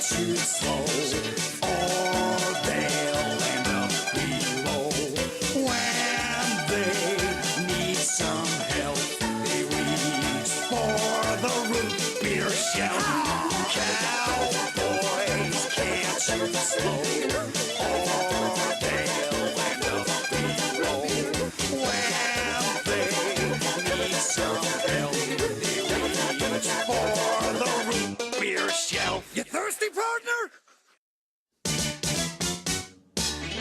shoot slow, or they'll end up below. When they need some help, they reach for the root beer shelf. Cowboys can't shoot slow, or they'll end up below. When they need some help, they reach for the root beer shelf. You thirsty, partner?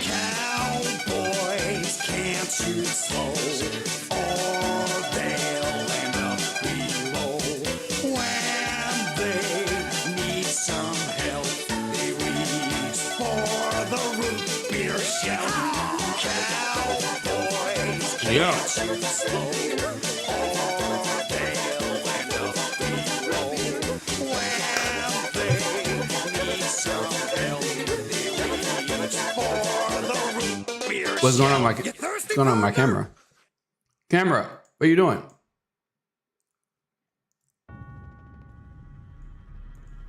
Cowboys can't shoot slow, or they'll end up below. When they need some help, they reach for the root beer shelf. Cowboys can't shoot slow, or they'll end up below. When they need some help, they reach for the root beer shelf. What's going on with my camera? Camera, what are you doing?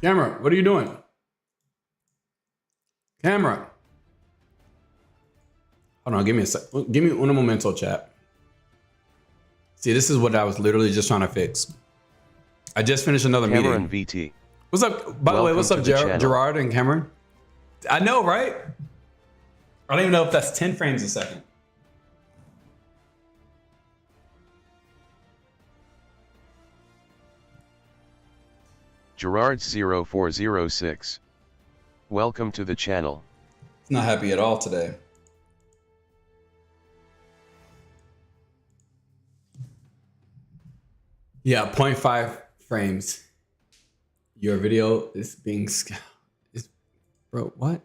Camera, what are you doing? Camera. Hold on, give me a sec. Give me un momento, chat. See, this is what I was literally just trying to fix. I just finished another Cameron meeting. VT. What's up? By the way, what's up, Gerard and Cameron? I know, right? I don't even know if that's 10 frames a second. Gerard0406. Welcome to the channel. It's not happy at all today. Yeah, 0.5 frames. Your video is being bro, what?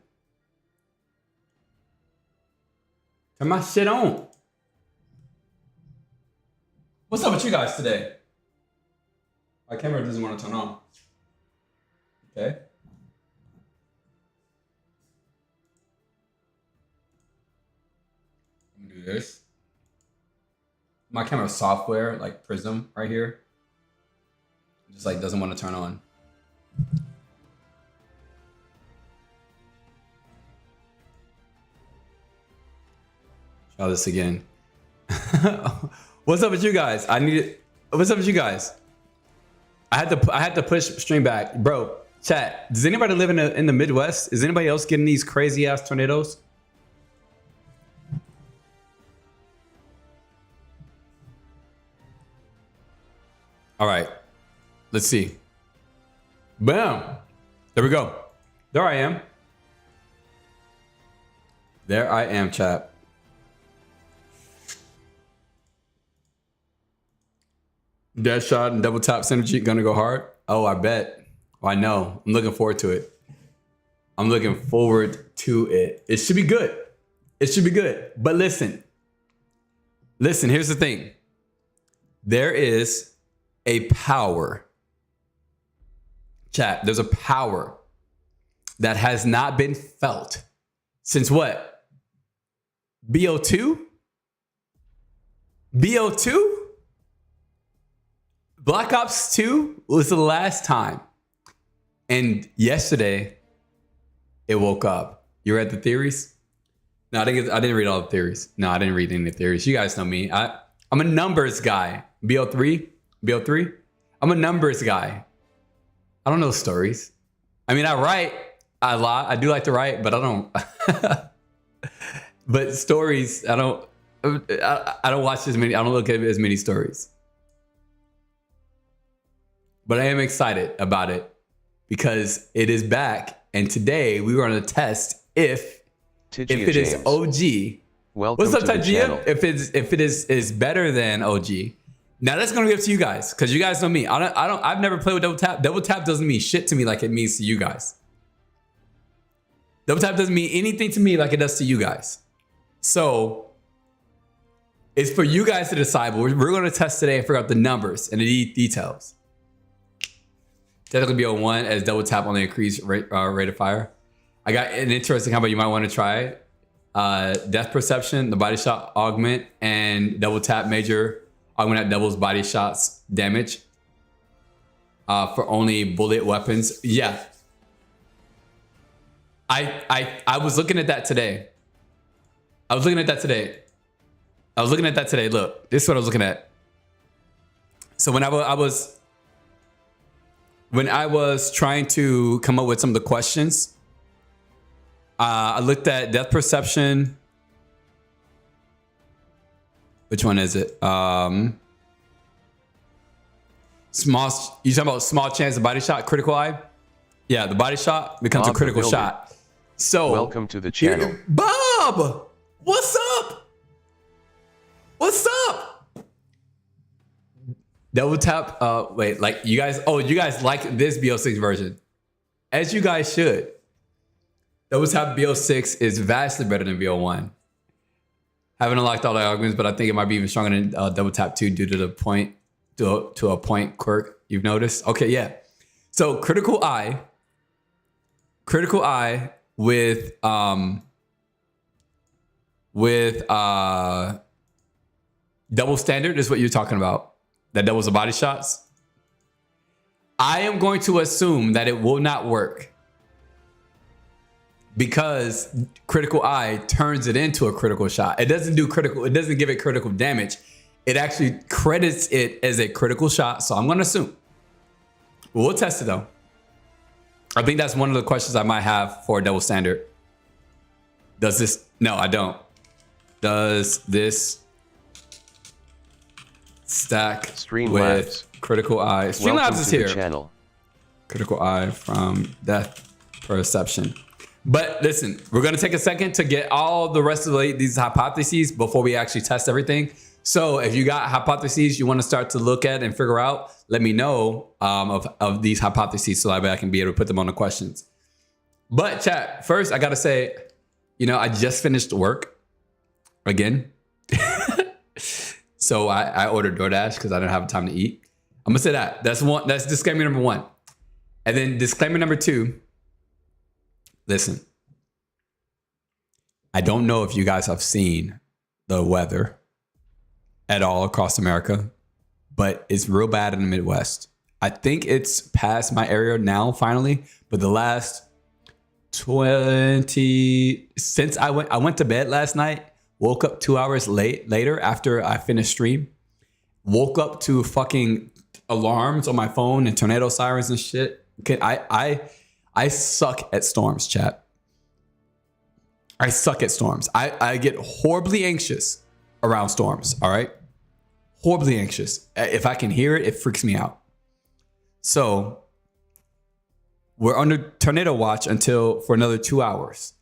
Turn my shit on. What's up with you guys today? My camera doesn't want to turn on. Okay. I'm gonna do this. My camera software, like Prism right here, just like doesn't want to turn on. Try this again. What's up with you guys? What's up with you guys? I had to push stream back, bro. Chat. Does anybody live in the Midwest? Is anybody else getting these crazy ass tornadoes? All right. Let's see. Bam. There we go. There I am. There I am, chat. Dead shot and double tap synergy gonna go hard. Oh, I bet. Oh, I know. I'm looking forward to it. I'm looking forward to it. It should be good. It should be good. But listen. Listen, here's the thing. There is a power. Chat, there's a power that has not been felt since what? BO2? BO2? Black Ops 2 was the last time. And yesterday, it woke up. You read the theories? No, I didn't read all the theories. No, I didn't read any of the theories. You guys know me. I'm a numbers guy. BO3? BO3? I'm a numbers guy. I don't know stories. I mean, I write a lot. I do like to write, but I don't. But stories, I don't watch as many. I don't look at as many stories. But I am excited about it because it is back, and today we were going to test if it is OG. Welcome What's up, to the channel. If it is better than OG. Now that's gonna be up to you guys, because you guys know me. I've never played with double tap. Double tap doesn't mean shit to me like it means to you guys. Double tap doesn't mean anything to me like it does to you guys. So it's for you guys to decide. But we're gonna test today and figure out the numbers and the details. Technically BO1 as double tap only increased rate of fire. I got an interesting combo you might want to try. Death perception, the body shot augment, and double tap major augment that doubles body shots damage for only bullet weapons. Yeah. I was looking at that today. Look, this is what I was looking at. So when I was trying to come up with some of the questions, I looked at depth perception. Which one is it? Small. You talking about small chance of body shot, critical eye? Yeah, the body shot becomes a critical shot. So welcome to the channel. Bob, what's up? What's up? Double tap. Wait, like you guys. Oh, you guys like this BO6 version, as you guys should. Double tap BO6 is vastly better than BO1. Haven't unlocked all the arguments, but I think it might be even stronger than double tap 2 due to the point to a point quirk you've noticed. Okay, yeah. So critical eye with double standard is what you're talking about. That doubles the body shots. I am going to assume that it will not work because critical eye turns it into a critical shot. It doesn't give it critical damage. It actually credits it as a critical shot. So I'm going to assume. We'll test it though. I think that's one of the questions I might have for double standard. Does this? No, I don't. Does this stack with critical eye? Streamlabs is here. Channel. Critical eye from depth perception. But listen, we're going to take a second to get all the rest of these hypotheses before we actually test everything. So if you got hypotheses you want to start to look at and figure out, let me know of these hypotheses so that I can be able to put them on the questions. But chat, first I got to say, I just finished work again. So I ordered DoorDash because I didn't have time to eat. I'm going to say that. That's disclaimer number 1. And then disclaimer number 2. Listen, I don't know if you guys have seen the weather at all across America, but it's real bad in the Midwest. I think it's past my area now, finally, but the last since I went to bed last night, woke up 2 hours later after I finished stream, woke up to fucking alarms on my phone and tornado sirens and shit. I suck at storms, chat. I suck at storms. I get horribly anxious around storms, all right? Horribly anxious. If I can hear it, it freaks me out. So we're under tornado watch for another 2 hours.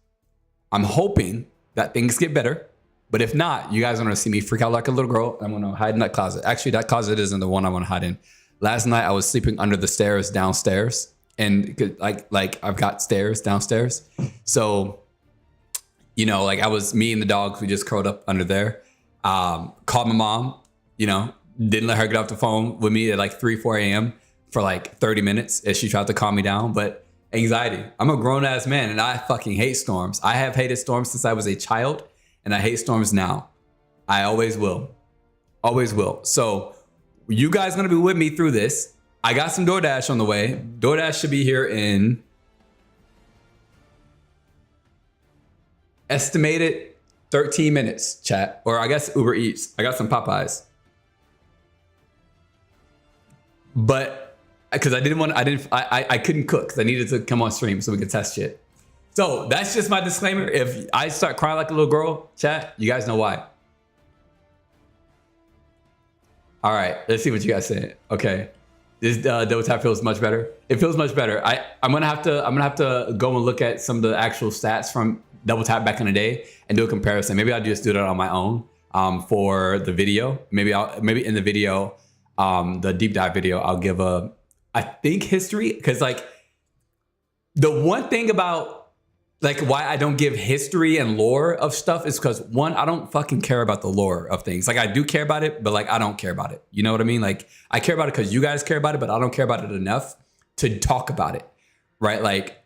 I'm hoping that things get better, but if not, you guys are gonna see me freak out like a little girl. I'm gonna hide in that closet. Actually, that closet isn't the one I wanna hide in. Last night, I was sleeping under the stairs downstairs. And like I've got stairs downstairs. So, like I was, me and the dogs, we just curled up under there. Called my mom, didn't let her get off the phone with me at like 4 a.m. for like 30 minutes as she tried to calm me down. But anxiety, I'm a grown ass man and I fucking hate storms. I have hated storms since I was a child and I hate storms now. I always will. Always will. So you guys gonna be with me through this. I got some DoorDash on the way. DoorDash should be here in estimated 13 minutes, chat. Or I guess Uber Eats. I got some Popeyes. But because I couldn't cook because I needed to come on stream so we could test shit. So that's just my disclaimer. If I start crying like a little girl, chat, you guys know why. All right, let's see what you guys say. Okay. This double tap feels much better. It feels much better. I'm gonna have to go and look at some of the actual stats from double tap back in the day and do a comparison. Maybe I'll just do that on my own for the video. Maybe in the video, the deep dive video, I'll give I think history, because like the one thing about like why I don't give history and lore of stuff is because one, I don't fucking care about the lore of things. Like I do care about it, but like I don't care about it. You know what I mean? Like I care about it because you guys care about it, but I don't care about it enough to talk about it, right? Like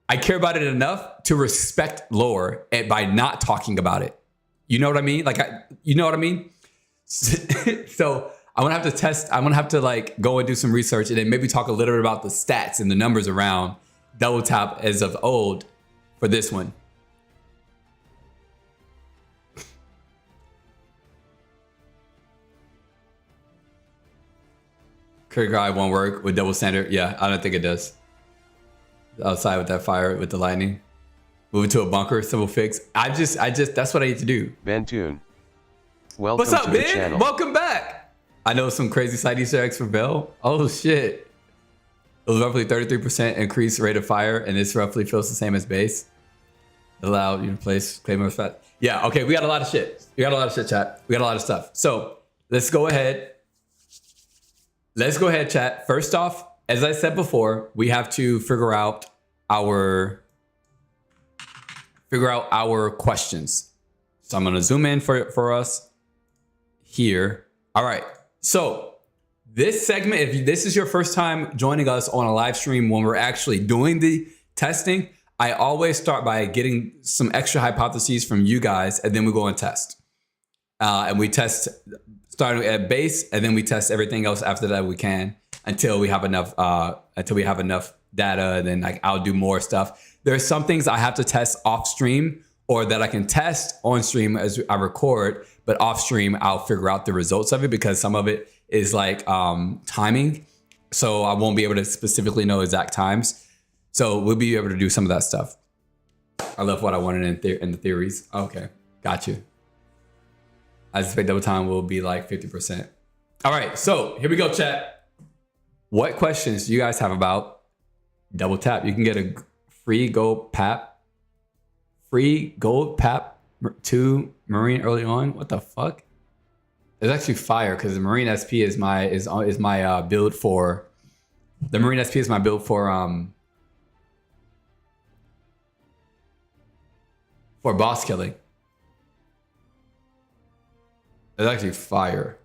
I care about it enough to respect lore by not talking about it. You know what I mean? Like you know what I mean? So I'm gonna have to test. I'm gonna have to like go and do some research and then maybe talk a little bit about the stats and the numbers around double tap as of old for this one. Critical eye won't work with double standard. Yeah, I don't think it does. Outside with that fire with the lightning. Move it to a bunker, simple fix. I just that's what I need to do. Bentoon. Welcome What's up, to the Ben? channel. Welcome back. I know some crazy side Easter eggs for Bell. Oh shit. It was roughly 33% increased rate of fire, and this roughly feels the same as base. Allow you to place claymores fast. Yeah, okay, we got a lot of shit. We got a lot of shit, chat. We got a lot of stuff. So let's go ahead. Let's go ahead, chat. First off, as I said before, we have to figure out our questions. So I'm gonna zoom in for us here. All right. So this segment, if this is your first time joining us on a live stream when we're actually doing the testing, I always start by getting some extra hypotheses from you guys, and then we go and test. And we test starting at base, and then we test everything else after that we can until we have enough data, and then like I'll do more stuff. There's some things I have to test off stream or that I can test on stream as I record, but off stream I'll figure out the results of it because some of it is like timing. So I won't be able to specifically know exact times. So we'll be able to do some of that stuff. I love what I wanted in the theories. Okay, got you. I suspect double time will be like 50%. All right, so here we go, chat. What questions do you guys have about double tap? You can get a free gold pap 2 Marine early on. What the fuck? It's actually fire because the Marine SP is my build for. The Marine SP is my build for boss killing. It's actually fire.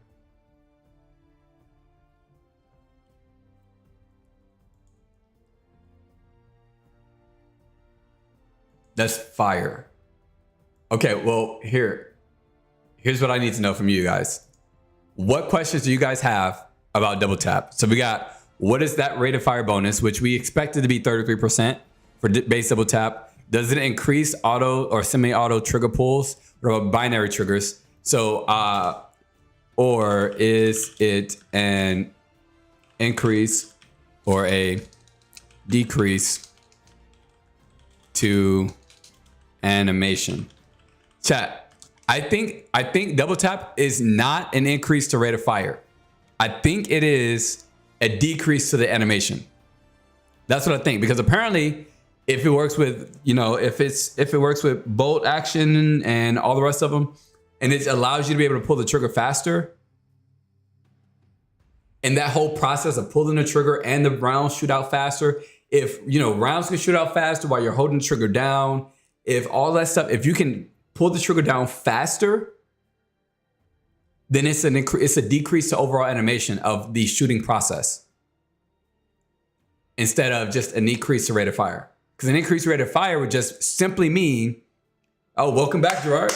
That's fire. Okay, well, here's what I need to know from you guys. What questions do you guys have about double tap? So we got, what is that rate of fire bonus, which we expected to be 33% for base double tap? Does it increase auto or semi-auto trigger pulls or binary triggers? So, or is it an increase or a decrease to animation? Chat, I think double tap is not an increase to rate of fire. I think it is a decrease to the animation. That's what I think, because apparently if it works with, if it works with bolt action and all the rest of them, and it allows you to be able to pull the trigger faster, and that whole process of pulling the trigger and the rounds shoot out faster, if rounds can shoot out faster while you're holding the trigger down, if all that stuff, if you can pull the trigger down faster, then it's a decrease to overall animation of the shooting process instead of just an increase to rate of fire. Because an increased rate of fire would just simply mean, oh, welcome back, Gerard,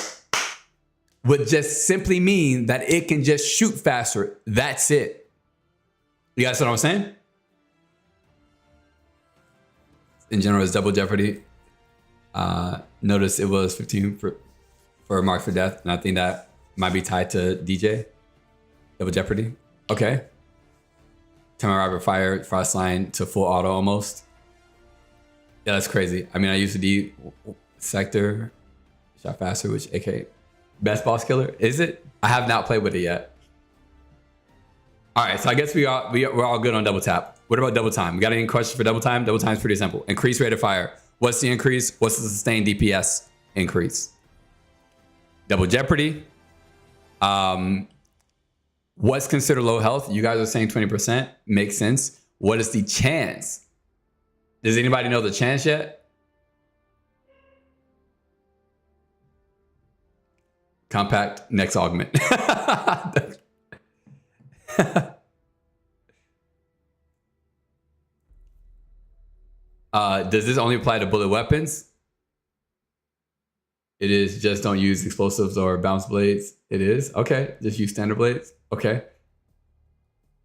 would just simply mean that it can just shoot faster. That's it. You guys know what I'm saying? In general, it's double Jeopardy. Notice it was 15 for a mark for death, and I think that might be tied to DJ. Double Jeopardy. Okay. Time rapid fire, frost line to full auto almost. Yeah, that's crazy. I mean, I used to D sector, shot faster, which AK best boss killer. Is it? I have not played with it yet. All right, so I guess we're all good on double tap. What about double time? We got any questions for double time? Double time is pretty simple. Increase rate of fire. What's the increase? What's the sustained DPS increase? Double Jeopardy. What's considered low health? You guys are saying 20%. Makes sense. What is the chance? Does anybody know the chance yet? Compact next augment. Does this only apply to bullet weapons? It is, just don't use explosives or bounce blades. It is? Okay, just use standard blades. Okay.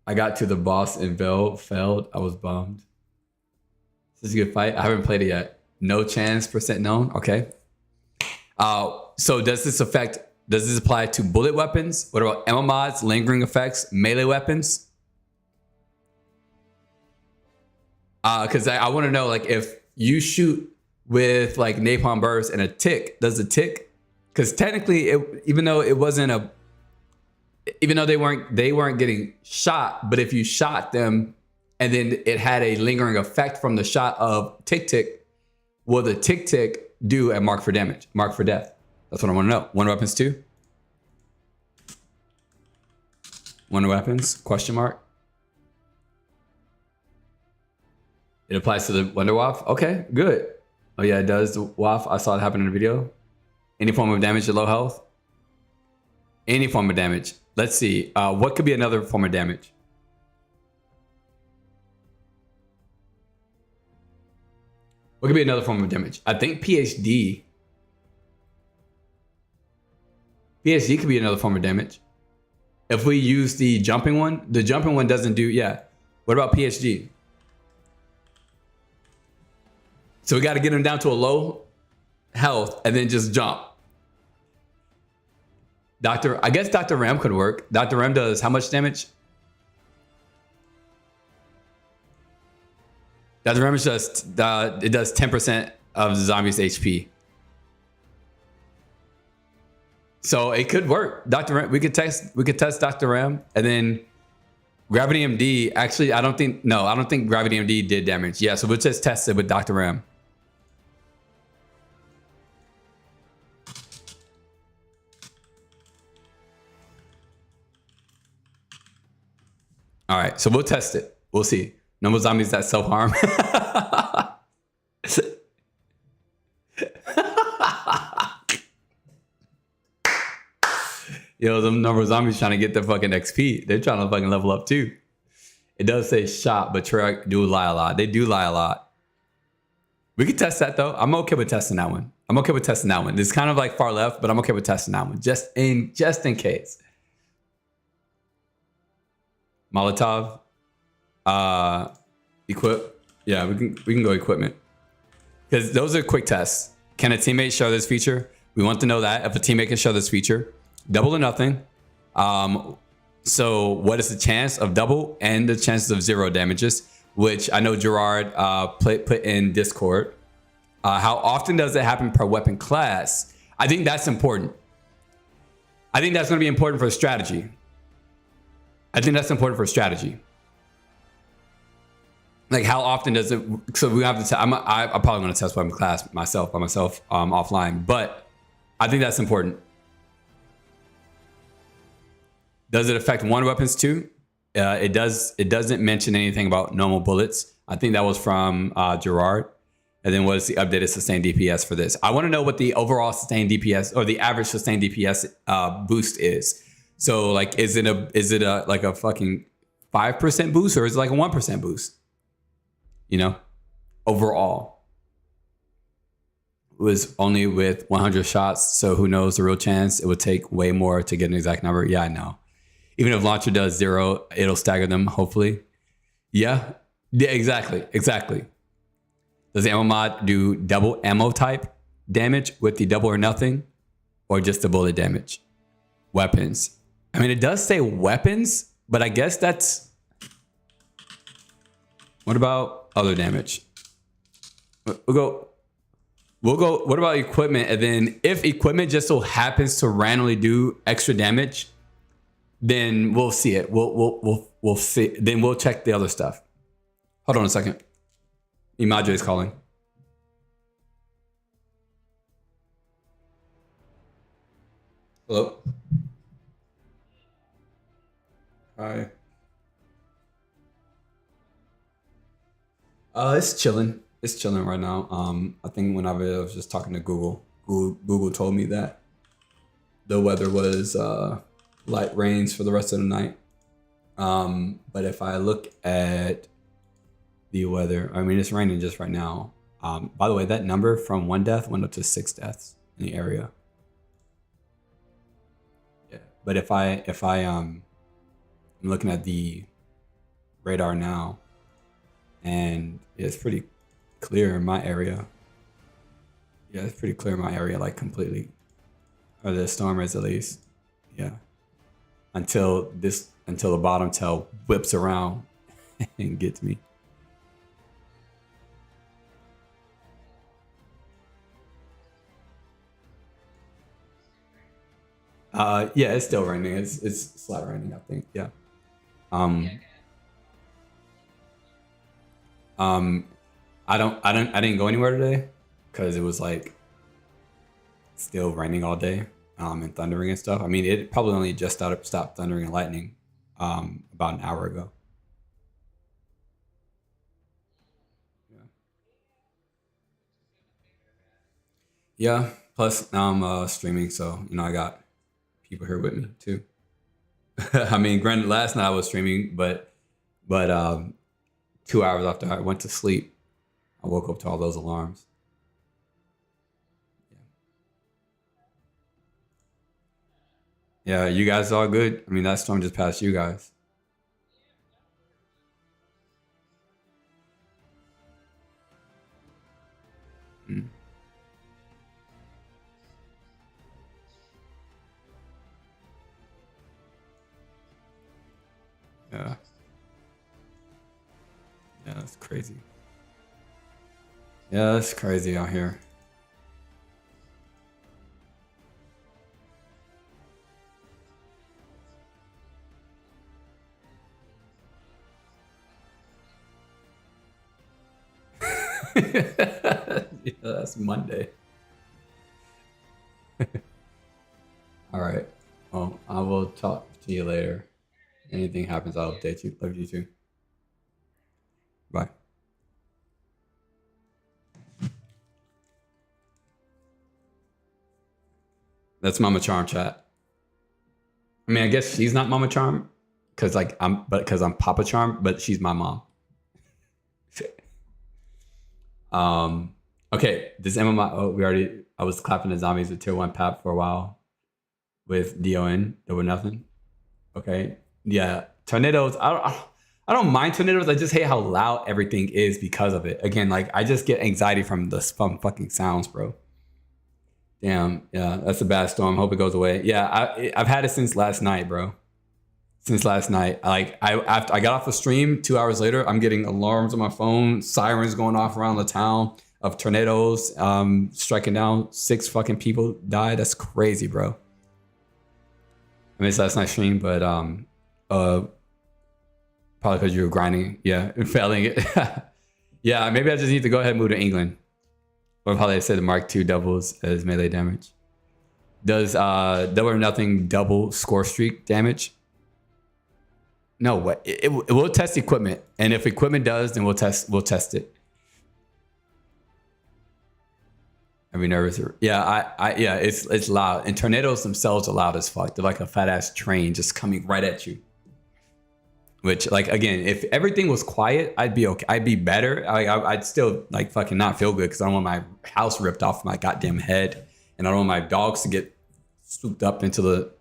I got to the boss and failed. I was bummed. This is a good fight. I haven't played it yet. No chance, percent known. Okay. So does this apply to bullet weapons? What about ammo mods, lingering effects, melee weapons? Because I want to know, like, if you shoot with like napalm burst and a tick, does the tick? Because technically, even though they weren't getting shot, but if you shot them and then it had a lingering effect from the shot of tick tick, will the tick tick do a mark for damage, mark for death? That's what I want to know. Wonder weapons too. Wonder weapons? Question mark. It applies to the Wonder Waff. Okay, good. Oh yeah, it does. The Waff. I saw it happen in the video. Any form of damage at low health. Any form of damage. Let's see. What could be another form of damage? What could be another form of damage? I think PhD. PhD could be another form of damage. If we use the jumping one doesn't do, yeah. What about PhD? So we got to get him down to a low health and then just jump. I guess Dr. Ram could work. Dr. Ram does how much damage? Dr. Ram is just, it does 10% of the zombie's HP. So it could work. Dr. Ram, we could test Dr. Ram, and then Gravity MD. Actually, I don't think Gravity MD did damage. Yeah, so we'll just test it with Dr. Ram. All right, so we'll test it. We'll see. No more zombies that self-harm. Yo, them number of zombies trying to get their fucking XP. They're trying to fucking level up too. It does say shot, but Treyarch do lie a lot. They do lie a lot. We could test that though. I'm okay with testing that one. It's kind of like far left, but I'm okay with testing that one. Just in case. Molotov. Equip. Yeah, we can go equipment. Because those are quick tests. Can a teammate show this feature? We want to know that. If a teammate can show this feature. Double or nothing. So what is the chance of double and the chances of 0 damages? Which I know Gerard put in Discord. How often does it happen per weapon class? I think that's important. I think that's going to be important for strategy. Like how often does it? So we have to. I'm probably going to test weapon class by myself offline. But I think that's important. Does it affect one weapons too? It does. It doesn't mention anything about normal bullets. I think that was from Gerard. And then what is the updated sustained DPS for this? I want to know what the overall sustained DPS or the average sustained DPS boost is. So like, is it a like a fucking 5% boost or is it like a 1% boost? You know, overall. It was only with 100 shots. So who knows the real chance? It would take way more to get an exact number. Yeah, I know. Even if launcher does 0, it'll stagger them, hopefully. Yeah, exactly. Does the ammo mod do double ammo type damage with the double or nothing? Or just the bullet damage? Weapons. I mean, it does say weapons, but I guess that's... What about other damage? We'll go, what about equipment? And then if equipment just so happens to randomly do extra damage, then we'll see it. We'll see. Then we'll check the other stuff. Hold on a second. Imadre is calling. Hello. Hi. It's chilling. It's chilling right now. I think whenever I was just talking to Google told me that the weather was light rains for the rest of the night. But if I look at the weather, I mean, it's raining just right now. By the way, that number from 1 death went up to 6 deaths in the area. Yeah, but if I'm looking at the radar now, and it's pretty clear in my area. Yeah, it's pretty clear in my area, like completely. Or the storm is at least. Yeah. Until the bottom tail whips around and gets me. Yeah, it's still raining. It's slight raining, I think. Yeah. I didn't go anywhere today because it was like still raining all day, and thundering and stuff. I mean, it probably only just stopped thundering and lightning, about an hour ago. Yeah. Plus now I'm streaming, so I got people here with me too. I mean, granted, last night I was streaming, but 2 hours after I went to sleep, I woke up to all those alarms. Yeah, you guys all good? I mean, that storm just passed you guys. Mm. Yeah. Yeah, that's crazy. Yeah, that's crazy out here. Yeah, that's Monday. All right. Well, I will talk to you later. Anything happens, I'll update you. Love you too. Bye. That's Mama Charm chat. I mean, I guess she's not Mama Charm because I'm Papa Charm, but she's my mom. Okay, this MMI. I was clapping the zombies with tier 1 pap for a while with DON. There were nothing. Okay, yeah, tornadoes. I don't mind tornadoes. I just hate how loud everything is because of it. Again, like I just get anxiety from the fucking sounds, bro. Damn, yeah, that's a bad storm. Hope it goes away. Yeah, I've had it since last night, bro. Since last night, like after I got off the stream, 2 hours later, I'm getting alarms on my phone, sirens going off around the town of tornadoes, striking down 6 fucking people died. That's crazy, bro. I missed last night's stream, but probably because you were grinding, yeah, and failing it. Yeah, maybe I just need to go ahead and move to England. Or probably I said the Mark II doubles as melee damage. Does Double or Nothing double score streak damage? No, what it will test equipment, and if equipment does, then we'll test it. I'd be nervous. Yeah, yeah, it's loud, and tornadoes themselves are loud as fuck. They're like a fat ass train just coming right at you. Which, like, again, if everything was quiet, I'd be okay. I'd be better. I'd still like fucking not feel good because I don't want my house ripped off my goddamn head, and I don't want my dogs to get swooped up into the,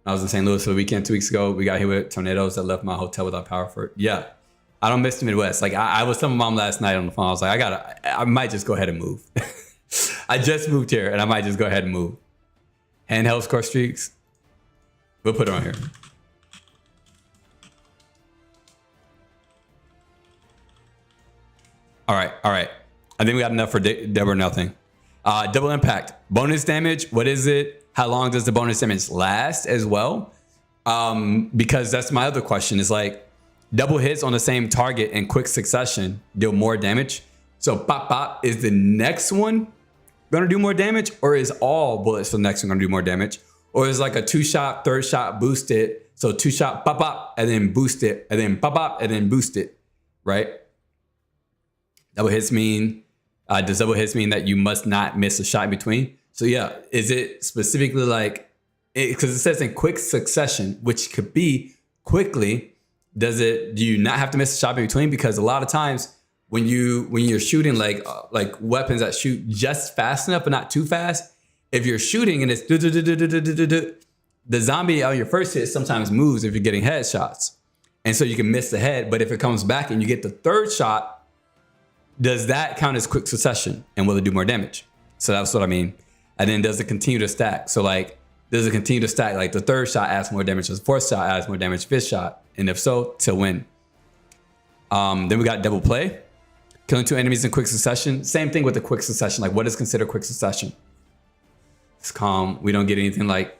I was in St. Louis for the weekend 2 weeks ago. We got hit with tornadoes that left my hotel without power for, yeah. I don't miss the Midwest. Like I was telling my mom last night on the phone, I was like, I might just go ahead and move. I just moved here and I might just go ahead and move. Handheld score streaks. We'll put it on here. All right. I think we got enough for Double or Nothing. Double impact. Bonus damage. What is it? How long does the bonus damage last as well? Because that's my other question. Is like double hits on the same target in quick succession deal more damage. So pop pop, is the next one gonna do more damage, or is all bullets for the next one gonna do more damage? Or is like a 2-shot, 3rd shot boost it? So 2-shot pop pop and then boost it, and then pop pop and then boost it, right? Double hits mean, does double hits mean that you must not miss a shot in between? So yeah, is it specifically like, because it says in quick succession, which could be quickly, do you not have to miss a shot in between? Because a lot of times when you're shooting like weapons that shoot just fast enough but not too fast, if you're shooting and it's the zombie on your first hit sometimes moves if you're getting headshots. And so you can miss the head, but if it comes back and you get the 3rd shot, does that count as quick succession? And will it do more damage? So that's what I mean. And then does it continue to stack? So like, does it continue to stack? Like the third shot adds more damage, the fourth shot adds more damage, fifth shot. And if so, to win. Then we got double play. Killing 2 enemies in quick succession. Same thing with the quick succession. Like what is considered quick succession? It's calm. We don't get anything like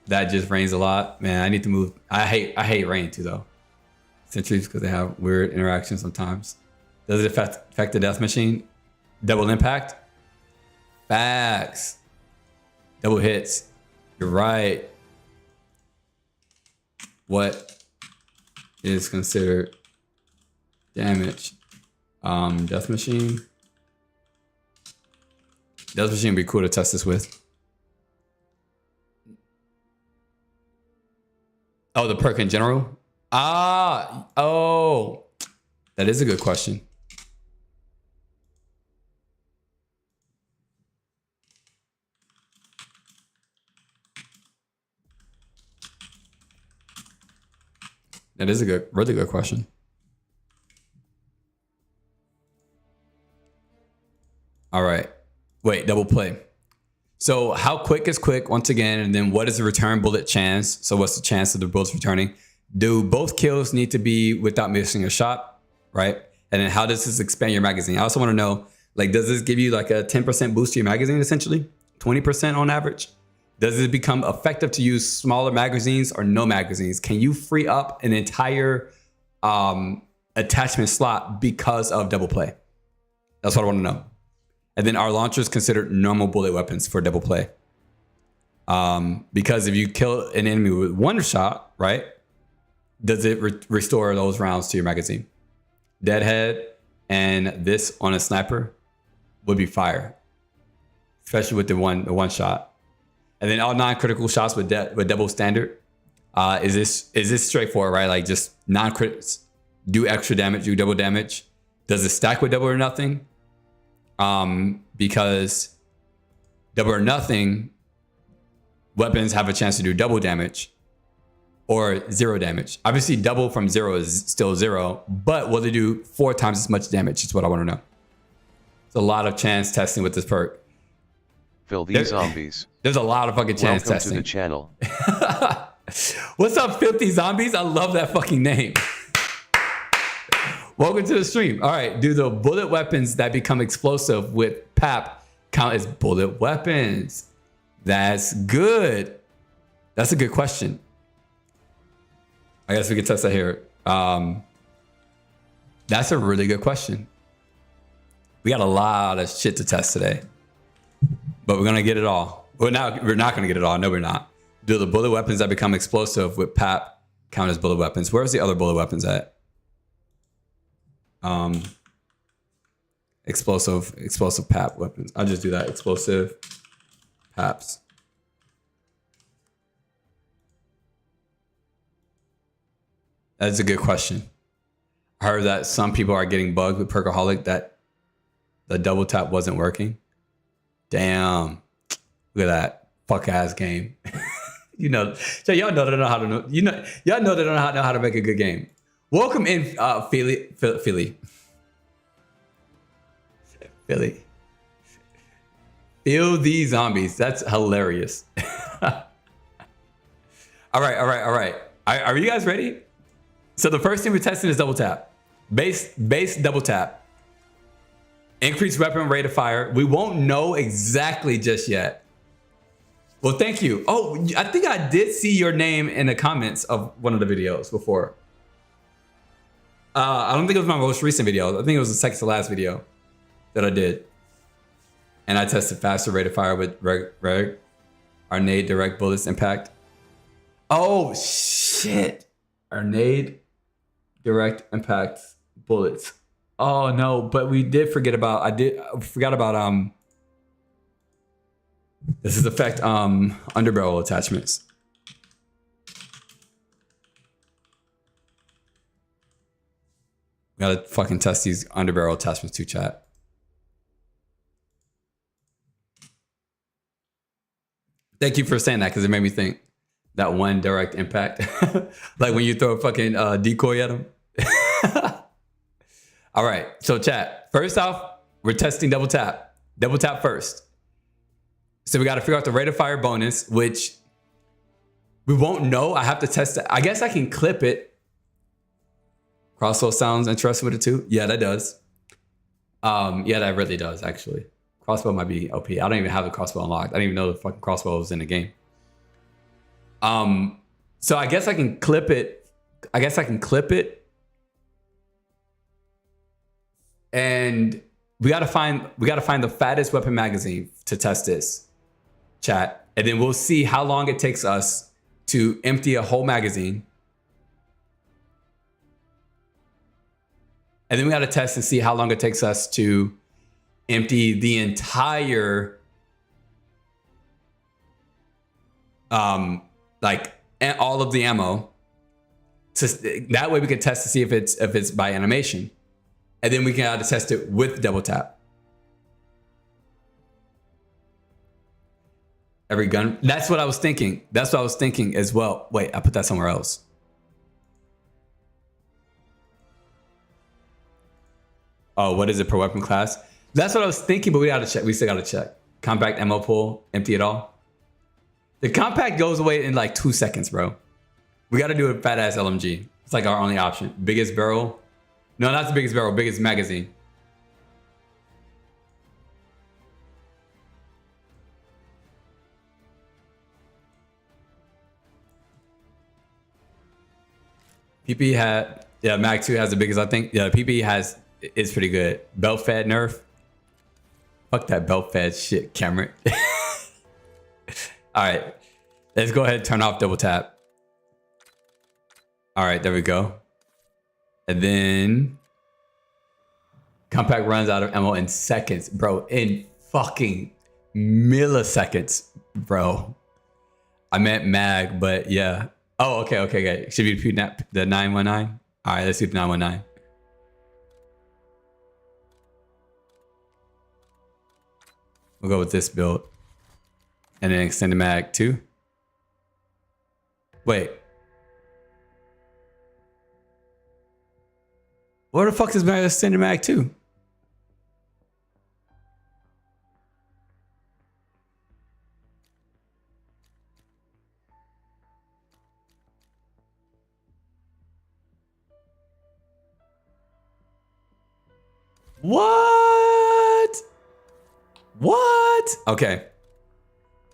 that. Just rains a lot. Man, I need to move. I hate rain too though. Sentries because they have weird interactions sometimes. Does it affect the death machine? Double impact? Facts. Double hits. You're right. What is considered damage? Death machine. Death machine would be cool to test this with. Oh, the perk in general? Oh, that is a good question. That is a really good question. All right. Wait, double play. So how quick is quick once again? And then what is the return bullet chance? So what's the chance of the bullets returning? Do both kills need to be without missing a shot? Right. And then how does this expand your magazine? I also want to know, like, does this give you like a 10% boost to your magazine essentially? 20% on average? Does it become effective to use smaller magazines or no magazines? Can you free up an entire attachment slot because of double play? That's what I want to know. And then are launchers considered normal bullet weapons for double play? Because if you kill an enemy with one shot, right? Does it restore those rounds to your magazine? Deadhead and this on a sniper would be fire, especially with the one shot. And then all non-critical shots with double standard. Is this straightforward, right? Like just non-crits, do extra damage, do double damage. Does it stack with double or nothing? Because double or nothing weapons have a chance to do double damage or 0 damage. Obviously, double from 0 is still 0, but will they do 4 times as much damage? Is what I want to know. It's a lot of chance testing with this perk. Fill these zombies. There's a lot of fucking chance testing. Welcome to the channel. What's up, filthy zombies? I love that fucking name. Welcome to the stream. All right, do the bullet weapons that become explosive with PAP count as bullet weapons? That's good. That's a good question. I guess we can test that here. That's a really good question. We got a lot of shit to test today, but we're gonna get it all. Well, now we're not gonna get it all. No, we're not. Do the bullet weapons that become explosive with PAP count as bullet weapons? Where's the other bullet weapons at? Explosive PAP weapons. I'll just do that. Explosive PAPs. That's a good question. I heard that some people are getting bugged with Perkaholic that the double tap wasn't working. Damn. Look at that fuck ass game. You know, so y'all know they don't know how to know. You know, y'all know they don't know how to make a good game. Welcome in, Philly. Feel these zombies. That's hilarious. All right. Are you guys ready? So the first thing we're testing is double tap. Base double tap. Increase weapon rate of fire. We won't know exactly just yet. Well, thank you. Oh, I think I did see your name in the comments of one of the videos before. I don't think it was my most recent video. I think it was the second to last video that I did. And I tested faster rate of fire with Arnade direct bullets impact. Oh, shit. Arnade direct impact bullets. Oh, no. But we did forget about, I forgot about, this is affect underbarrel attachments. We gotta fucking test these underbarrel attachments too, chat. Thank you for saying that because it made me think that one direct impact. Like when you throw a fucking decoy at them. All right. So chat. First off, we're testing double tap. Double tap first. So we got to figure out the rate of fire bonus, which we won't know. I have to test it. I guess I can clip it. Crossbow sounds interesting with it too. Yeah, that does. Yeah, that really does actually. Crossbow might be OP. I don't even have the crossbow unlocked. I didn't even know the fucking crossbow was in the game. So I guess I can clip it. And we gotta find the fattest weapon magazine to test this, chat. And then we'll see how long it takes us to empty a whole magazine. And then we gotta test and see how long it takes us to empty the entire like all of the ammo. That way we can test to see if it's by animation. And then we can test it with double tap. Every gun. That's what I was thinking. That's what I was thinking as well. Wait, I put that somewhere else. Oh, what is it per weapon class? That's what I was thinking, but we gotta check. We still gotta check. Compact ammo pool, empty it all. The compact goes away in like 2 seconds, bro. We gotta do a fat ass LMG. It's like our only option. Biggest barrel. No, not the biggest barrel, biggest magazine. PP had, yeah, Mag 2 has the biggest, I think. Yeah, PP has, it's pretty good. Belt fed nerf. Fuck that belt fed shit, Cameron. All right, let's go ahead and turn off double tap. All right, there we go. And then compact runs out of ammo in seconds, bro. In fucking milliseconds, bro. I meant mag, but yeah. Oh, okay. Should we repeat the 919? All right, let's do the 919. We'll go with this build. And then extend the mag too. Wait. Where the fuck is my extended mag too? What? Okay.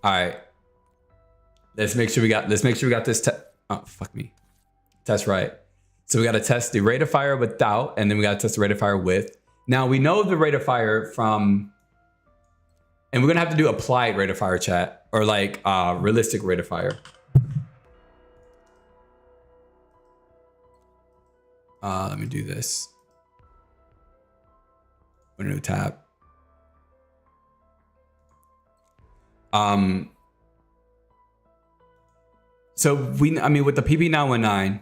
All right. Let's make sure we got this oh, fuck me. Test right. So we got to test the rate of fire without, and then we got to test the rate of fire with. Now we know the rate of fire from, and we're going to have to do applied rate of fire, chat, or like realistic rate of fire. Let me do this. A new tab. So I mean, with the PP919,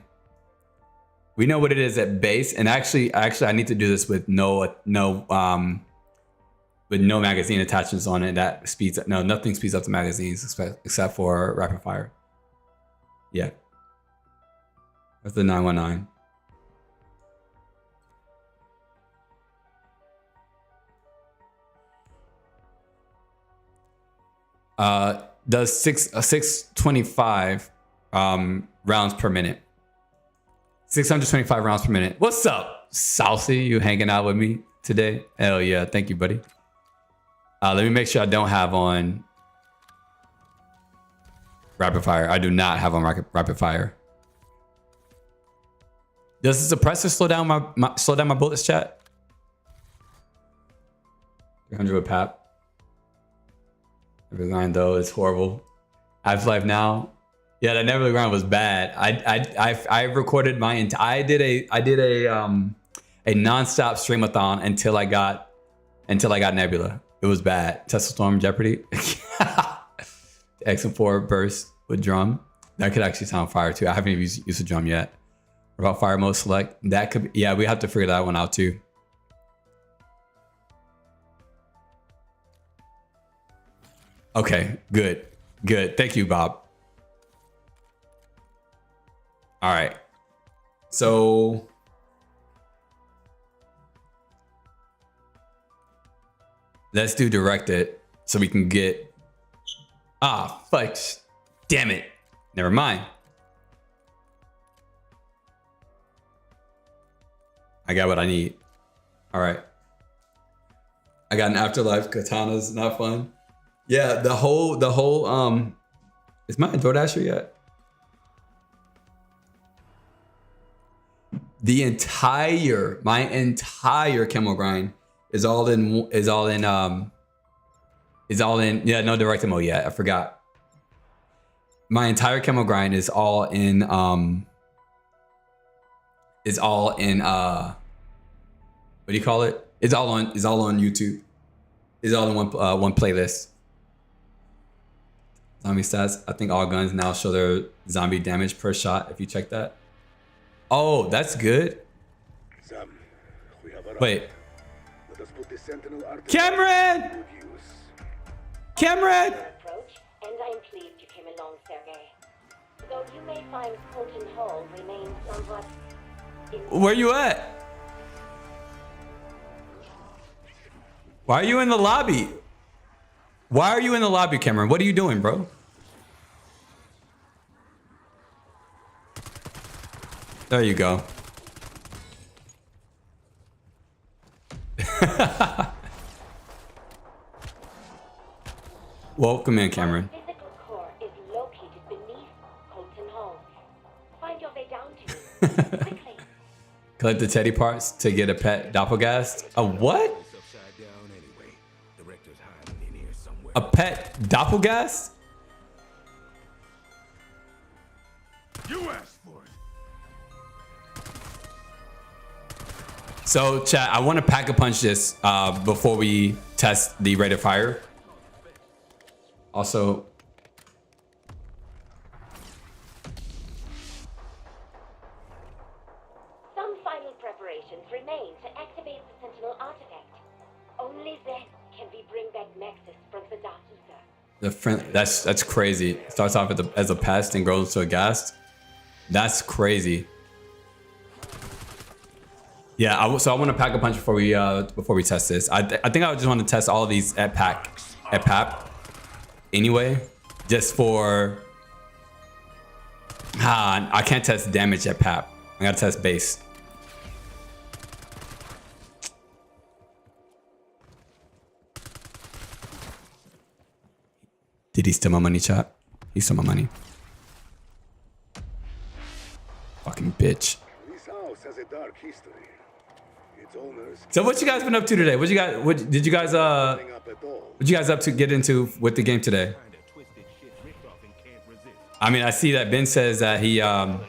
we know what it is at base, and actually, I need to do this with no magazine attachments on it. That speeds up. No, nothing speeds up the magazines except for rapid fire. Yeah, that's the 919. Does 625 rounds per minute. 625 rounds per minute. What's up, Saucy? You hanging out with me today? Hell yeah, thank you, buddy. Let me make sure I don't have on rapid fire. I do not have on rapid fire. Does the suppressor slow down my bullets, chat? 300 with PAP. Every line though is horrible. Half-Life Now. Yeah, that Never Grind was bad. I recorded I did a nonstop streamathon until I got Nebula. It was bad. Tesla Storm, Jeopardy. XM4 burst with drum. That could actually sound fire too. I haven't even used the drum yet. What about fire mode select? That could be, yeah, we have to figure that one out too. Okay, good. Thank you, Bob. All right. So Let's do directed so we can get. Ah, fudge. Damn it. Never mind. I got what I need. All right. I got an afterlife. Katana's not fun. Yeah, the whole is my DoorDasher yet? My entire camel grind is all in yeah, no directed mode yet. I forgot. My entire camel grind is all in what do you call it? It's all on YouTube. It's all in one playlist. Zombie stats. I think all guns now show their zombie damage per shot if you check that. Oh, that's good. Sam, we have arrived. Wait. Let us put the Sentinel artifact Cameron! to good use. Cameron! Approach, and I'm pleased you came along, Sergei. Though you may find Colton Hall remains somewhat... Where you at? Why are you in the lobby? Why are you in the lobby, Cameron? What are you doing, bro? There you go. Welcome in, Cameron. The physical core is located beneath Colton Hall. Find your way down to it, quickly. Collect the teddy parts to get a pet doppelgast. A what? Upside down anyway. The rector's hiding in here somewhere. A pet doppelgast? You asked for it. So, chat, I want to pack a punch this before we test the rate of fire. Also, Some final preparations remain to activate the Sentinel artifact. Only then can we bring back Nexus from the Darkether. the friend that's crazy. It starts off as a pest and grows to a ghast. That's crazy. Yeah, so I want to pack a punch before we test this. I think I just want to test all of these at PAP anyway, just for I can't test damage at PAP. I gotta test base. Did he steal my money, chat? He stole my money. Fucking bitch. This house has a dark history. Its owners So what you guys been up to today? What did you guys bring up at all. what you guys up to get into with the game today? I mean, I see that Ben says that he got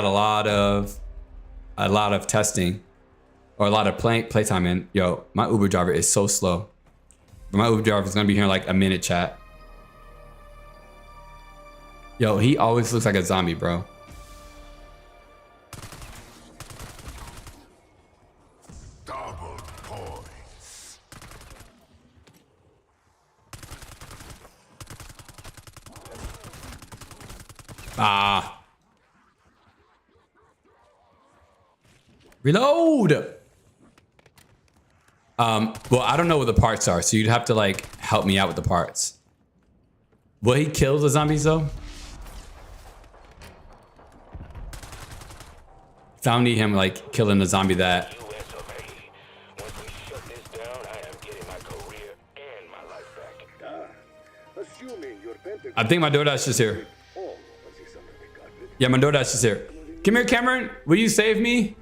a lot of testing or a lot of playtime in. Yo, my Uber driver is so slow. My Uber driver is gonna be here in like a minute, chat. Yo, he always looks like a zombie, bro. Double points. Ah. Reload. Well, I don't know what the parts are, so you'd have to like help me out with the parts. Will he kill the zombies though? So I don't need him like killing the zombie that. US of A. Once we shut this down, I am getting my career and my life back. Assuming your Pentagon I think my DoorDash is here. all of us is under the carpet, Yeah, my DoorDash is here. Come here, Cameron. Will you save me?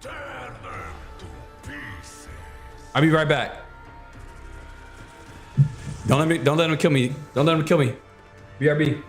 Turn them to pieces. I'll be right back. Don't let him kill me. Don't let him kill me. BRB.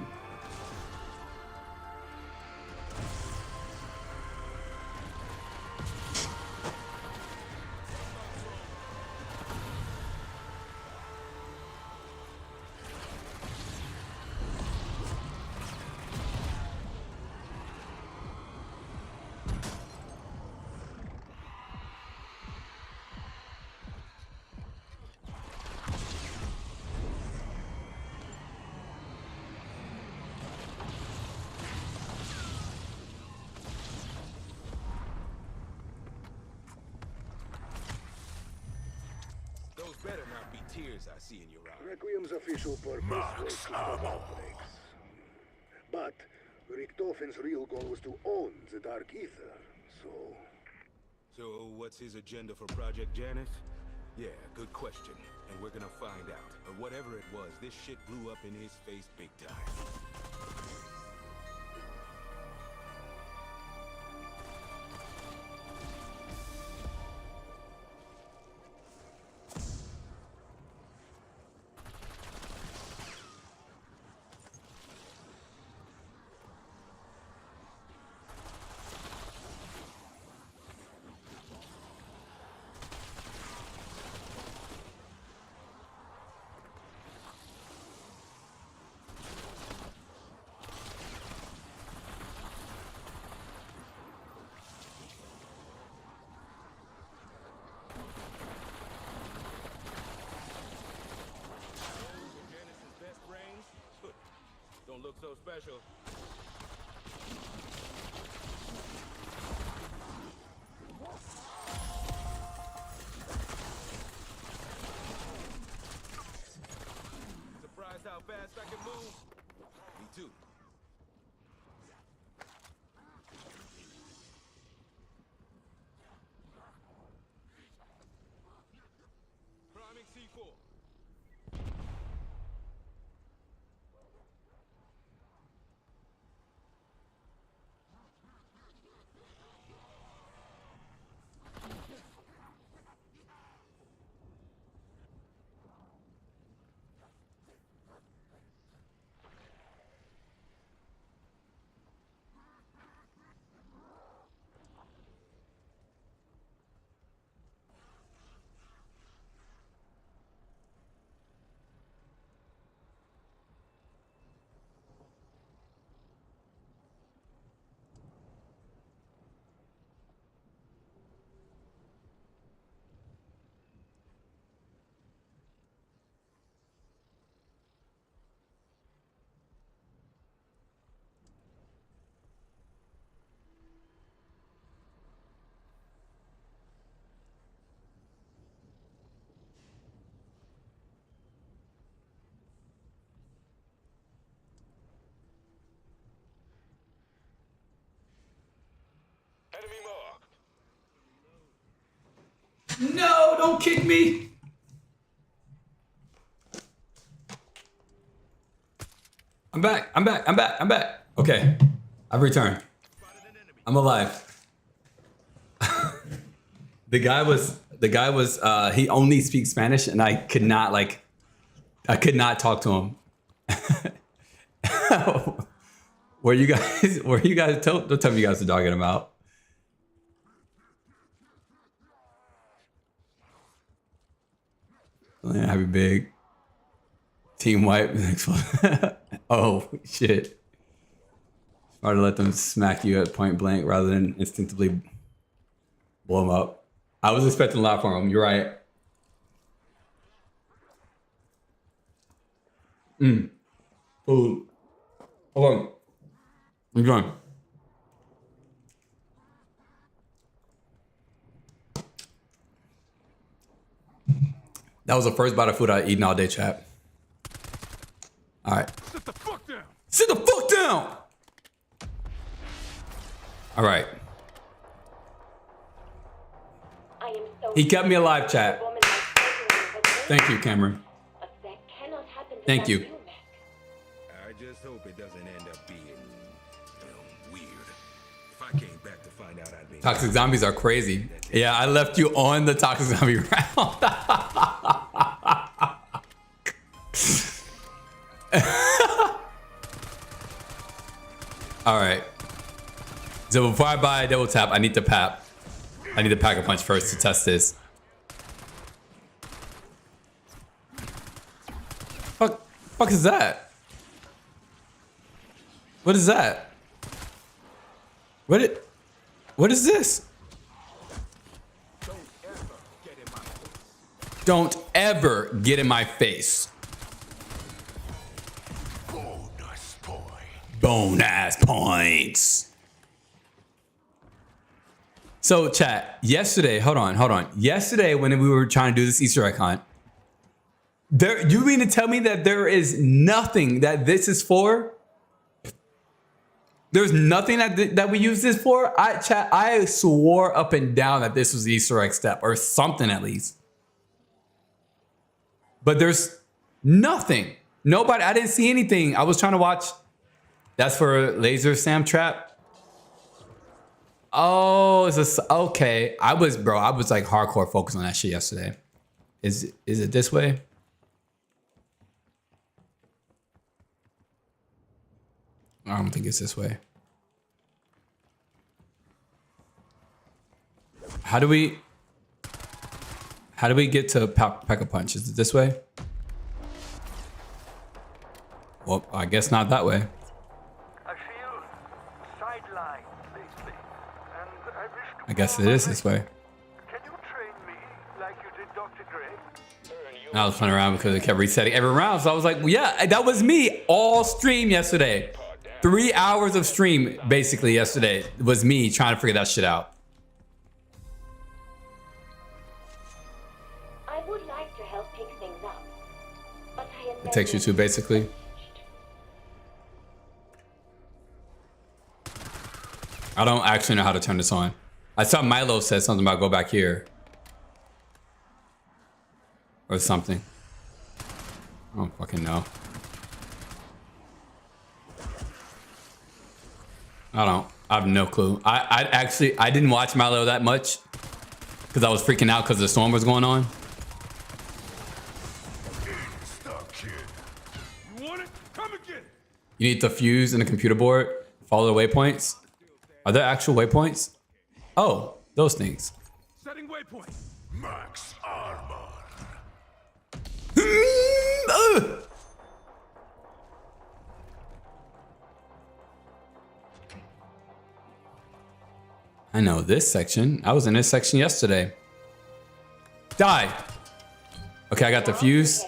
tears I see in your eyes. Requiem's official purpose was to stop outbreaks. But Richtofen's real goal was to own the Dark Ether, so... So, what's his agenda for Project Janus? Yeah, good question. And we're gonna find out. But whatever it was, this shit blew up in his face big time. Don't look so special. Surprised how fast I can move? Me too. Priming C4. Enemy marked. No, don't kick me. I'm back. I'm back. I'm back. I'm back. Okay. I've returned. I'm alive. The guy was he only speaks Spanish and I could not talk to him. Where you guys don't tell me you guys are dogging him out. Happy big team wipe. Oh shit. Smart to let them smack you at point blank rather than instinctively blow them up. I was expecting a lot from him. You're right. Food. Hold on. I'm going. That was the first bite of food I've eaten all day, chat. All right. Sit the fuck down. Sit the fuck down. All right. I am so He kept me alive, chat. woman like Gregory, but Thank you, Cameron. But that cannot happen Thank without you. Mac. I just hope it doesn't end up being, weird. If I came back to find out I'd been Toxic zombies are crazy. Yeah, I left you on the toxic zombie round. All right. So before I buy a double tap, I need to pack a punch first to test this. Fuck is that? What is that? What is this? Don't ever get in my face. Bonus point. Bonus points. So chat, yesterday, hold on. Yesterday when we were trying to do this Easter egg hunt, There, you mean to tell me that there is nothing that this is for? There's nothing that we use this for? I swore up and down that this was the Easter egg step or something at least. But there's nothing. Nobody, I didn't see anything. I was trying to watch. That's for laser Sam trap. Oh, it's a, okay. I was like hardcore focused on that shit yesterday. Is it this way? I don't think it's this way. How do we get to Pack-a-Punch? Is it this way? Well, I guess not that way. I feel sidelined lately, and I wish to I guess it is this way. Can you train me like you did Dr. Gray? And I was playing around because it kept resetting every round. So I was like, well, yeah, that was me all stream yesterday. 3 hours of stream basically yesterday was me trying to figure that shit out. I would like to help pick things up, but I am It takes you to basically. I don't actually know how to turn this on. I saw Milo said something about go back here. Or something. I don't fucking know. I have no clue. I didn't watch Milo that much because I was freaking out because the storm was going on. Stop, kid. You want it? Come and get it. You need the fuse in the computer board. Follow the waypoints. Are there actual waypoints? Oh, those things. Setting waypoint. Max armor. I know this section. I was in this section yesterday. Die. Okay, I got the fuse.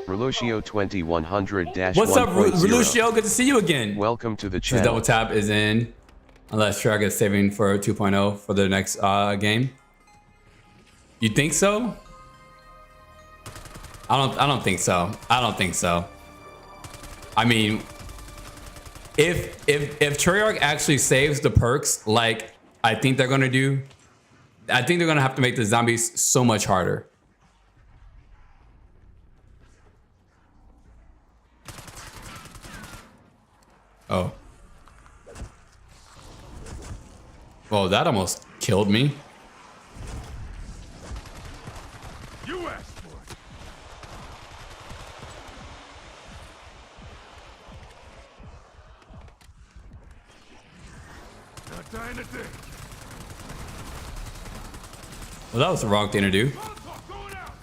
Relucio 2100-1.0. What's up, Relucio? Good to see you again. Welcome to the This channel. double tap is in. Unless Shrek is saving for 2.0 for the next game. You think so? I don't think so. I don't think so. I mean, if Treyarch actually saves the perks like I think they're gonna do, I think they're gonna have to make the zombies so much harder. Oh. Well, that almost killed me. You asked for it. Not dying today. Well, that was the wrong thing to do. Molotov going out.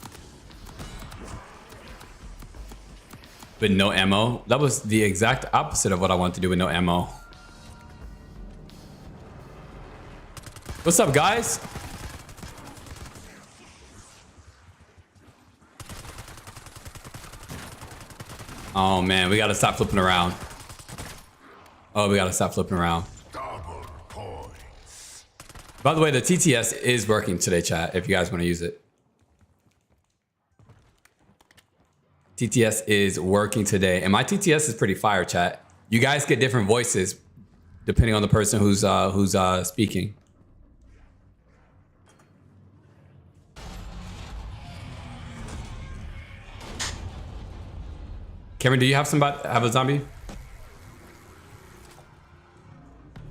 With no ammo. That was the exact opposite of what I wanted to do with no ammo. What's up, guys? Oh man, we gotta stop flipping around. Oh, we gotta stop flipping around. Double points. By the way, the TTS is working today, chat, if you guys want to use it. TTS is working today. And my TTS is pretty fire, chat. You guys get different voices depending on the person who's speaking. Cameron, do you have have a zombie?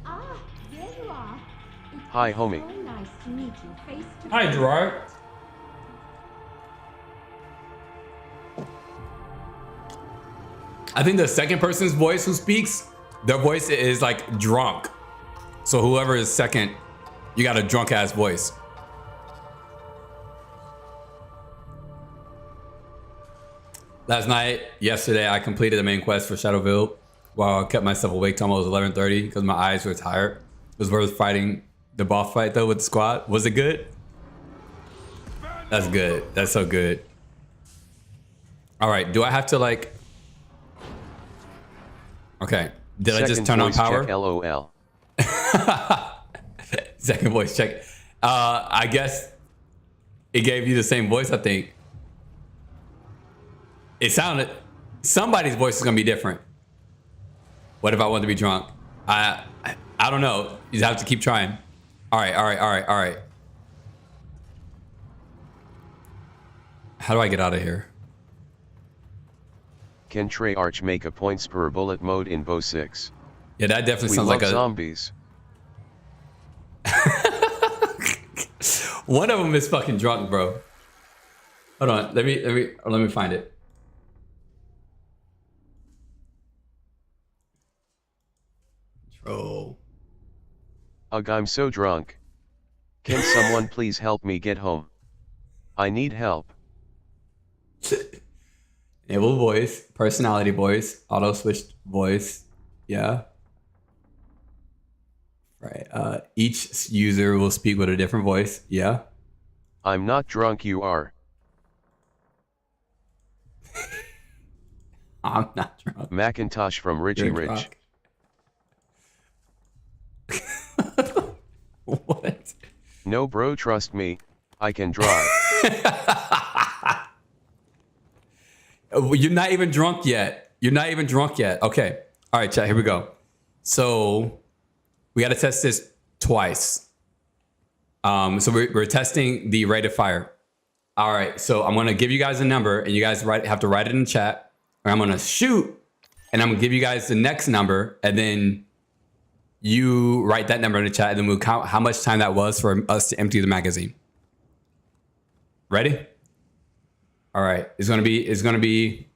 Ah, there you are. Hi, homie. So nice to meet you face to face. Hi, Gerard. I think the second person's voice who speaks, their voice is like drunk. So whoever is second, you got a drunk ass voice. Yesterday, I completed the main quest for Shadowville while I kept myself awake till almost 11:30 because my eyes were tired. It was worth fighting the boss fight though with the squad. Was it good? That's good. That's so good. All right, do I have to like... Okay, did I just Second turn on voice power? check, LOL. Second voice check. I guess it gave you the same voice, I think. It sounded, somebody's voice is gonna be different. What if I want to be drunk? I don't know. You have to keep trying. All right. How do I get out of here? Can Treyarch make a points per bullet mode in BO6? Yeah, that definitely We sounds love like a zombies. One of them is fucking drunk, bro. Hold on, let me find it. Control. Ugh, I'm so drunk. Can someone please help me get home? I need help. Enable voice, personality voice, auto switched voice. Yeah. Right. Each user will speak with a different voice. Yeah. I'm not drunk, you are. I'm not drunk. Macintosh from Richie You're Rich. drunk. What? No bro, trust me, I can drive. You're not even drunk yet. Okay. All right, chat, here we go. So we got to test this twice. So we're testing the rate of fire. All right, so I'm going to give you guys a number, and you guys have to write it in the chat. Or I'm going to shoot, and I'm going to give you guys the next number, and then you write that number in the chat, and then we'll count how much time that was for us to empty the magazine. Ready? All right, it's gonna be.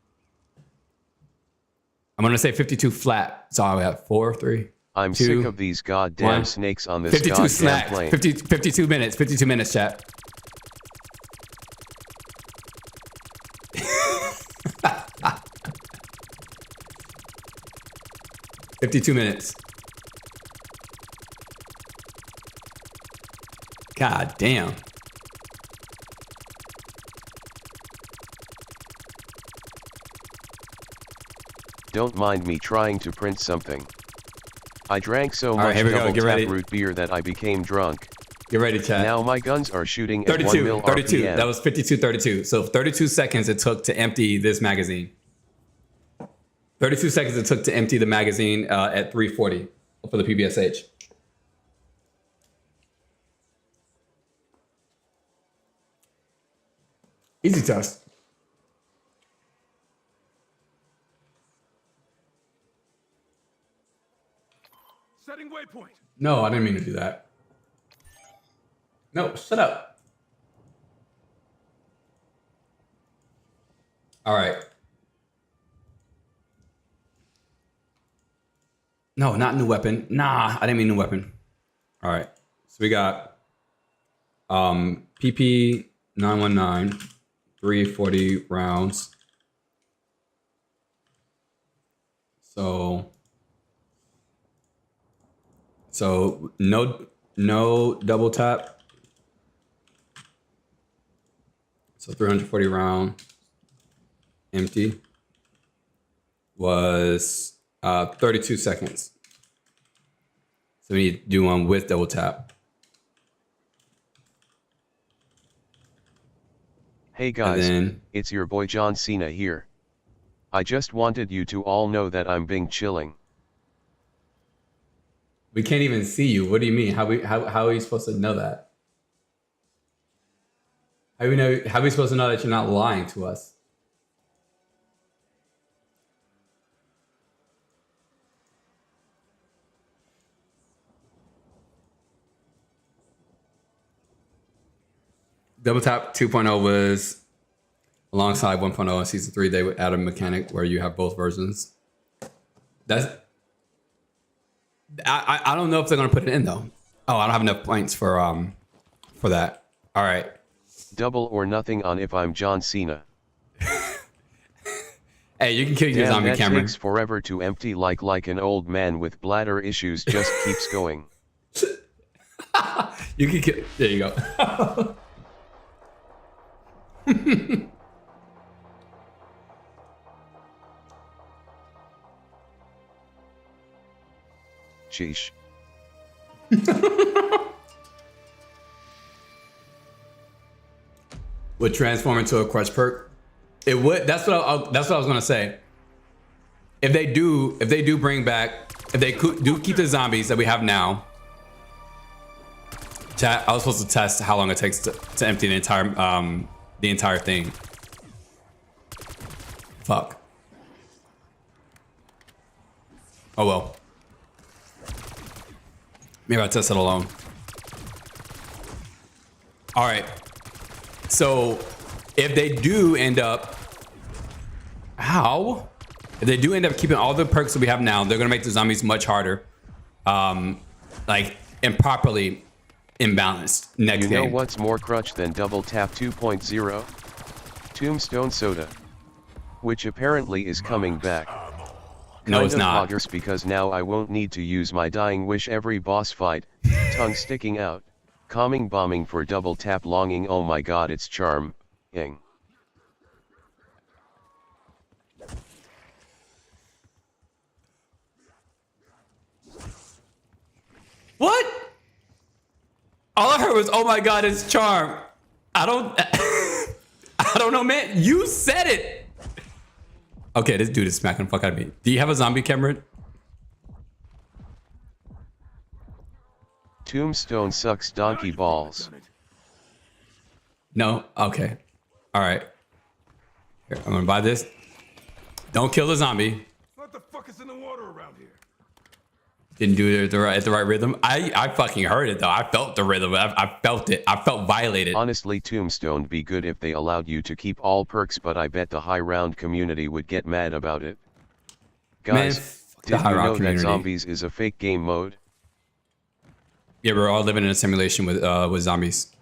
I'm gonna say 52 flat. So I have 4, 3. I'm 2, sick of these goddamn 1. snakes on this 52 goddamn snacks. plane. 52 minutes. 52 minutes, chat. $52 minutes. God damn. Don't mind me trying to print something. I drank so All right, much here we go. double Get tap ready. root beer that I became drunk. Get ready, chat. Now my guns are shooting at 1 32, mil 32. RPM. That was 52, 32. So 32 seconds it took to empty this magazine. 32 seconds it took to empty the magazine at 340 for the PBSH. Easy test. Setting waypoint. No, I didn't mean to do that. No, shut up. All right. No, not new weapon. Nah, I didn't mean new weapon. All right. So we got PP 919, 340 rounds. So no double tap. So 340 round empty was 32 seconds. So we need to do one with double tap. Hey guys, then- it's your boy John Cena here. I just wanted you to all know that I'm being chilling. We can't even see you. What do you mean? How are you supposed to know that? How are we supposed to know that you're not lying to us? Double Tap 2.0 was alongside 1.0 in season 3. They would add a mechanic where you have both versions. I don't know if they're gonna put it in though. Oh, I don't have enough points for that. All right. Double or nothing on if I'm John Cena. Hey, you can kill your Damn, zombie, that Cameron. takes forever to empty like an old man with bladder issues just keeps going. You can kill. There you go. Sheesh. Would transform into a crush perk. It would. That's what I was gonna say. If they do bring back, if they do keep the zombies that we have now. Chat, I was supposed to test how long it takes to empty the entire thing. Fuck. Oh well. Maybe I'll test it alone. All right. So if they do end up, if they do end up keeping all the perks that we have now, they're gonna make the zombies much harder, like improperly imbalanced next game. You know what's more crutch than Double Tap 2.0? Tombstone Soda, which apparently is coming back. No, it's not. Poggers, because now I won't need to use my dying wish every boss fight, tongue sticking out, calming bombing for double tap longing. Oh my god, it's charming. What? All I heard was, "Oh my god, it's charm." I don't know, man. You said it. Okay, this dude is smacking the fuck out of me. Do you have a zombie, Cameron? Tombstone sucks donkey balls. No? Okay. All right. Here, I'm gonna buy this. Don't kill the zombie. What the fuck is in the water around here? Didn't do it at the right rhythm. I fucking heard it though. I felt the rhythm. I felt it. I felt violated. Honestly, Tombstone be good if they allowed you to keep all perks, but I bet the high round community would get mad about it. Guys, did you know that zombies is a fake game mode? Yeah, we're all living in a simulation with zombies.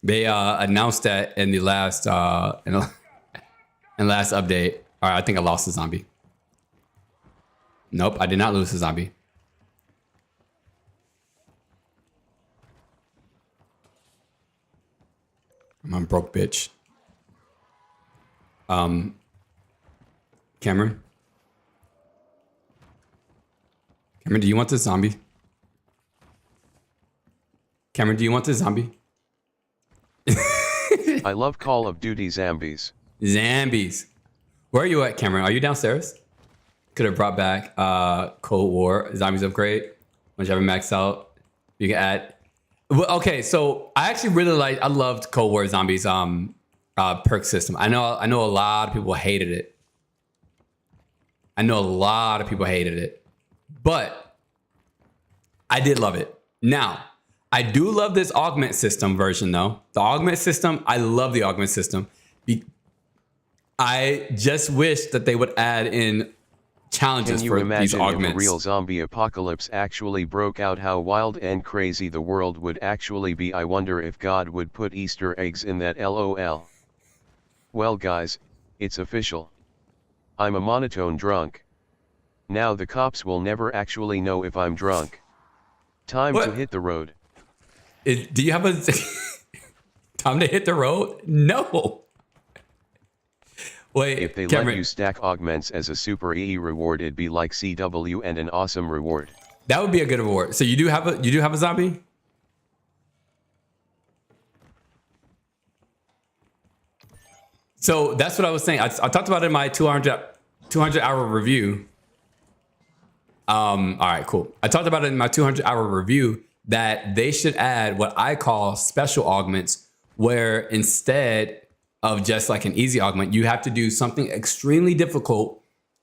They announced that in the last last update. All right, I think I lost a zombie. Nope, I did not lose a zombie. I'm a broke bitch. Cameron? Cameron, do you want this zombie? Cameron, do you want this zombie? I love Call of Duty zombies. Zambies. Where are you at, Cameron? Are you downstairs? Could have brought back Cold War Zombies upgrade. Once you have it maxed out, you can add. Well, okay, so I actually really I loved Cold War Zombies perk system. I know a lot of people hated it. But I did love it. Now, I do love this augment system version though. The augment system, I love the augment system. I just wish that they would add in challenges for these augments. Can you imagine if a real zombie apocalypse actually broke out, how wild and crazy the world would actually be? I wonder if God would put Easter eggs in that, LOL. Well guys, it's official. I'm a monotone drunk. Now the cops will never actually know if I'm drunk. Time to hit the road. Do you have a time to hit the road? No. Wait, if they let you stack augments as a super EE reward, it'd be like CW and an awesome reward. That would be a good reward. So you do have a zombie? So that's what I was saying. I talked about it in my 200 hour review. All right, cool. I talked about it in my 200 hour review that they should add what I call special augments, where instead of just like an easy augment, you have to do something extremely difficult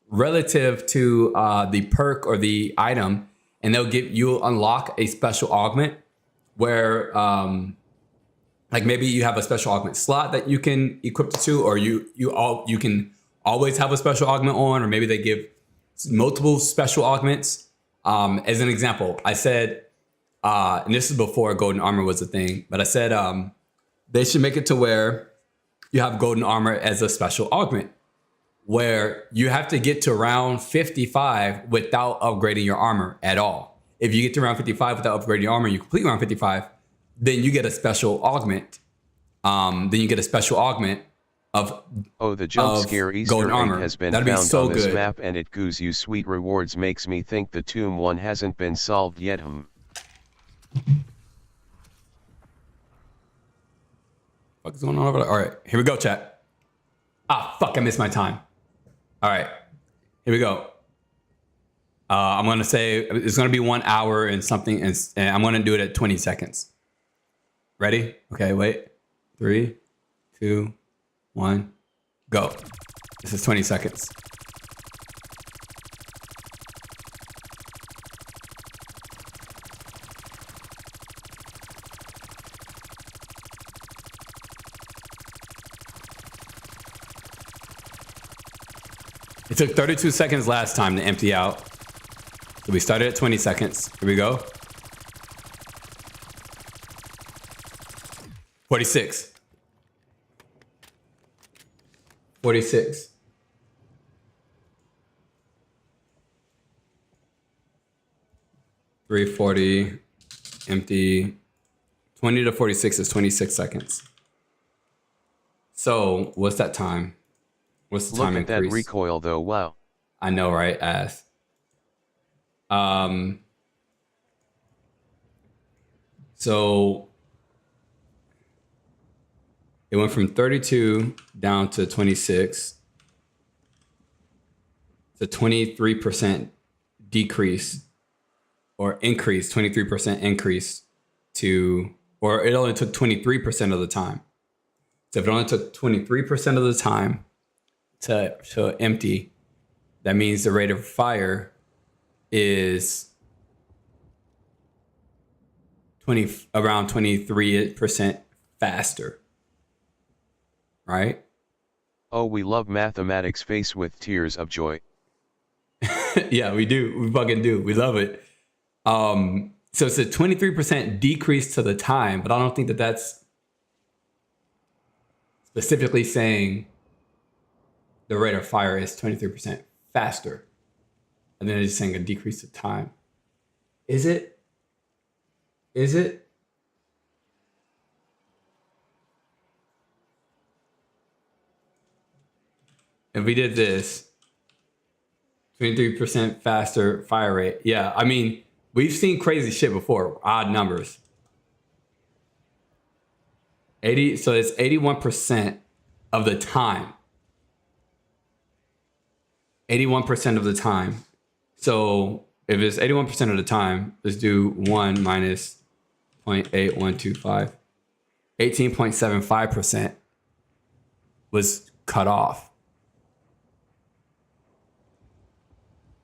relative to the perk or the item, and you'll unlock a special augment where like maybe you have a special augment slot that you can equip it to, or you can always have a special augment on, or maybe they give multiple special augments. As an example, I said, and this is before golden armor was a thing, but I said they should make it to where you have golden armor as a special augment, where you have to get to round 55 without upgrading your armor at all. If you get to round 55 without upgrading your armor, you complete round 55, then you get a special augment. Then you get a special augment of the jump scare Easter egg has been found on this map, and it goes you sweet rewards. Makes me think the tomb one hasn't been solved yet. What's going on over there? All right, here we go, chat. Ah, fuck, I missed my time. All right, here we go. I'm going to say it's going to be 1 hour and something, and I'm going to do it at 20 seconds. Ready? Okay, wait. 3, 2, 1, go. This is 20 seconds. It took 32 seconds last time to empty out. So we started at 20 seconds. Here we go. 46. 46. $340. Empty. 20 to 46 is 26 seconds. So what's that time? What's the time increase? Look at that recoil though, wow. I know, right? Ass. So it went from 32 down to 26. It's a 23% decrease or increase, 23% increase to, or it only took 23% of the time. So if it only took 23% of the time to empty, that means the rate of fire is around 23% faster, right? Oh, we love mathematics face with tears of joy. Yeah, we do. We fucking do. We love it. So it's a 23% decrease to the time, but I don't think that that's specifically saying the rate of fire is 23% faster. And then it's saying a decrease of time. Is it? Is it? If we did this, 23% faster fire rate. Yeah, I mean, we've seen crazy shit before, odd numbers. 80, so it's 81% of the time. 81% of the time. So if it's 81% of the time, let's do 1 minus 0.8125. 18.75% was cut off.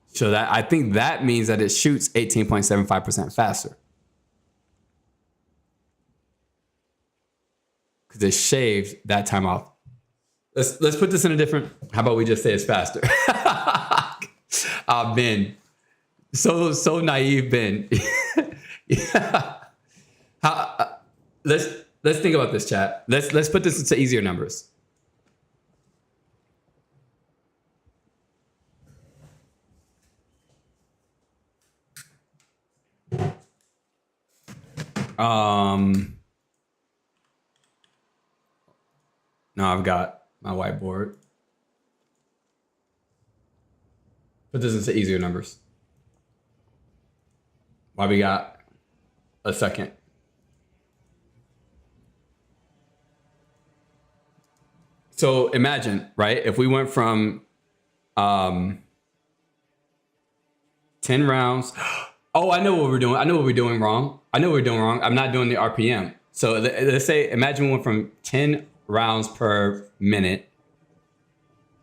So that, I think that means that it shoots 18.75% faster. Because it shaved that time off. Let's put this in a different, how about we just say it's faster? Ben. So naive, Ben. Yeah. Let's think about this, chat. Let's put this into easier numbers. Now I've got my whiteboard. Put this into easier numbers. Why we got a second? So imagine, right? If we went from 10 rounds. Oh, I know what we're doing. I know what we're doing wrong. I'm not doing the RPM. So let's say, imagine we went from 10 rounds per minute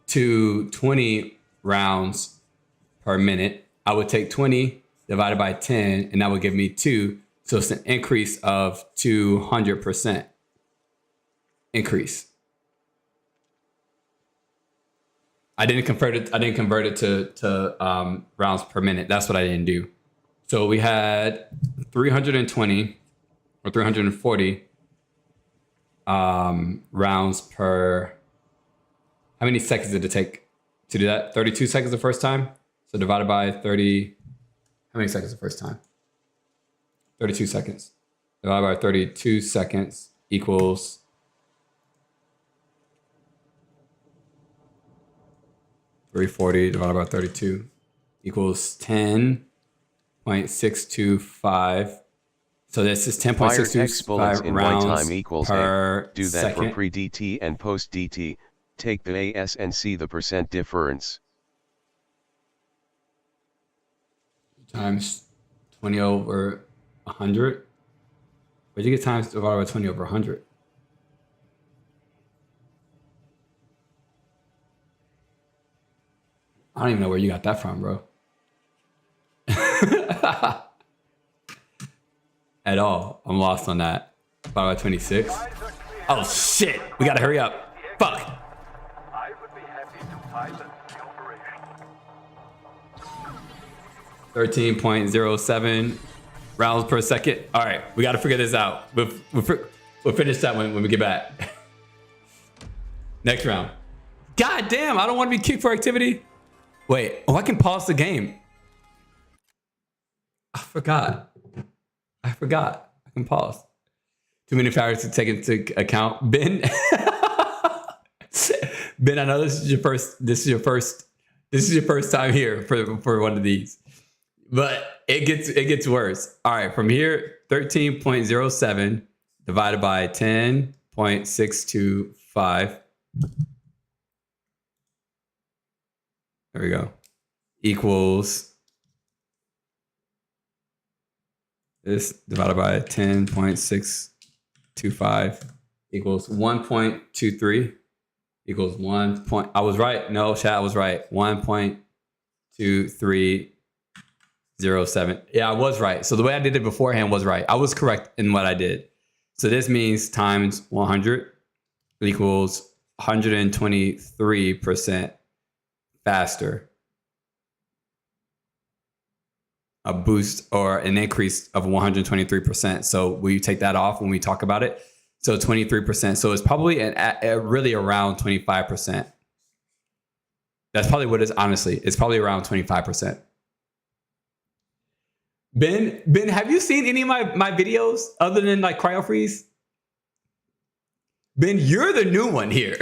to 20 rounds per minute. I would take 20 divided by 10, and that would give me 2. So it's an increase of 200% increase. I didn't convert it to rounds per minute. That's what I didn't do. So we had 320 or 340 rounds per. How many seconds did it take to do that? 32 seconds the first time. So divided by 30. How many seconds the first time? 32 seconds. Divided by 32 seconds equals 340 divided by 32 equals 10.625. So this is 10.625 rounds time equals per do that second. for pre-DT and post-DT. Take the AS and see the percent difference. Times 20 over 100. Where'd you get times divided by 20 over 100? I don't even know where you got that from, bro. At all. I'm lost on that. Divided by 26. Oh shit! We gotta hurry up. Fuck. I would be happy to pilot the operation. 13.07 rounds per second. All right, we got to figure this out. We'll finish that when we get back. Next round. God damn, I don't want to be kicked for activity. Wait, oh, I can pause the game. I forgot. I can pause. Too many factors to take into account. Ben, Ben, I know this is your first time here for one of these. But it gets worse. All right, from here, 13.07 divided by 10.625. There we go. Equals this divided by 10.625 equals 1.23 equals 1. I was right. No, chat, I was right. 1.2307. Yeah, I was right. So the way I did it beforehand was right. I was correct in what I did. So this means times 100 equals 123% faster. A boost or an increase of 123%. So will you take that off when we talk about it? So 23%. So it's probably really around 25%. That's probably what it is, honestly. It's probably around 25%. Ben, have you seen any of my videos other than like cryo freeze? Ben, you're the new one here.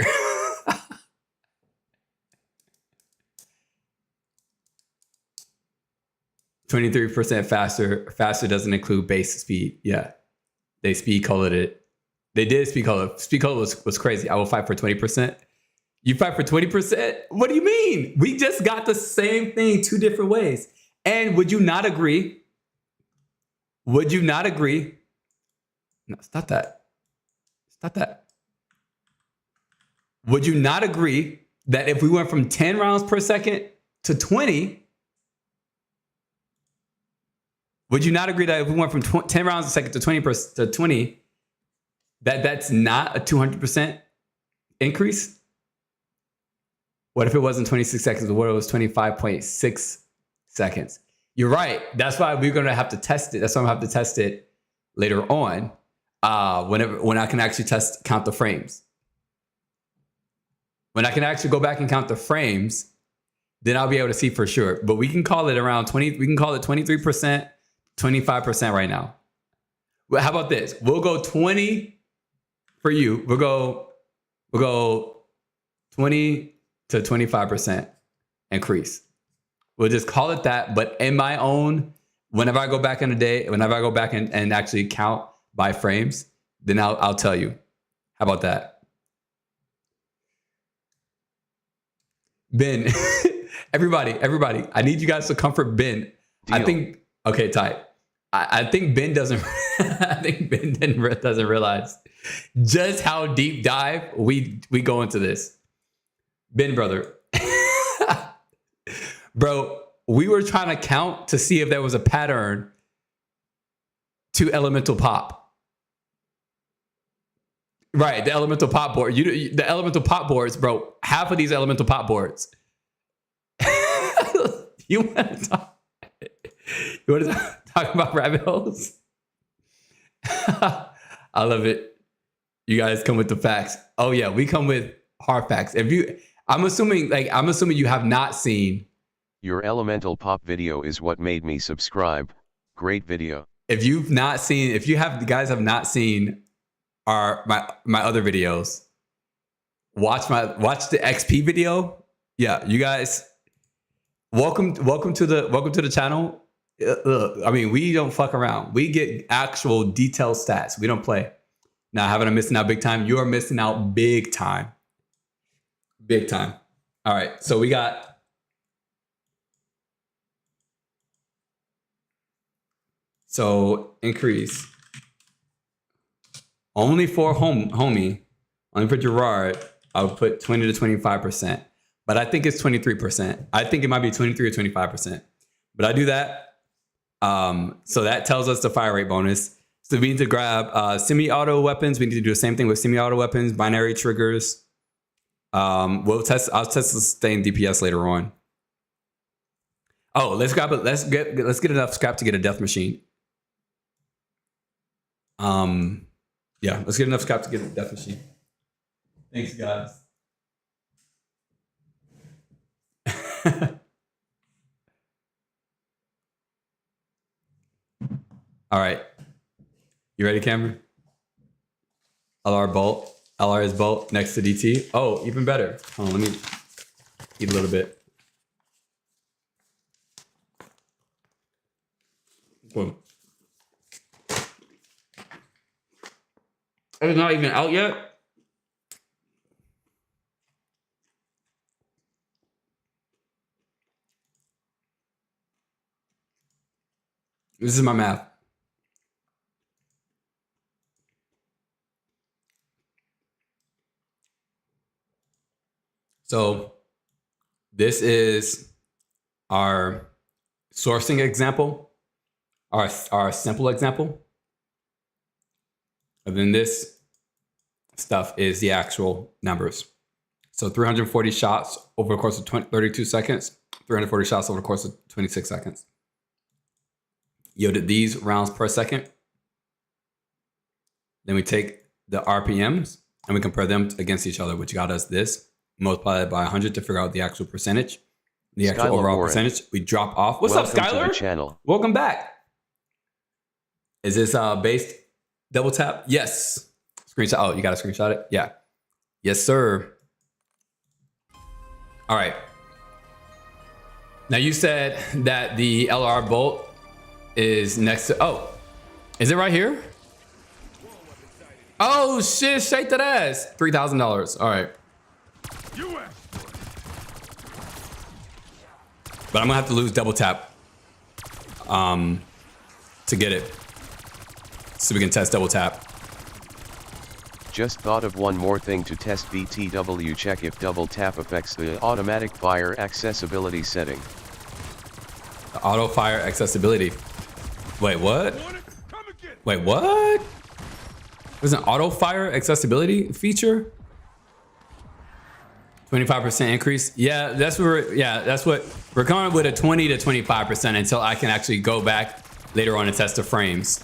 23% faster. Faster doesn't include base speed. Yeah, they speed colored it. They did speed color. Speed color was crazy. I will fight for 20%. You fight for 20%? What do you mean? We just got the same thing two different ways. And would you not agree? Would you not agree? No, stop that. Stop that. Would you not agree that if we went from 10 rounds per second to 20, would you not agree that if we went from 10 rounds a second to 20, that's not a 200% increase? What if it wasn't 26 seconds? What if it was 25.6 seconds? You're right. That's why we're going to have to test it. That's why I'm going to have to test it later on when I can actually count the frames. When I can actually go back and count the frames, then I'll be able to see for sure. But we can call it around 20. We can call it 23%, 25% right now. Well, how about this? We'll go 20 for you. We'll go 20 to 25% increase. We'll just call it that. But in my own, whenever I go back in the day, whenever I go back and actually count by frames, then I'll tell you. How about that? Ben, everybody, I need you guys to comfort Ben. Deal. I think, okay, tight. I think Ben doesn't, I think Ben doesn't realize just how deep dive we go into this. Ben, brother. Bro, we were trying to count to see if there was a pattern to elemental pop. Right, the elemental pop board. The elemental pop boards, bro. Half of these elemental pop boards. You want to talk about rabbit holes? I love it. You guys come with the facts. Oh yeah, we come with hard facts. I'm assuming you have not seen. Your elemental pop video is what made me subscribe. Great video. If you guys have not seen my other videos, watch the XP video. Yeah, you guys, welcome to the channel. Look, I mean, we don't fuck around. We get actual detailed stats. We don't play. Now, haven't I missing out big time? You are missing out big time. Big time. All right. So we got increase only for homie, only for Gerard. I would put 20 to 25%, but I think it's 23%. I think it might be 23 or 25%, but I do that. So that tells us the fire rate bonus. So we need to grab semi-auto weapons. We need to do the same thing with semi-auto weapons, binary triggers. I'll test the sustained DPS later on. Oh, let's grab it. Let's get enough scrap to get a death machine. Yeah, let's get enough scrap to get a death machine. Thanks, guys. All right. You ready, Cameron? LR bolt. LR is bolt next to DT. Oh, even better. Hold on, let me eat a little bit. Boom. It's not even out yet. This is my math. So this is our sourcing example, our simple example. And then this stuff is the actual numbers. So 340 shots over the course of 32 seconds, 340 shots over the course of 26 seconds. Yielded these rounds per second. Then we take the RPMs and we compare them against each other, which got us this. Multiply it by 100 to figure out the actual percentage. The actual Skylar overall Warren. percentage. We drop off. What's Welcome up, Skylar? to the channel. Welcome back. Is this based double tap? Yes. Screenshot. Oh, you got to screenshot it? Yeah. Yes, sir. All right. Now you said that the LR bolt is next to, oh, is it right here? Oh shit, shake that ass. $3,000. All right. But I'm gonna have to lose double tap to get it. So we can test double tap. Just thought of one more thing to test BTW. Check if double tap affects the automatic fire accessibility setting. The auto fire accessibility. Wait, what? Wait, what? There's an auto fire accessibility feature? 25% increase. Yeah, that's what we're going with, a 20 to 25% until I can actually go back later on and test the frames.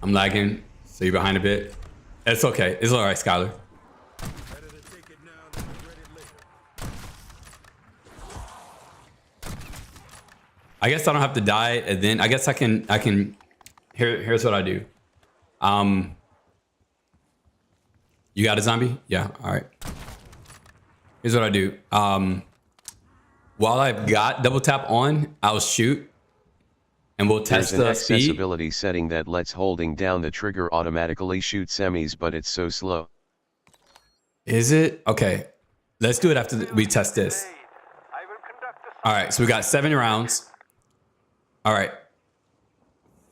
I'm lagging, so you're behind a bit. It's okay. It's all right, Skylar. I guess I don't have to die, and then I guess I can. Here's what I do. You got a zombie? Yeah. All right. Here's what I do. While I've got double tap on, I'll shoot, and we'll test There's an the speed. accessibility setting that lets holding down the trigger automatically shoot semis, but it's so slow. Is it? Okay. Let's do it after we test this. All right. So we got 7 rounds. All right.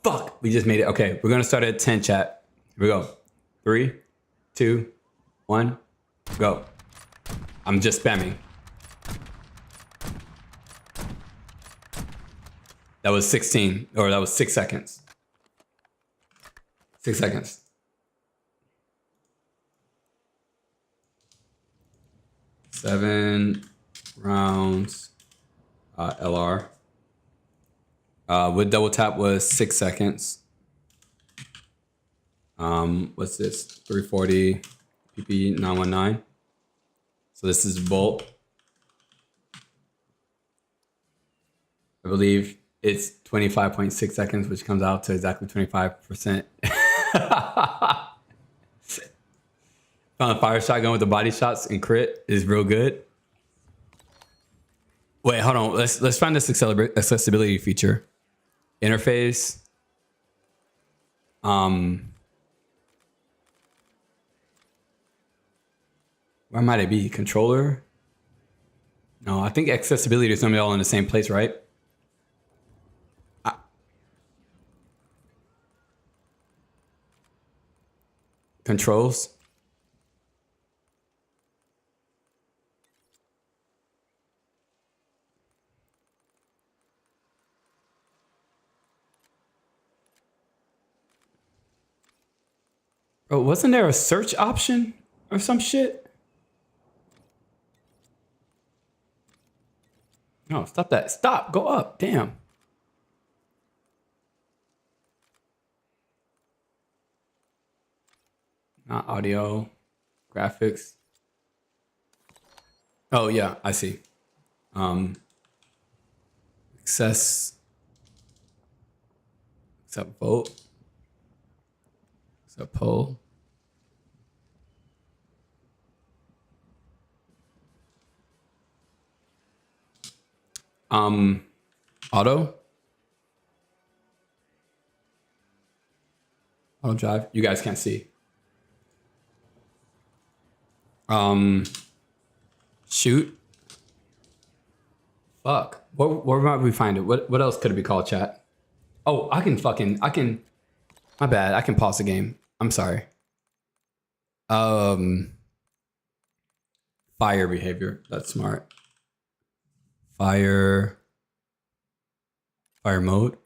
Fuck. We just made it. Okay. We're going to start at 10, chat. Here we go. 3, 2, 1, go. I'm just spamming. That was 16, or that was 6 seconds. 6 seconds. Seven rounds. LR. With double tap was 6 seconds. What's this? 340 PP 919. So this is bolt. I believe it's 25.6 seconds, which comes out to exactly 25%. Found a fire shotgun with the body shots and crit is real good. Wait, hold on. Let's find this accessibility feature. Interface. Where might it be? Controller? No, I think accessibility is gonna be all in the same place, right? Controls. Bro, wasn't there a search option or some shit? No, stop that. Stop. Go up. Damn. Not audio. Graphics. Oh, yeah. I see. Access. Accept vote. Accept poll. Auto drive. You guys can't see. Shoot. Fuck. Where might we find it? What else could it be called, chat? Oh, I can. My bad. I can pause the game. I'm sorry. Fire behavior. That's smart. Fire mode.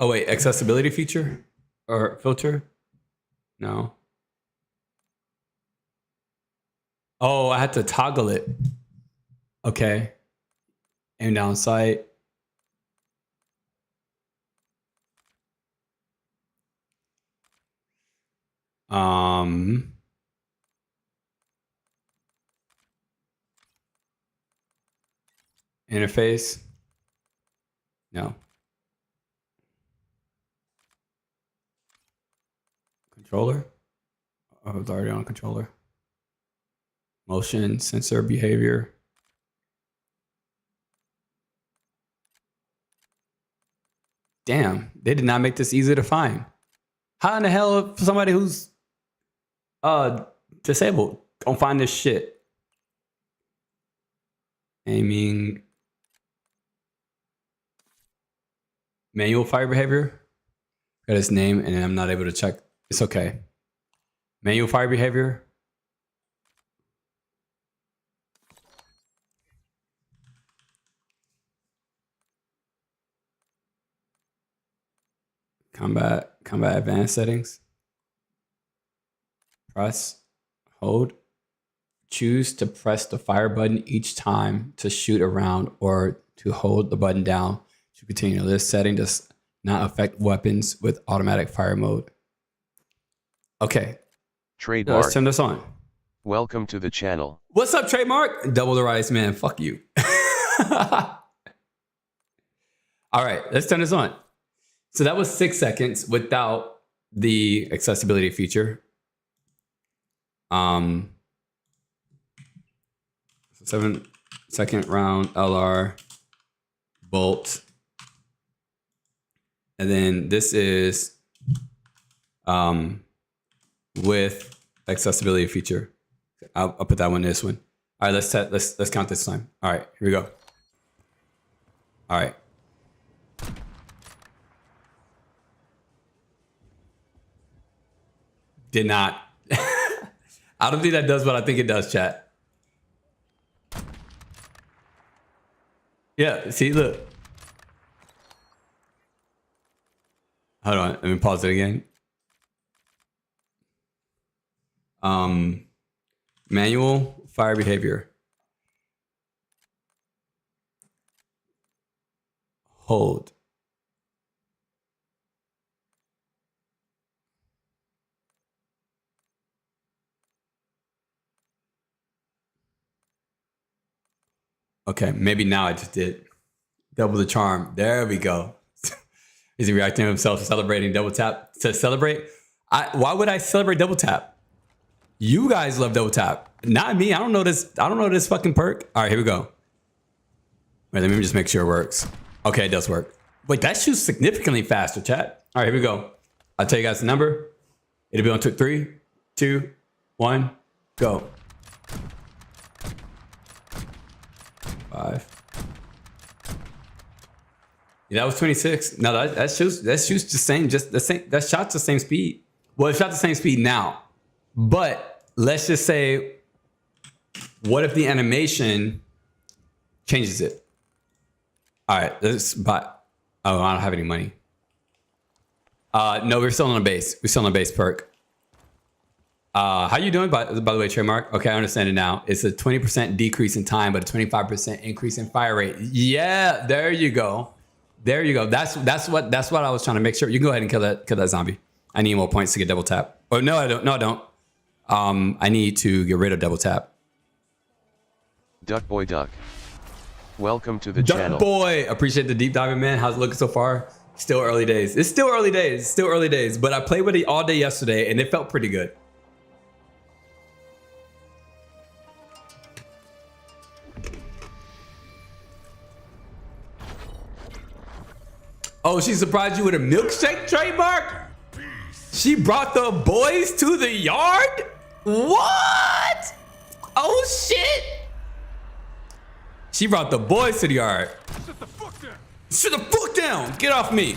Oh wait, accessibility feature or filter? No. Oh, I had to toggle it. Okay. Aim down sight. Interface. No. Controller. Oh, it's already on controller. Motion sensor behavior. Damn, they did not make this easy to find. How in the hell for somebody who's disabled don't find this shit? Aiming. Manual fire behavior. Got his name and I'm not able to check. It's okay. Manual fire behavior. Combat advanced settings. Press, hold. Choose to press the fire button each time to shoot a round or to hold the button down to continue. This setting does not affect weapons with automatic fire mode. Okay. Trademark. Let's turn this on. Welcome to the channel. What's up, Trademark? Double the rice, man. Fuck you. All right, let's turn this on. So that was 6 seconds without the accessibility feature. 7-second round LR bolt. And then this is with accessibility feature. I'll put that one in this one. All right, let's count this time. All right, here we go. All right. Did not. I don't think that does what I think it does, chat. Yeah, see, look. Hold on, let me pause it again. Manual fire behavior. Hold. Okay, maybe now I just did. Double the charm. There we go. Is he reacting to himself, celebrating double tap to celebrate? Why would I celebrate double tap? You guys love double tap. Not me. I don't know this. I don't know this fucking perk. All right, here we go. Wait, let me just make sure it works. Okay, it does work. Wait, that shoots significantly faster, chat. All right, here we go. I'll tell you guys the number. It'll be on 3, 2, 1, go. 5. Yeah, that was 26. No, that shoots the same, just the same. That shot's the same speed. Well, it shot the same speed now. But let's just say, what if the animation changes it? All right, let's buy. Oh, I don't have any money. No, we're still on the base. We're still on the base perk. How you doing, by the way, Trademark? Okay, I understand it now. It's a 20% decrease in time, but a 25% increase in fire rate. Yeah, there you go. There you go. That's what I was trying to make sure. You can go ahead and kill that zombie. I need more points to get double tap. Oh no, I don't. No, I don't. I need to get rid of double tap. Duck boy duck. Welcome to the Duck channel. Boy, appreciate the deep diving, man. How's it looking so far? Still early days. It's still early days. Still early days. But I played with it all day yesterday, and it felt pretty good. Oh, she surprised you with a milkshake, Trademark? She brought the boys to the yard? What? Oh, shit. She brought the boys to the yard. Sit the fuck down. Sit the fuck down. Get off me.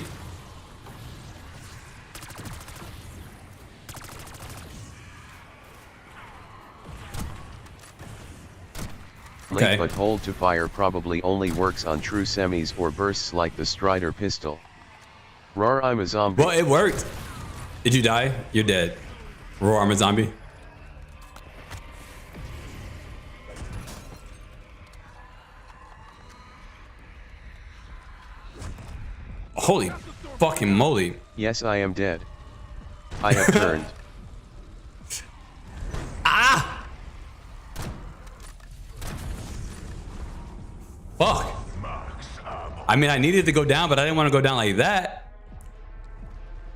Okay. Late but hold to fire probably only works on true semis or bursts like the Strider pistol. Roar, I'm a zombie. Well, it worked. Did you die? You're dead. Roar, I'm a zombie. Holy fucking moly. Yes, I am dead. I have turned. Ah! Fuck. I mean, I needed to go down, but I didn't want to go down like that.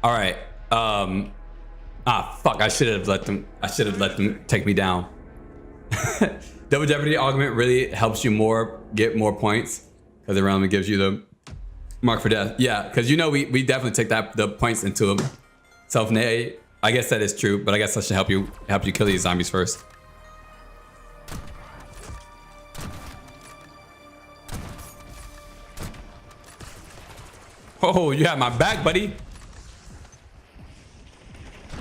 All right. Fuck. I should have let them take me down. Double Jeopardy augment really helps you get more points because it randomly gives you the mark for death. Yeah, because you know we definitely take the points into self-nay. I guess that is true, but I guess I should help you kill these zombies first. Oh, you have my back, buddy.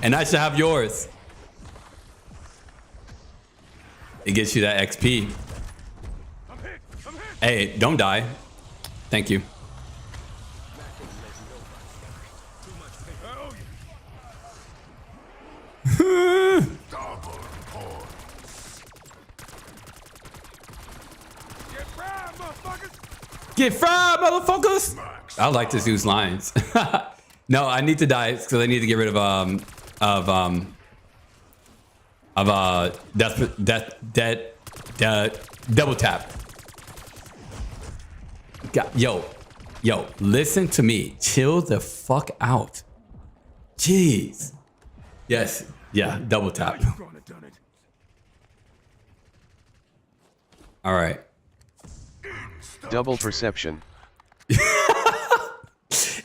And I should have yours. It gets you that XP. Hey, don't die. Thank you. Get fried, motherfuckers! I like this dude's lines. No, I need to die because I need to get rid of double tap. Yo, listen to me. Chill the fuck out. Jeez. Yes, yeah, double tap. All right. Double perception.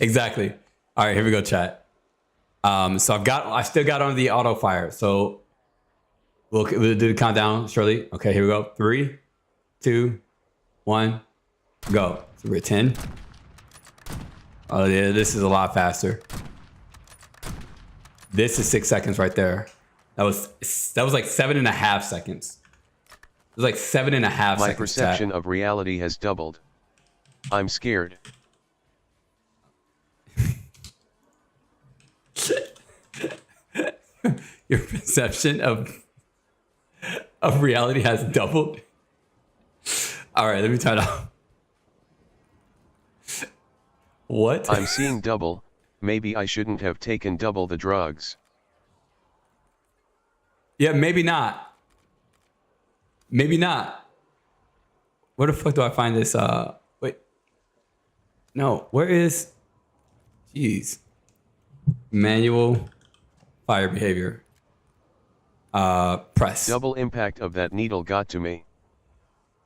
Exactly. All right, here we go, chat. So I still got on the auto fire. So we'll do the countdown, Shirley. Okay, here we go. 3, 2, 1, go. So we're at 10. Oh yeah, this is a lot faster. This is 6 seconds right there. That was like 7.5 seconds. It was like 7.5 seconds. My perception of reality has doubled. I'm scared. Your perception of reality has doubled. All right, let me turn it off. What? I'm seeing double. Maybe I shouldn't have taken double the drugs. Yeah, maybe not. Maybe not. Where the fuck do I find this? Wait. No, where is? Jeez. Manual fire behavior. press. Double impact of that needle got to me.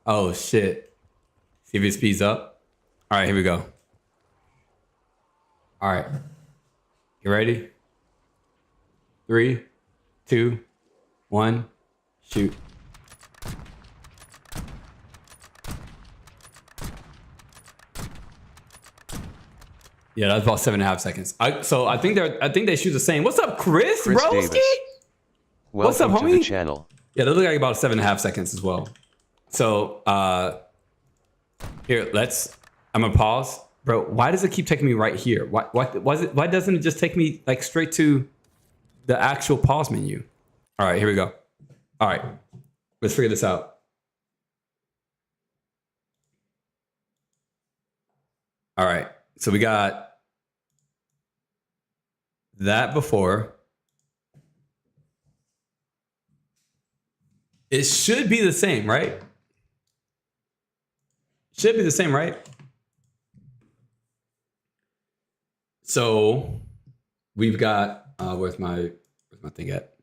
Oh shit. See if it speeds up. All right, here we go. All right. You ready? 3, 2, 1, shoot. Yeah, that's about 7.5 seconds. So I think they shoot the same. What's up, Chris Broski? Davis. What's up, Welcome homie? to the channel. Yeah, they look like about 7.5 seconds as well. So here, I'm gonna pause. Bro, why does it keep taking me right here? Why doesn't it just take me like straight to the actual pause menu? All right, here we go. All right, let's figure this out. All right, so we got that before. It should be the same, right? Should be the same, right? So we've got where's my thing at?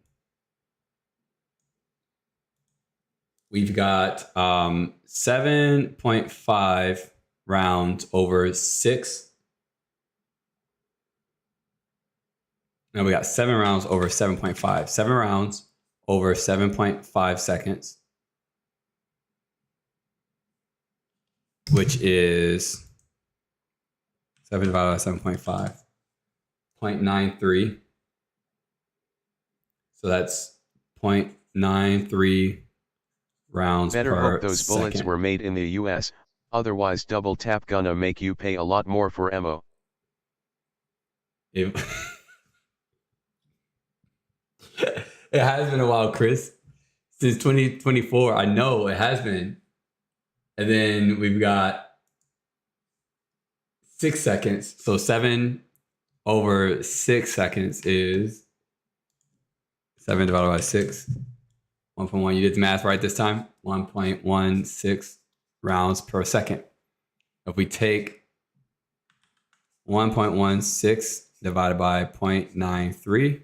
We've got 7.5 rounds over 6. No, we got 7 rounds over 7.5. 7 rounds over 7.5 seconds, which is 7 divided by 7.5, 0.93. So that's 0.93 rounds Better per hope those bullets second. were made in the US, otherwise double tap gonna make you pay a lot more for ammo. It has been a while, Chris. Since 2024, I know it has been. And then we've got 6 seconds. So 7 over 6 seconds is 7 divided by 6. 1.1. You did the math right this time. 1.16 rounds per second. If we take 1.16 divided by 0.93,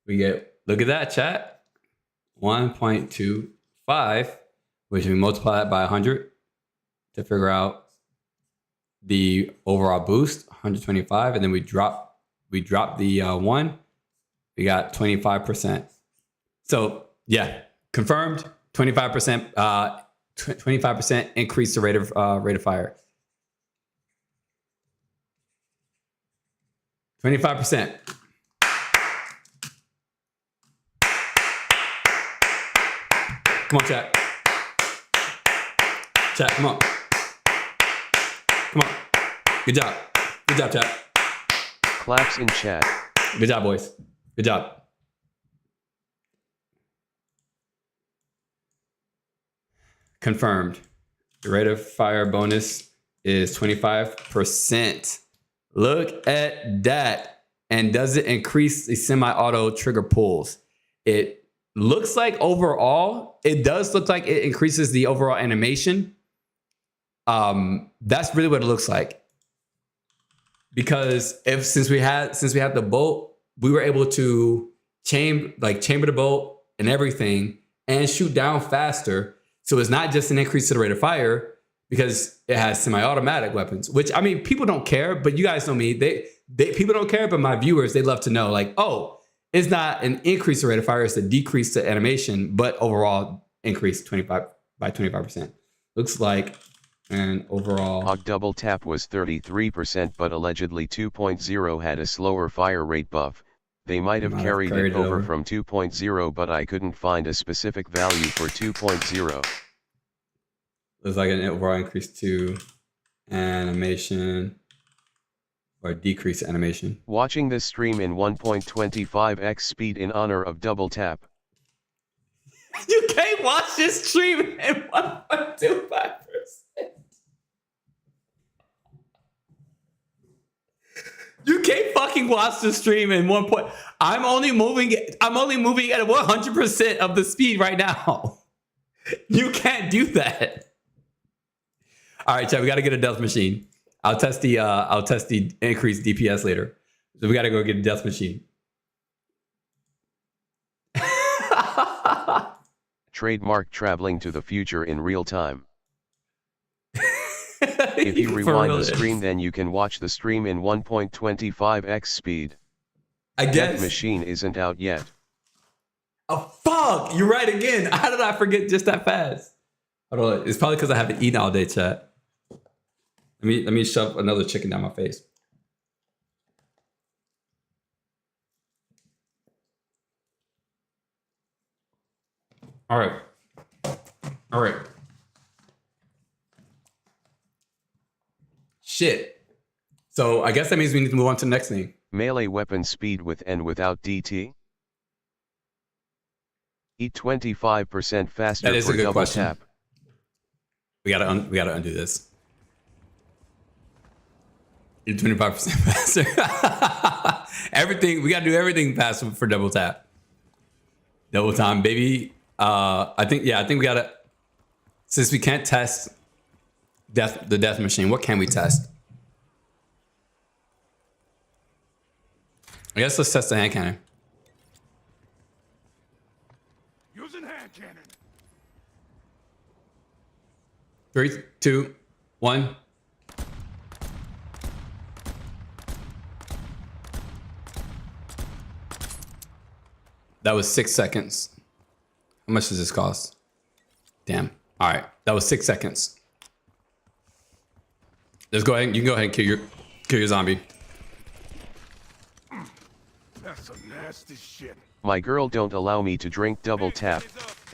we get, look at that, chat, 1.25, which we multiply that by 100 to figure out the overall boost, 125, and then we drop the 1. We got 25%. So yeah, confirmed, 25%. 25% increase the rate of fire. 25%. Come on, chat. Chat, come on. Come on. Good job. Good job, chat. Claps in chat. Good job, boys. Good job. Confirmed. The rate of fire bonus is 25%. Look at that. And does it increase the semi-auto trigger pulls? It looks like overall, it does look like it increases the overall animation. That's really what it looks like. Because since we had the bolt, we were able to chamber the bolt and everything and shoot down faster. So it's not just an increase to the rate of fire because it has semi-automatic weapons, which, I mean, people don't care, but you guys know me. People don't care, but my viewers, they love to know, like, oh, it's not an increase to rate of fire, it's a decrease to animation, but overall increase 25%. Looks like an overall... Hog double tap was 33%, but allegedly 2.0 had a slower fire rate buff. They might have carried it over from 2.0, but I couldn't find a specific value for 2.0. Looks like an overall increase to animation or decrease animation. Watching this stream in 1.25x speed in honor of double tap. You can't watch this stream in 1.25%. You can't fucking watch the stream in 1 point. I'm only moving at 100% of the speed right now. You can't do that. All right, chat, we got to get a death machine. I'll test the increased DPS later. So we gotta go get a death machine. Trademark traveling to the future in real time. If you rewind the stream, then you can watch the stream in 1.25x speed. I guess. Death machine isn't out yet. Oh fuck! You're right again. How did I forget just that fast? Hold on. It's probably because I haven't eaten all day, chat. Let me shove another chicken down my face. All right. All right. Shit. So I guess that means we need to move on to the next thing. Melee weapon speed with and without DT. Eat 25% faster That is for a good double question. tap. We gotta undo this. You're 25% faster. Everything, we gotta do everything faster for double tap. Double time, baby. I think we gotta, since we can't test the death machine, what can we test? I guess let's test the hand cannon. Using hand cannon. 3, 2, 1. That was 6 seconds. How much does this cost? Damn. All right. That was 6 seconds. Let's go ahead. You can go ahead and kill your zombie. That's some nasty shit. My girl don't allow me to drink double tap,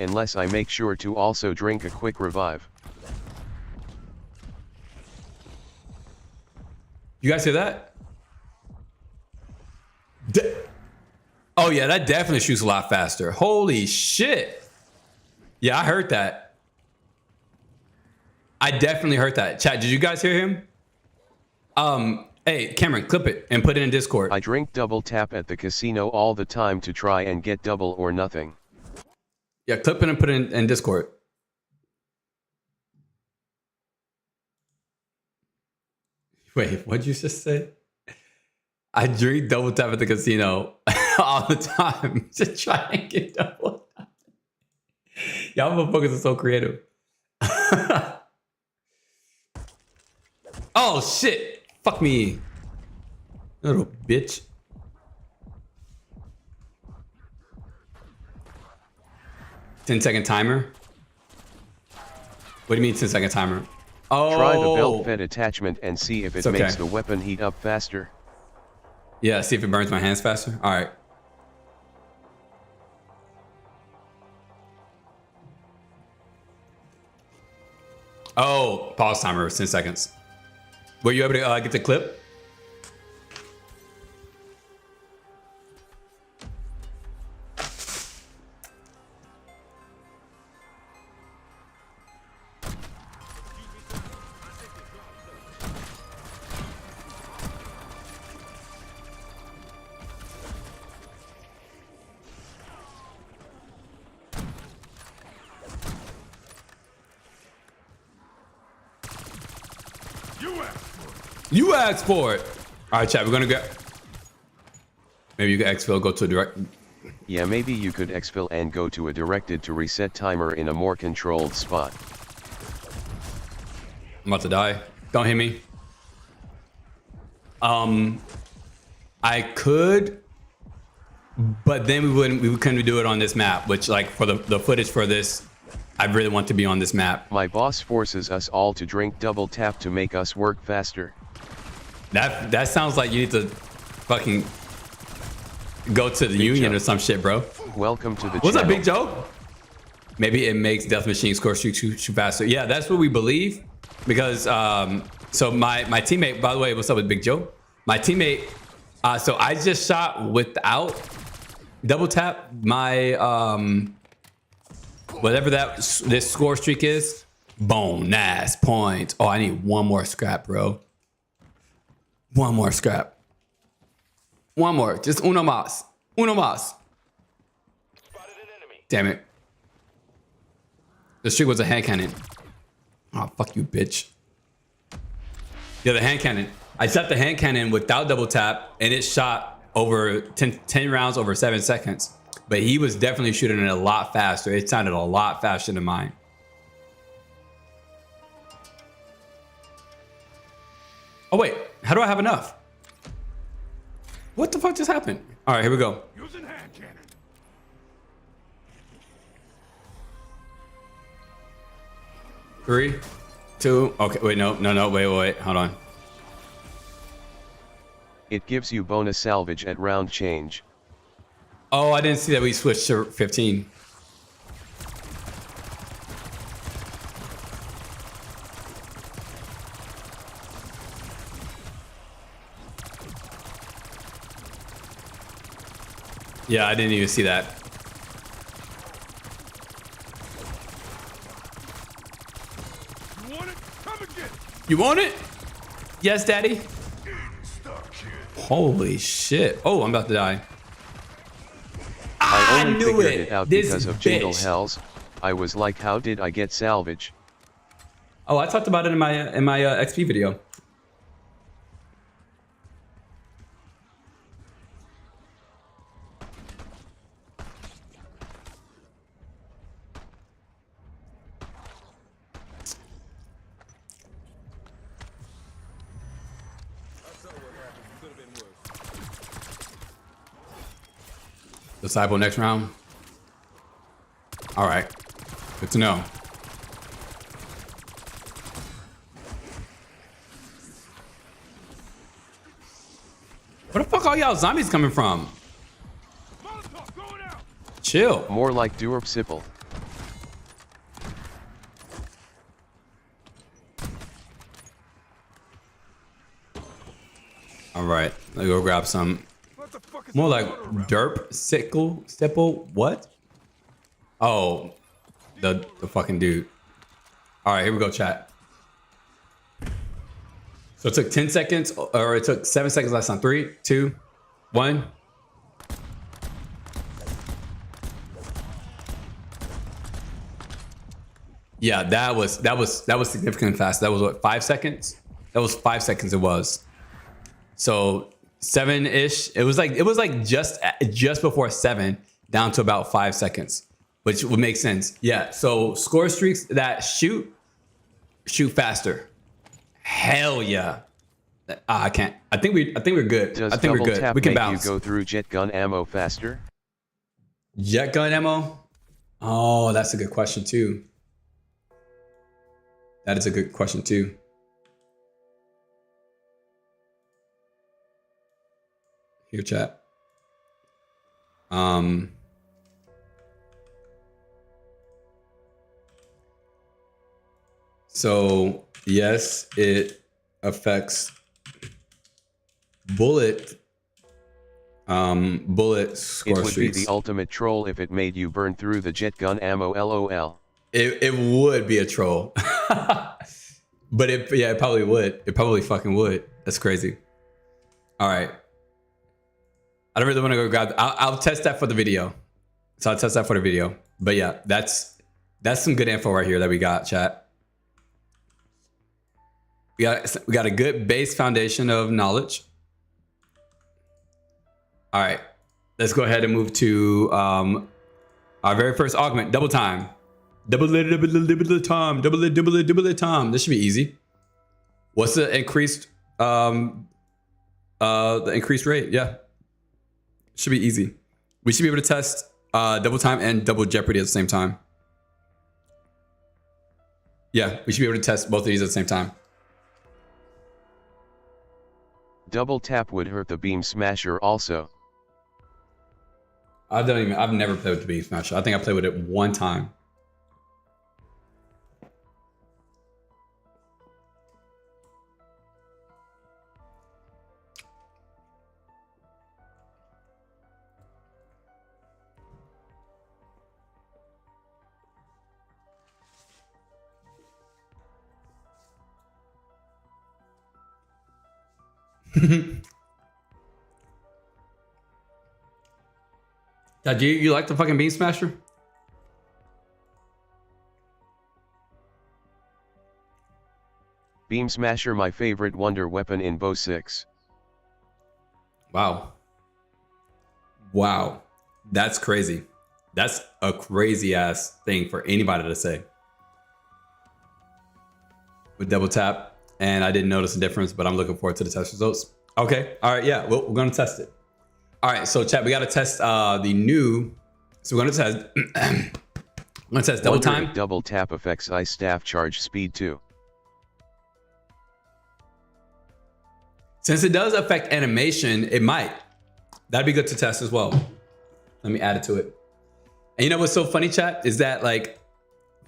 unless I make sure to also drink a quick revive. You guys hear that? Oh yeah, that definitely shoots a lot faster. Holy shit. Yeah, I heard that. I definitely heard that. Chat, did you guys hear him? Hey, Cameron, clip it and put it in Discord. I drink double tap at the casino all the time to try and get double or nothing. Yeah, clip it and put it in Discord. Wait, what'd you just say? I drink double tap at the casino all the time to try and get double tap. Y'all motherfuckers are so creative. Oh shit! Fuck me, little bitch. $10-second timer. What do you mean 10-second timer? Oh. Try the belt fed attachment and see if it makes the weapon heat up faster. Yeah, see if it burns my hands faster. All right. Oh, pause timer, 10 seconds. Were you able to get the clip? You asked for it. All right, chat, we're gonna go. Maybe you can exfil, go to a direct. Yeah, maybe you could exfil and go to a directed to reset timer in a more controlled spot. I'm about to die. Don't hit me. I could, but then we couldn't do it on this map, which like for the footage for this, I really want to be on this map. My boss forces us all to drink double tap to make us work faster. That sounds like you need to fucking go to the union or some shit, bro. Welcome to the What's channel. up, Big Joe? Maybe it makes Death Machine score shoot faster. Yeah, that's what we believe. Because so my teammate, by the way, what's up with Big Joe? My teammate, so I just shot without double tap. My whatever this score streak is, boom, nice point. Oh, I need one more scrap, bro. One more scrap. One more, just uno más. Uno más. Damn it. The streak was a hand cannon. Oh, fuck you, bitch. Yeah, the hand cannon. I set the hand cannon without double tap, and it shot over 10 rounds over 7 seconds. But he was definitely shooting it a lot faster. It sounded a lot faster than mine. Oh wait, how do I have enough? What the fuck just happened? All right, here we go. Using hand cannon. 3, 2. Okay, wait, no, wait, hold on. It gives you bonus salvage at round change. Oh, I didn't see that we switched to 15. Yeah, I didn't even see that. You want it? Come and get it. You want it? Yes, daddy. Holy shit. Oh, I'm about to die. I only knew figured it. it out This because of Jingle bitch. Hells. I was like, how did I get salvage? Oh, I talked about it in my XP video. Disciple next round. All right, good to know. Where the fuck are y'all zombies coming from? Chill. More like Durp Sipple. All right, let me go grab some. More like derp, sickle, stipple, what? Oh, the fucking dude. All right, here we go, chat. So it took 10 seconds, or it took 7 seconds last time. 3, 2, 1. Yeah, that was significantly fast. That was what, 5 seconds? That was 5 seconds. It was. So 7-ish. It was like just before 7, down to about 5 seconds, which would make sense. Yeah. So score streaks that shoot faster. Hell yeah. I can't. I think we're good. Does I think we're double good. tap We can make bounce. you go through jet gun ammo faster? Jet gun ammo? Oh, that's a good question too. That is a good question too. Here, chat. So yes, it affects bullet score It would streaks. be the ultimate troll if it made you burn through the jet gun ammo, lol. It would be a troll. But it probably would. It probably fucking would. That's crazy. All right. I don't really want to go grab. I'll test that for the video. So I'll test that for the video. But yeah, that's some good info right here that we got, chat. We got a good base foundation of knowledge. All right, let's go ahead and move to our very first augment, double time. Double time. This should be easy. What's the increased rate? Yeah, should be easy. We should be able to test double time and double Jeopardy at the same time. Yeah, we should be able to test both of these at the same time. Double tap would hurt the beam smasher also. I've never played with the beam smasher. I think I played with it one time. Dad, you like the fucking beam smasher? Beam Smasher, my favorite wonder weapon in BO6. Wow. Wow. That's crazy. That's a crazy ass thing for anybody to say. With double tap, and I didn't notice a difference, but I'm looking forward to the test results. Okay. All right. Yeah. Well, we're going to test it. All right. So chat, we got to test the new. So we're going to test. I'm going to test double time. Double tap affects ice staff charge speed too. Since it does affect animation, it might. That'd be good to test as well. Let me add it to it. And you know what's so funny, chat, is that like,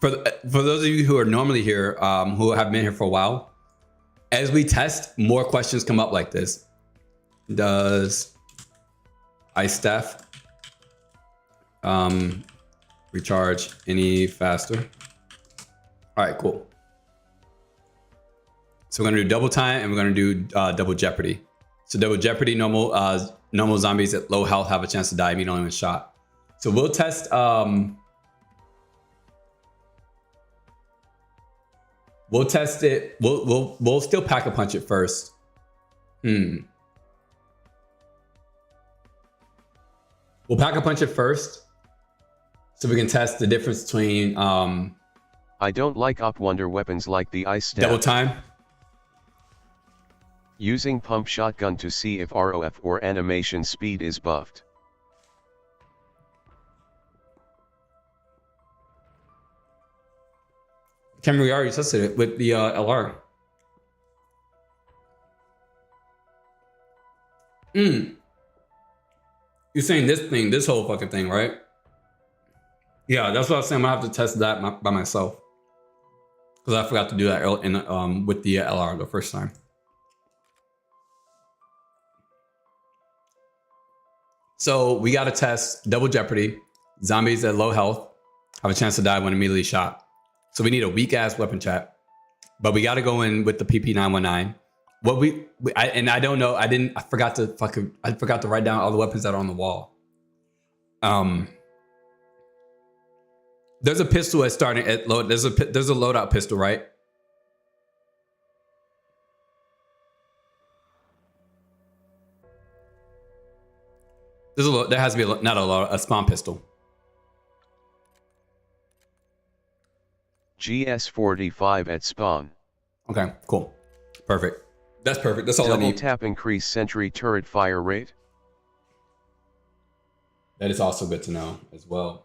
for those of you who are normally here, who have been here for a while, as we test, more questions come up like this. Does ice staff recharge any faster? All right, cool. So we're gonna do double time and we're gonna do double Jeopardy. So double Jeopardy, normal zombies at low health have a chance to die immediately when shot. So we'll test. We'll test it. We'll still pack a punch it first. We'll pack a punch it first, so we can test the difference between. I don't like op wonder weapons like the ice staff. Double time. Using pump shotgun to see if ROF or animation speed is buffed. Cameron, we already tested it with the LR. You're saying this whole fucking thing, right? Yeah, that's what I was saying. I'm gonna have to test that by myself. Because I forgot to do that with the LR the first time. So we got to test double Jeopardy. Zombies at low health have a chance to die when immediately shot. So we need a weak ass weapon, chat. But we got to go in with the PP919. What I don't know. I forgot to write down all the weapons that are on the wall. There's a pistol at starting at load. There's a loadout pistol, right? There has to be a spawn pistol. GS45 at spawn. Okay, cool. Perfect. That's perfect. That's all I need. Double tap increase sentry turret fire rate. That is also good to know as well.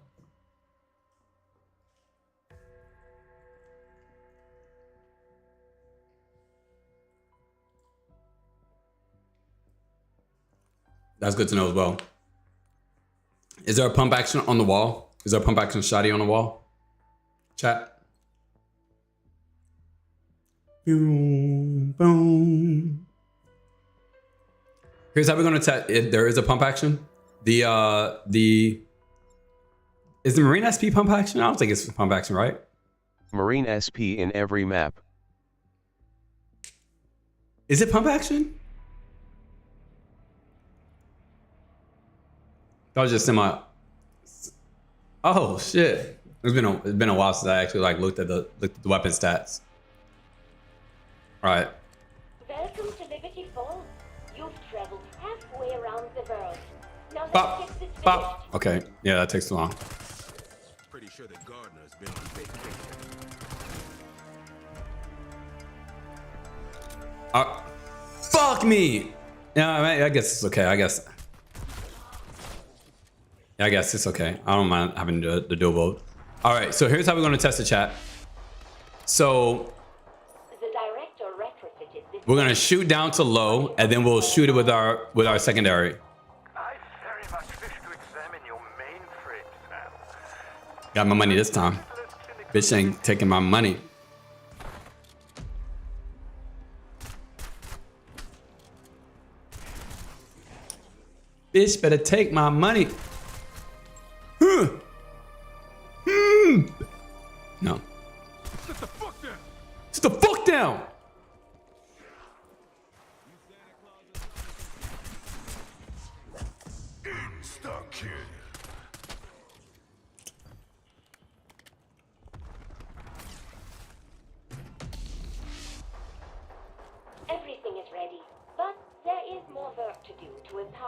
That's good to know as well. Is there a pump action on the wall? Is there a pump action shotty on the wall? Chat. Boom, boom. Here's how we're gonna test. There is a pump action. Is the Marine SP pump action? I don't think it's pump action, right? Marine SP in every map. Is it pump action? That was just semi. Oh shit! It's been a while since I actually looked at the weapon stats. All right. Welcome to Liberty Falls. You've traveled halfway around the world. Now Bop, let's get this bop. finished. Okay, yeah, that takes too long. Pretty sure the gardener's been on vacation. Fuck me. Yeah, I guess it's okay. I guess it's okay. I don't mind having the dual vote. All right, so here's how we're going to test the chat. So The director requisited this. we're going to shoot down to low, and then we'll shoot it with our secondary. I very much wish to examine your mainframe, Sam. Got my money this time. Bitch ain't taking my money. Bitch better take my money. No. Sit the fuck down! Sit the fuck down. Insta-kill.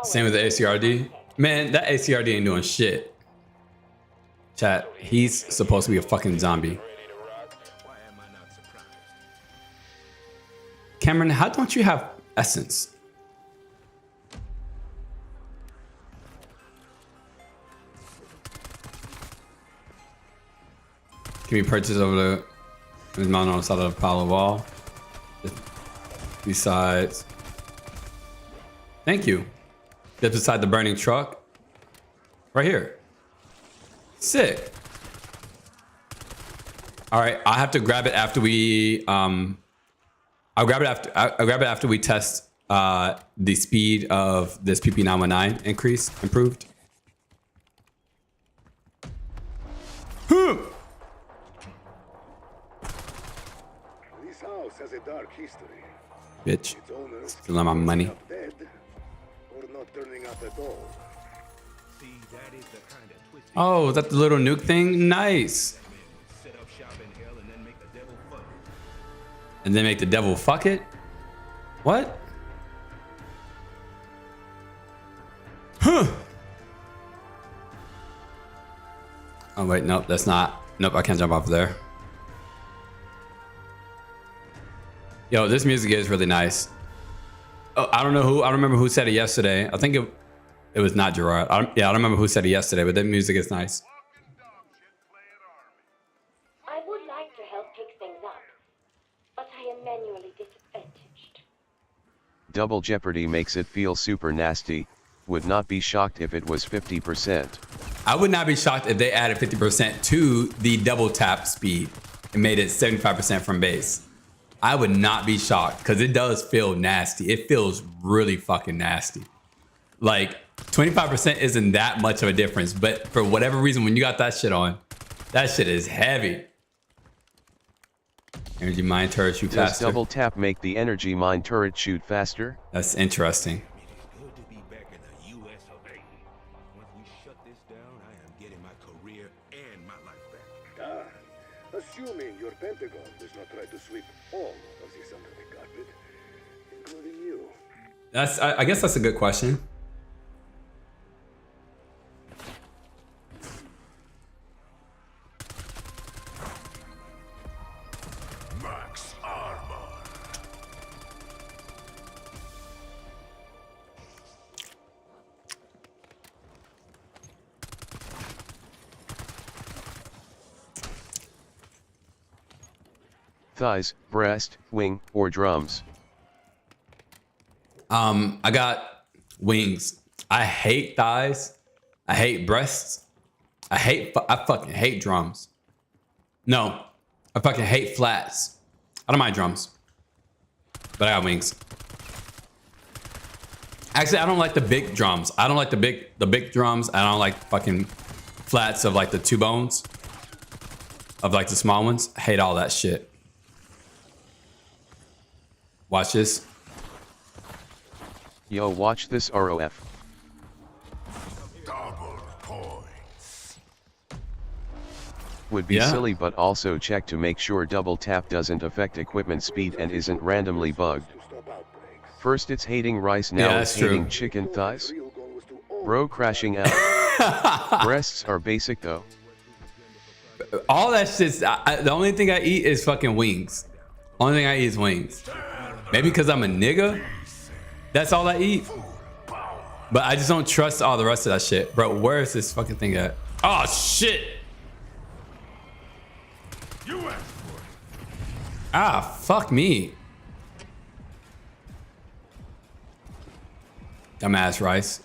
Same with the ACRD. Man, that ACRD ain't doing shit. Chat, he's supposed to be a fucking zombie. Why am I not surprised? Cameron, how don't you have essence? Can we purchase over the mountain on the side of the pile of wall? Besides, thank you. Just beside the burning truck, right here. Sick. All right, I have to grab it after we. I'll grab it after. I'll grab it after we test the speed of this PP919 improved. This house has a dark history. Bitch, Its owners stealing my money. up dead or not turning up at all. See, that is the kind of twisted Oh, is that the little nuke thing? Nice. man would set up shop in hell and then make the devil fuck. And then make the devil fuck it? What? Huh. Oh wait, nope, that's not. Nope, I can't jump off there. Yo, this music is really nice. Oh, I don't know who. I don't remember who said it yesterday. I think it was not Gerard. I don't remember who said it yesterday, but that music is nice. I would like to help pick things up, but I am manually disadvantaged. Double Jeopardy makes it feel super nasty. Would not be shocked if it was 50%. I would not be shocked if they added 50% to the double tap speed and made it 75% from base. I would not be shocked because it does feel nasty. It feels really fucking nasty. Like 25% isn't that much of a difference, but for whatever reason, when you got that shit on, that shit is heavy. Energy mine turret shoot Does faster. double tap make the energy mine turret shoot faster? That's interesting. It is good to be back in the U.S. of A. Once we shut this down, I am getting my career and my life back. Assuming your Pentagon does not try to sweep all of this under the carpet, including you. That's. I guess that's a good question. Max armor. Thighs, breast, wing, or drums? I got wings. I hate thighs. I hate breasts. I fucking hate drums. No, I fucking hate flats. I don't mind drums, but I got wings. Actually, I don't like the big drums. I don't like the big drums. I don't like fucking flats of like the two bones of like the small ones. I hate all that shit. Watch this. Yo, watch this ROF. Double points. Would be Yeah. silly, but also check to make sure double tap doesn't affect equipment speed and isn't randomly bugged. To stop outbreaks. First it's hating rice, now Yeah, it's that's true. hating chicken thighs. Real goal was to own Bro crashing out. Breasts are basic though. All that shit's. The only thing I eat is fucking wings. Only thing I eat is wings. Maybe because I'm a nigga. That's all I eat. But I just don't trust all the rest of that shit. Bro, where is this fucking thing at? Oh, shit. You asked for it. Ah, fuck me. Dumbass rice.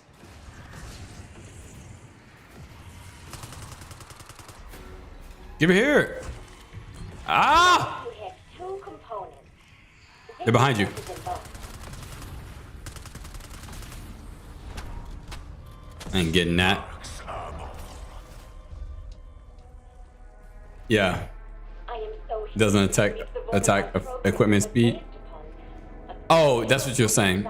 Give it here. Ah! You have two components. They're behind you. This is involved. I ain't getting that. Yeah. I am so Doesn't attack equipment speed. Oh, that's what you're saying.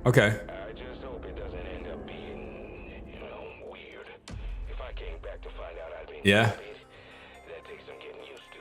Okay. I just hope it doesn't end up being, weird. If I came back to find out I'd been Yeah. copied, that takes some getting used to.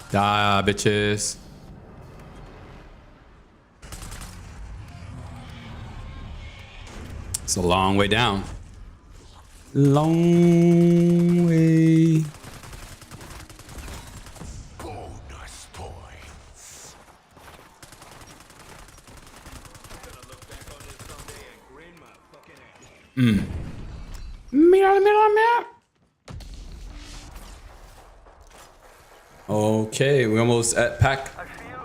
Die, bitches. It's a long way down. Long way. Bonus points. Okay, we're almost at pack. I feel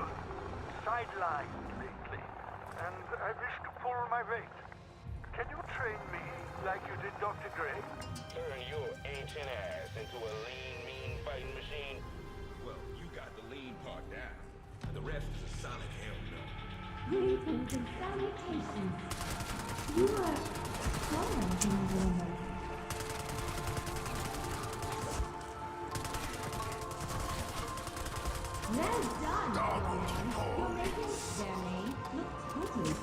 sidelined lately, and I wish to pull my weight. Can you train me like you did Dr. Gray? Turn your ancient ass into a lean, mean fighting machine. Well, you got the lean part down. The rest is a solid hell no. Greetings and salutations. You are stronger than normal. Well done, Brian. You're making their name look totally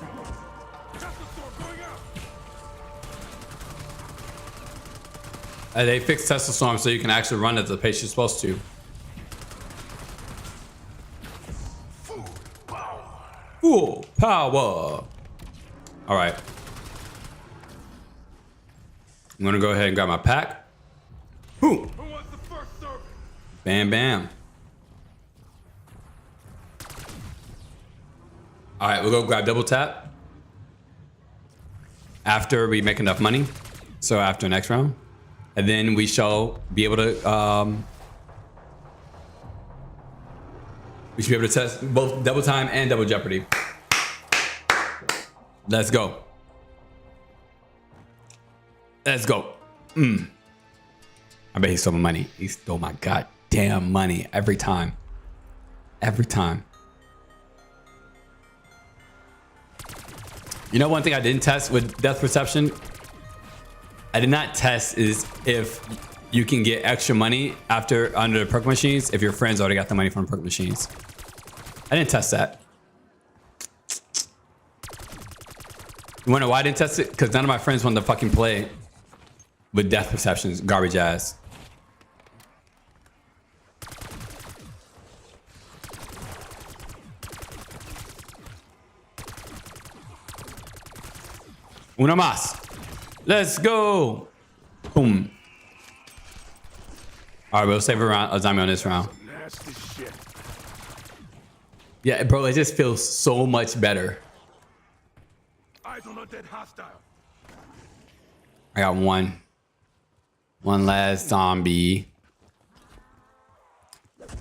better. They fixed Tesla Storm so you can actually run at the pace you're supposed to. Full power. All right. I'm gonna go ahead and grab my pack. Who wants the first serving? Bam, bam. All right, we'll go grab double tap after we make enough money. So after next round, and then we shall be able to. We should be able to test both double time and double Jeopardy. Let's go. Let's go. I bet he stole my money. He stole my goddamn money every time. Every time. You know, one thing I didn't test with depth perception, I did not test is if you can get extra money after under the perk machines if your friends already got the money from perk machines. I didn't test that. You wanna know why I didn't test it? Because none of my friends wanted to fucking play with depth perceptions, garbage ass. Uno más. Let's go. Boom. All right, we'll save a zombie on this round. Nasty shit. Yeah, bro, it just feels so much better. Eyes on a dead hostile. I got one. One last zombie.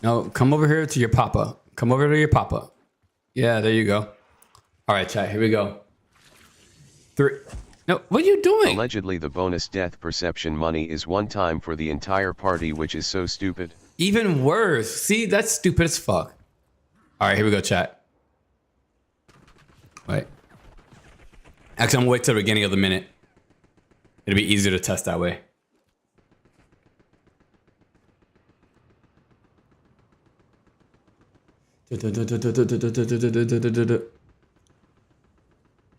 No, come over here to your papa. Come over to your papa. Yeah, there you go. All right, chat, here we go. 3. No, what are you doing? Allegedly, the bonus death perception money is one time for the entire party, which is so stupid. Even worse. See, that's stupid as fuck. All right, here we go, chat. Wait. Actually, I'm gonna wait till the beginning of the minute. It'll be easier to test that way. Here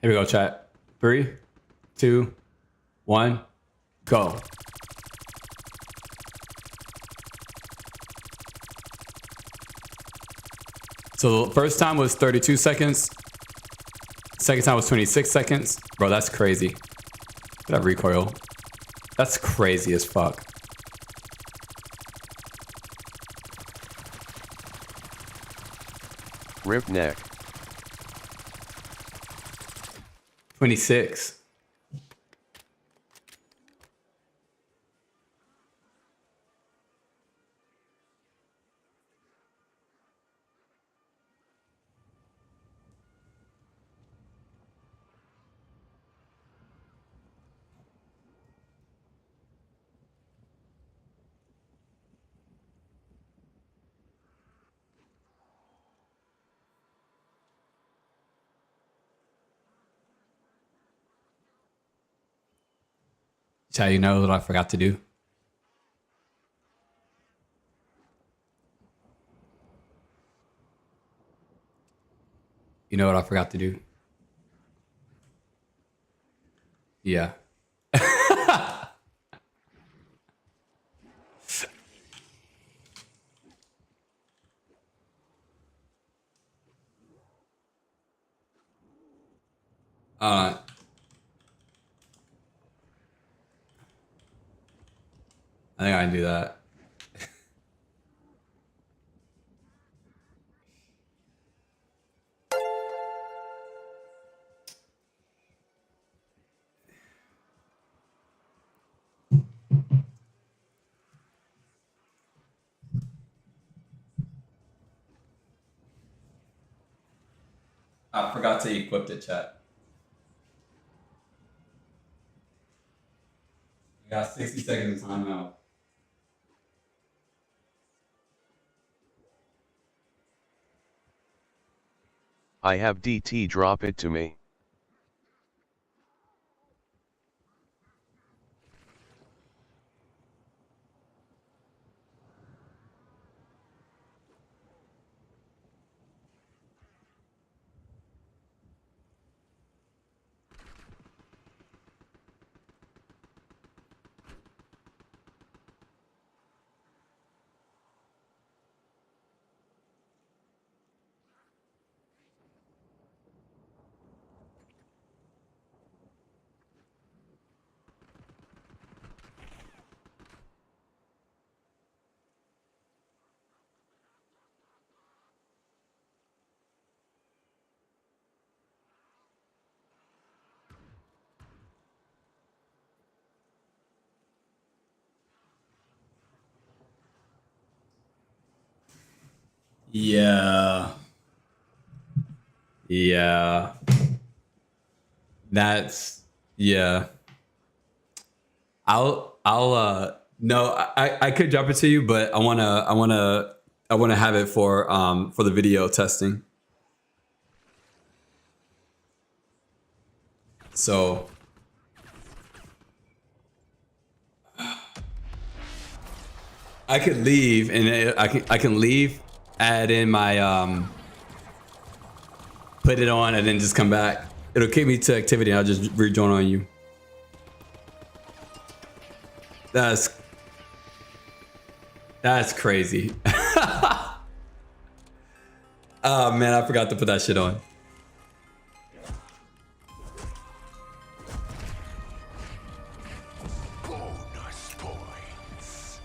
we go, chat. 3, 2, 1, go. So the first time was 32 seconds. Second time was 26 seconds. Bro, that's crazy. Look at that recoil. That's crazy as fuck. Rip neck. 26. Chat, you know what I forgot to do? You know what I forgot to do? Yeah. Uh, I think I can do that. I forgot to equip the chat. I got 60 seconds of timeout. I have DT drop it to me. Yeah. Yeah. That's yeah. No, I could drop it to you, but I wanna have it for the video testing. So I could leave and I can leave, add in my put it on and then just come back. It'll kick me to activity and I'll just rejoin on you. That's crazy. Oh man, I forgot to put that shit on. Bonus points.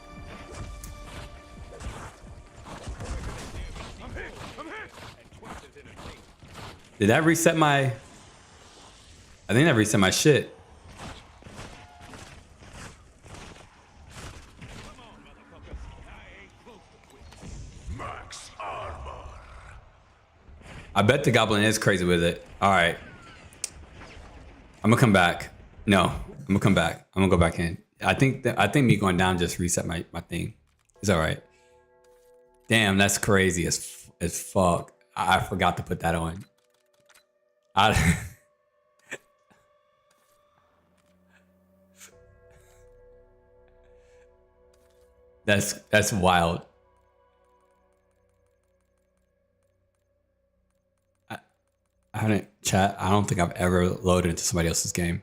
Did that reset my... I think that reset my shit. Max armor. I bet the goblin is crazy with it. All right. I'm gonna come back. No, I'm gonna come back. I'm gonna go back in. I think me going down just reset my thing. It's all right. Damn, that's crazy as fuck. I forgot to put that on. That's wild. I haven't chat. I don't think I've ever loaded into somebody else's game.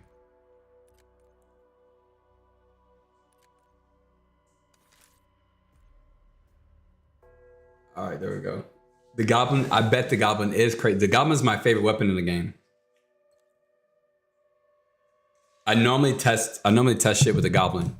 All right, there we go. The goblin. I bet the goblin is crazy. The goblin is my favorite weapon in the game. I normally test shit with the goblin.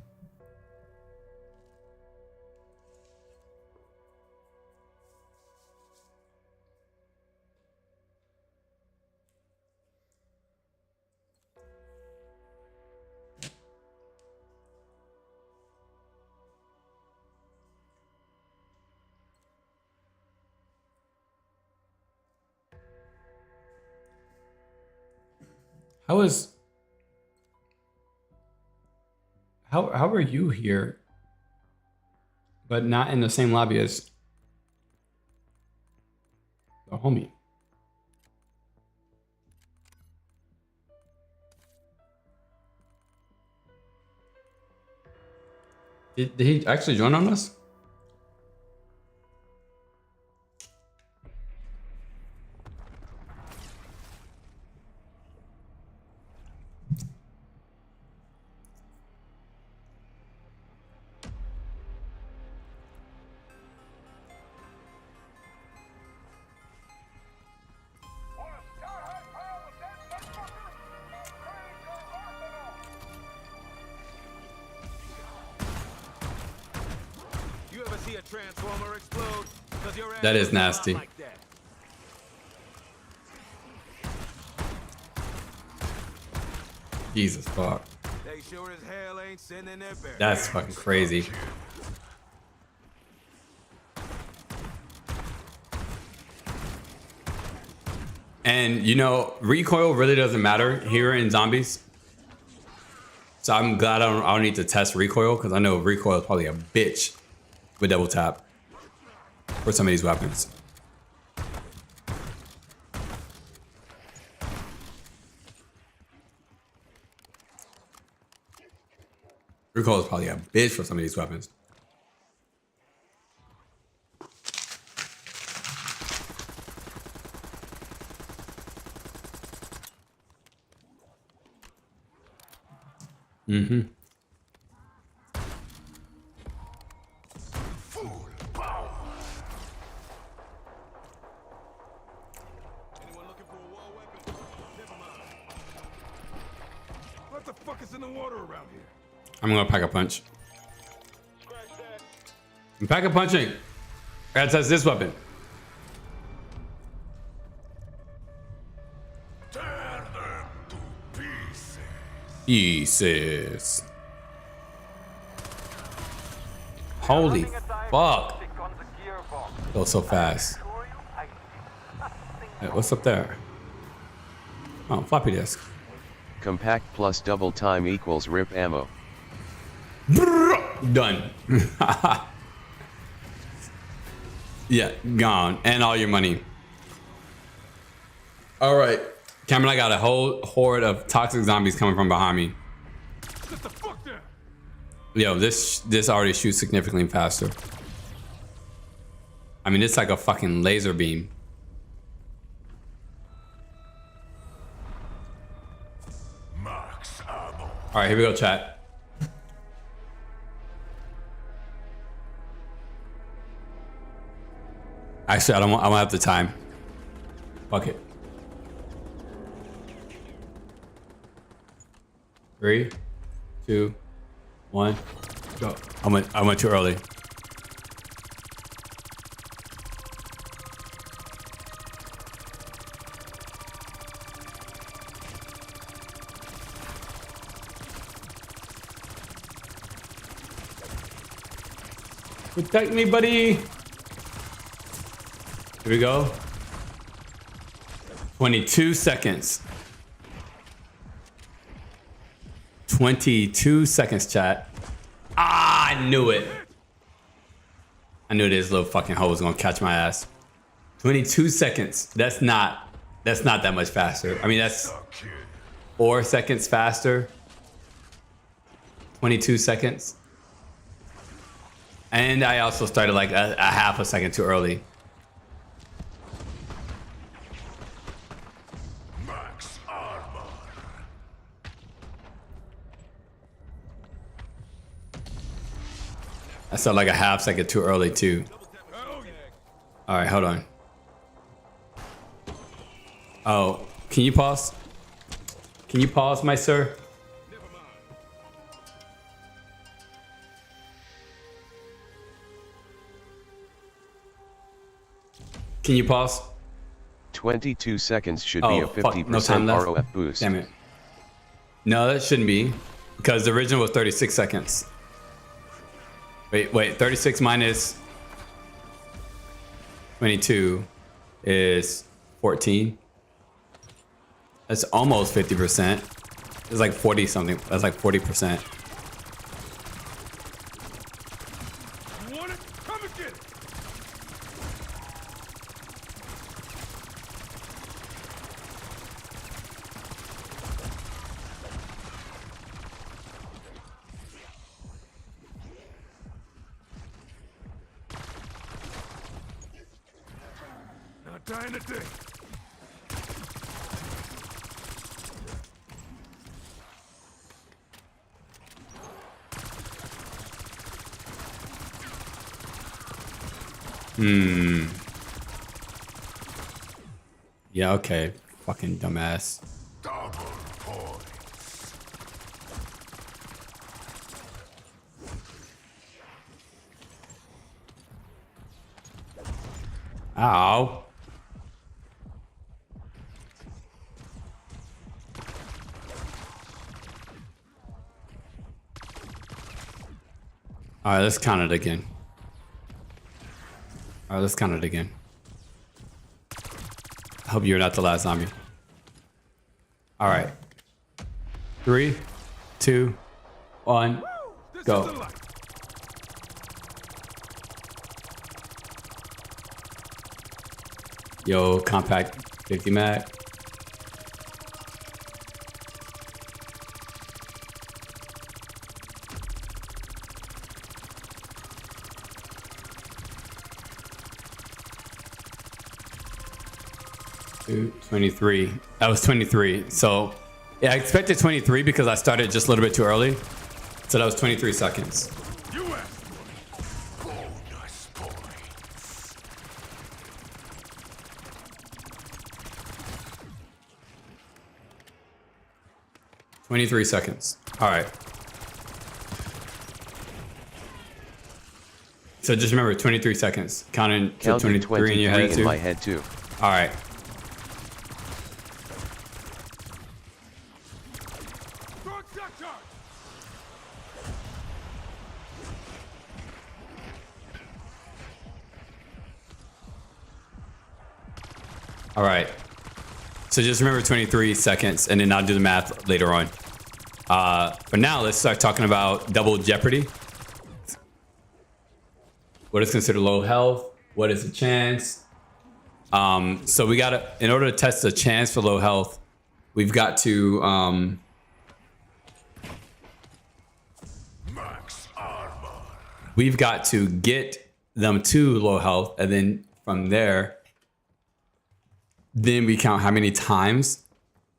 How are you here, but not in the same lobby as the homie? Did he actually join on us? see a transformer explode? 'Cause your ass That is looks a lot nasty. like that. Jesus fuck. They sure as hell ain't sending their bear. That's fucking crazy. And you know, recoil really doesn't matter here in zombies. So I'm glad I don't need to test recoil because I know recoil is probably a bitch with double tap for some of these weapons. Recoil is probably a bitch for some of these weapons. Mm-hmm. Full power. Anyone looking for a war weapon? Never mind. What the fuck is in the water around here? I'm gonna pack a punch. Scratch that. I'm pack a punching. I gotta test this weapon. Tear them to pieces. Pieces. Holy fuck. Go so fast. Hey, what's up there? Oh, floppy disk. Compact plus double time equals rip ammo. Done. Yeah, gone. And all your money. All right. Cameron, I got a whole horde of toxic zombies coming from behind me. Get the fuck down. Yo, this already shoots significantly faster. I mean, it's like a fucking laser beam. Max ammo. All right, here we go, chat. Actually, I don't have the time. Fuck it. 3, 2, 1, go. I went too early. Protect me, buddy. Here we go. 22 seconds. 22 seconds, chat. Ah, I knew it. I knew this little fucking hoe was gonna catch my ass. 22 seconds. That's not that much faster. I mean, that's 4 seconds faster. 22 seconds. And I also started like a half a second too early. Max armor. I started like a half second too early too. All right, hold on. Oh, can you pause? Can you pause, my sir? Can you pause? 22 seconds should be a fuck, no time 50% left. ROF boost. Damn it. No, that shouldn't be. Because the original was 36 seconds. Wait, 36 minus 22 is 14. That's almost 50%. It's like 40 something. That's like 40%. You want it? Come and get it. Not dying today. Yeah, okay. Fucking dumbass. Double points. Ow. All right, let's count it again. All right, let's count it again. I hope you're not the last zombie. All right. 3, 2, 1, go. Yo, compact 50 mag. Two, 23. That was 23. So yeah, I expected 23 because I started just a little bit too early. So that was 23 seconds. Bonus point. 23 seconds. All right. So just remember 23 seconds. Counting to 23 in your head too. In my head too. All right. All right. So just remember 23 seconds and then I'll do the math later on. For now, let's start talking about double Jeopardy. What is considered low health? What is the chance? So we gotta, in order to test the chance for low health, we've got to Max armor. we've got to get them to low health, and then from there, then we count how many times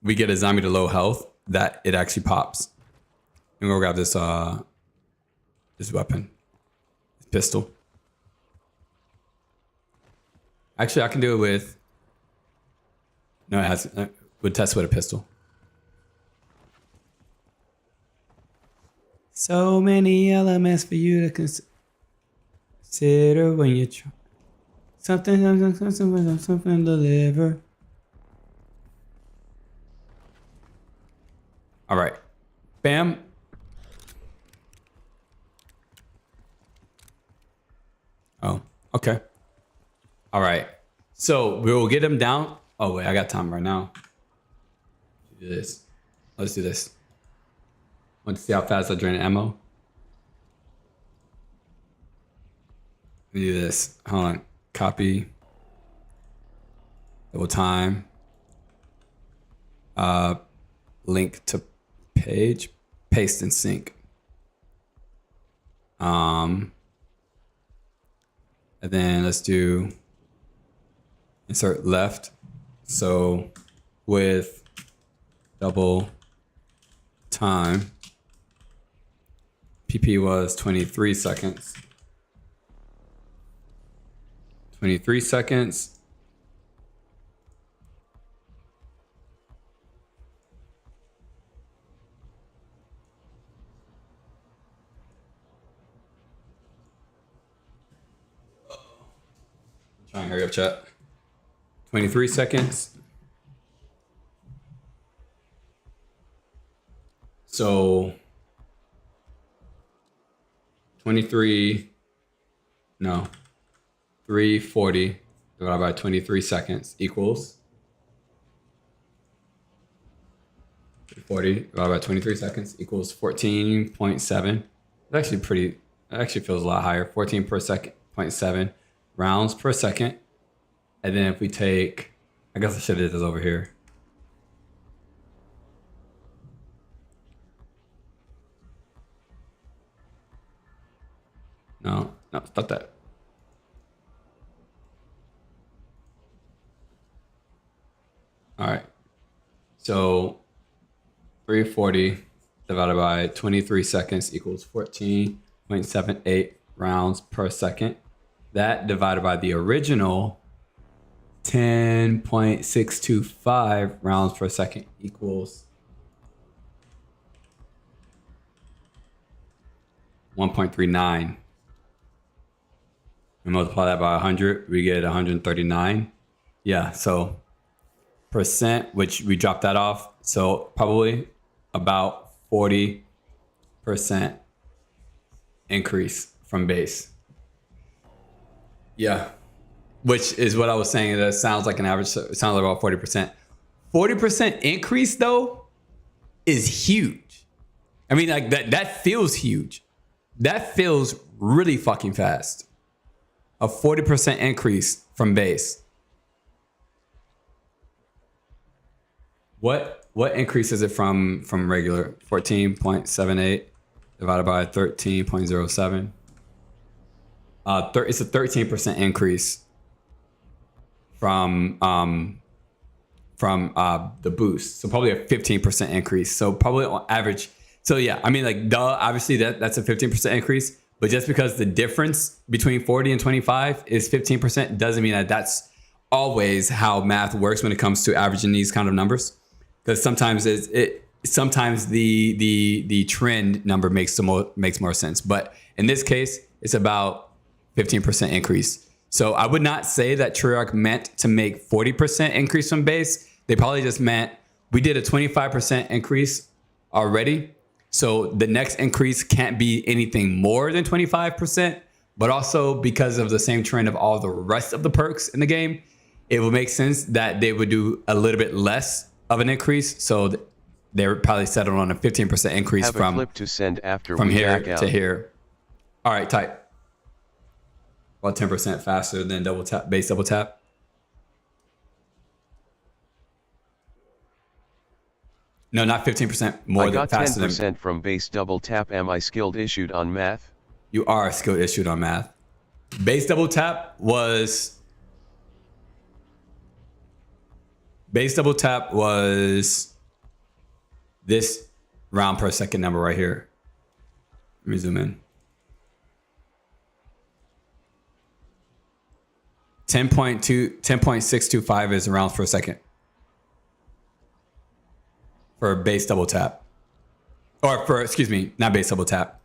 we get a zombie to low health that it actually pops. And we'll grab this this weapon, this pistol. Actually, I can do it with. No, it has. We'll test with a pistol. So many elements for you to consider when you try something deliver. All right, bam. Oh, okay. All right, so we will get him down. Oh wait, I got time right now. Do this. Let's do this. Want to see how fast I drain ammo? Let me do this. Hold on. Copy. Double time. Link to page. Paste and sync. And then let's do insert left. So with double time, PP was 23 seconds. 23 seconds. Try and hurry up, chat. 23 seconds. So 340 divided by 23 seconds equals 340 divided by 23 seconds equals 14.7. It's actually pretty, it actually feels a lot higher. 14 per second, 0.7 rounds per second. And then if we take, I guess I should have did this over here. No, stop that. All right. So 340 divided by 23 seconds equals 14.78 rounds per second. That divided by the original 10.625 rounds per second equals 1.39. We multiply that by 100, we get 139. Yeah, so percent, which we dropped that off. So probably about 40% increase from base. Yeah, which is what I was saying. That sounds like an average. It sounds like about 40%. 40% increase though is huge. I mean, like that feels huge. That feels really fucking fast. A 40% increase from base. What increase is it from regular? 14.78 divided by 13.07. It's a 13% increase from the boost. So probably a 15% increase. So probably on average. So yeah, I mean, like, duh, obviously that's a 15% increase. But just because the difference between 40 and 25 is 15% doesn't mean that that's always how math works when it comes to averaging these kind of numbers. Because sometimes sometimes the trend number makes more sense. But in this case, it's about 15% increase. So I would not say that Treyarch meant to make 40% increase from base. They probably just meant we did a 25% increase already. So the next increase can't be anything more than 25%, but also because of the same trend of all the rest of the perks in the game, it would make sense that they would do a little bit less of an increase. So they would probably settle on a 15% increase Have a clip to send after from we here back out. to here. All right, tight. About 10% faster than base double tap. No, not 15%. More I got than faster 10% than from base double tap. Am I skilled issued on math? you are skill issued on math. Base double tap was this round per second number right here. Let me zoom in. 10.625 is rounds per second for base double tap. Or for, excuse me, not base double tap.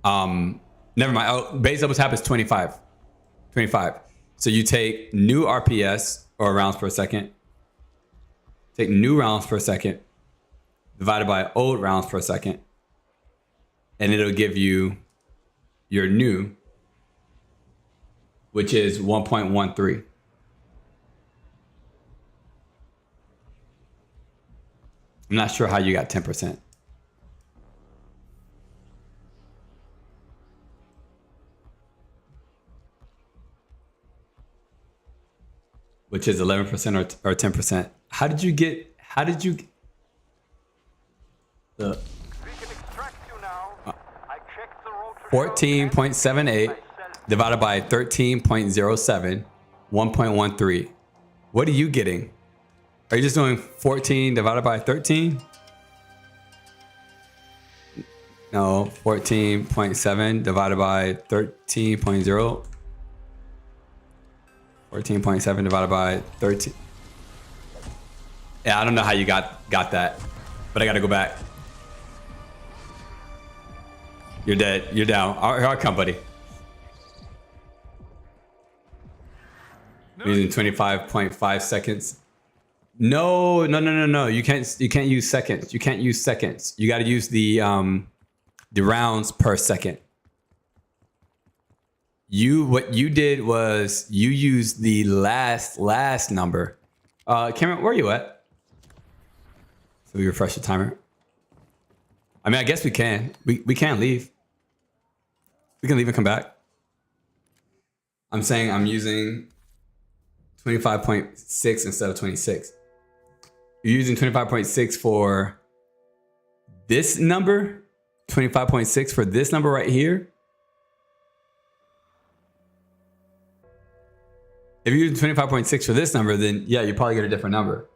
Never mind. Oh, base double tap is 25. 25. So you take new RPS or rounds per second. Take new rounds per second divided by old rounds per second. And it'll give you your new, which is 1.13. I'm not sure how you got 10%. Which is 11% or 10%. How did you the 14.78 divided by 13.07, 1.13. What are you getting? Are you just doing 14 divided by 13? No, 14.7 divided by 13.0. 14.7 divided by 13. Yeah, I don't know how you got that, but I got to go back. You're dead. You're down. Our company. Using 25.5 seconds. No. You can't use seconds. You can't use seconds. You got to use the rounds per second. What you did was you used the last number. Cameron, where are you at? So we refresh the timer. I mean, I guess we can. We can't leave. We can leave and come back. I'm saying I'm using 25.6 instead of 26. You're using 25.6 for this number, 25.6 for this number right here. If you're using 25.6 for this number, then yeah, you probably get a different number.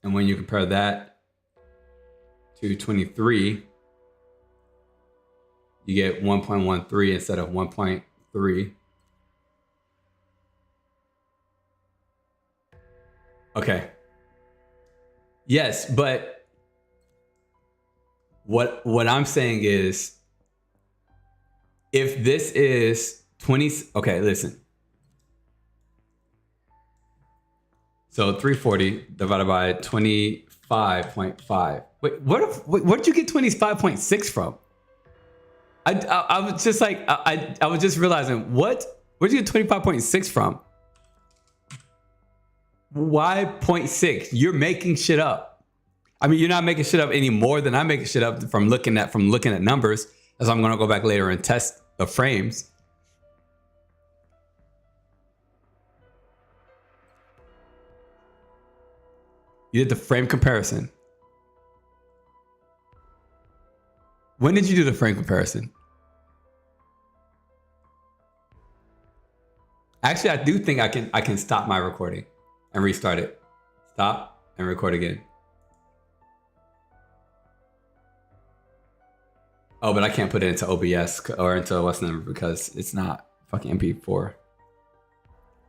And when you compare that to 23, you get 1.13 instead of 1.3. Okay. Yes, but What I'm saying is, if this is 20, okay, listen. So 340 divided by 25.5. Wait, where did you get 25.6 from? I was just like, I was just realizing, where'd you get 25.6 from? Why 0.6? You're making shit up. I mean, you're not making shit up any more than I'm making shit up from looking at numbers. As I'm gonna go back later and test the frames. You did the frame comparison. When did you do the frame comparison? Actually, I do think I can stop my recording and restart it. Stop and record again. Oh, but I can't put it into OBS or into what's number because it's not fucking MP4.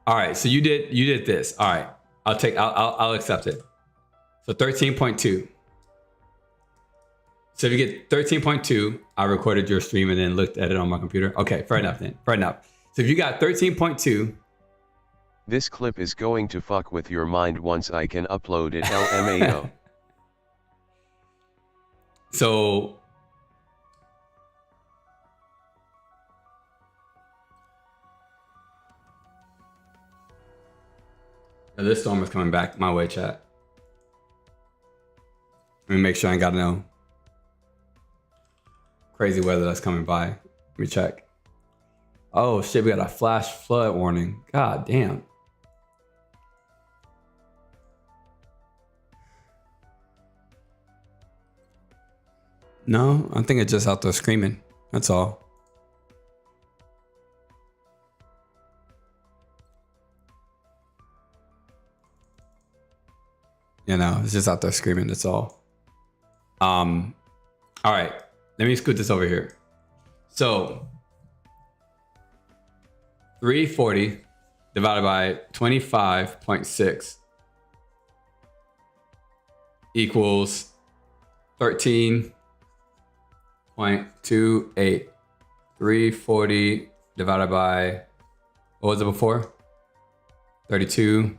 All right, so you did this. All right, I'll accept it. So 13.2. So if you get 13.2, I recorded your stream and then looked at it on my computer. Okay, fair enough then. Fair enough. So if you got 13.2. This clip is going to fuck with your mind once I can upload it. LMAO. So this storm is coming back my way, chat. Let me make sure I ain't got no crazy weather that's coming by. Let me check. Oh shit, we got a flash flood warning. God damn. No, I think it's just out there screaming. That's all. You know, it's just out there screaming. That's all. All right, let me scoot this over here. So 340 divided by 25.6 equals 13.28. 340 divided by, what was it before? 32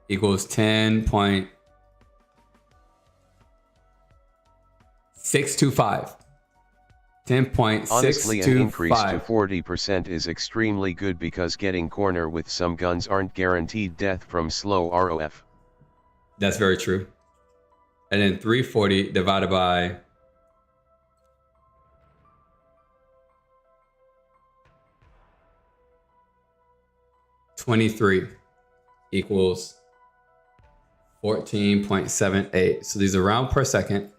equals 10.625. 10.625. Honestly, an increase to 40% is extremely good because getting corner with some guns aren't guaranteed death from slow ROF. That's very true. And then 340 divided by 23 equals 14.78. So these are round per second.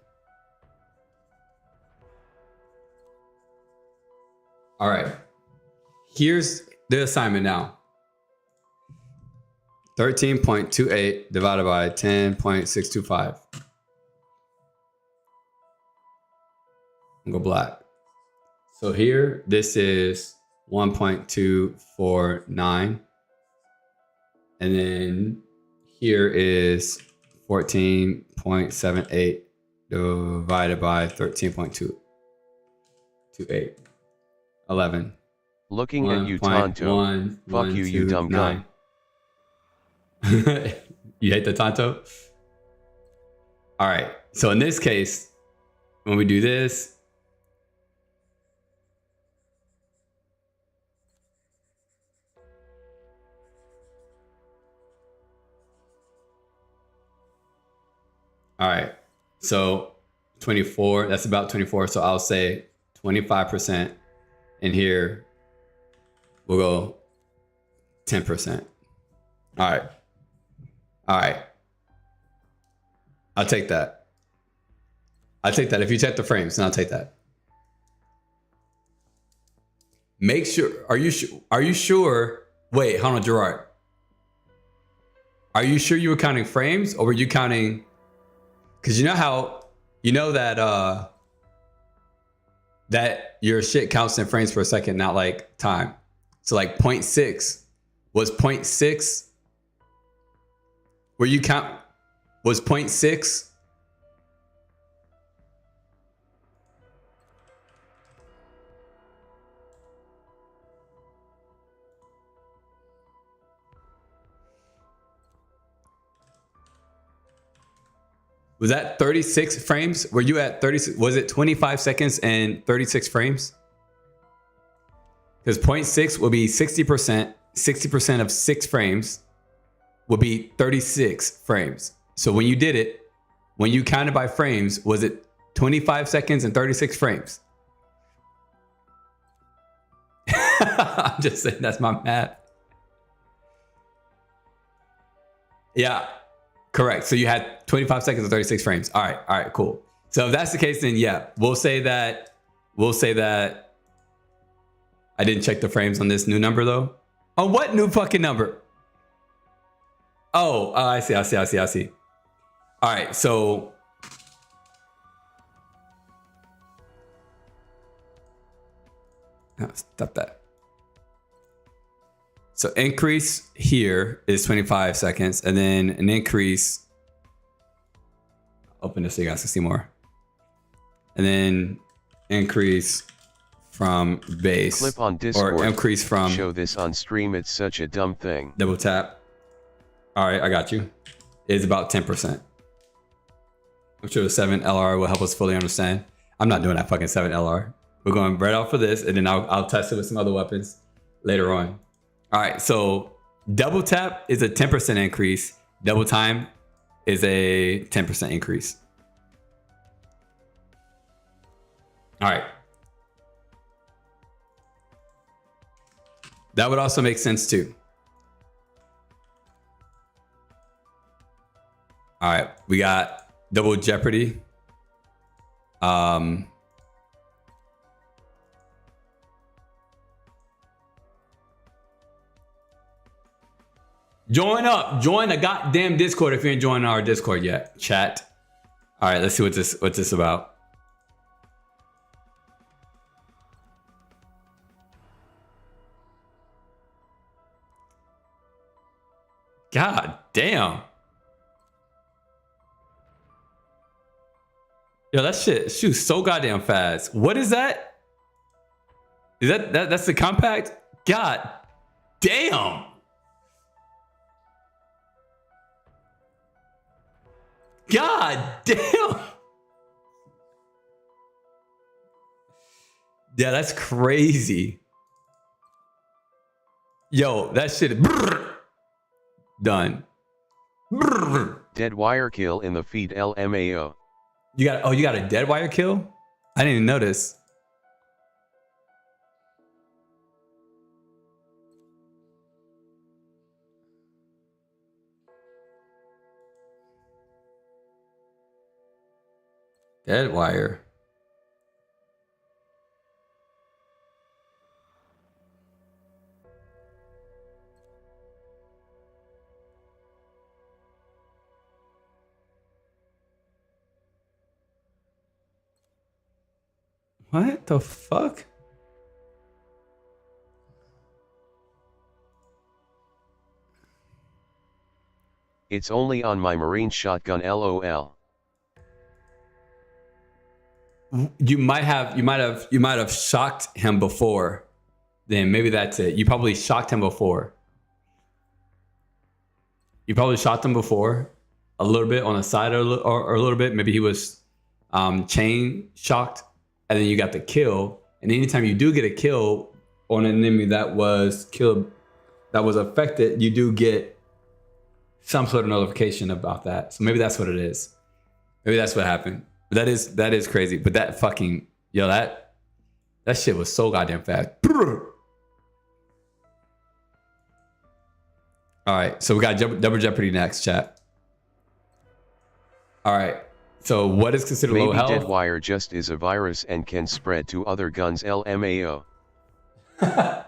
All right, here's the assignment now. 13.28 divided by 10.625. Go black. So here, this is 1.249. And then here is 14.78 divided by 13.228. 11. Looking at you, Tonto. Fuck you, you dumb guy. You hate the Tonto? All right. So in this case, when we do this, all right. So 24, that's about 24. So I'll say 25%. And here we'll go 10%. All right. All right. I'll take that. I'll take that. If you check the frames, then I'll take that. Make sure, are you sure? Wait, hold on, Gerard. Are you sure you were counting frames or were you counting? Because you know how, you know that, that your shit counts in frames per second, not like time. So like 0.6 was 0.6. Where you count was 0.6 Was that 36 frames? Were you at 36? Was it 25 seconds and 36 frames? Because 0.6 will be 60%. 60% of 6 frames will be 36 frames. So when you did it, when you counted by frames, was it 25 seconds and 36 frames? I'm just saying that's my math. Yeah, correct. So you had 25 seconds and 36 frames. All right, cool. So if that's the case, then yeah, we'll say that I didn't check the frames on this new number though. On what new fucking number? Oh, I see. All right, so no, stop that. So increase here is 25 seconds, and then an increase. Open this so you guys can see more. And then increase from base. Clip on Discord. Or increase from. Show this on stream. It's such a dumb thing. Double tap. All right, I got you. It's about 10%. I'm sure the 7 LR will help us fully understand. I'm not doing that fucking 7 LR. We're going right off for this, and then I'll test it with some other weapons later on. All right, so double tap is a 10% increase. Double time is a 10% increase. All right. That would also make sense too. All right, we got double Jeopardy. Join the goddamn Discord if you ain't joining our Discord yet. Chat. All right, let's see what this about. God damn. Yo, that shit shoots so goddamn fast. What is that? Is that's the compact? God damn. God damn. Yeah, that's crazy. Yo, that shit. Done. Dead wire kill in the feed LMAO. You got a dead wire kill? I didn't even notice. Dead wire. What the fuck? It's only on my marine shotgun, LOL. You might have shocked him before. Then maybe that's it. You probably shocked him before. You probably shot him before, a little bit on the side or a little bit. Maybe he was chain shocked, and then you got the kill. And anytime you do get a kill on an enemy that was killed, that was affected, you do get some sort of notification about that. So maybe that's what it is. Maybe that's what happened. But that is crazy. But that fucking, yo, that shit was so goddamn fast. All right, so we got double Jeopardy next, chat. All right, so what is considered Maybe low health? dead wire just is a virus and can spread to other guns, LMAO. Dead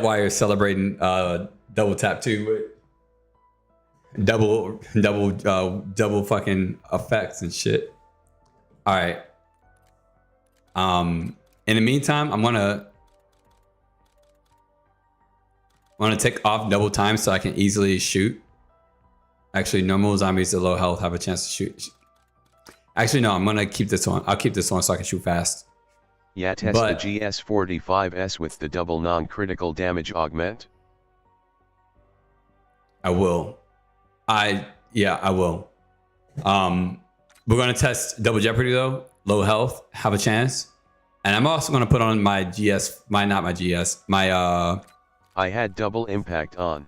wire is celebrating double tap too. Double fucking effects and shit. All right. In the meantime, I'm gonna take off double time so I can easily shoot. Actually, normal zombies at low health have a chance to shoot. Actually, no, I'm gonna keep this on. I'll keep this on so I can shoot fast. Yeah, test the GS45S with the double non-critical damage augment. I will. Yeah, I will. We're gonna test double Jeopardy though. Low health, have a chance. And I'm also gonna put on my GS, not my GS, my I had double impact on.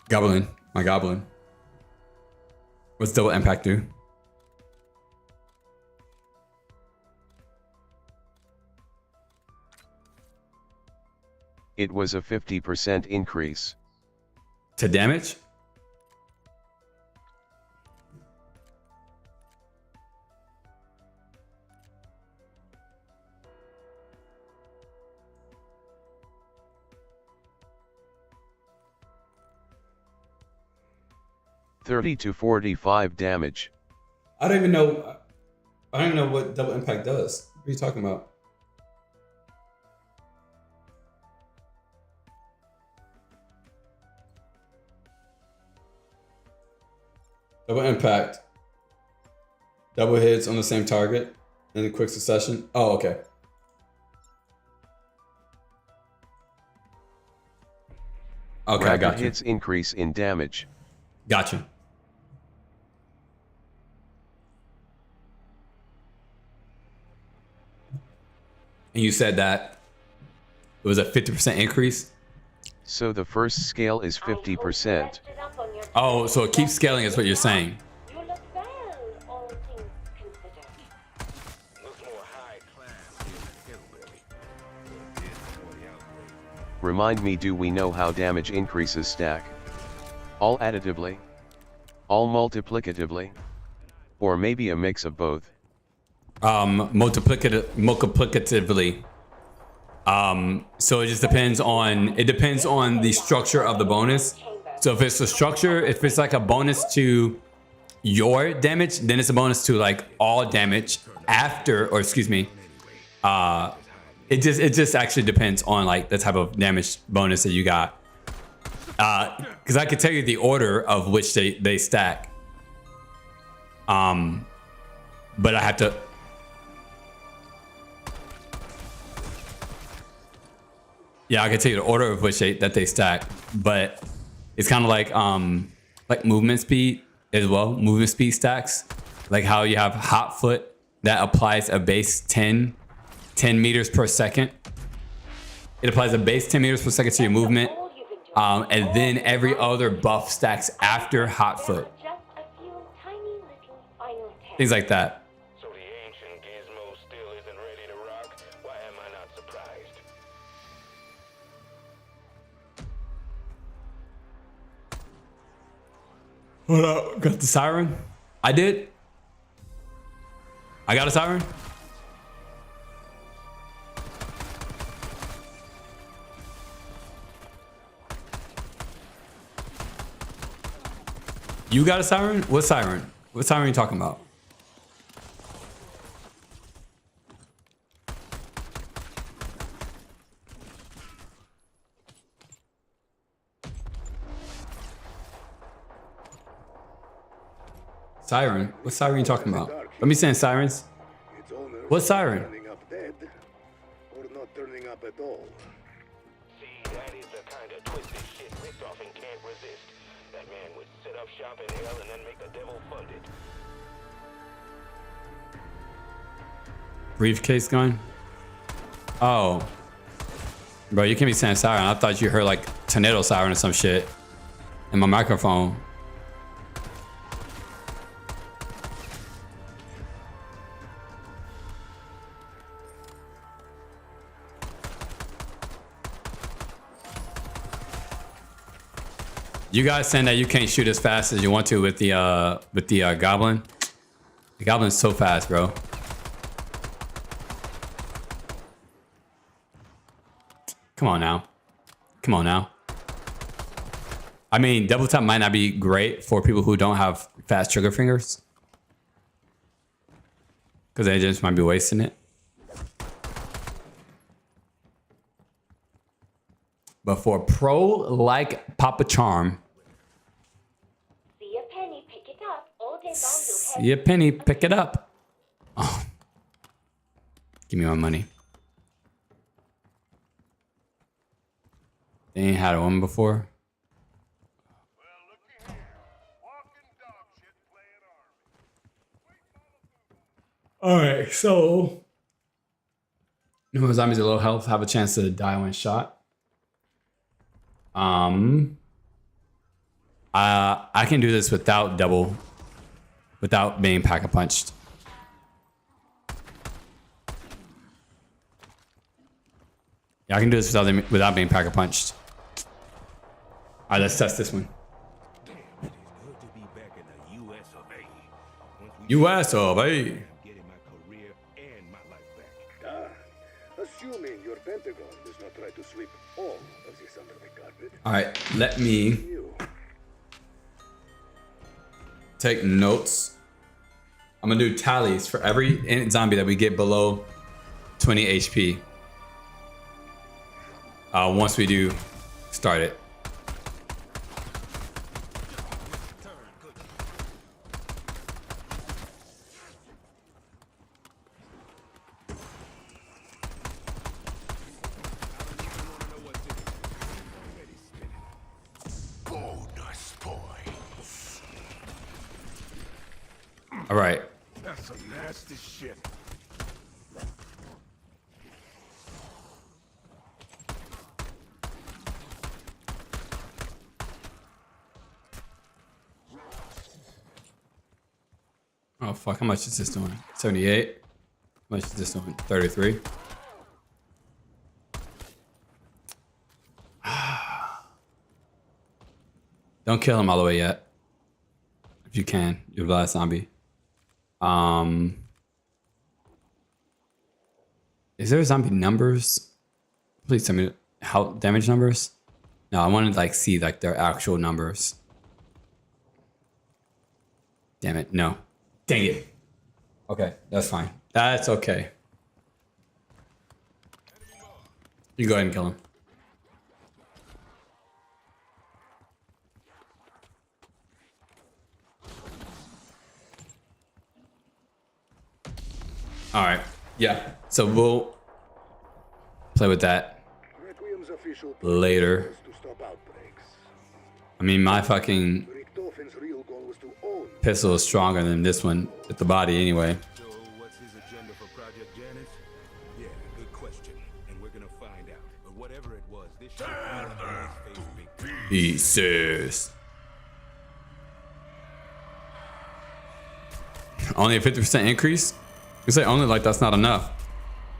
Goblin, my Goblin. What's double impact do? It was a 50% increase. To damage? $30 to $45 damage. I don't even know what double impact does. What are you talking about? Double impact. Double hits on the same target in quick succession. Oh, okay. Okay, I Rapid got you. hits increase in damage. Got you. And you said that it was a 50% increase? So the first scale is 50%. Oh, so it keeps scaling is what you're saying. You look well, all things considered. Look more high class than a hillbilly. Remind me, do we know how damage increases stack? All additively? All multiplicatively? Or maybe a mix of both? Multiplicatively. So it just depends on the structure of the bonus. So if it's a structure, if it's like a bonus to your damage, then it's a bonus to like all damage after, or excuse me, it just actually depends on like the type of damage bonus that you got. Because I could tell you the order of which they stack. But I have to. Yeah, I can tell you the order of which they stack, but it's kind of like movement speed as well. Movement speed stacks, like how you have hot foot that applies a base 10 meters per second. It applies a base 10 meters per second to your movement, and then every other buff stacks after hot foot. Just a few tiny little final tests. Things like that. So the ancient gizmo still isn't ready to rock? Why am I not surprised? What up? Got the siren? I did. I got a siren. You got a siren? What siren? What siren are you talking about? Siren? What siren are you talking about? Let me send sirens. Its owner What siren? turning up dead or not turning up at all. See, that is the kind of twisted shit Richtofen can't resist. That man would set up shop in hell and then make the devil fund it. Briefcase gun? Oh. Bro, you can't be saying siren. I thought you heard like tornado siren or some shit in my microphone. You guys saying that you can't shoot as fast as you want to with the goblin? The goblin's so fast, bro. Come on now. Come on now. I mean, double tap might not be great for people who don't have fast trigger fingers, because they just might be wasting it. But for a pro like Papa Charm, See a penny, pick it up. All day long you'll see a penny, pick it up. Oh. Give me my money. They ain't had one before. Well, looky here. Walking dog All right, so zombies at low health have a chance to die when shot. I can do this without being pack-a-punched. Yeah, I can do this without being pack-a-punched. All right, let's test this one. Damn, it is good to be back in the U.S. of A. Once we U.S. of A. getting my career and my life back. Assuming your Pentagon does not try to sweep all of this under the carpet. All right, let me You. take notes. I'm gonna do tallies for every zombie that we get below 20 HP. Once we do start it. Bonus points. All right. That's some nasty shit. Oh fuck, how much is this doing? 78. How much is this doing? 33. Don't kill him all the way yet. If you can, you're the last zombie. Is there zombie numbers? Please tell me how damage numbers. No, I want to like see like their actual numbers. Damn it, no. Dang it. Okay, that's fine. That's okay. You go ahead and kill him. All right. Yeah. So we'll play with that Requiem's official later. was to stop outbreaks. I mean, my fucking Richtofen's real goal was to own. pistol is stronger than this one with the body anyway. So, what's his agenda for Project Janice? Yeah, good question. And we're gonna find out. But whatever it was, this shit blew up in his face big time. Pieces. Only a 50% increase? You say only like that's not enough.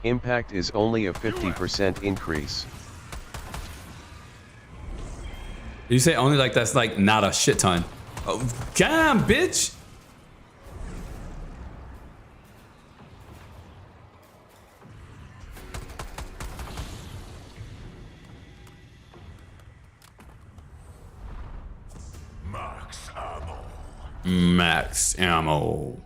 Impact is only a 50% increase. You say only like that's like not a shit ton. Oh, damn, bitch. Max ammo. Max ammo.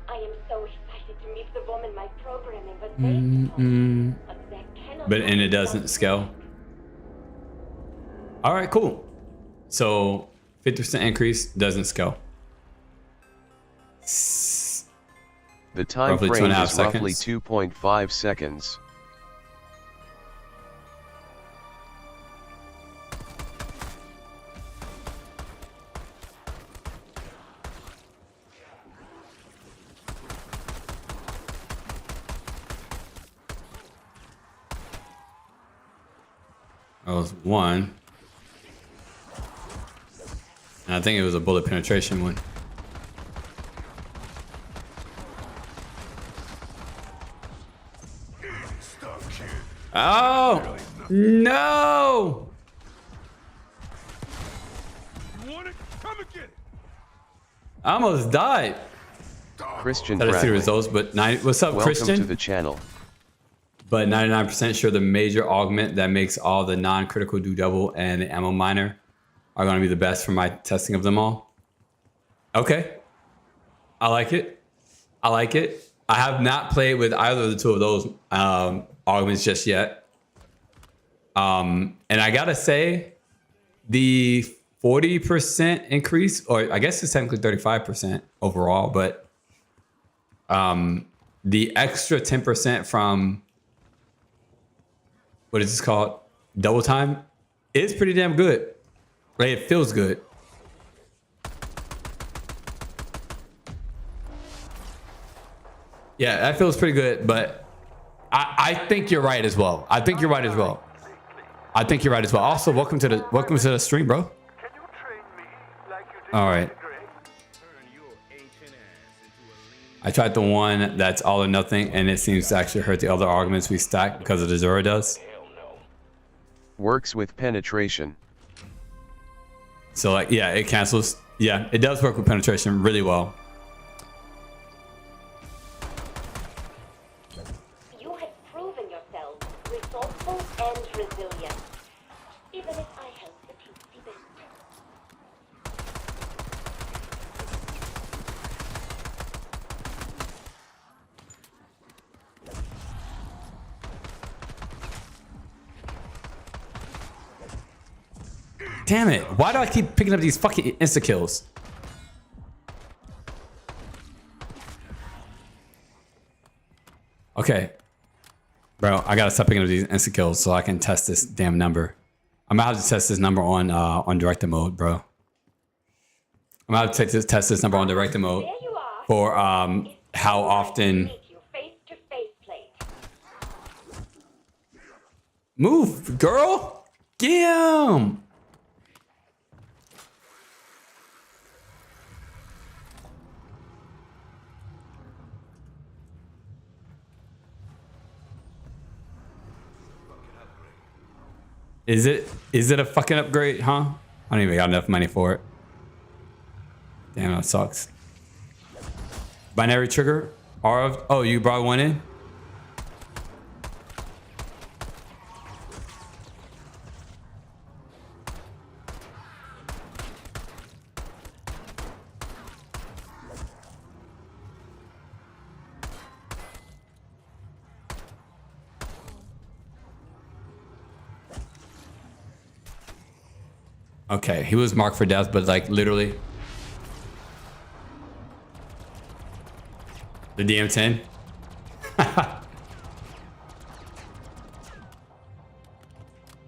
I am so excited to meet the woman my programming was based upon. But that cannot And it doesn't scale. All right, cool. So 50% increase doesn't scale. The time Roughly frame 2.5 is roughly seconds. 2.5 seconds. That was one. And I think it was a bullet penetration one. Oh no! You want it? Come and get it! I almost died. Christian That I see the Bradley, results, but what's up, welcome Christian? to the channel. But 99% sure the major augment that makes all the non-critical do double and the ammo miner are going to be the best for my testing of them all. Okay. I like it. I like it. I have not played with either of the two of those augments just yet. And I got to say, the 40% increase, or I guess it's technically 35% overall, but the extra 10% from what is this called? Double time. It's pretty damn good. Like, it feels good. Yeah, that feels pretty good, but I think you're right as well. I think you're right as well. I think you're right as well. Also, welcome to the stream, bro. Can you train me like you did All right. Turn your ancient ass into a lean. I tried the one that's all or nothing, and it seems to actually hurt the other arguments we stack because of the Zora does. Works with penetration. So like, yeah, it cancels. Yeah, it does work with penetration really well. You have proven yourselves resourceful and resilient. Even if I help the teensy bit. Damn it. Why do I keep picking up these fucking insta-kills? Okay. Bro, I gotta stop picking up these insta-kills so I can test this damn number. I'm gonna have to test this number on director mode, bro. I'm gonna have to test this number on director mode There you are. for how often... Make you face-to-face plate. Move, girl! Get him! Is it a fucking upgrade, huh? I don't even got enough money for it. Damn, that sucks. Binary trigger? RF? Oh, you brought one in? Okay, he was marked for death, but like literally. The DM10.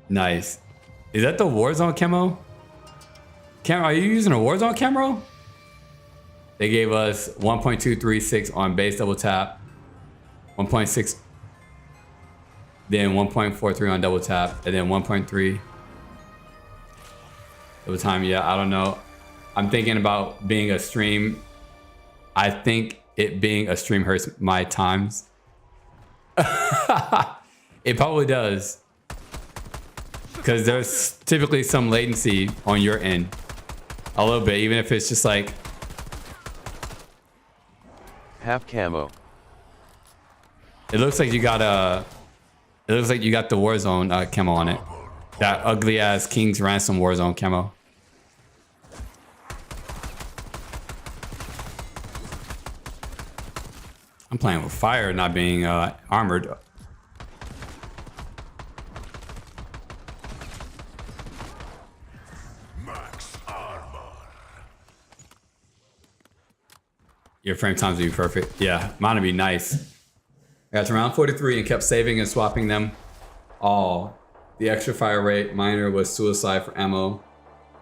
Nice. Is that the Warzone camo? Are you using a Warzone camo? They gave us 1.236 on base double tap, 1.6, then 1.43 on double tap, and then 1.3 double time. Yeah, I don't know. I'm thinking about being a stream. I think it being a stream hurts my times. It probably does. Because there's typically some latency on your end. A little bit, even if it's just like... Half camo. It looks like you got the Warzone camo on it. That ugly ass King's Ransom Warzone camo. I'm playing with fire, not being armored. Max armor. Your frame times would be perfect. Yeah, mine would be nice. I got to round 43 and kept saving and swapping them all. The extra fire rate minor was suicide for ammo,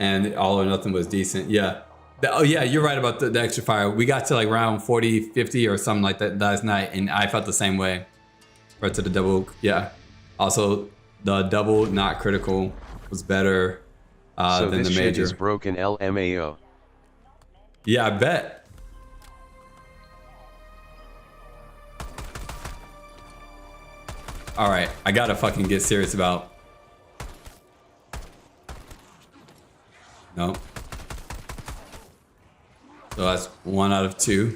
and all or nothing was decent. Yeah. Oh yeah, you're right about the extra fire. We got to like round 40, 50 or something like that last night, and I felt the same way. Right to the double, yeah. Also, the double not critical was better So than this the shit major. is broken LMAO. Yeah, I bet. All right, I gotta fucking get serious about. No. So that's 1 out of 2.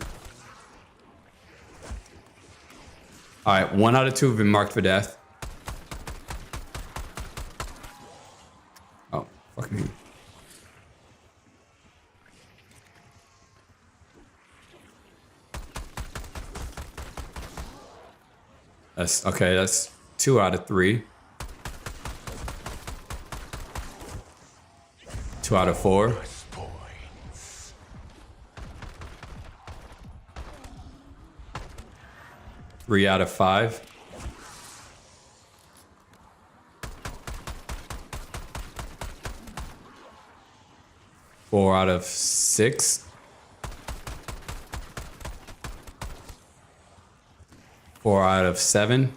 All right, 1 out of 2 have been marked for death. Oh, fuck me. That's okay. That's 2 out of 3. 2 out of 4. 3 out of 5. 4 out of 6. 4 out of 7.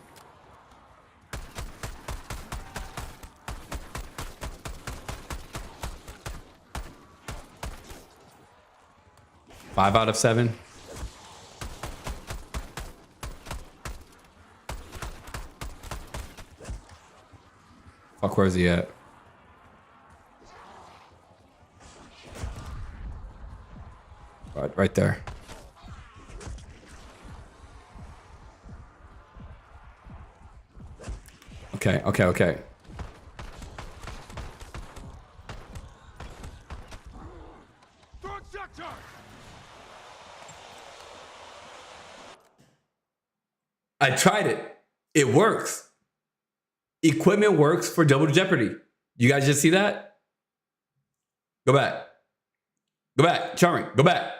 Five out of 7. Fuck, where's he at? Right there. Okay. I tried it. It works. Equipment works for Double Jeopardy. You guys just see that? Go back. Go back, Charming. Go back.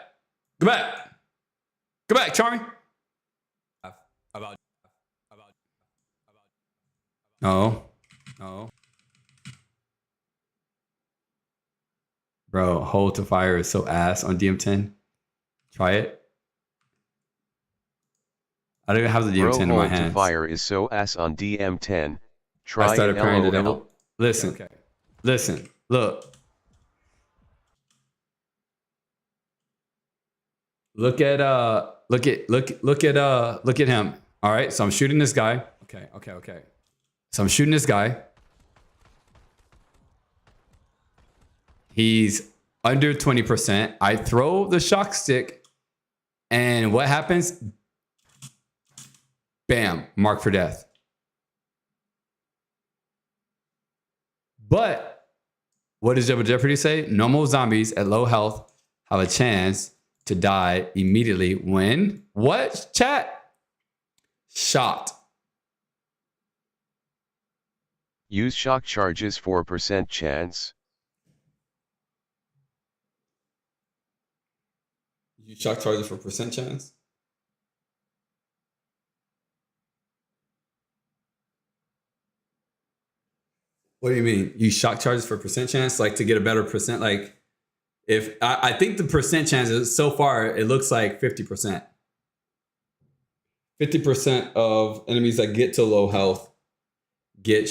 Go back. Go back, Charming. No. Bro, hold to fire is so ass on DM10. Try it. I don't even have the DM10 in my hands. Hold to fire is so ass on DM10. Try I started praying to LOL. devil. Listen. Okay. Listen. Look. Look at him. All right. So I'm shooting this guy. Okay. So I'm shooting this guy. He's under 20%. I throw the shock stick, and what happens? Bam, mark for death. But what does Double Jeopardy say? Normal zombies at low health have a chance to die immediately when what? Chat? Shot. Use shock charges 4% chance. You shock charges for percent chance? What do you mean? You shock charges for percent chance? Like to get a better percent? Like if I think the percent chances so far, it looks like 50%. 50% of enemies that get to low health get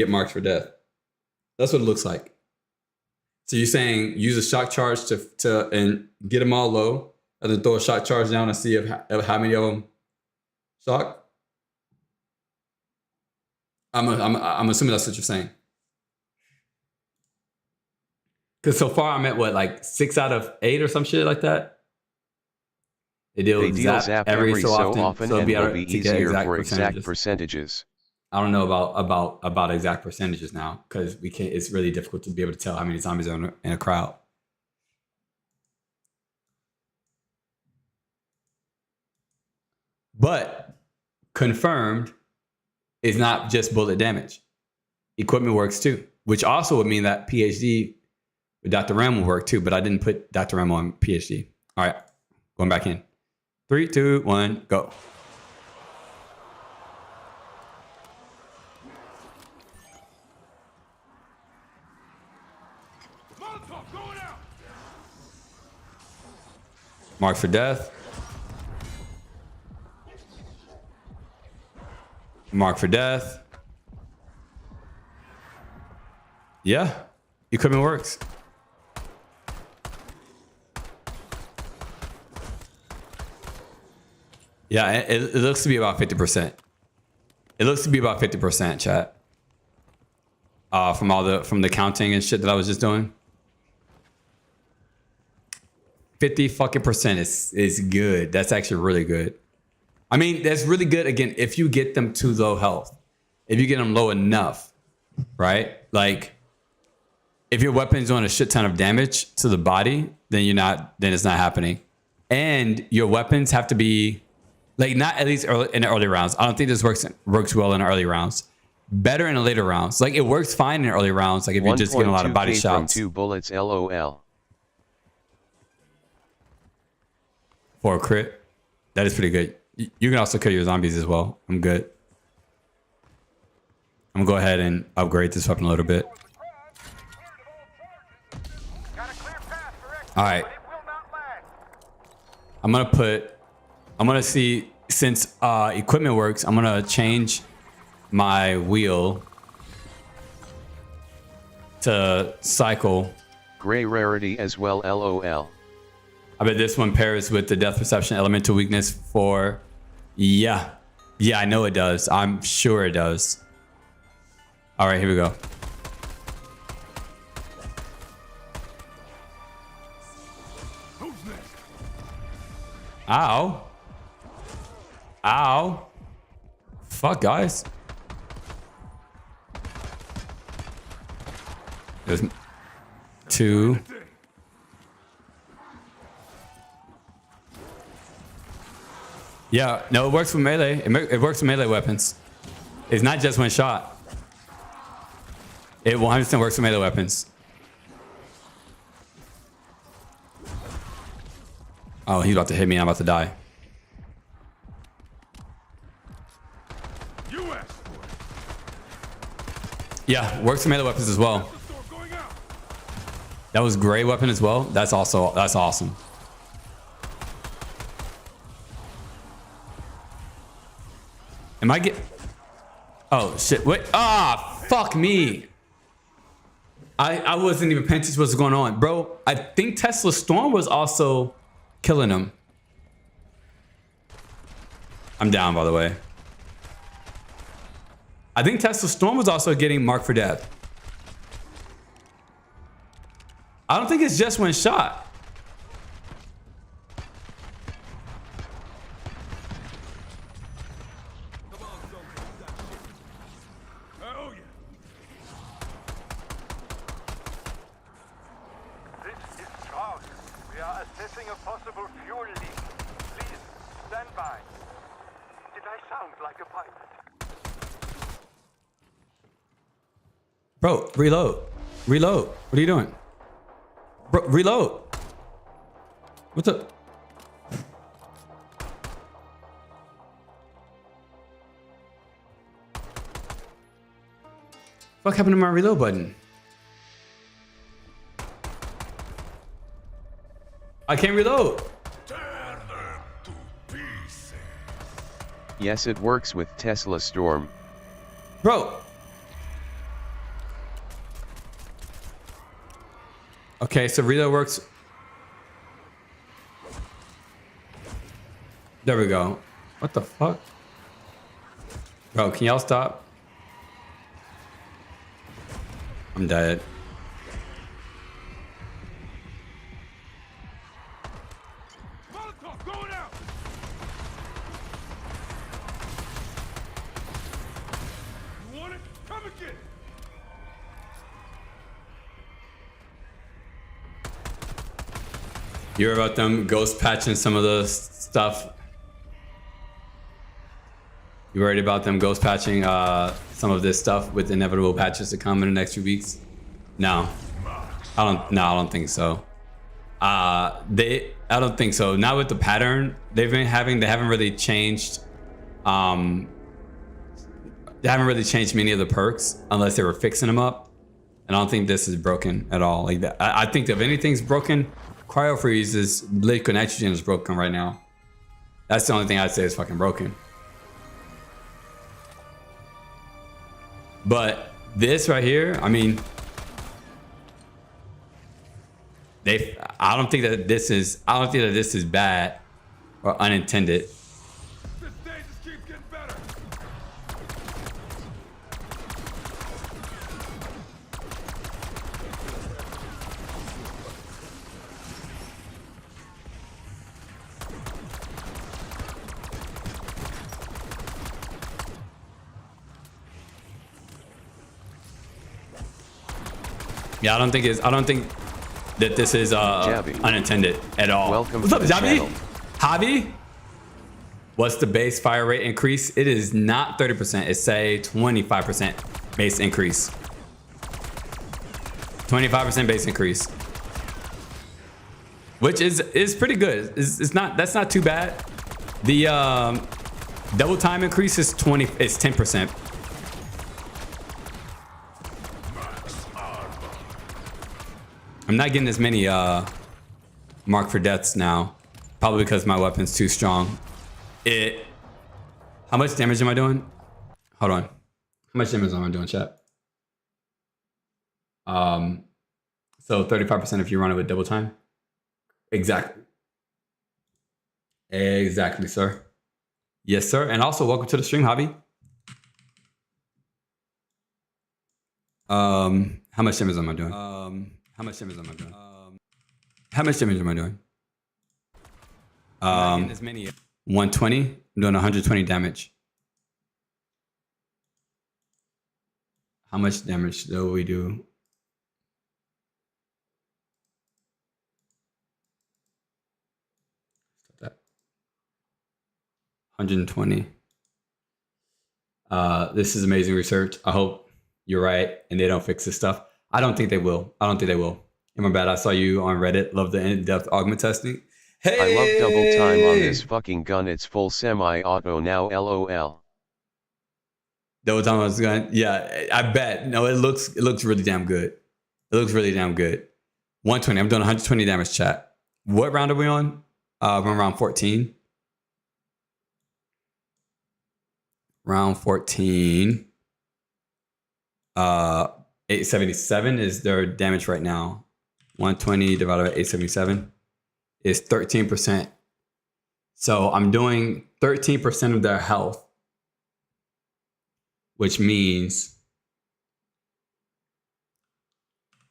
marked for death. That's what it looks like. So you're saying use a shock charge to and get them all low, and then throw a shock charge down and see if how many of them shock. I'm assuming that's what you're saying. Because so far I'm at what, like 6 out of 8 or some shit like that. They deal zap every so often, so and it'll be easier for exact percentages. I don't know about exact percentages now because we can't. It's really difficult to be able to tell how many zombies are in a crowd. But confirmed is not just bullet damage. Equipment works too, which also would mean that PhD with Dr. Ram will work too. But I didn't put Dr. Ram on PhD. All right, going back in. 3, 2, 1, go. Mark for death. Mark for death. Yeah, equipment works. Yeah, it looks to be about 50%. It looks to be about 50%, chat. From the counting and shit that I was just doing. 50% is good. That's actually really good. I mean, that's really good, again, if you get them to low health. If you get them low enough, right? Like, if your weapon's doing a shit ton of damage to the body, then it's not happening. And your weapons have to be, like, not at least in the early rounds. I don't think this works well in the early rounds. Better in the later rounds. Like, it works fine in the early rounds, like if you're just getting a lot of body shots. From 2 bullets, LOL. For a crit. That is pretty good. You can also kill your zombies as well. I'm good. I'm gonna go ahead and upgrade this weapon a little bit. All right. I'm gonna see since equipment works, I'm gonna change my wheel to cycle. Gray rarity as well, LOL. I bet this one pairs with the death perception elemental weakness for, yeah, I know it does. I'm sure it does. All right, here we go. Ow. Ow. Fuck, guys. There's 2. Yeah, no, it works with melee. It works with melee weapons. It's not just one shot. It 100% works with melee weapons. Oh, he's about to hit me. I'm about to die. Yeah, works with melee weapons as well. That was gray weapon as well. That's awesome. Am I get? Oh shit! Wait! Ah, fuck me! I wasn't even paying attention to what's going on, bro. I think Tesla Storm was also killing him. I'm down, by the way. I think Tesla Storm was also getting marked for death. I don't think it's just one shot. This is Charles. We are assessing a possible fuel leak. Please stand by. Did I sound like a pilot? Bro, reload. Reload. What are you doing? Bro, reload. What the? What happened to my reload button? I can't reload. Yes, it works with Tesla Storm. Bro. Okay, so reload works. There we go. What the fuck? Bro, can y'all stop? I'm dead. Molotov going out! You want it? Come and get it! You heard about them ghost patching some of the stuff? You worried about them ghost patching some of this stuff with inevitable patches to come in the next few weeks? No, I don't think so. I don't think so. Not with the pattern they've been having. They haven't really changed. They haven't really changed many of the perks unless they were fixing them up. And I don't think this is broken at all. Like that. I think if anything's broken, cryo freeze is liquid nitrogen is broken right now. That's the only thing I'd say is fucking broken. But this right here, I mean, I don't think that this is bad or unintended. This day just keeps getting better! Yeah, I don't think that this is unintended at all. Welcome What's to up, the Javi? channel. Javi? What's the base fire rate increase? It is not 30%. It's a 25% base increase. 25% base increase, which is pretty good. That's not too bad. The double time increase is 10%. I'm not getting as many marked for deaths now, probably because my weapon's too strong. How much damage am I doing? Hold on. How much damage am I doing, chat? So 35% if you run it with double time. Exactly. Exactly, sir. Yes, sir. And also, welcome to the stream, Hobby. How much damage am I doing? How much damage am I doing? How much damage am I doing? As many 120. I'm doing 120 damage. How much damage do we do? That 120. This is amazing research. I hope you're right and they don't fix this stuff. I don't think they will. I don't think they will. My bad. I saw you on Reddit. Love the in-depth augment testing. Hey! I love double time on this fucking gun. It's full semi-auto now, LOL. Double time on this gun? Yeah, I bet. No, it looks really damn good. It looks really damn good. 120. I'm doing 120 damage, chat. What round are we on? We're on round 14. Round 14. 877 is their damage right now. 120 divided by 877 is 13%. So I'm doing 13% of their health, which means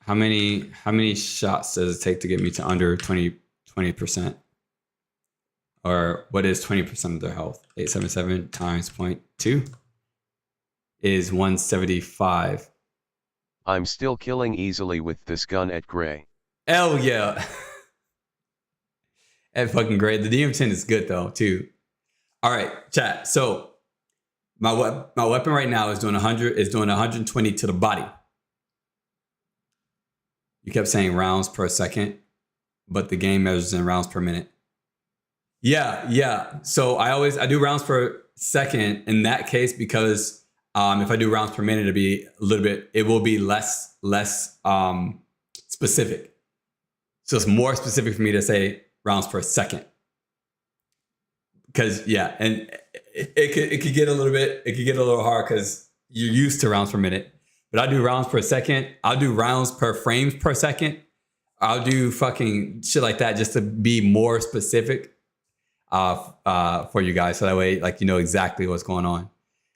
how many shots does it take to get me to under 20%? Or what is 20% of their health? 877 times 0.2 is 175. I'm still killing easily with this gun at gray. Hell yeah. At fucking great. The DM10 is good though, too. All right, chat. So my weapon right now is doing 120 to the body. You kept saying rounds per second, but the game measures in rounds per minute. Yeah. So I do rounds per second in that case because if I do rounds per minute, it will be less specific. So it's more specific for me to say rounds per second. Because and it could get a little hard because you're used to rounds per minute. But I do rounds per second. I'll do rounds per frames per second. I'll do fucking shit like that just to be more specific for you guys. So that way, like, you know exactly what's going on.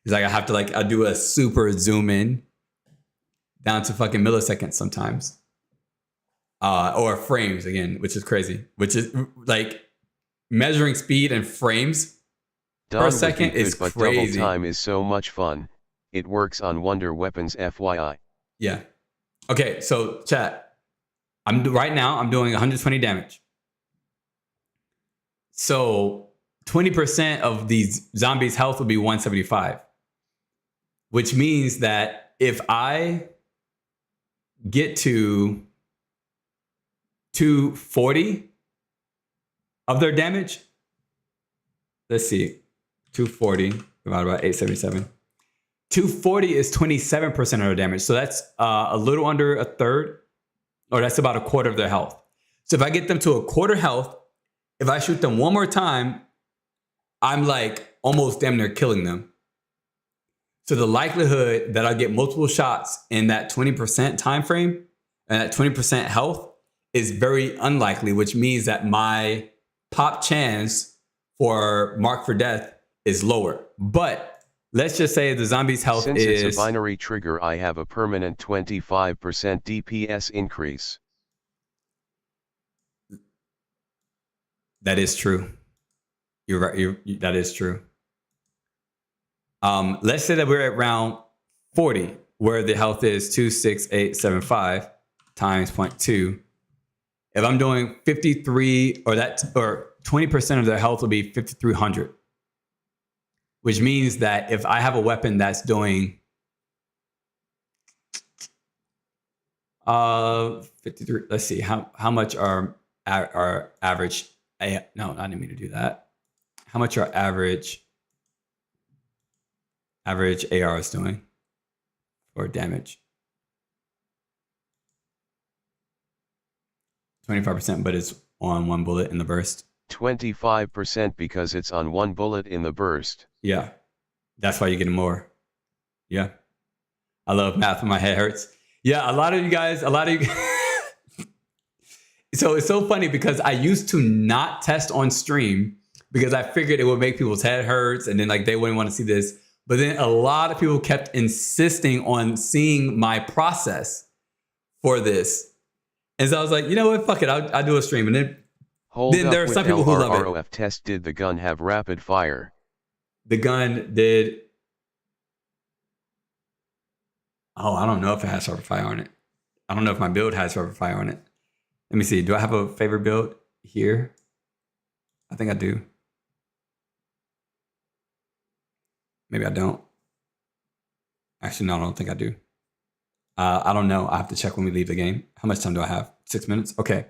It's like I do a super zoom in down to fucking milliseconds sometimes. Or frames again, which is crazy. Which is like measuring speed and frames per second is but crazy. Double time is so much fun. It works on Wonder Weapons, FYI. Yeah. Okay, so chat. Right now I'm doing 120 damage. So 20% of these zombies' health will be 175. Which means that if I get to 240 of their damage, let's see, 240 divided by 877. 240 is 27% of their damage. So that's a little under a third, or that's about a quarter of their health. So if I get them to a quarter health, if I shoot them one more time, I'm like almost damn near killing them. So the likelihood that I get multiple shots in that 20% time frame and that 20% health is very unlikely, which means that my pop chance for mark for death is lower. But let's just say the zombie's health Since it's a binary trigger, I have a permanent 25% DPS increase. That is true. You're right. That is true. Let's say that we're at round 40, where the health is 26875 times 0.2. If I'm doing 53, or 20% of their health will be 5,300, which means that if I have a weapon that's doing 53, let's see how much our average. No, I didn't mean to do that. How much our average AR is doing for damage? 25%, but it's on one bullet in the burst. 25% because it's on one bullet in the burst. Yeah. That's why you're getting more. Yeah. I love math when my head hurts. Yeah, a lot of you guys. So it's so funny because I used to not test on stream because I figured it would make people's head hurts and then like they wouldn't want to see this. But then a lot of people kept insisting on seeing my process for this. And so I was like, you know what? Fuck it. I'll do a stream. And then there are some people who love it. LR ROF test, did the gun have rapid fire? The gun did. Oh, I don't know if it has rapid fire on it. I don't know if my build has rapid fire on it. Let me see. Do I have a favorite build here? I think I do. Maybe I don't. Actually, no, I don't think I do. I don't know. I have to check when we leave the game. How much time do I have? 6 minutes? Okay.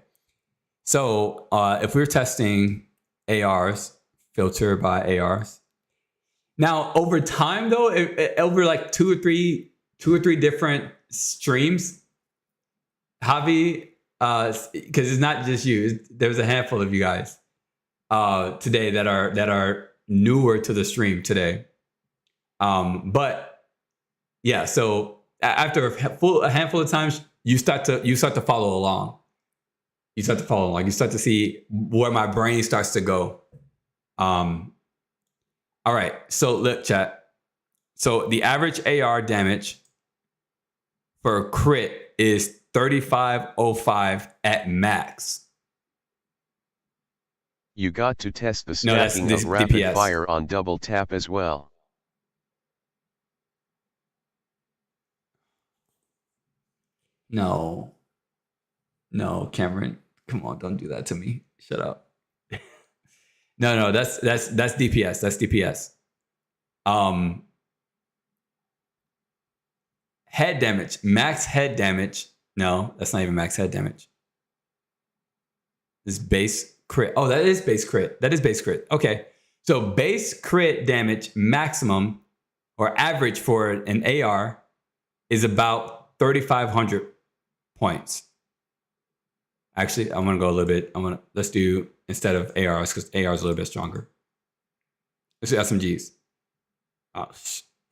So if we're testing ARs, filter by ARs. Now, over time, though, over like two or three different streams, Javi, because it's not just you. There's a handful of you guys today that are newer to the stream today. But yeah, so after a handful of times, you start to follow along. You start to follow along. You start to see where my brain starts to go. All right. So look, chat. So the average AR damage for crit is 3505 at max. You got to test the stacking of rapid DPS. Fire on double tap as well. No, Cameron, come on, don't do that to me. Shut up. No, that's DPS. That's DPS. Head damage, max head damage. No, that's not even max head damage. This base crit. Oh, that is base crit. That is base crit. Okay, so base crit damage maximum or average for an AR is about 3,500 points. Actually, I'm gonna go a little bit. Let's do, instead of ARs, because AR is a little bit stronger. Let's do SMGs.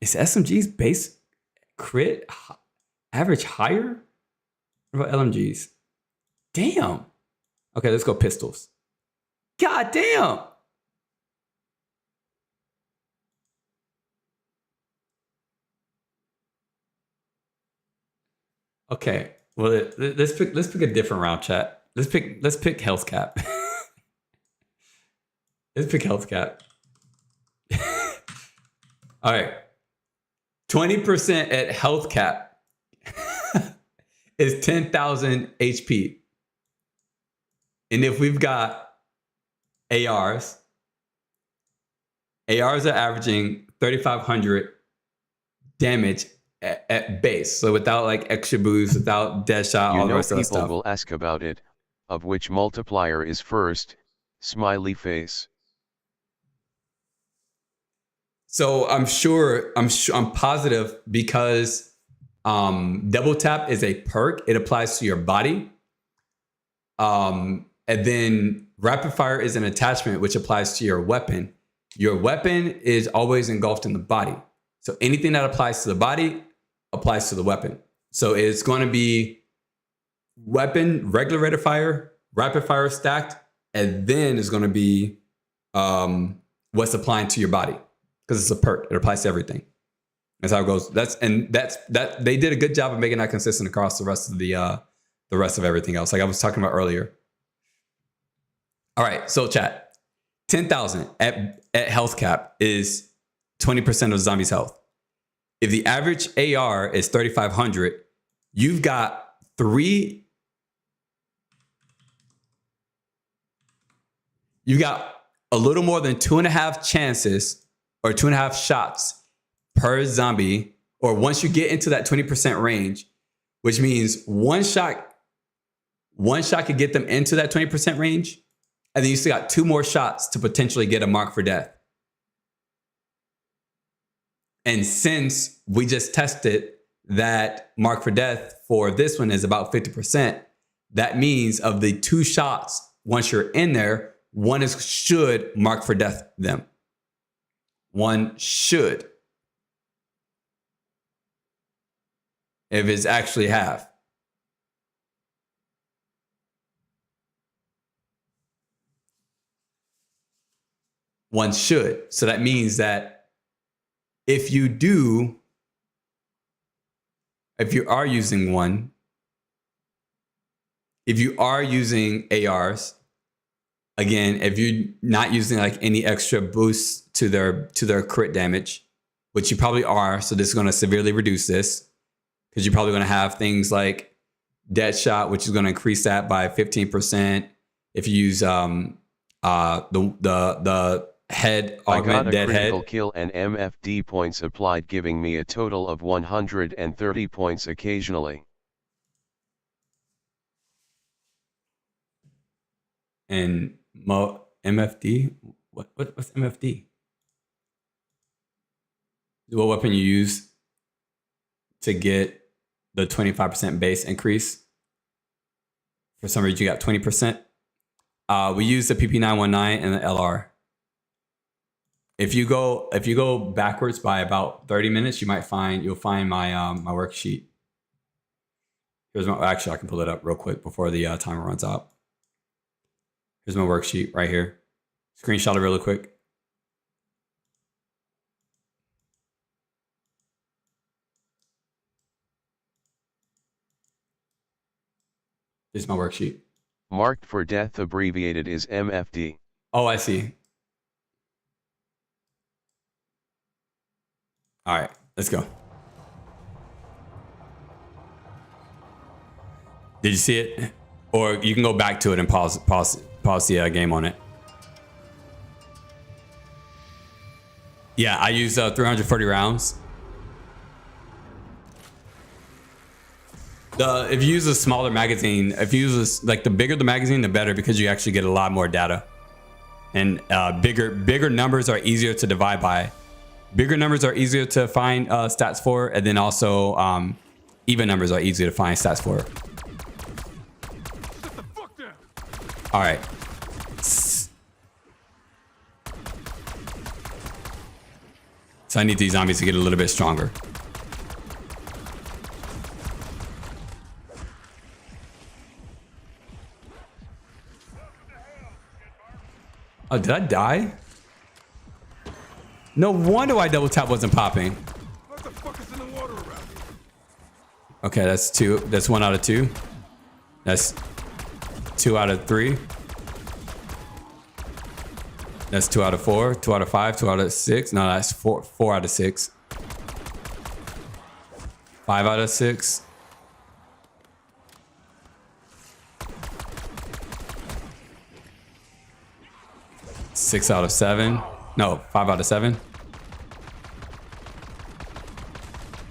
Is SMGs base crit average higher? What about LMGs? Damn. Okay, let's go pistols. God damn. Okay. Well, let's pick a different round, chat. Let's pick health cap. Let's pick health cap. All right. 20% at health cap is 10,000 HP. And if we've got ARs are averaging 3,500 damage at base. So without like extra boost, without dead shot, all the rest of that stuff. People will ask about it, of which multiplier is first, smiley face. So I'm positive because double tap is a perk. It applies to your body. And then rapid fire is an attachment which applies to your weapon. Your weapon is always engulfed in the body. So anything that applies to the body applies to the weapon. So it's going to be weapon, regular rate of fire, rapid fire stacked, and then it's going to be what's applying to your body, because it's a perk. It applies to everything. That's how it goes. That's they did a good job of making that consistent across the rest of the rest of everything else, like I was talking about earlier. All right, so chat, 10,000 at health cap is 20% of zombies' health. If the average AR is 3,500, you've got a little more than 2.5 chances or 2.5 shots per zombie, or once you get into that 20% range, which means one shot could get them into that 20% range, and then you still got 2 more shots to potentially get a mark for death. And since we just tested that mark for death for this one is about 50%, that means of the 2 shots, once you're in there, one should mark for death them. One should. if it's actually half. One should. So that means that if you are using one, if you are using ARs, again, if you're not using like any extra boosts to their crit damage, which you probably are, so this is going to severely reduce this, because you're probably going to have things like Deadshot, which is going to increase that by 15%. If you use the head I augment got a dead critical head. kill and MFD points applied, giving me a total of 130 points occasionally. And MFD? What's MFD? What weapon you use to get the 25% base increase? For some reason, you got 20%. We use the PP919 and the LR. If you go backwards by about 30 minutes, you'll find my my worksheet. Actually, I can pull it up real quick before the timer runs out. Here's my worksheet right here. Screenshot it really quick. This is my worksheet. Marked for death abbreviated is MFD. Oh, I see. All right, let's go. Did you see it? Or you can go back to it and pause the game on it. Yeah, I use 340 rounds. If you use a smaller magazine, if you use like the bigger the magazine, the better, because you actually get a lot more data. And bigger numbers are easier to divide by. Bigger numbers are easier to find stats for, and then also even numbers are easier to find stats for. All right. So I need these zombies to get a little bit stronger. Oh, did I die? No wonder why double tap wasn't popping. What the fuck is in the water around here? Okay, that's 2. That's 1 out of 2. That's 2 out of 3. That's 2 out of 4. 2 out of 5. 2 out of 6. No, that's 4 out of 6. 5 out of 6. 6 out of 7. No, 5 out of 7.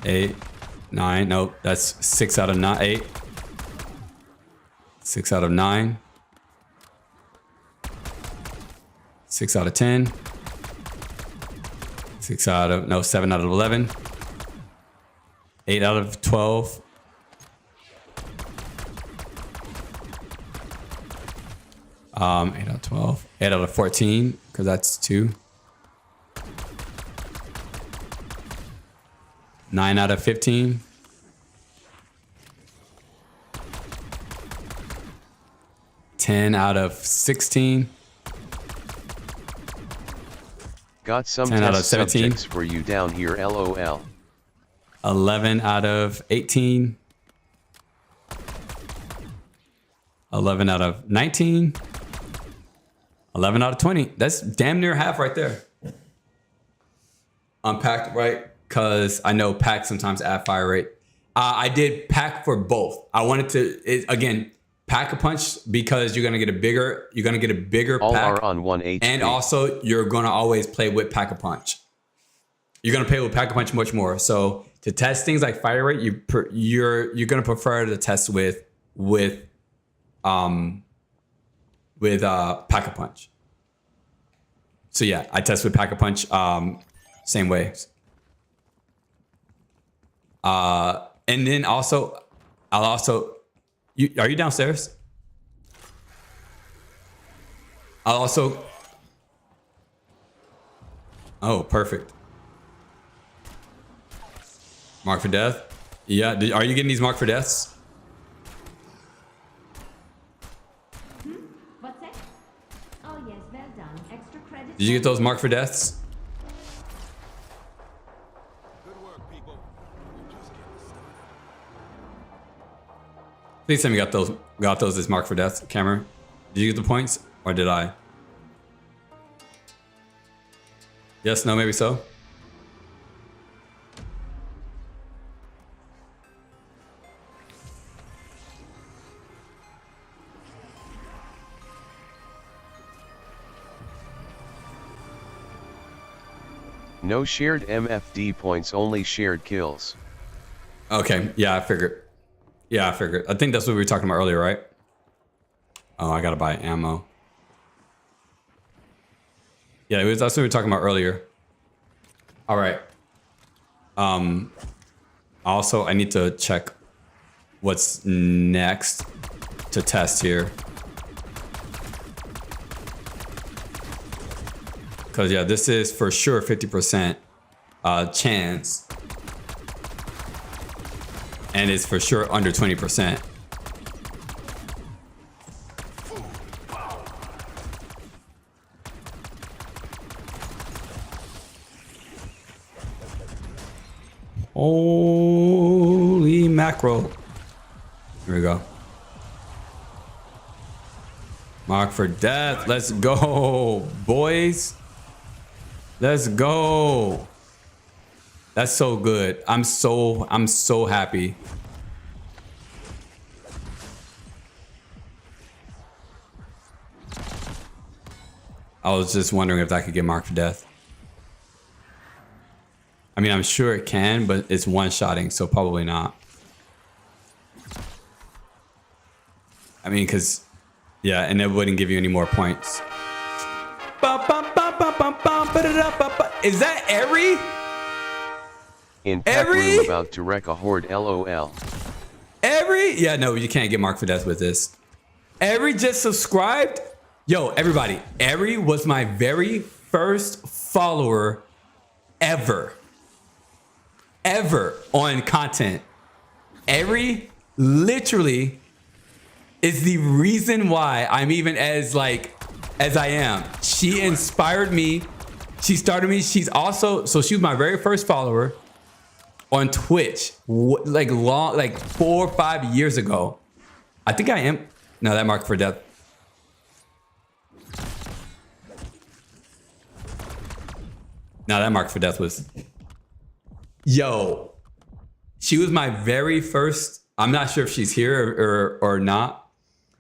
8, 9. Nope, that's 6 out of 9. 8. 6 out of 9. 6 out of 10. 6 out of, no, 7 out of 11. 8 out of 12. 8 out of 12. 8 out of 14, because that's 2. 9 out of 15. 10 out of 16. Got some 10 out of test 17. subjects for you down here, LOL. 11 out of 18. 11 out of 19. 11 out of 20. That's damn near half right there. Unpacked right, because I know pack sometimes add fire rate. I did pack for both. I wanted to, again, pack a punch, because you're gonna get a bigger All pack. are on 1 HP. And also, you're gonna always play with pack a punch. You're gonna play with pack a punch much more. So to test things like fire rate, you're gonna prefer to test with pack a punch. So yeah, I test with pack a punch same way. And then also, are you downstairs? I'll also, oh, perfect. Mark for death. Yeah, are you getting these marked for deaths? What's that? Oh yes, well done. Extra credit. Did you get those marked for deaths? Good work, people. We're just getting started. Please tell me you got those as marked for deaths, Cameron. Did you get the points or did I? Yes, no, maybe so. No shared MFD points, only shared kills. Okay, yeah, I figured. I think that's what we were talking about earlier, right? Oh, I gotta buy ammo. Yeah, that's what we were talking about earlier. All right. Also, I need to check what's next to test here. Because, yeah, this is for sure 50% chance. And it's for sure under 20%. Holy mackerel. Here we go. Mark for death. Let's go, boys. Let's go. That's so good. I'm so happy. I was just wondering if that could get marked for death. I mean, I'm sure it can, but it's one-shotting, so probably not. I mean, because, yeah, and it wouldn't give you any more points. Is that Eri? In tech room about to wreck a horde, LOL. Eri? Yeah, no, you can't get marked for death with this. Eri just subscribed? Yo, everybody, Eri was my very first follower ever on content. Eri literally is the reason why I'm even as I am. She inspired me. She started me. She's also, so she was my very first follower on Twitch, like 4 or 5 years ago. I think I am. No, that marked for death. No, that mark for death was... Yo, she was my very first... I'm not sure if she's here or not.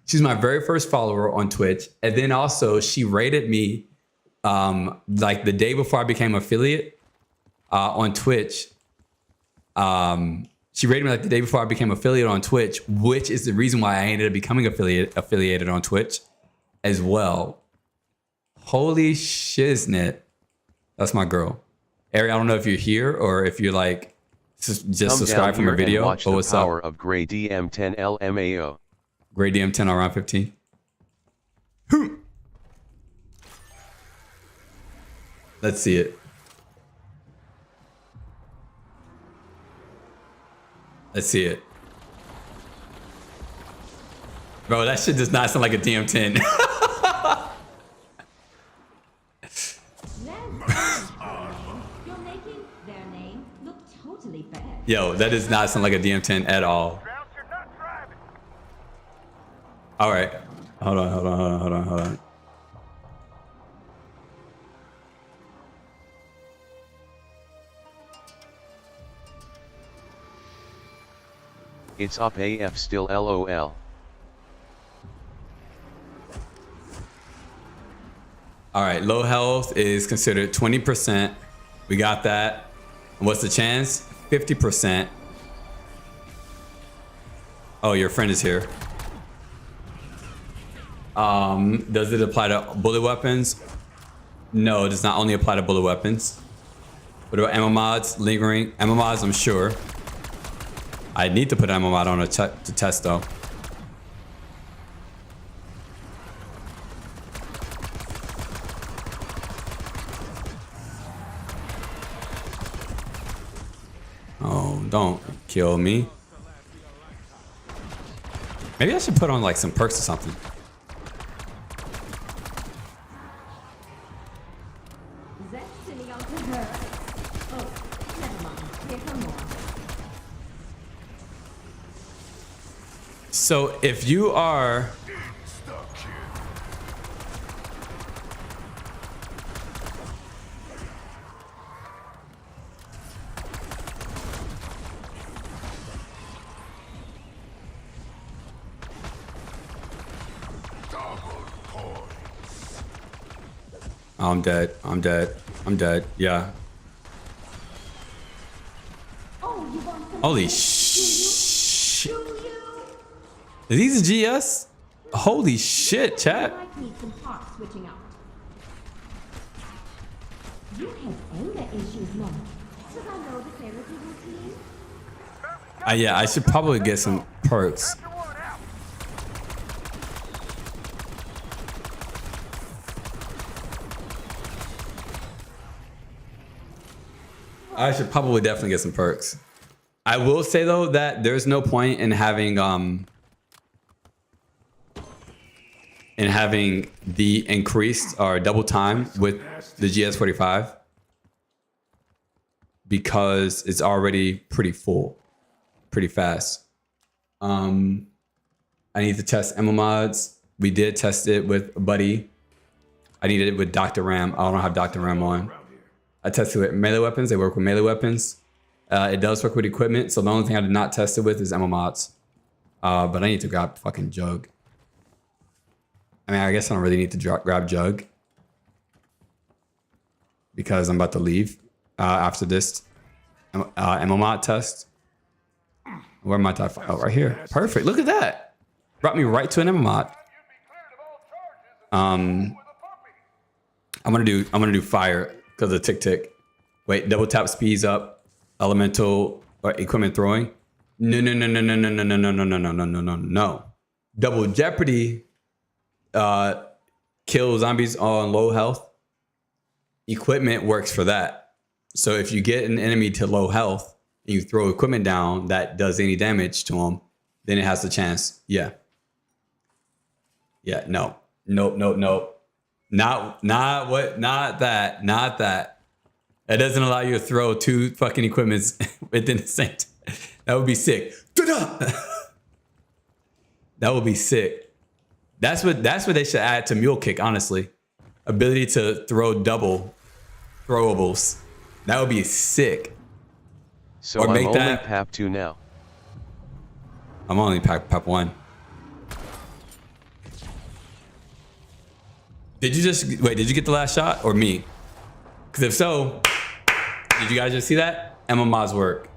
She's my very first follower on Twitch. And then also she rated me like the day before I became affiliate on Twitch. She rated me like the day before I became affiliate on Twitch, which is the reason why I ended up becoming affiliated on Twitch as well. Holy shiznit. That's my girl. Ari, I don't know if you're here or if you're like just subscribe from her video. Watch the power of Grey DM10 LMAO. Grey DM10 on round 15. Let's see it. Let's see it. Bro, that shit does not sound like a DM10. You're making their name look totally bad. Yo, that does not sound like a DM10 at all. All right. Hold on. It's up AF still, LOL. All right, low health is considered 20%. We got that. And what's the chance? 50%. Oh, your friend is here. Does it apply to bullet weapons? No, it does not only apply to bullet weapons. What about ammo mods? Lingering ammo mods, I'm sure. I need to put ammo mod on to test though. Oh, don't kill me. Maybe I should put on like some perks or something. That's sitting on to her. Oh, never mind. Here come more. So if you are I'm dead. I'm dead. I'm dead. Yeah. Oh, you want some? Holy Do shit. you? Are these GS? Holy shit, chat. Might need some parts switching out. You have anger issues now. Should I know the therapy routine? Yeah, I should probably get some perks. I should probably definitely get some perks. I will say though that there's no point in having the increased or double time with the GS45 because it's already pretty full, pretty fast. I need to test ML mods. We did test it with Buddy. I needed it with Dr. Ram. I don't have Dr. Ram on. I tested it with melee weapons. They work with melee weapons. It does work with equipment. So the only thing I did not test it with is ML mods. But I need to grab fucking Jug. I mean, I guess I don't really need to grab Jug because I'm about to leave after this ML mod test. Where am I? Oh, right here. Perfect. Look at that. Brought me right to an ML mod. I'm gonna do fire because of tick tick. Wait, double tap speeds up elemental or equipment throwing. No. Double Jeopardy kill zombies on low health. Equipment works for that. So if you get an enemy to low health and you throw equipment down that does any damage to them, then it has a chance. Yeah. No. Nope. Not that. That doesn't allow you to throw two fucking equipments within the same time. That would be sick. That would be sick. That's what they should add to Mule Kick, honestly. Ability to throw double throwables. That would be sick. So or I'm only PAP 2 now. I'm only PAP 1. Did you get the last shot or me? Because if so, did you guys just see that? ML mods work.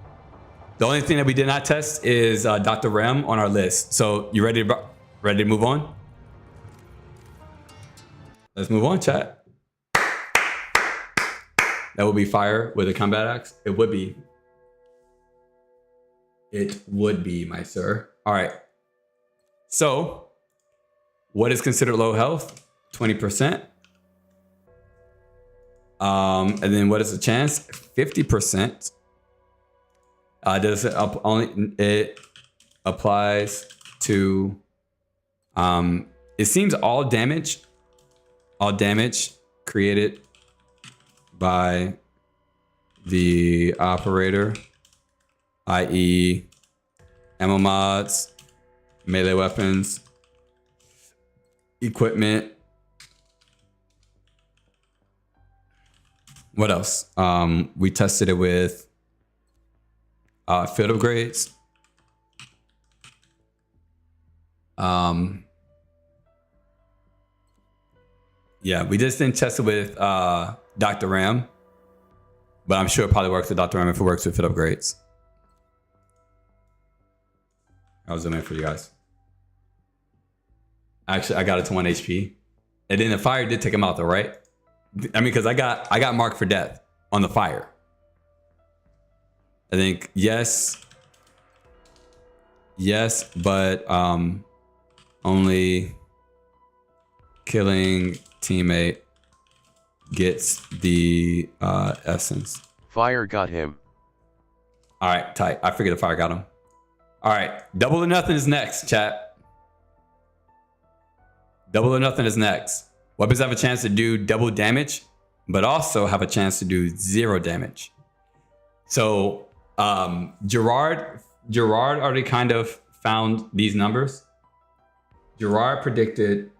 The only thing that we did not test is Dr. Rem on our list. So you ready to move on? Let's move on, chat. That would be fire with a combat axe. It would be. It would be, my sir. All right. So what is considered low health? 20%. And then what is the chance? 50%. Does it it applies to it seems all damage created by the operator, i.e. ML mods, melee weapons, equipment. What else? We tested it with field upgrades. Yeah, we just didn't test it with Dr. Ram, but I'm sure it probably works with Dr. Ram if it works with field upgrades. I'll zoom in for you guys. Actually, I got it to 1 HP. And then the fire did take him out though, right? I mean, because I got marked for death on the fire. I think yes, but only killing teammate gets the essence. Fire got him. All right, tight. I figured if I got him. All right, double or nothing is next, chat. Double or nothing is next. Weapons have a chance to do double damage, but also have a chance to do 0 damage. So Gerard already kind of found these numbers. Gerard predicted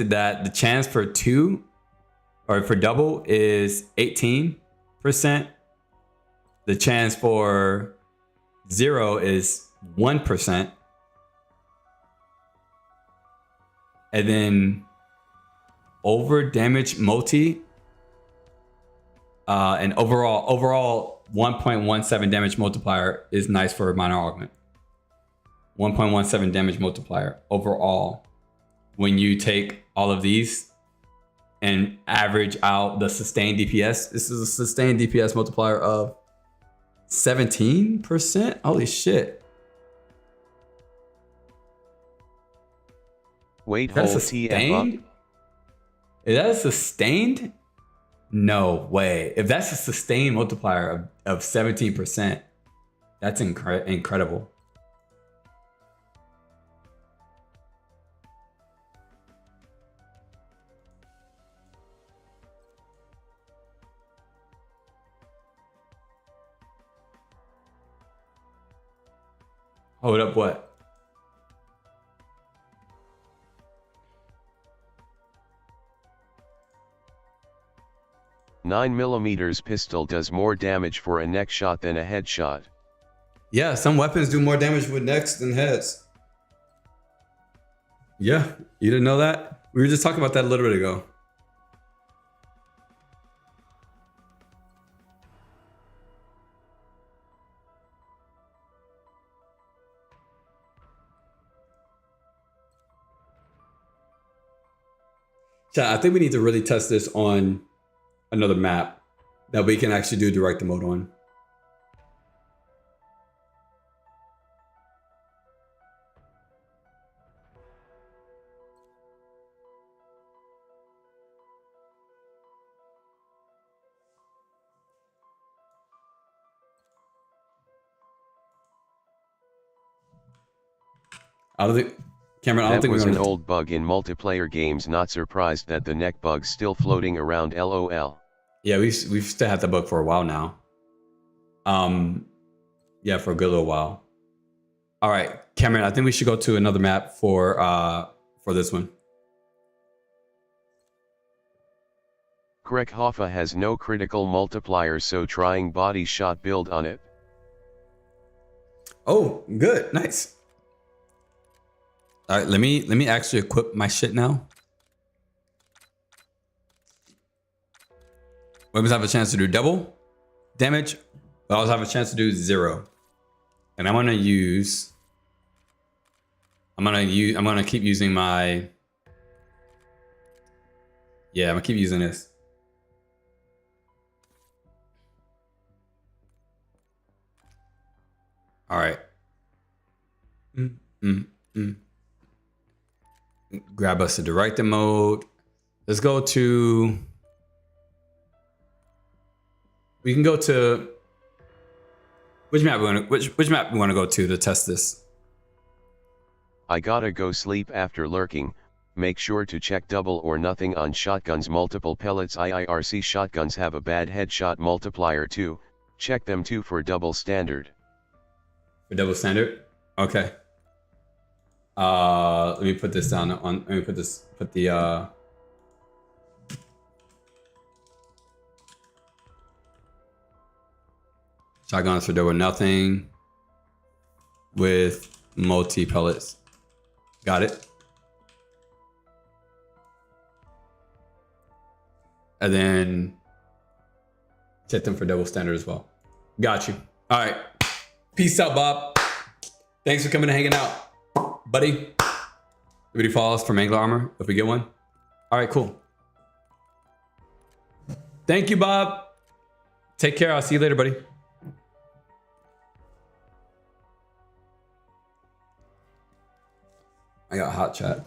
that the chance for 2 or for double is 18%. The chance for 0 is 1%. And then over damage multi and overall 1.17 damage multiplier is nice for a minor augment. 1.17 damage multiplier overall. When you take all of these and average out the sustained DPS, this is a sustained DPS multiplier of 17%. Holy shit. Wait, hold TF up. Is that a sustained? No way. If that's a sustained multiplier of 17%, that's incredible. Hold up, what? .9mm pistol does more damage for a neck shot than a headshot. Yeah, some weapons do more damage with necks than heads. Yeah, you didn't know that? We were just talking about that a little bit ago. I think we need to really test this on another map that we can actually do direct mode on. I don't think, Cameron, I don't think that was an old bug in multiplayer games. Not surprised that the neck bug's still floating around, LOL. Yeah, we've still had that bug for a while now. Yeah, for a good little while. All right, Cameron, I think we should go to another map for this one. Greg Hoffa has no critical multiplier, so trying body shot build on it. Oh, good, nice. All right, let me actually equip my shit now. Weapons have a chance to do double damage, but also have a chance to do 0. And I'm gonna keep using my. Yeah, I'm gonna keep using this. All right. Grab us to director mode. Let's go to. We can go to. Which map we want to? Which map we want to go to test this? I gotta go sleep after lurking. Make sure to check double or nothing on shotguns. Multiple pellets. IIRC shotguns have a bad headshot multiplier too. Check them too for double standard. For double standard? Okay. Let me put this down on. Let me put the. Shotguns for double nothing with multi pellets. Got it. And then check them for double standard as well. Got you. All right. Peace out, Bob. Thanks for coming and hanging out, buddy. Everybody follows from Angler Armor if we get one. All right, cool. Thank you, Bob. Take care. I'll see you later, buddy. I got hot chat.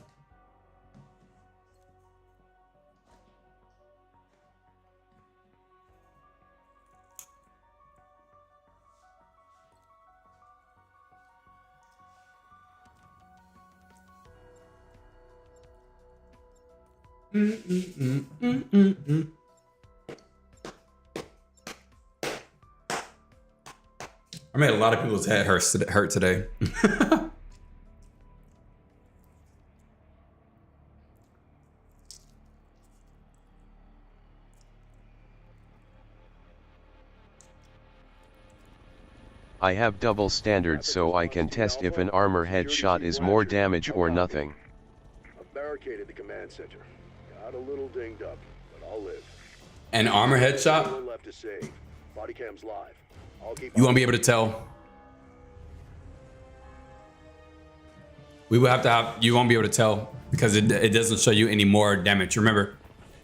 I made a lot of people's head hurt today. I have double standards so I can test if an armor headshot is more damage or nothing. I've barricaded the command center. Got a little dinged up, but I'll live. An armor headshot? One left to save. Body cam's live. I'll keep. You won't be able to tell. We will have to have. You won't be able to tell because it doesn't show you any more damage. Remember,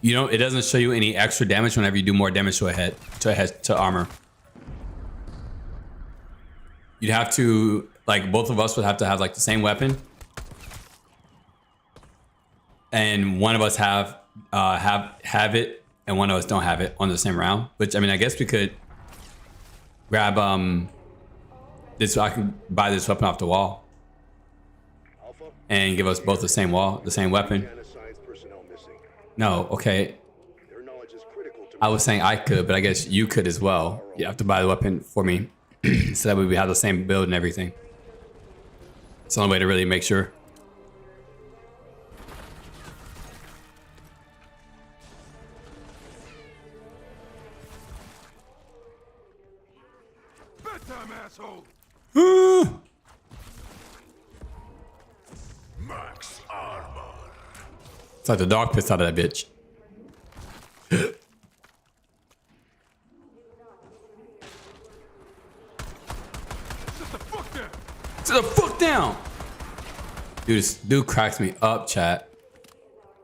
you know it doesn't show you any extra damage whenever you do more damage to a head to armor. You'd have to, like, both of us would have to have like the same weapon, and one of us have it, and one of us don't have it on the same round. Which, I mean, I guess we could grab this. I can buy this weapon off the wall and give us both the same weapon. No, okay. I was saying I could, but I guess you could as well. You have to buy the weapon for me. So that way we have the same build and everything. It's the only way to really make sure. Bedtime, asshole. Max armor. It's like the dog pissed out of that bitch. Sit the fuck down. Dude, this dude cracks me up, chat.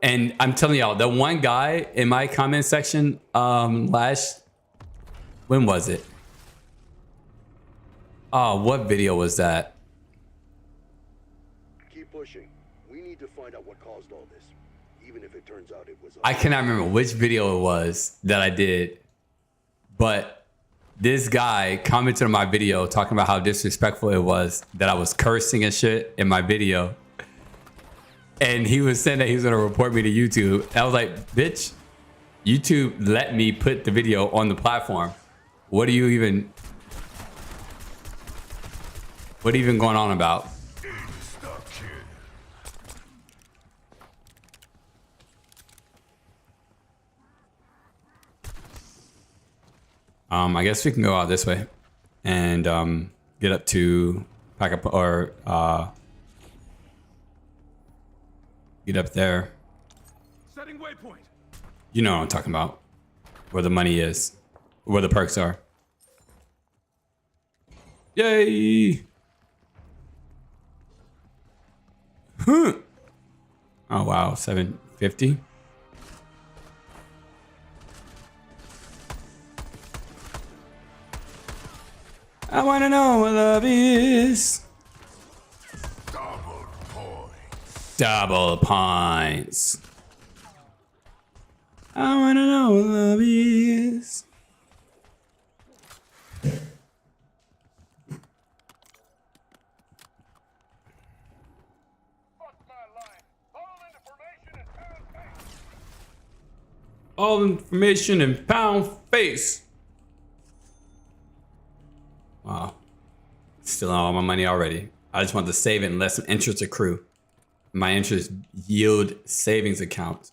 And I'm telling y'all, the one guy in my comment section, when was it? Oh, what video was that? Keep pushing. We need to find out what caused all this, even if it turns out it was. I cannot remember which video it was that I did, but this guy commented on my video talking about how disrespectful it was that I was cursing and shit in my video. And he was saying that he was gonna report me to YouTube. I was like, bitch, YouTube let me put the video on the platform. What are you even going on about? I guess we can go out this way and get up to pack up or get up there. Setting waypoint. You know what I'm talking about. Where the money is, where the perks are. Yay! Huh. Oh wow, 750. I wanna know what love is. Double points. Double points. I wanna know what love is. All information in pound face. Wow. Still on all my money already. I just want to save it and let some interest accrue. My interest yield savings account.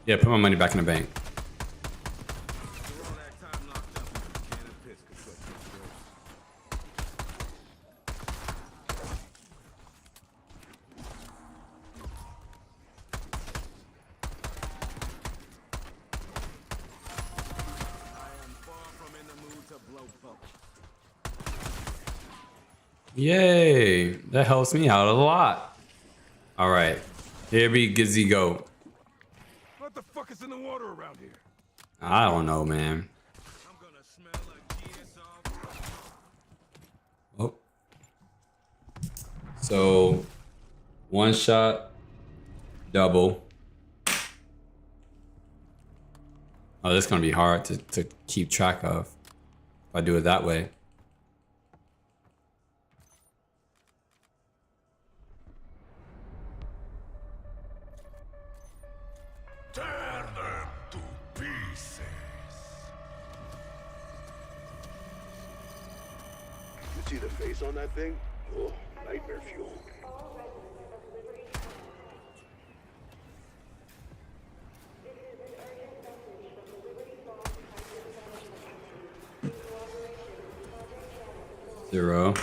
Yeah, put my money back in the bank. Yay, that helps me out a lot. All right, here we go. What the fuck is in the water around here? I don't know, man. I'm gonna smell like GSR. Oh. So, one shot, double. Oh, this is gonna be hard to keep track of. If I do it that way. Tear them to pieces. You see the face on that thing? Oh, nightmare fuel. Zero.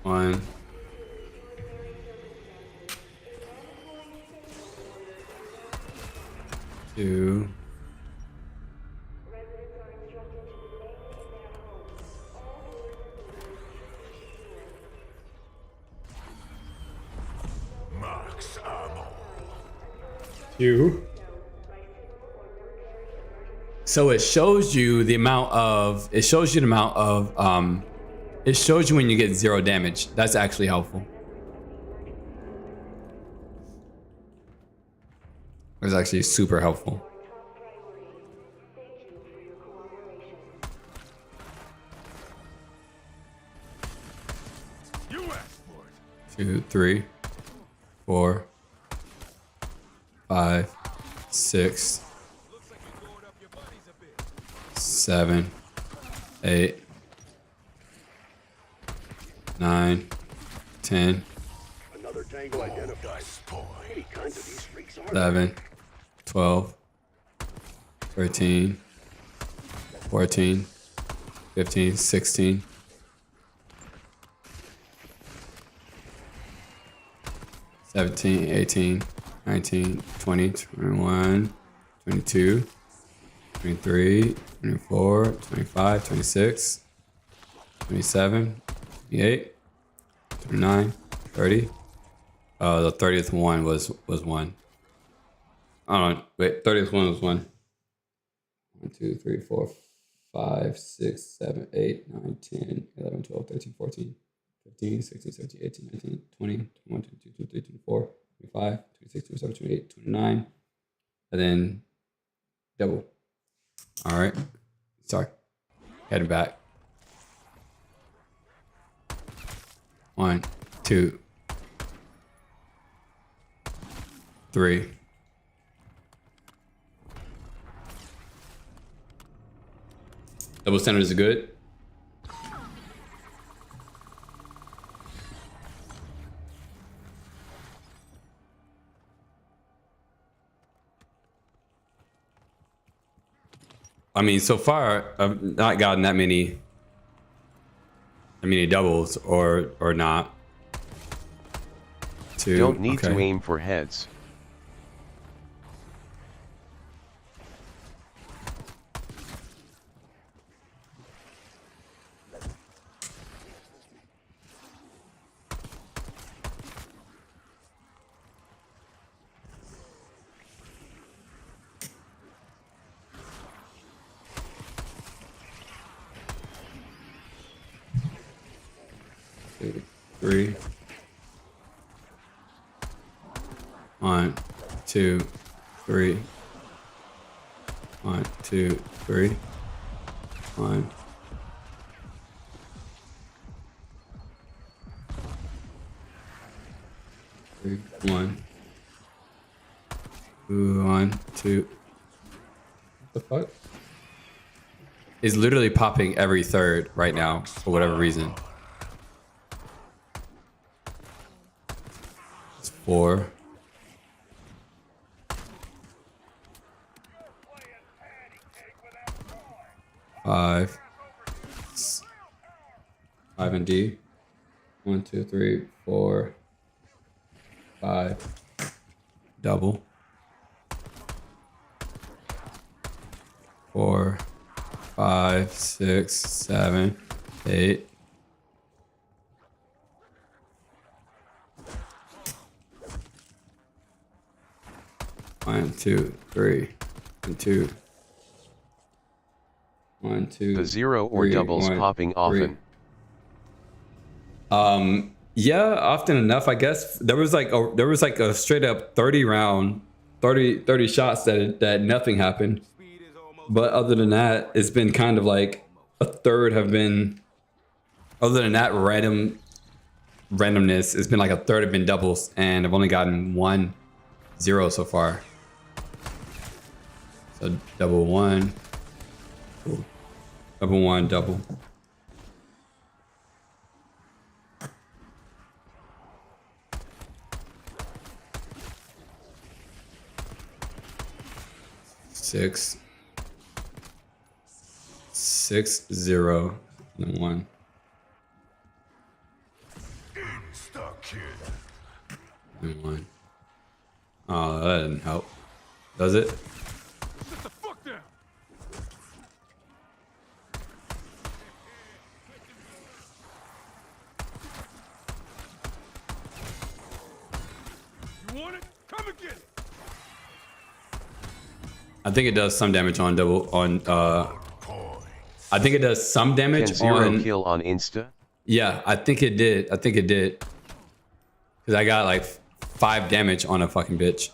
1. 2. Max ammo. 2. So it shows you the amount of, it shows you when you get 0 damage. That's actually helpful. It's actually super helpful. You asked for it. 2, 3, 4, 5, 6, 7, 8, 9, 10, Another tango identified. Boy. How many kinds of these freaks are 11, 12, 13, 14, 15, 16, 17, 18, 19, 20, 21, 22, 23, 24, 25, 26, 27, 28, 29, 30. The 30th one was 1. Oh, no, wait, 30th one was 1. 1, 2, 3, 4, 5, 6, 7, 8, 9, 10, 11, 12, 13, 14, 15, 16, 17, 18, 19, 20, 21, 22, 23, 24, 25, 26, 27, 28, 29. And then double. All right. Sorry. Heading back. 1, 2, 3. Double centers are good. I mean, so far I've not gotten that many doubles or not. 2. Don't need to okay. aim for heads. Two, 3. 1, 2, 3. 1, 2, 3. 1. 3, 1. 1, 2. What the fuck? It's literally popping every third right now for whatever reason. It's 4. 5. 5 and D. 1, 2, 3, 4, 5. Double. 4, 5, 6, 7, 8. One, 2, 3, and 2. 1, 2. The 0 or 3, doubles 1, popping 3. often. Yeah, often enough, I guess. There was like a straight up 30 round, 30 shots that nothing happened. Speed is almost But other than that, it's been kind of like a third have been, other than that randomness, it's been like a third have been doubles, and I've only gotten 1 0 so far. So double 1, cool. Double 1, double. Six, 0, and 1. And 1. Oh, that didn't help. Does it? Sit the fuck down. You want it? Come and get it. I think it does some damage on double on I think it does some damage Can zero on kill on Insta? Yeah, I think it did. I think it did. Cuz I got like 5 damage on a fucking bitch.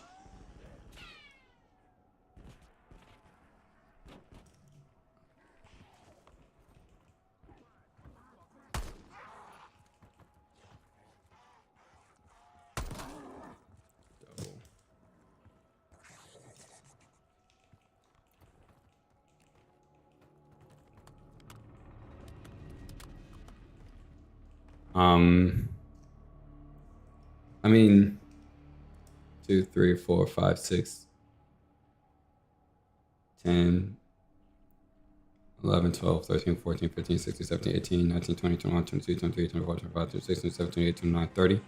I mean 2, 3, 4, 5, 6, 10, 11, 12, 13, 14, 15, 16, 17, 18, 19, 20, 21, 22, 23, 24, 25, 26, 27, 28, 29, 30.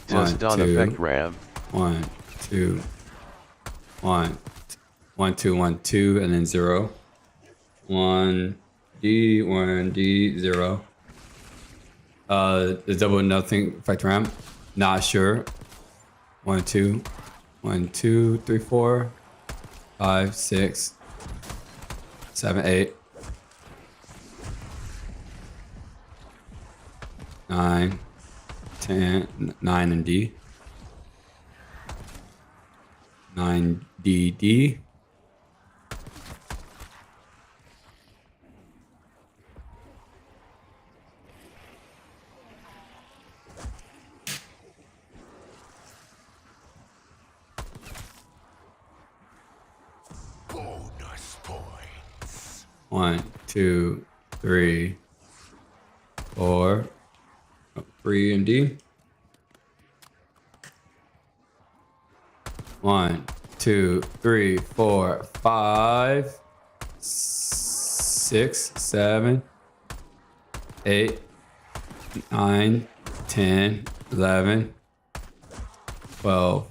Just on effect RAM. 1, 2, 1, 1, 2, 1, 2, and then 0. 1 D, 0. The double nothing effect RAM. Not sure. 1, 2, 1, 2, 3, 4, 5, 6, 7, 8, 9, 10, 9 and D. 9 D. Bonus points. 1, 2, 3, 4. 3 and D. 1, 2, 3, 4, 5, 6, 7, 8, 9, 10, 11, 12.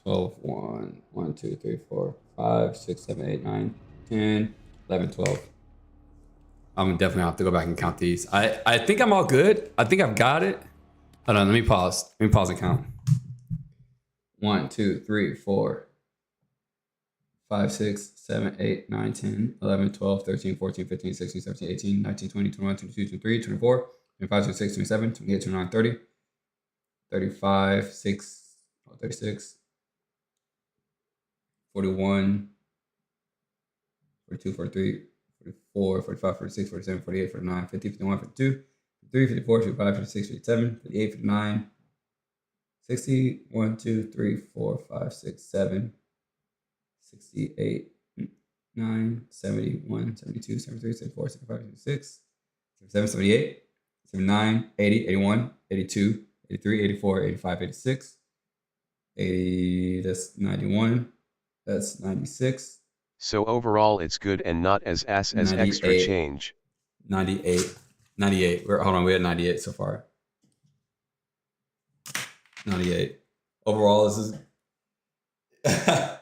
12, 1, 1, 2, 3, 4, 5, 6, 7, 8, 9, 10, 11, 12. I'm definitely gonna have to go back and count these. I think I'm all good. I think I've got it. Hold on, let me pause. Let me pause and count. 1, 2, 3, 4, 5, 6, 7, 8, 9, 10, 11, 12, 13, 14, 15, 16, 17, 18, 19, 20, 21, 22, 23, 24, 25, 26, 27, 28, 29, 30, 35, 6, 36, 41, 42, 43, 44, 45, 46, 47, 48, 49, 50, 51, 52, 53, 54, 55, 56, 57, 58, 59, 60, 1, 2, 3, 4, 5, 6, 7, 68, 9, 71, 72, 73, 74, 75, 76, 77, 78, 79, 80, 81, 82, 83, 84, 85, 86, 80, that's 91, that's 96. So overall it's good and not as ass as extra 98. change. 98. Hold on, we had 98 so far. 98. Overall, this is that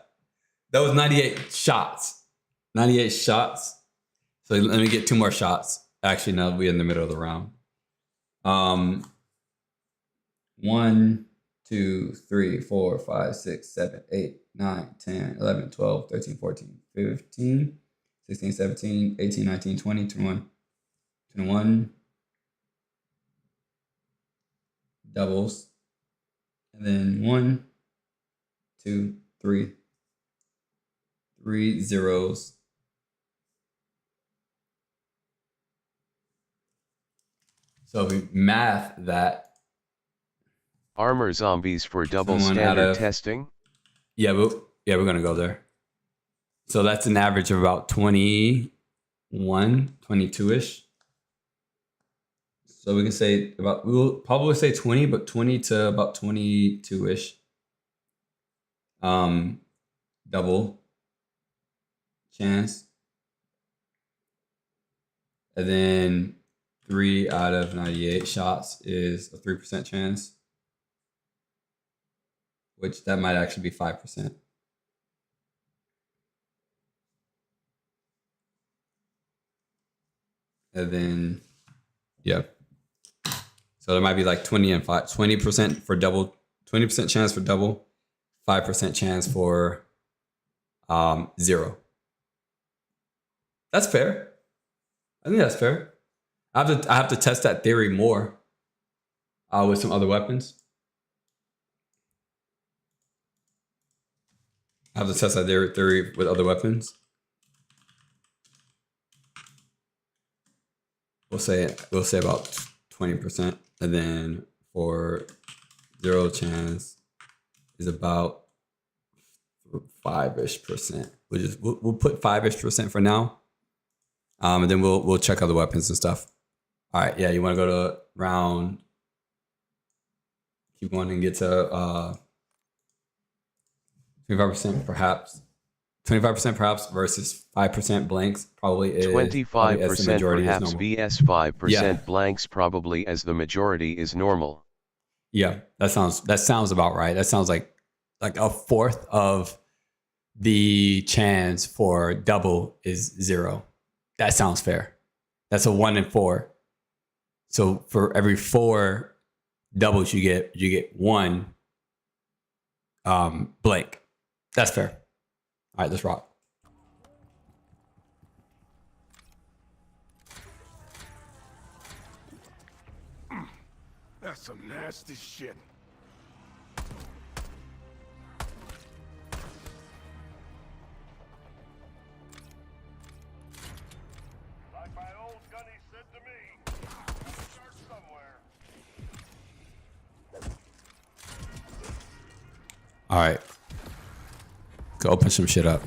was 98 shots. 98 shots. So let me get 2 more shots. Actually, no, we're in the middle of the round. 1, 2, 3, 4, 5, 6, 7, 8, 9, 10, 11, 12, 13, 14, 15, 16, 17, 18, 19, 20, 21, 21. Doubles. And then 1, 2, 3. 3 zeros. So if we math that. Armor zombies for double Someone standard out of- testing? Yeah, we're going to go there. So that's an average of about 21, 22-ish. So we can say about, we'll probably say 20, but 20 to about 22-ish. Double chance. And then 3 out of 98 shots is a 3% chance. Which that might actually be 5%. And then, yeah. So there might be like 20% for double, 20% chance for double, 5% chance for 0. That's fair. I think that's fair. I have to test that theory more with some other weapons. I have to test that theory with other weapons. We'll say about 20%, and then for 0 chance is about 5-ish%. We'll put 5-ish% for now, and then we'll check other weapons and stuff. All right, yeah, you want to go to round? Keep going and get to 25% perhaps. 25% perhaps versus 5% blanks probably is 25% perhaps vs 5% blanks probably as the majority is normal. Yeah, that sounds about right. That sounds like a fourth of the chance for double is 0. That sounds fair. That's a 1 in 4. So for every 4 doubles you get 1 blank. That's fair. All right, let's rock. That's some nasty shit. Like my old gunny said to me, gotta start somewhere. All right. Go open some shit up.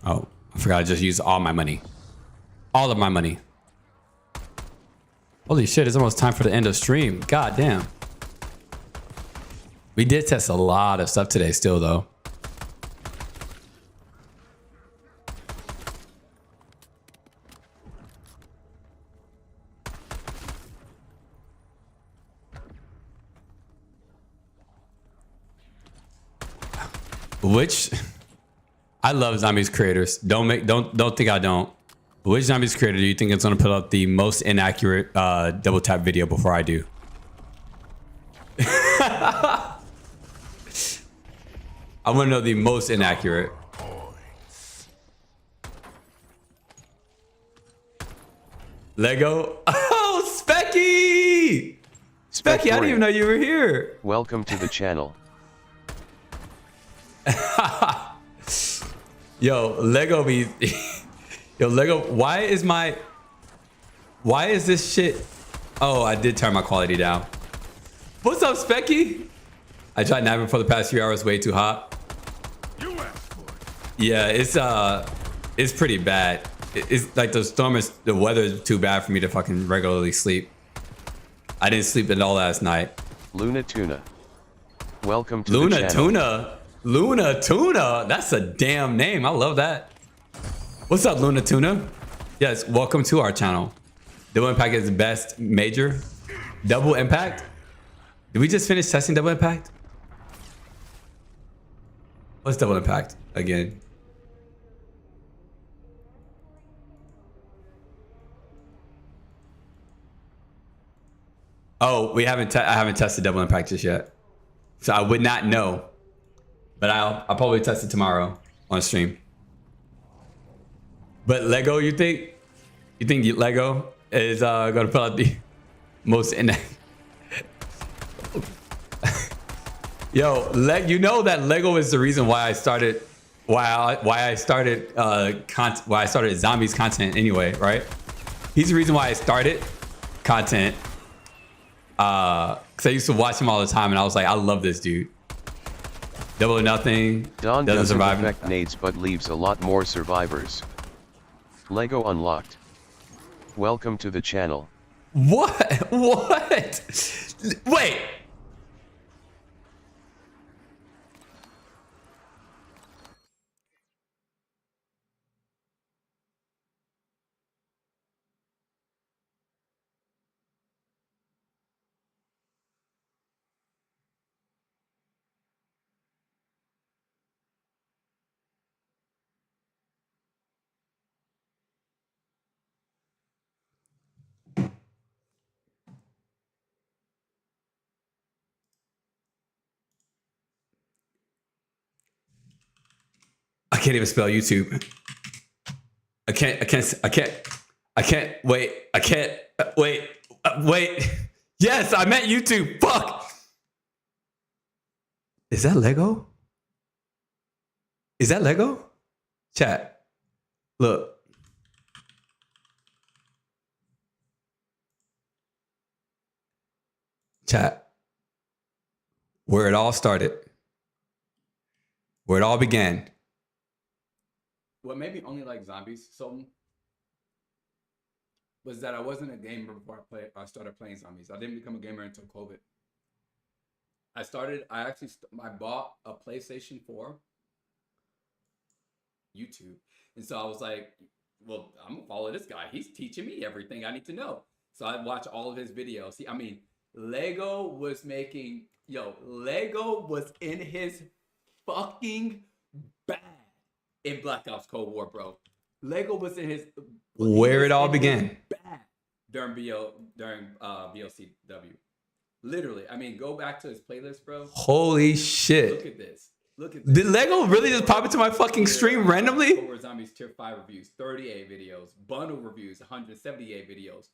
Oh, I forgot I just used all my money. All of my money. Holy shit, it's almost time for the end of stream. God damn. We did test a lot of stuff today still though. Which I love Zombies creators. Don't think I don't. Which Zombies creator do you think is gonna put up the most inaccurate double tap video before I do? I wanna know the most inaccurate. Lego. Oh, Specky! Specky, I didn't even know you were here. Welcome to the channel. Yo, Lego be yo, Lego, why is this shit? Oh, I did turn my quality down. What's up, Specky? I tried napping for the past few hours, way too hot. You asked for it. Yeah, it's pretty bad. It's like the weather is too bad for me to fucking regularly sleep. I didn't sleep at all last night. Luna Tuna. Welcome to the channel. Luna Tuna. That's a damn name. I love that. What's up, Luna Tuna? Yes, welcome to our channel. Double Impact is the best major. Double Impact? Did we just finish testing Double Impact? What's Double Impact again? Oh, I haven't tested Double Impact just yet. So I would not know. But I'll probably test it tomorrow on stream. But Lego, you think Lego is gonna pull out the most Yo, you know that Lego is the reason why I started zombies content anyway, right? He's the reason why I started content. Because I used to watch him all the time, and I was like, I love this dude. Double or Nothing. Don doesn't doesn't survive. affect nades but leaves a lot more survivors. Lego Unlocked. Welcome to the channel. What? What? Wait. I can't even spell YouTube. I can't wait. Yes, I meant YouTube. Fuck. Is that Lego? Is that Lego? Chat. Look. Chat. Where it all started. Where it all began. What made me only like zombies so was that I wasn't a gamer before I started playing zombies. I didn't become a gamer until COVID. I bought a PlayStation 4 YouTube. And so I was like, well, I'm gonna follow this guy. He's teaching me everything I need to know. So I watch all of his videos. See, I mean, Lego was in his fucking bag in Black Ops Cold War, bro. Lego was in his where it all began during BOCW. Literally, I mean, go back to his playlist, bro. Holy shit! Look at this. Did Lego really just pop into my fucking stream randomly? Cold War Zombies Tier 5 reviews, 38 videos, bundle reviews, 178 videos,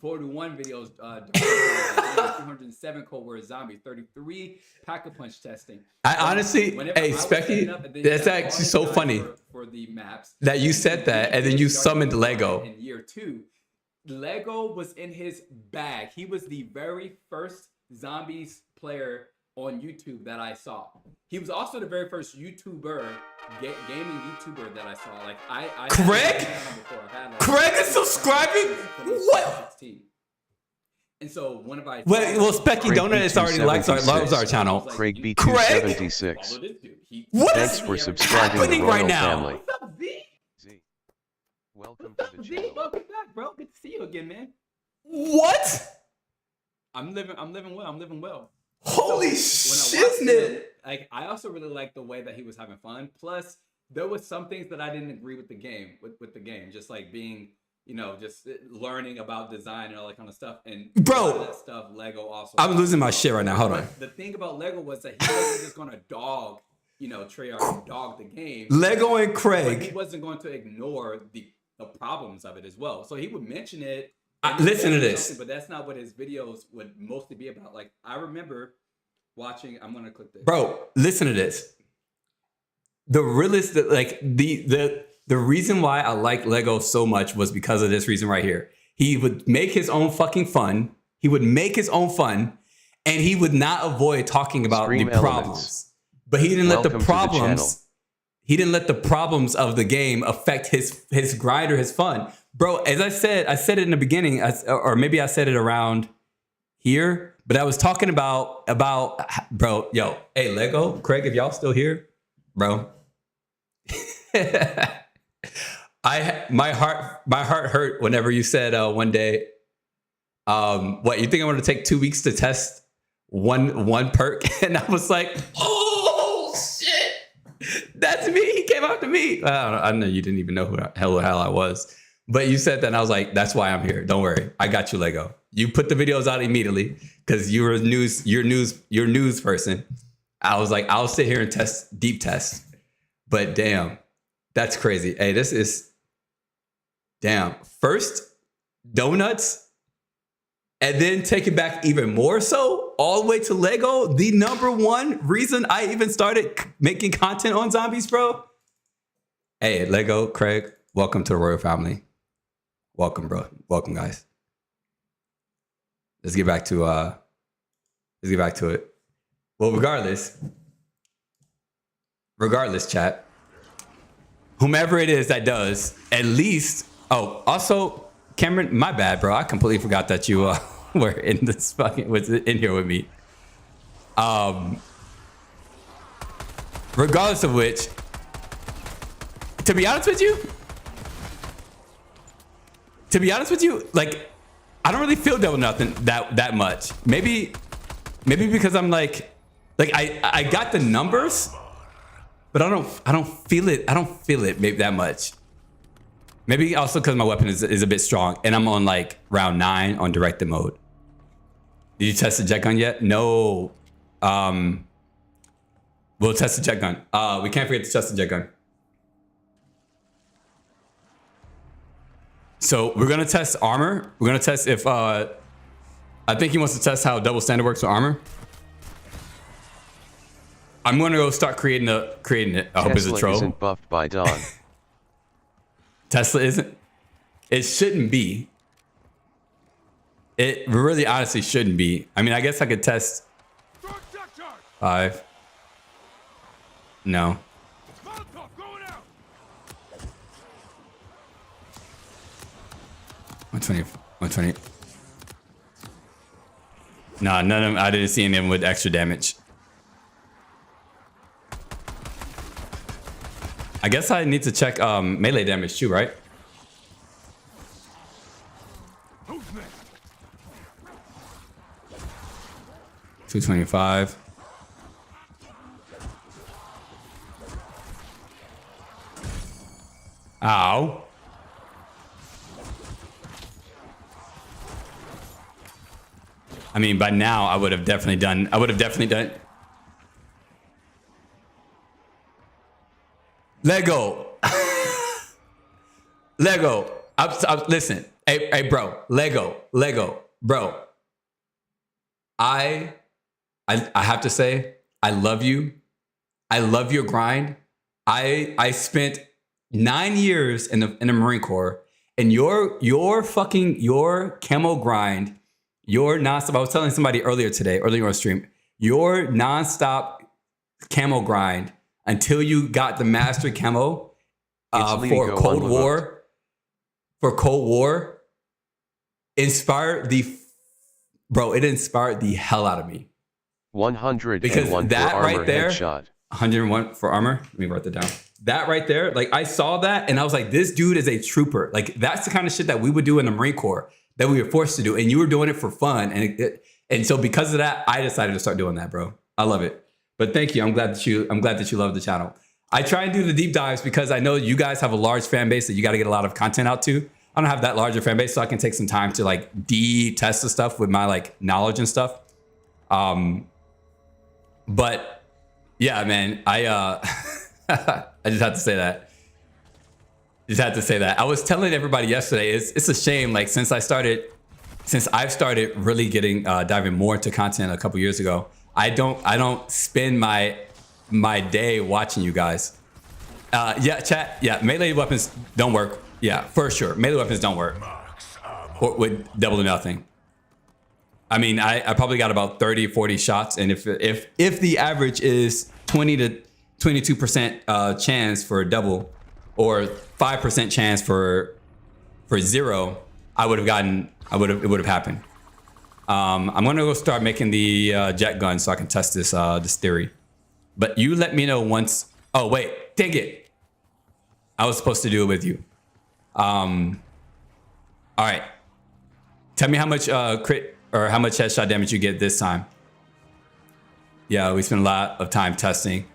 41 videos, 207 Cold War Zombies, 33 Pack-a-Punch testing. I honestly, hey, Specky, that's actually so funny for the maps that you said that, and then you summoned Lego. In year 2, Lego was in his bag. He was the very first zombies player on YouTube that I saw. He was also the very first YouTuber, gaming YouTuber that I saw. Like I Craig? Craig is subscribing? What? And so one of my well, Specky Donut is already loves our channel. Craig B276. What Thanks for subscribing happening to right Royal now? Family. What's up, Z? Z. Welcome to the channel. Welcome back, bro. Good to see you again, man. What? I'm living well. Holy shiznit! Like, I also really liked the way that he was having fun. Plus, there was some things that I didn't agree with the game, with the game, just like being, just learning about design and all that kind of stuff. And bro, that stuff, Lego also. I'm losing my shit right now. Hold on. The thing about Lego was that he wasn't just gonna dog, Treyarch dog the game. Lego and Craig. He wasn't going to ignore the problems of it as well. So he would mention it. Listen to this. But that's not what his videos would mostly be about. Like, I remember watching, I'm gonna click this. Bro, listen to this. The realist, like the reason why I like Lego so much was because of this reason right here. He would make his own fucking fun. And he would not avoid talking about Stream the problems. Elements. But he didn't let the problems. He didn't let the problems of the game affect his grind or his fun. Bro, as I said it in the beginning, or maybe I said it around here, but I was talking about bro, yo, hey, Lego, Craig, if y'all still here, bro. My heart hurt whenever you said one day, what, you think I'm gonna take 2 weeks to test one perk? And I was like, oh shit, that's me. He came after me. I know you didn't even know who the hell I was. But you said that, and I was like, that's why I'm here. Don't worry. I got you, Lego. You put the videos out immediately because you're a news person. I was like, I'll sit here and deep test. But damn, that's crazy. Hey, this is Damn. First, donuts, and then take it back even more so, all the way to Lego. The number one reason I even started making content on zombies, bro. Hey, Lego, Craig, welcome to the royal family. Welcome, bro. Welcome, guys. Let's get back to it. Well, regardless, chat. Whomever it is that does, at least. Oh, also, Cameron, my bad, bro. I completely forgot that you were in this was in here with me. Regardless of which, to be honest with you, like, I don't really feel double nothing that much. Maybe because I'm like I got the numbers, but I don't feel it. I don't feel it maybe that much. Maybe also because my weapon is a bit strong, and I'm on like round 9 on directed mode. Did you test the jet gun yet? No. We'll test the jet gun. We can't forget to test the jet gun. So we're gonna test armor. We're gonna test if I think he wants to test how double standard works with armor. I'm gonna go start creating it. I hope it's a troll. Tesla isn't buffed by Dawn. Tesla isn't. It shouldn't be. It really honestly shouldn't be. I mean, I guess I could test 5. No. 120. Nah, none of them. I didn't see any of them with extra damage. I guess I need to check melee damage too, right? Who's next? 225. Ow. I mean, by now I would have definitely done. Lego. Lego. Listen. Hey, bro. Lego, bro. I have to say, I love you. I love your grind. I spent 9 years in the Marine Corps, and your camo grind, your nonstop. I was telling somebody earlier on stream, your nonstop camo grind until you got the master camo for Cold War. For Cold War, inspired the hell out of me. 101 because that for armor right there, headshot. 101 for armor. Let me write that down. That right there, like I saw that and I was like, this dude is a trooper. Like that's the kind of shit that we would do in the Marine Corps that we were forced to do, and you were doing it for fun. And so because of that, I decided to start doing that, bro. I love it. But thank you. I'm glad that you love the channel. I try and do the deep dives because I know you guys have a large fan base that you got to get a lot of content out to. I don't have that larger fan base, so I can take some time to like test the stuff with my like knowledge and stuff. But yeah, man, I just had to say that. I was telling everybody yesterday, it's a shame. Like since I've started really getting diving more into content a couple years ago, I don't spend my day watching you guys. Yeah, chat. Yeah, melee weapons don't work. Yeah, for sure. Melee weapons don't work with double or nothing. I mean, I probably got about 30, 40 shots, and if the average is 20 to 22% chance for a double, or 5% chance for 0, it would have happened. I'm gonna go start making the jet gun so I can test this theory. But you let me know once. Oh wait, dang it! I was supposed to do it with you. All right. Tell me how much crit or how much headshot damage you get this time. Yeah, we spent a lot of time testing.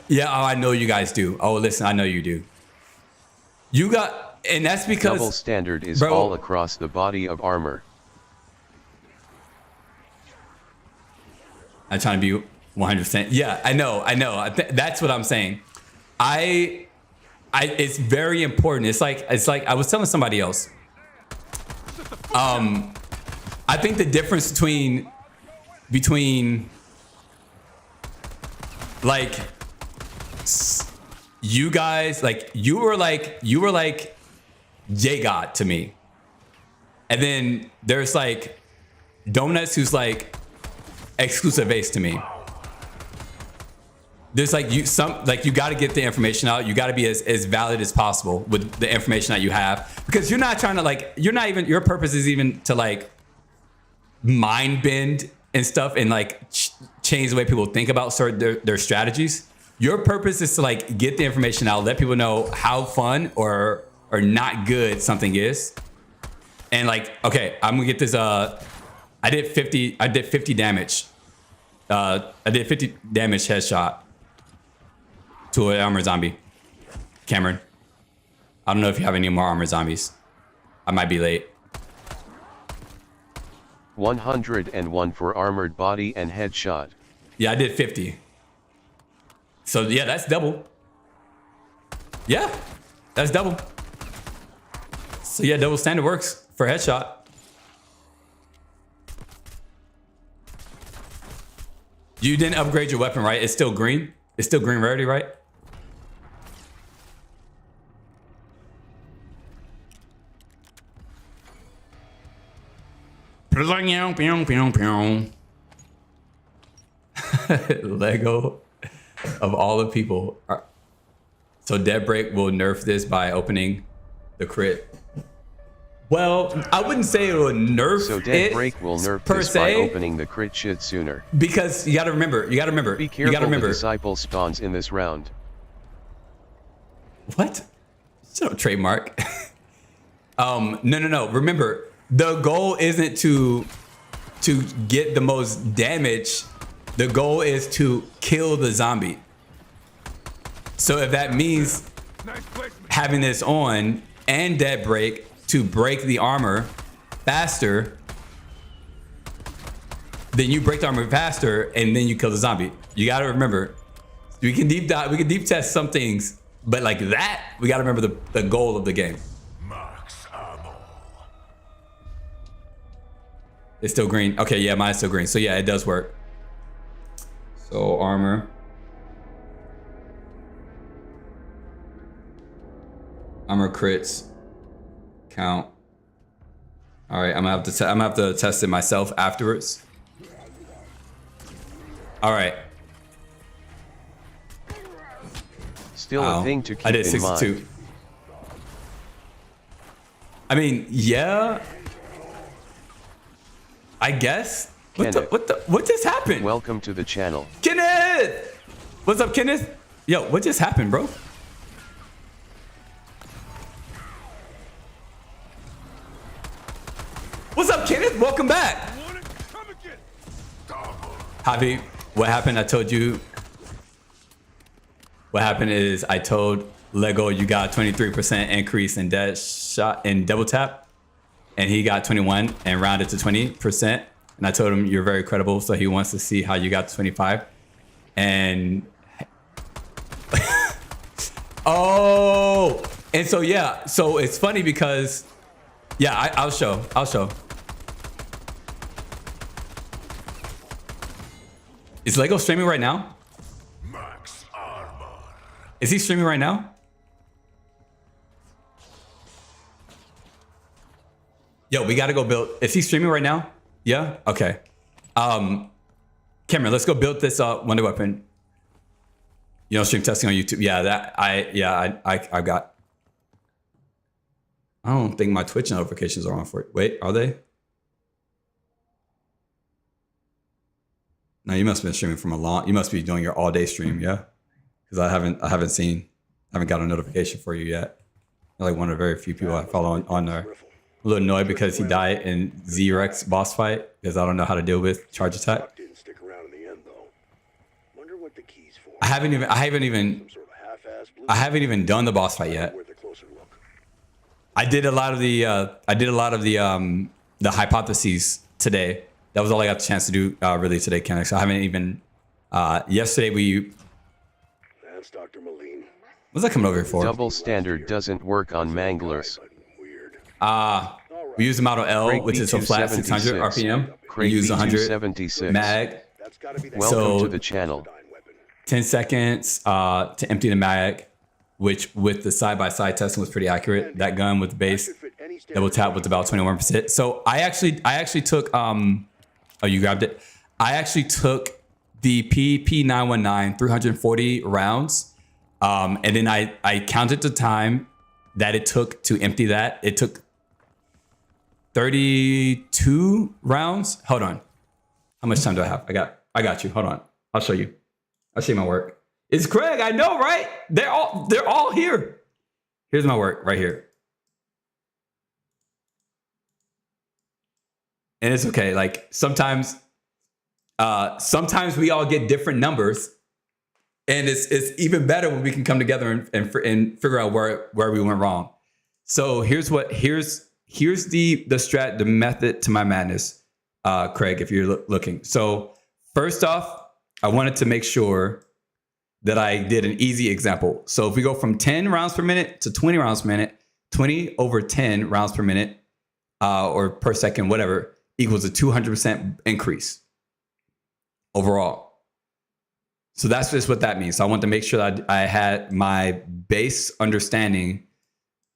Yeah, oh, I know you guys do. Oh, listen, I know you do. You got, and that's because double standard is all across the body of armor. I'm trying to be 100%. Yeah, I know. That's what I'm saying. it's very important. It's like I was telling somebody else. I think the difference between like you guys, like you were like J God to me, and then there's like Donuts, who's like exclusive ace to me. There's like you got to get the information out. You got to be as valid as possible with the information that you have, because you're not trying to like, you're not even, your purpose is even to like mind bend and stuff and like change the way people think about their strategies. Your purpose is to like get the information out, let people know how fun or not good something is. And like, okay, I'm gonna get this, I did 50 damage. I did 50 damage headshot to an armored zombie. Cameron, I don't know if you have any more armored zombies. I might be late. 101 for armored body and headshot. Yeah, I did 50. So yeah, that's double. Yeah, that's double. So yeah, double standard works for headshot. You didn't upgrade your weapon, right? It's still green. It's still green rarity, right? Lego of all the people. So Dead Break will nerf this by opening the crit. Well, I wouldn't say it will nerf. So Dead Break will nerf this by opening the crit shit sooner. Because you gotta remember. Be careful, the disciple spawns in this round. What? Shut up, trademark. No. Remember, the goal isn't to get the most damage. The goal is to kill the zombie. So if that means having this on and Dead Break to break the armor faster, then you break the armor faster and then you kill the zombie. You gotta remember, we can deep dive, we can deep test some things, but like that, we gotta remember the goal of the game. It's still green. Okay, yeah, mine's still green. So yeah, it does work. So armor. Armor crits count. All right, I'm gonna have to test it myself afterwards. All right. Still a thing to keep I did in 62. mind. I mean, yeah. I guess. What just happened? Welcome to the channel. Kenneth! What's up, Kenneth? Yo, what just happened, bro? What's up, Kenneth? Welcome back. Javi, what happened? I told you. What happened is I told Lego you got 23% increase in dead shot in double tap, and he got 21 and rounded to 20%. And I told him you're very credible, so he wants to see how you got to 25. And oh, and so yeah, so it's funny because yeah, I'll show. Is Lego streaming right now? Max armor. Is he streaming right now? Yo, we gotta go build. Is he streaming right now? Yeah. Okay. Cameron, let's go build this wonder weapon. You know, stream testing on YouTube. Yeah, I got. I don't think my Twitch notifications are on for it. Wait, are they? No, you must have been streaming from a long. You must be doing your all day stream, yeah. Because I haven't got a notification for you yet. You're like one of the very few people I follow on there. A little annoyed because he died in Z-Rex boss fight because I don't know how to deal with charge attack. Didn't stick around in the end, though. Wonder what the key's for. I haven't even Some sort of half-assed blue. I haven't even done the boss fight yet. Worth a closer look. I did a lot of the hypotheses today. That was all I got the chance to do really today, Kenneth. So I haven't even yesterday we That's Dr. Moline. What's that coming over here for? Double standard doesn't work on manglers. We use the model L, Craig which is a flat 600 RPM. We Craig use 100 B276. mag. Welcome So- to the channel. 10 seconds to empty the mag, which with the side-by-side testing was pretty accurate. That gun with the base double tap was about 21%. So I actually took oh, you grabbed it. I actually took the PP919 340 rounds, and then I counted the time that it took to empty that. It took 32 rounds. Hold on. How much time do I have? I got you. Hold on. I'll show you. I'll show you my work. It's Craig. I know, right? They're all here. Here's my work right here. And it's okay. Like sometimes we all get different numbers, and it's even better when we can come together and figure out where we went wrong. So here's the method to my madness, Craig, if you're looking. So first off, I wanted to make sure that I did an easy example. So if we go from 10 rounds per minute to 20 rounds per minute, 20 over 10 rounds per minute or per second, whatever, equals a 200% increase overall. So that's just what that means. So I want to make sure that I had my base understanding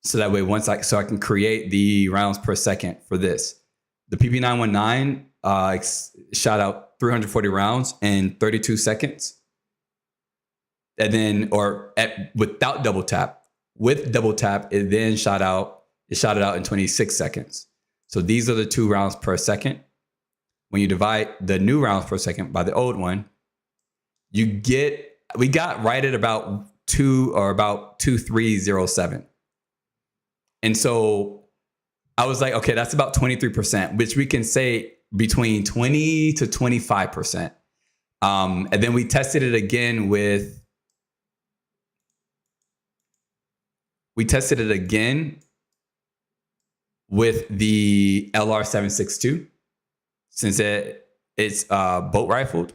so that way so I can create the rounds per second for this. The PP919 shot out 340 rounds in 32 seconds. And then, without double tap. With double tap, it then shot it out in 26 seconds. So these are the 2 rounds per second. When you divide the new rounds per second by the old one, we got right at about 2307. And so I was like, okay, that's about 23%, which we can say between 20 to 25%. And then we tested it again with the LR 762, since it's boat rifled.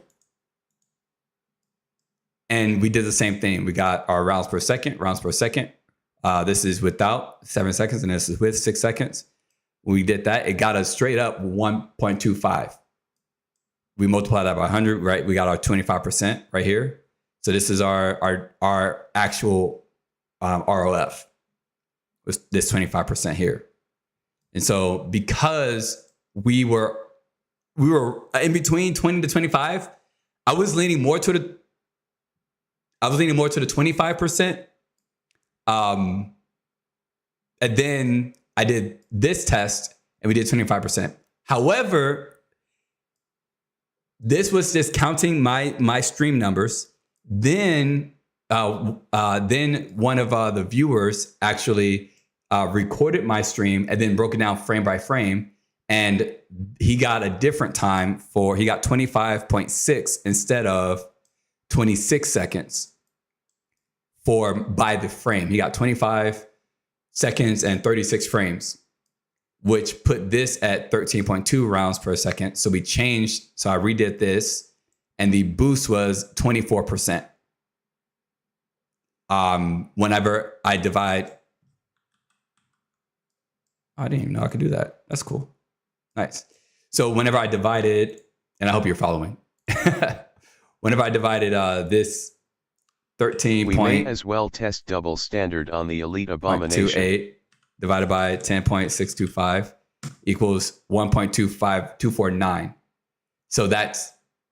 And we did the same thing. We got our rounds per second. This is without 7 seconds, and this is with 6 seconds. When we did that, it got us straight up 1.25. We multiplied that by 100, right? We got our 25% right here. So this is our actual ROF, with this 25% here. And so because we were in between 20 to 25, I was leaning more to the 25%. And then I did this test and we did 25%. However, this was just counting my stream numbers. Then one of the viewers actually recorded my stream and then broke it down frame by frame. And he got a different time he got 25.6 instead of 26 seconds by the frame. He got 25 seconds and 36 frames, which put this at 13.2 rounds per second. So we changed. So I redid this and the boost was 24%. Whenever I divide, I didn't even know I could do that. That's cool. Nice. So whenever I divided, and I hope you're following, whenever I divided this 13. We may as well test double standard on the Elite Abomination. 0.28 divided by 10.625 equals 1.25249. So that's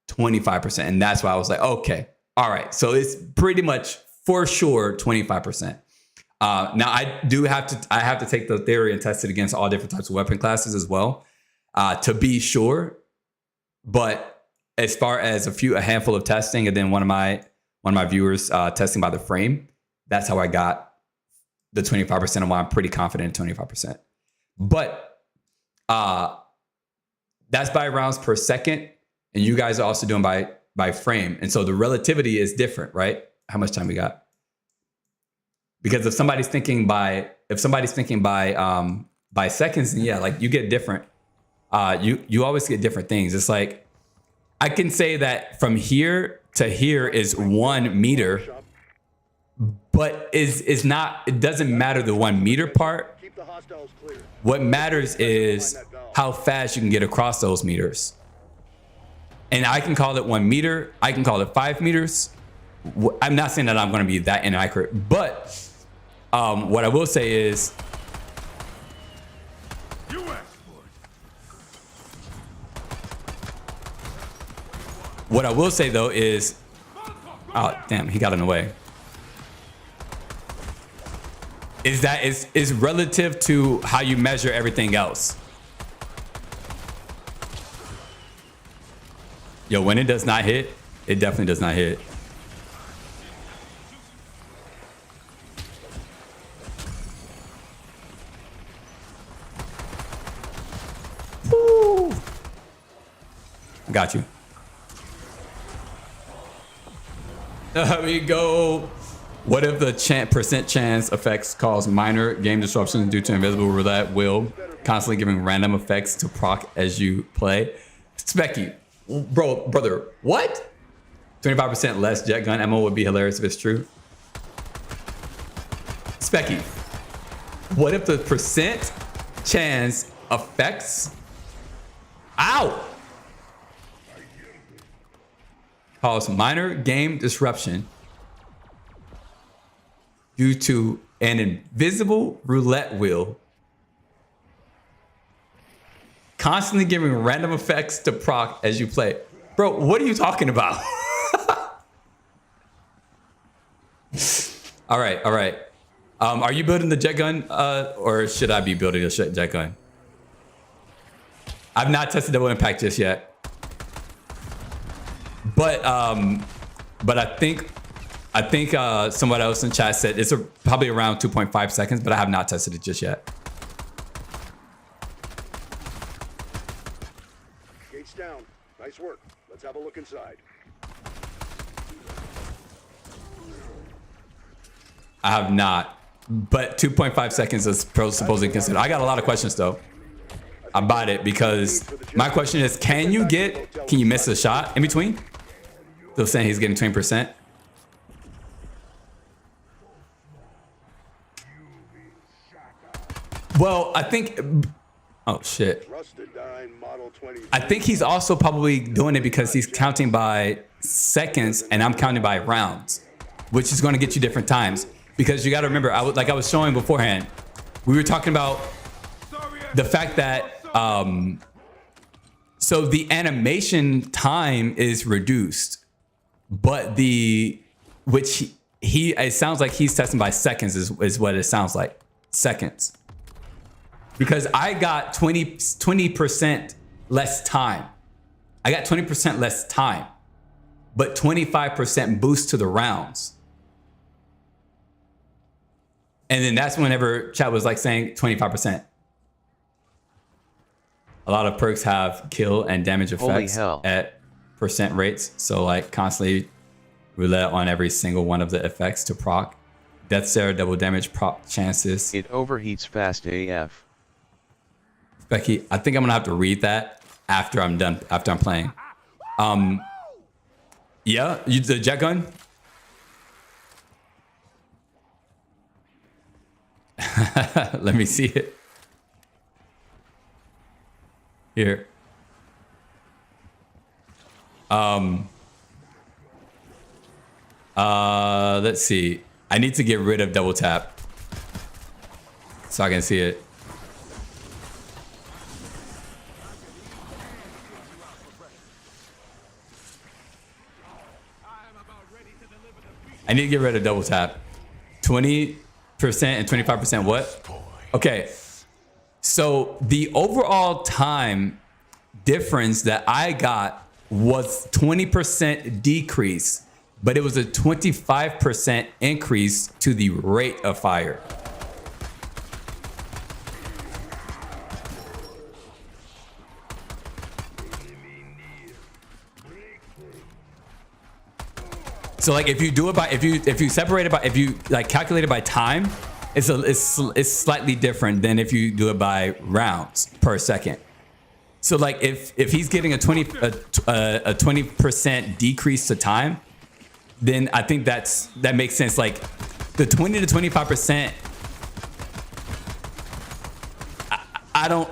25%. And that's why I was like, okay, all right. So it's pretty much for sure 25%. Now I have to take the theory and test it against all different types of weapon classes as well, to be sure. But as far as a handful of testing, and then one of my viewers testing by the frame, that's how I got the 25%, and why I'm pretty confident in 25%. But that's by rounds per second, and you guys are also doing by frame, and so the relativity is different, right? How much time we got? Because if somebody's thinking by seconds, then yeah, like you get different. You always get different things. It's like I can say that from here to here is 1 meter, But is not. It doesn't matter the 1 meter part. Keep the hostiles clear. What matters is how fast you can get across those meters. And I can call it 1 meter. I can call it 5 meters. I'm not saying that I'm going to be that inaccurate, but what I will say is, what I will say though is, oh damn, he got in the way. Is that is relative to how you measure everything else. Yo, when it does not hit, it definitely does not hit. Woo. Got you. There we go. What if the percent chance effects cause minor game disruptions due to invisible roulette wheel constantly giving random effects to proc as you play? Specky, brother, what? 25% less jet gun ammo would be hilarious if it's true. Specky, what if the percent chance effects? Ow! Cause minor game disruption due to an invisible roulette wheel constantly giving random effects to proc as you play. Bro, what are you talking about? All right. Are you building the jet gun or should I be building a jet gun? I've not tested double impact just yet. But I think someone else in chat said it's probably around 2.5 seconds, but I have not tested it just yet. Gates down. Nice work. Let's have a look inside. I have not, but 2.5 seconds is supposedly considered. I got a lot of questions though about it because my question is, can you miss a shot in between? Still saying he's getting 20%. Well, I think, oh shit. I think he's also probably doing it because he's counting by seconds and I'm counting by rounds, which is going to get you different times. Because you got to remember, like I was showing beforehand, we were talking about the fact that, so the animation time is reduced, but it sounds like he's testing by seconds is what it sounds like. Seconds. Because I got 20% less time. I got 20% less time, but 25% boost to the rounds. And then that's whenever chat was like saying 25%. A lot of perks have kill and damage effects at percent rates. So like constantly roulette on every single one of the effects to proc. Death stare, double damage proc chances. It overheats fast AF. Becky, I think I'm gonna have to read that after I'm done, after I'm playing. Yeah, the jet gun. Let me see it. Here. Let's see. I need to get rid of double tap so I can see it. I need to get rid of double tap. 20% and 25% what? Okay. So the overall time difference that I got was 20% decrease, but it was a 25% increase to the rate of fire. So like if you do it by if you separate it by if you like calculate it by time, it's slightly different than if you do it by rounds per second. So like if he's getting a 20% decrease to time, then I think that makes sense. Like the 20 to 25%. I don't.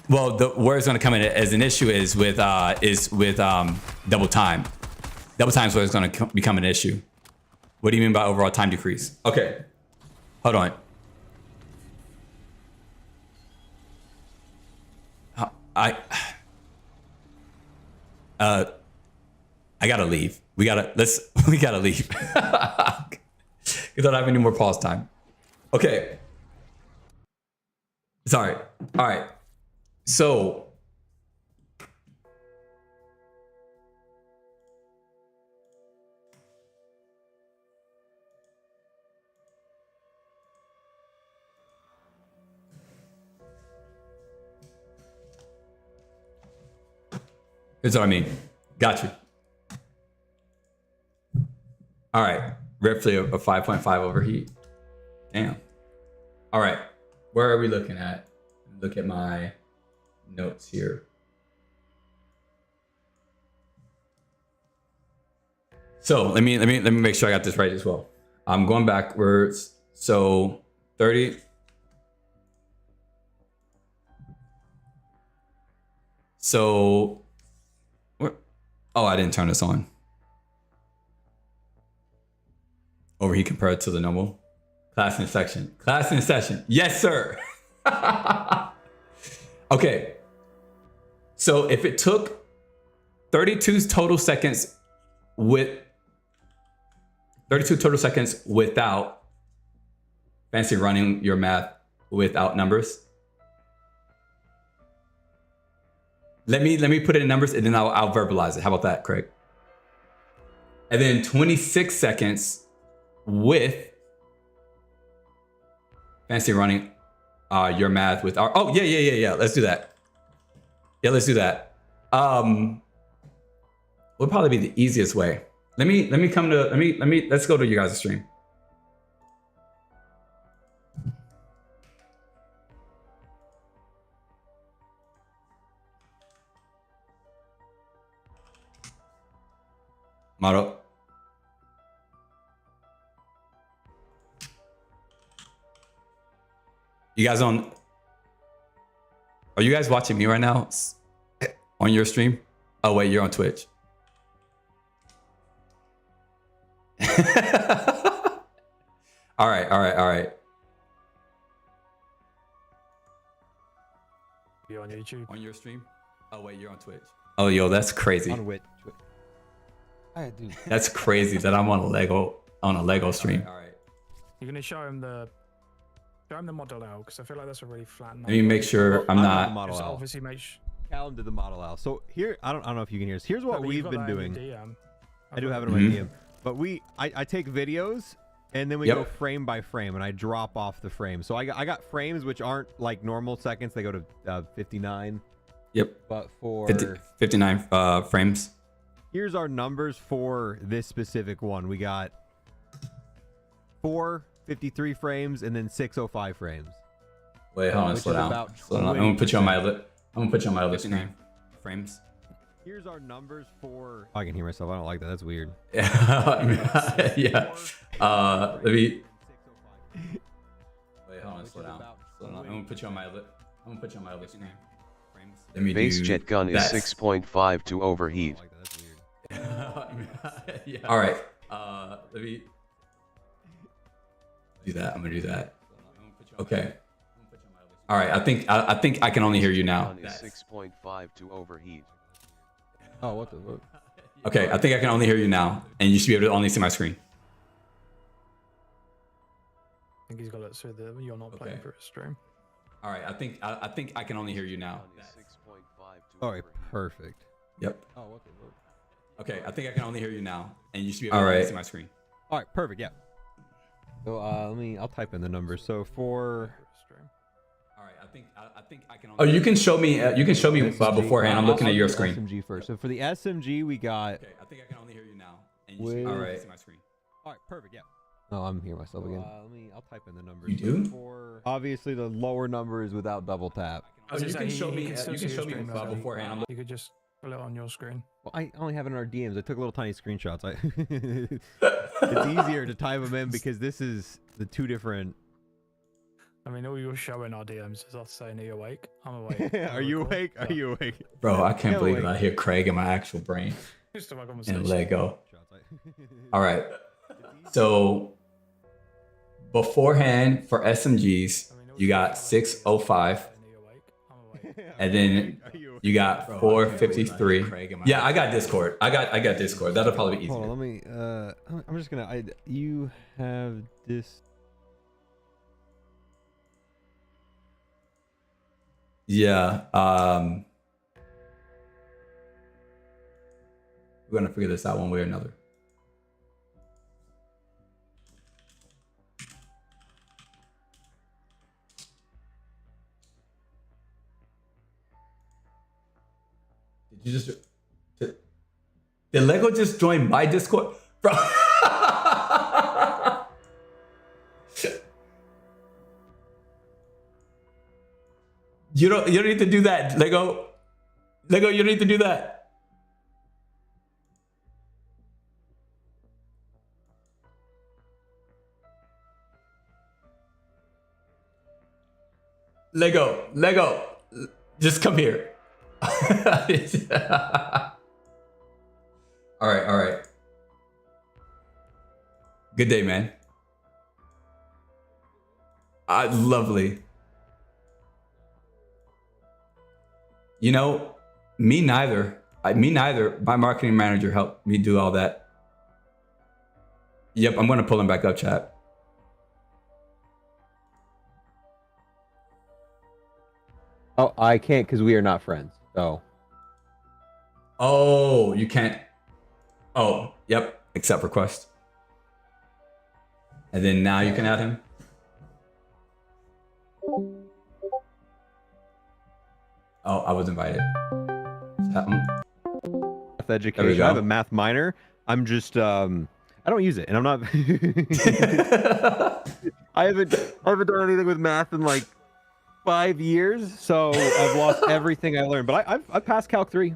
Well, where it's going to come in as an issue is with double time. Double time is where it's going to become an issue. What do you mean by overall time decrease? Okay, hold on. I gotta leave. We gotta leave. Because I don't have any more pause time. Okay. Sorry. All right. So here's what I mean. Got you. All right. Roughly a 5.5 overheat. Damn. All right. Where are we looking at? Look at my notes here. So let me make sure I got this right as well. I'm going backwards. So 30. So oh, I didn't turn this on. Overheat compared to the normal. Class in session. Class in session. Yes, sir. Okay. So if it took 32 total seconds without fancy running your math without numbers. Let me put it in numbers and then I'll verbalize it. How about that, Craig? And then 26 seconds with fancy running your math with our, oh yeah. Let's do that. Yeah, let's do that. Will probably be the easiest way. Let's go to you guys' stream. Model. You guys are you guys watching me right now on your stream? Oh wait, you're on Twitch. All right. You're on YouTube. On your stream? Oh wait, you're on Twitch. Oh yo, that's crazy. On Twitch. That's crazy that I'm on a Lego stream. All right. You're gonna show him the model L because I feel like that's a really flat number. Let me make sure I'm not. Model L. Obviously, Callum did the model L. So here, I don't know if you can hear this. Here's what we've been doing. I do have it on my DM, but I take videos and then we go frame by frame and I drop off the frame. So I got frames which aren't like normal seconds. They go to 59. Yep. But for 59 frames. Here's our numbers for this specific one. We got 453 frames and then 605 frames. Wait, hold on, slow down. I'm gonna put you on my other screen. Frames. Here's our numbers for. Oh, I can hear myself. I don't like that. That's weird. Yeah. Let me. Wait, hold on, slow down. I'm gonna put you on my other screen. Frames. Let me Base jet gun is 6.5 to overheat. Yeah. All right. Let me do that. I'm gonna do that. Okay. All right. I think I can only hear you now. 6.5 to overheat. Oh, what the fuck? Okay, I think I can only hear you now, and you should be able to only see my screen. I think he's got it so that you're not playing for a stream. All right. I think I can only hear you now. 6.5 to All right. Perfect. Yep. Oh, what the fuck? Okay, I think I can only hear you now, and you should be able to only see my screen. All right, perfect. Yeah. So I'll type in the numbers. So for. All right, I think I can. Oh, you can show me. Beforehand. I'm looking at your screen. SMG first. So for the SMG, we got. Okay, I think I can only hear you now, and you should be able to see my screen. All right, perfect. Yeah. Oh, I'm hearing myself again. I'll type in the numbers. You do? For obviously, the lower number is without double tap. Oh, you can show me. You can show me beforehand. You could just Put it on your screen. Well, I only have it in our DMs. I took little tiny screenshots. It's easier to type them in because this is the two different. I mean, all you're showing our DMs is us saying, "Are you awake?" I'm awake. Are you awake? Are you awake? Bro, I can't believe awake. I hear Craig in my actual brain. Just my conversation. And Lego. All right. So beforehand for SMGs, you got 605. And then you got 453. Yeah, I got Discord. I got Discord. That'll probably be easier. Hold on, let me I'm just gonna you have this. Yeah. We're gonna figure this out one way or another. Did you just did Lego just join my Discord? Bro. You don't need to do that, Lego. Lego, you don't need to do that. Lego, just come here. All right. Good day, man. Lovely. You know, me neither. My marketing manager helped me do all that. Yep, I'm gonna pull him back up, chat. Oh, I can't because we are not friends. So. Oh, you can't. Oh, yep. Accept request. And then now you can add him. Oh, I was invited. Math education. I have a math minor. I'm just I don't use it, and I'm not. I haven't done anything with math in like 5 years, so I've lost everything I learned. But I passed Calc 3.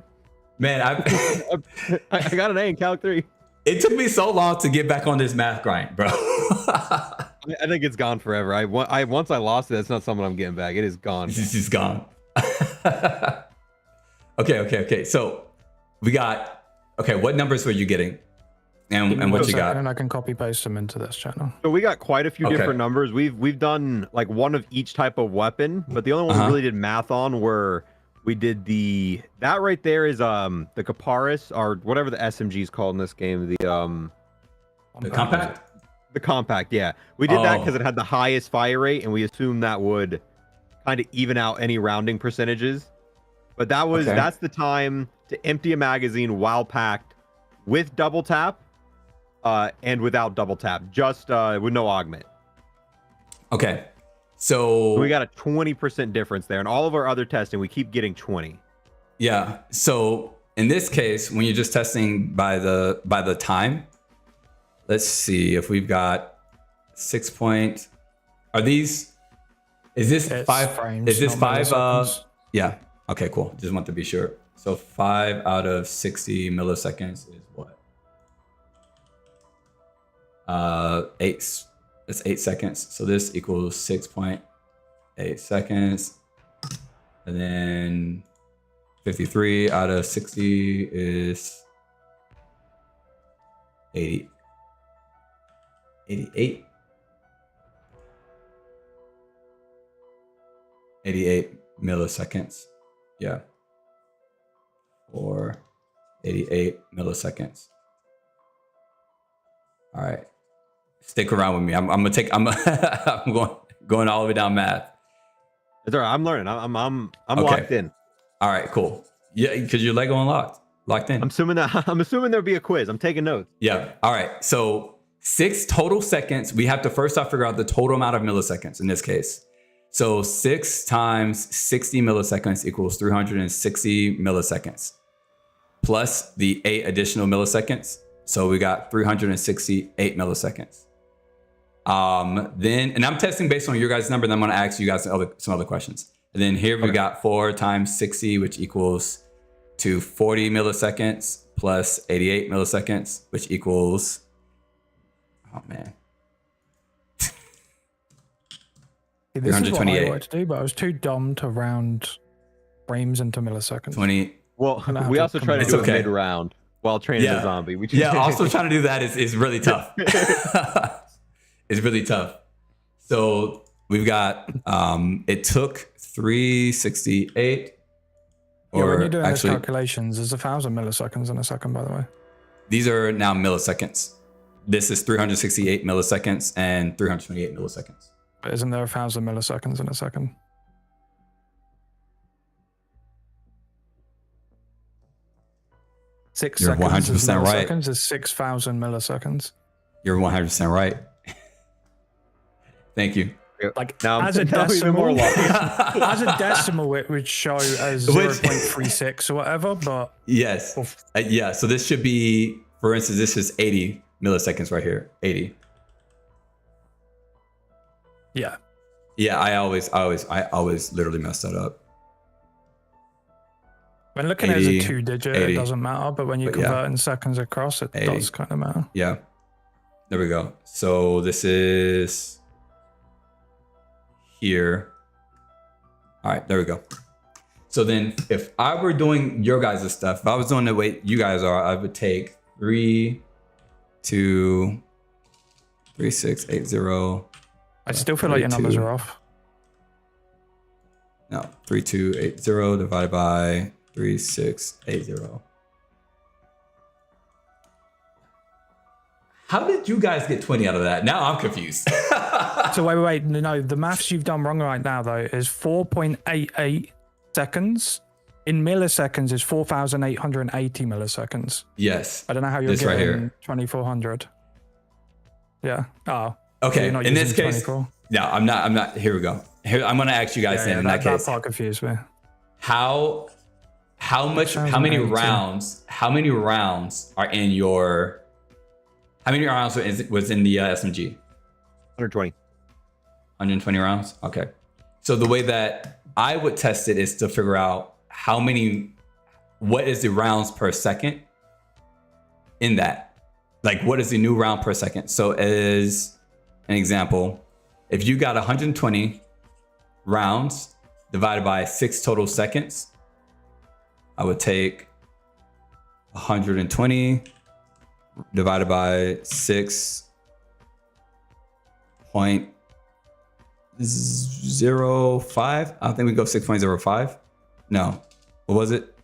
Man, I got an A in Calc 3. It took me so long to get back on this math grind, bro. I think it's gone forever. Once I lost it, it's not something I'm getting back. It is gone. It's just gone. Okay. So we got. Okay, what numbers were you getting? And what you got? And I can copy paste them into this channel. So we got quite a few different numbers. We've done like one of each type of weapon, but the only one we really did math on were we did that right there is the Caparis or whatever the SMG is called in this game. The compact. The compact, yeah. We did that because it had the highest fire rate, and we assumed that would kind of even out any rounding percentages. But that's the time to empty a magazine while packed with double tap. And without double tap, just with no augment. Okay, so we got a 20% difference there, and all of our other testing, we keep getting 20. Yeah. So in this case, when you're just testing by the time, let's see if we've got 6 point. Are these? Is this it's 5 frames? Is this 5? Yeah. Okay. Cool. Just want to be sure. So 5 out of 60 milliseconds is what? 8. That's 8 seconds. So this equals 6.8 seconds. And then 53 out of 60 is 88 milliseconds. Yeah. Or 88 milliseconds. All right. Stick around with me. I'm going all the way down math. It's all right. I'm learning. I'm locked in. All right, cool. Yeah, because you're LegoUnlocked, locked in. I'm assuming there'll be a quiz. I'm taking notes. Yeah. All right. So 6 total seconds. We have to first off figure out the total amount of milliseconds in this case. So 6 times 60 milliseconds equals 360 milliseconds plus the 8 additional milliseconds. So we got 368 milliseconds. Then, and I'm testing based on your guys' number. Then I'm going to ask you guys some other questions. And then here we got 4 times 60, which equals to 40 milliseconds plus 88 milliseconds, which equals, oh man. This is what I wanted to do, but I was too dumb to round frames into milliseconds. 20. Well, we also try to do it mid-round while training a zombie. Also trying to do that is really tough. It's really tough. So we've got, it took 368. Yeah, when you're doing these calculations, there's 1,000 milliseconds in a second, by the way. These are now milliseconds. This is 368 milliseconds and 328 milliseconds. But isn't there 1,000 milliseconds in a second? You're 100% right. Milliseconds is 6,000 milliseconds. You're 100% right. Thank you. Like as a decimal, as a decimal, it would show as 0.36 or whatever. But yes, yeah. So this should be, for instance, this is 80 milliseconds right here. 80. Yeah. Yeah. I always literally mess that up. When looking 80, at it as a 2-digit, it doesn't matter. But when you convert in seconds across, it 80. Does kind of matter. Yeah. There we go. So this is here. All right, there we go. So then if I were doing your guys' stuff, if I was doing the way you guys are, I would take 3, 2, 3, 6, 8, 0. I still feel like your numbers are off. No, 3, 2, 8, 0 divided by 3, 6, 8, 0. How did you guys get 20 out of that? Now I'm confused. So wait. No, the maths you've done wrong right now, though, is 4.88 seconds. In milliseconds is 4,880 milliseconds. Yes. I don't know how you're getting 2,400. Yeah. Oh. Okay. In this case, 24. No, I'm not. Here we go. Here, I'm going to ask you guys in that case. That part confused me. How many rounds are in your... How many rounds was in the SMG? 120. 120 rounds? Okay. So the way that I would test it is to figure out what is the rounds per second in that? Like, what is the new round per second? So as an example, if you got 120 rounds divided by 6 total seconds, I would take 120 divided by 6.05. I don't think we go 6.05. No, what was it?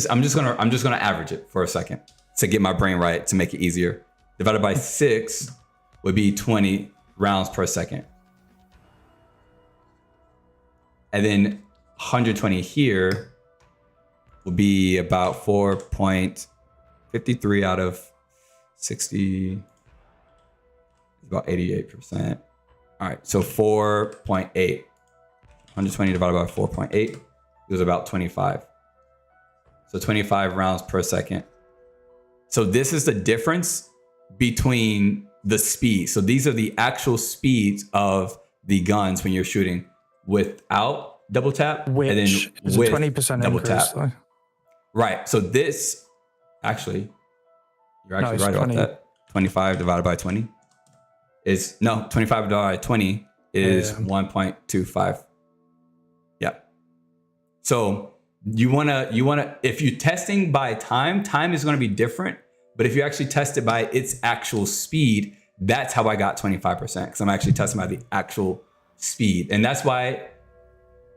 I'm just gonna average it for a second to get my brain right, to make it easier. Divided by 6 would be 20 rounds per second, and then 120 here will be about 4.53 out of 60, about 88%. All right, so 4.8. 120 divided by 4.8 was about 25. So 25 rounds per second. So this is the difference between the speed. So these are the actual speeds of the guns when you're shooting without double tap, which and then is with a 20% double increase, tap. though. Right. So this actually, you're actually right 20. about that. 25 divided by 20 is 25 divided by 20 is 1.25. Yeah. So you wanna if you're testing by time is gonna be different. But if you actually test it by its actual speed, that's how I got 25%, because I'm actually testing by the actual speed, and that's why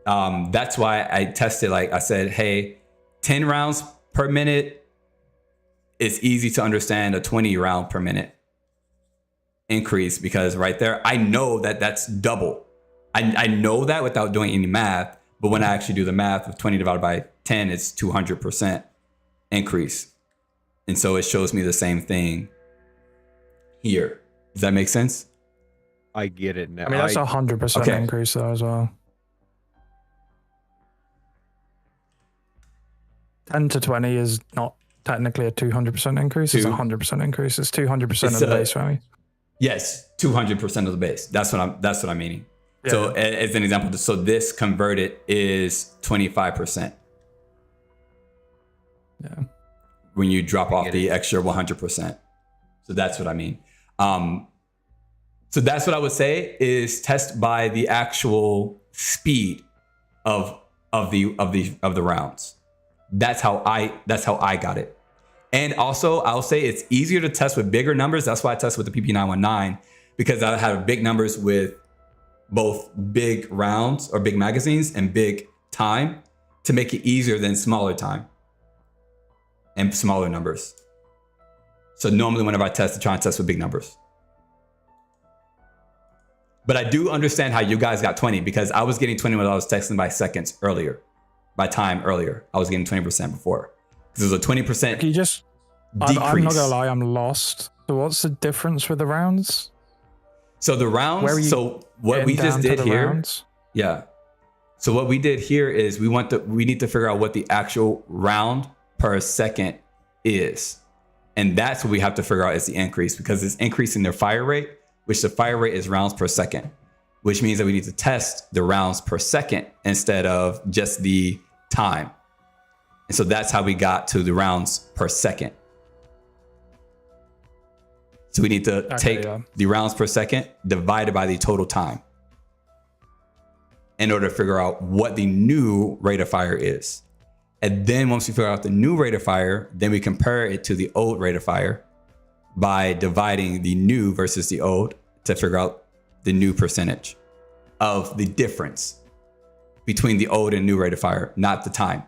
I tested. Like I said, hey, 10 rounds per minute is easy to understand. A 20 round per minute increase, because right there, I know that that's double. I know that without doing any math, but when I actually do the math of 20 divided by 10, it's 200% increase. And so it shows me the same thing here. Does that make sense? I get it now. I mean, that's 100% increase though as well. 10 to 20 is not technically a 200% increase. It's a 100% increase. It's 200% of the base value. Yes, 200% of the base. That's what I'm meaning. So as an example, so this converted is 25%. Yeah. When you drop off the extra 100%. So that's what I mean. So that's what I would say is test by the actual speed of the rounds. That's how I got it. And also I'll say it's easier to test with bigger numbers. That's why I test with the PP919, because I have big numbers with both big rounds or big magazines and big time to make it easier than smaller time and smaller numbers. So normally whenever I test, I try and test with big numbers. But I do understand how you guys got 20, because I was getting 20 when I was texting by seconds earlier, by time earlier. I was getting 20% before. Because it was a 20% Can you just decrease. I'm not gonna lie, I'm lost. So what's the difference with the rounds? So the rounds, so what we just did here, rounds? Yeah. So what we did here is we need to figure out what the actual round per second is. And that's what we have to figure out is the increase, because it's increasing their fire rate, which the fire rate is rounds per second, which means that we need to test the rounds per second instead of just the time. And so that's how we got to the rounds per second. So we need to take the rounds per second divided by the total time in order to figure out what the new rate of fire is. And then once we figure out the new rate of fire, then we compare it to the old rate of fire by dividing the new versus the old to figure out the new percentage of the difference between the old and new rate of fire, not the time.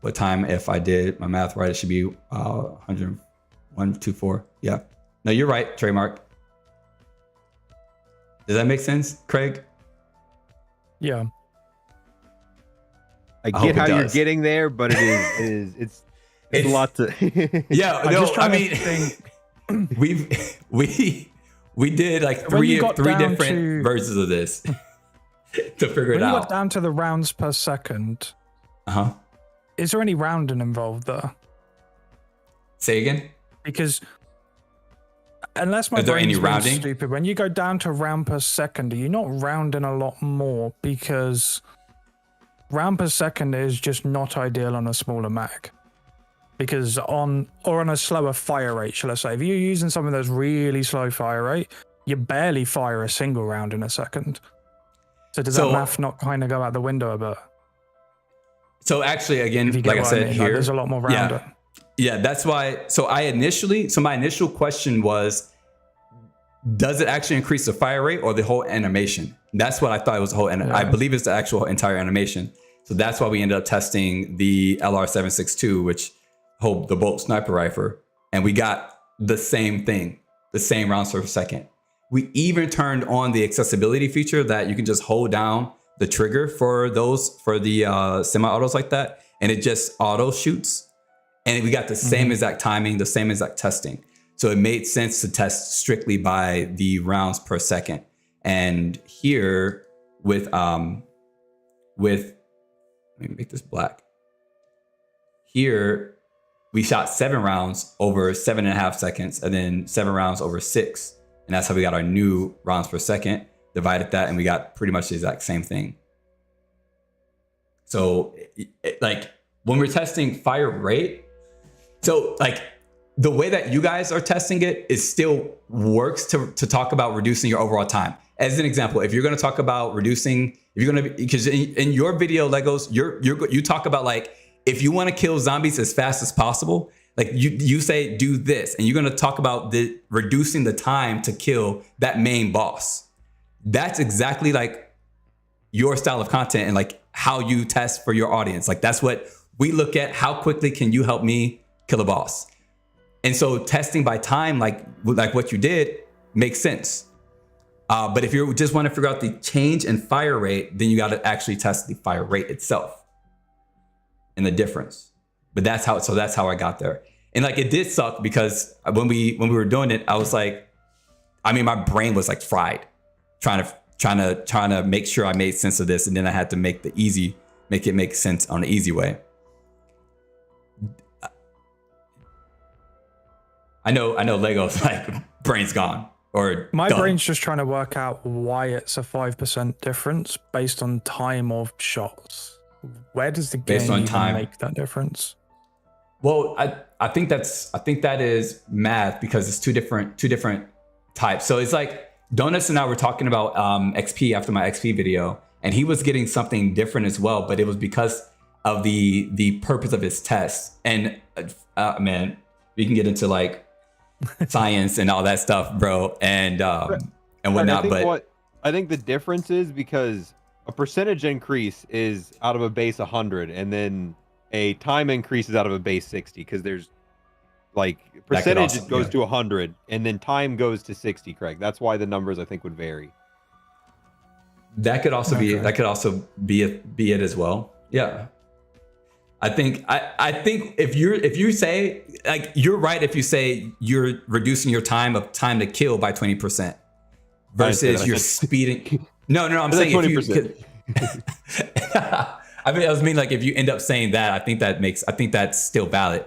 What time, if I did my math right, it should be 101.24. Yeah. No, you're right, Trademark. Does that make sense, Craig? Yeah. I get how you're getting there, but it's a lot to. Yeah, no, I mean, we did like three different versions of this to figure it out. When you got down to the rounds per second, is there any rounding involved there? Say again? Because unless my brain's being stupid, when you go down to round per second, are you not rounding a lot more? Because round per second is just not ideal on a smaller mag. Because on a slower fire rate, shall I say, if you're using something that's really slow fire rate, you barely fire a single round in a second. So does that math not kind of go out the window a bit? So actually, again, like I said here, there's a lot more rounding. Yeah, that's why. So my initial question was, does it actually increase the fire rate or the whole animation? That's what I thought it was the whole, I believe it's the actual entire animation. So that's why we ended up testing the LR 762, which the bolt sniper rifle, and we got the same thing, the same rounds per second. We even turned on the accessibility feature that you can just hold down the trigger for the semi-autos like that, and it just auto shoots. And we got the same exact timing, the same exact testing. So it made sense to test strictly by the rounds per second. And here with let me make this black. Here we shot 7 rounds over 7.5 seconds, and then 7 rounds over 6. And that's how we got our new rounds per second, divided that, and we got pretty much the exact same thing. So like when we're testing fire rate, so like the way that you guys are testing it, it still works to talk about reducing your overall time. As an example, if you're going to talk about reducing, if you're going to, because in your video Legos, you talk about like, if you want to kill zombies as fast as possible, like you say, do this, and you're going to talk about reducing the time to kill that main boss. That's exactly like your style of content and like how you test for your audience. Like that's what we look at. How quickly can you help me kill a boss? And so testing by time, like what you did, makes sense. But if you just want to figure out the change in fire rate, then you got to actually test the fire rate itself and the difference. But that's how I got there. And like it did suck because when we were doing it, I was like, I mean, my brain was like fried, trying to make sure I made sense of this, and then I had to make it make sense on the easy way. I know Lego's like brain's gone. Or my done. brain's just trying to work out why it's a 5% difference based on time of shots. Where does the game even make that difference? Well, I think that is math because it's two different types. So it's like Donuts and I were talking about XP after my XP video, and he was getting something different as well, but it was because of the purpose of his test. And man, we can get into like science and all that stuff, bro, and whatnot. I think the difference is because a percentage increase is out of a base 100, and then a time increase is out of a base 60, because there's like percentage goes to 100 and then time goes to 60, Craig. That's why the numbers I think would vary. That could also be it as well. Yeah. I think if you say, like, you're right if you say you're reducing your time to kill by 20% versus you're speeding. No, I'm saying 20%. I mean like if you end up saying that, I think that's still valid.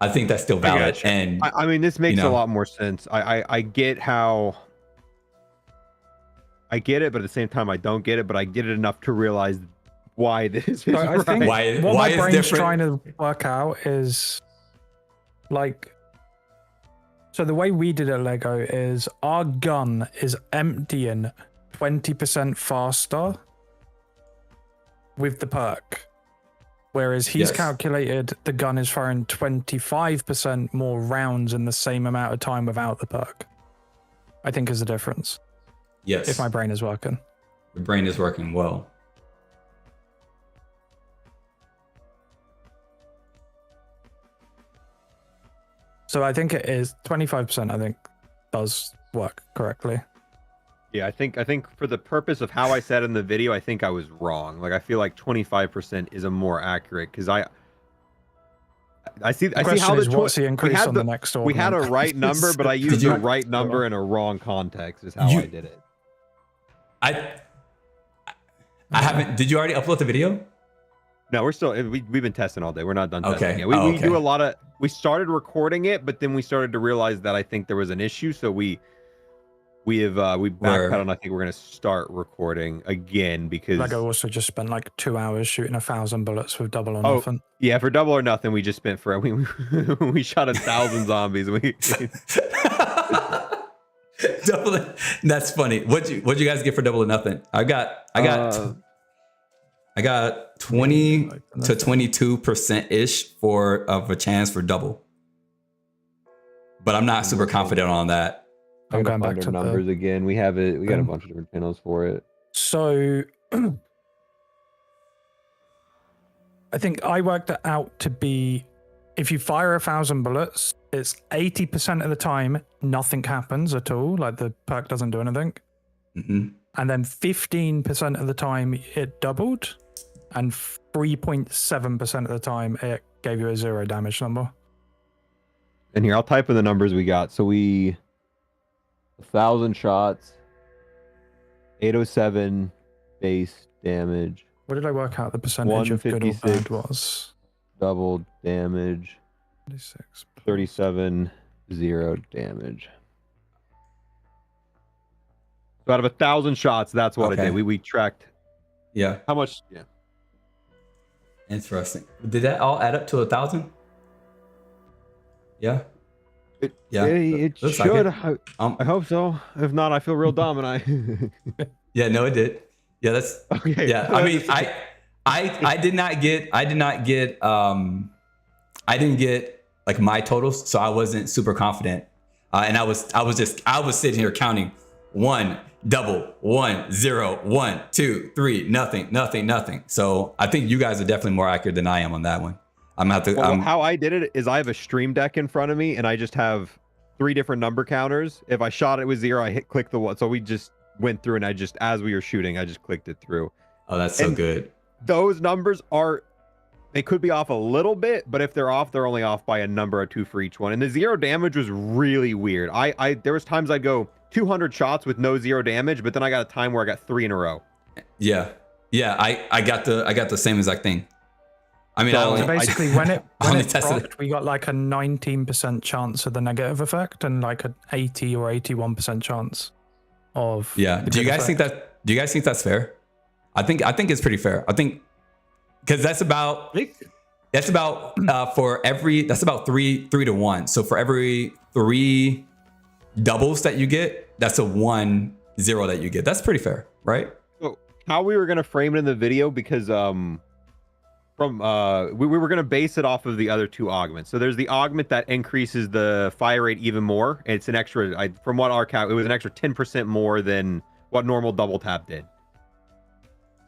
I think that's still valid. And I mean, this makes a lot more sense. I get how I get it, but at the same time I don't get it, but I get it enough to realize why this is I think right. what my brain's trying to work out is like, so the way we did at Lego is our gun is emptying 20% faster with the perk, whereas he's calculated the gun is firing 25% more rounds in the same amount of time without the perk. I think is the difference. Yes. If my brain is working. The brain is working well. So I think it is 25%, I think does work correctly. Yeah, I think for the purpose of how I said in the video, I think I was wrong. Like, I feel like 25% is a more accurate, because I see how what's the increase on the next order? We had a right number, but I used the right number in a wrong context is how I did it. I haven't. Did you already upload the video? No, we're still. We've been testing all day. We're not done testing Okay. yet. We do a lot of. We started recording it, but then we started to realize that I think there was an issue, so we backpedaled, and I think we're gonna start recording again because Lego also just spent like 2 hours shooting 1,000 bullets with double or nothing. Yeah, for double or nothing, we just spent we shot 1,000 zombies. That's funny. What'd you guys get for double or nothing? I got 20 to 22% ish of a chance for double, but I'm not super confident on that. I'm going back to numbers again. We have it. We got a bunch of different channels for it. So I think I worked it out to be, if you fire 1,000 bullets, it's 80% of the time nothing happens at all. Like the perk doesn't do anything. Mm-hmm. And then 15% of the time it doubled, and 3.7% of the time it gave you a 0 damage number. And here, I'll type in the numbers we got. So 1,000 shots, 807 base damage. What did I work out the percentage of good or bad was? Double damage. 37 0 damage. So out of 1,000 shots, that's what I did. We tracked. Yeah. How much? Yeah. Interesting. Did that all add up to 1,000? Yeah. It should. Like I hope so. If not, I feel real dumb, and I. Yeah, no, it did. Yeah, that's okay. Yeah, I mean, I didn't get like my totals, so I wasn't super confident, and I was sitting here counting 1 double 1 0 1 2 3 nothing. So I think you guys are definitely more accurate than I am on that one. I'm gonna have to. How I did it is I have a stream deck in front of me, and I just have 3 different number counters. If I shot it with 0, I click the one. So we just went through, and as we were shooting, I just clicked it through. Oh, that's so good. Those numbers they could be off a little bit, but if they're off, they're only off by a number or 2 for each one. And the 0 damage was really weird. There was times I'd go 200 shots with no 0 damage, but then I got a time where I got 3 in a row. Yeah. I got the same exact thing. I mean, so basically when it tested procced, we got like a 19% chance of the negative effect and like an 80 or 81% chance of Do you guys think that's fair? I think it's pretty fair. I think because that's about for every, that's about 3 to 1. So for every 3 doubles that you get, that's a 1 0 that you get. That's pretty fair, right? So how we were gonna frame it in the video, because we were gonna base it off of the other 2 augments. So there's the augment that increases the fire rate even more. It's an extra, from what our count, it was an extra 10% more than what normal double tap did.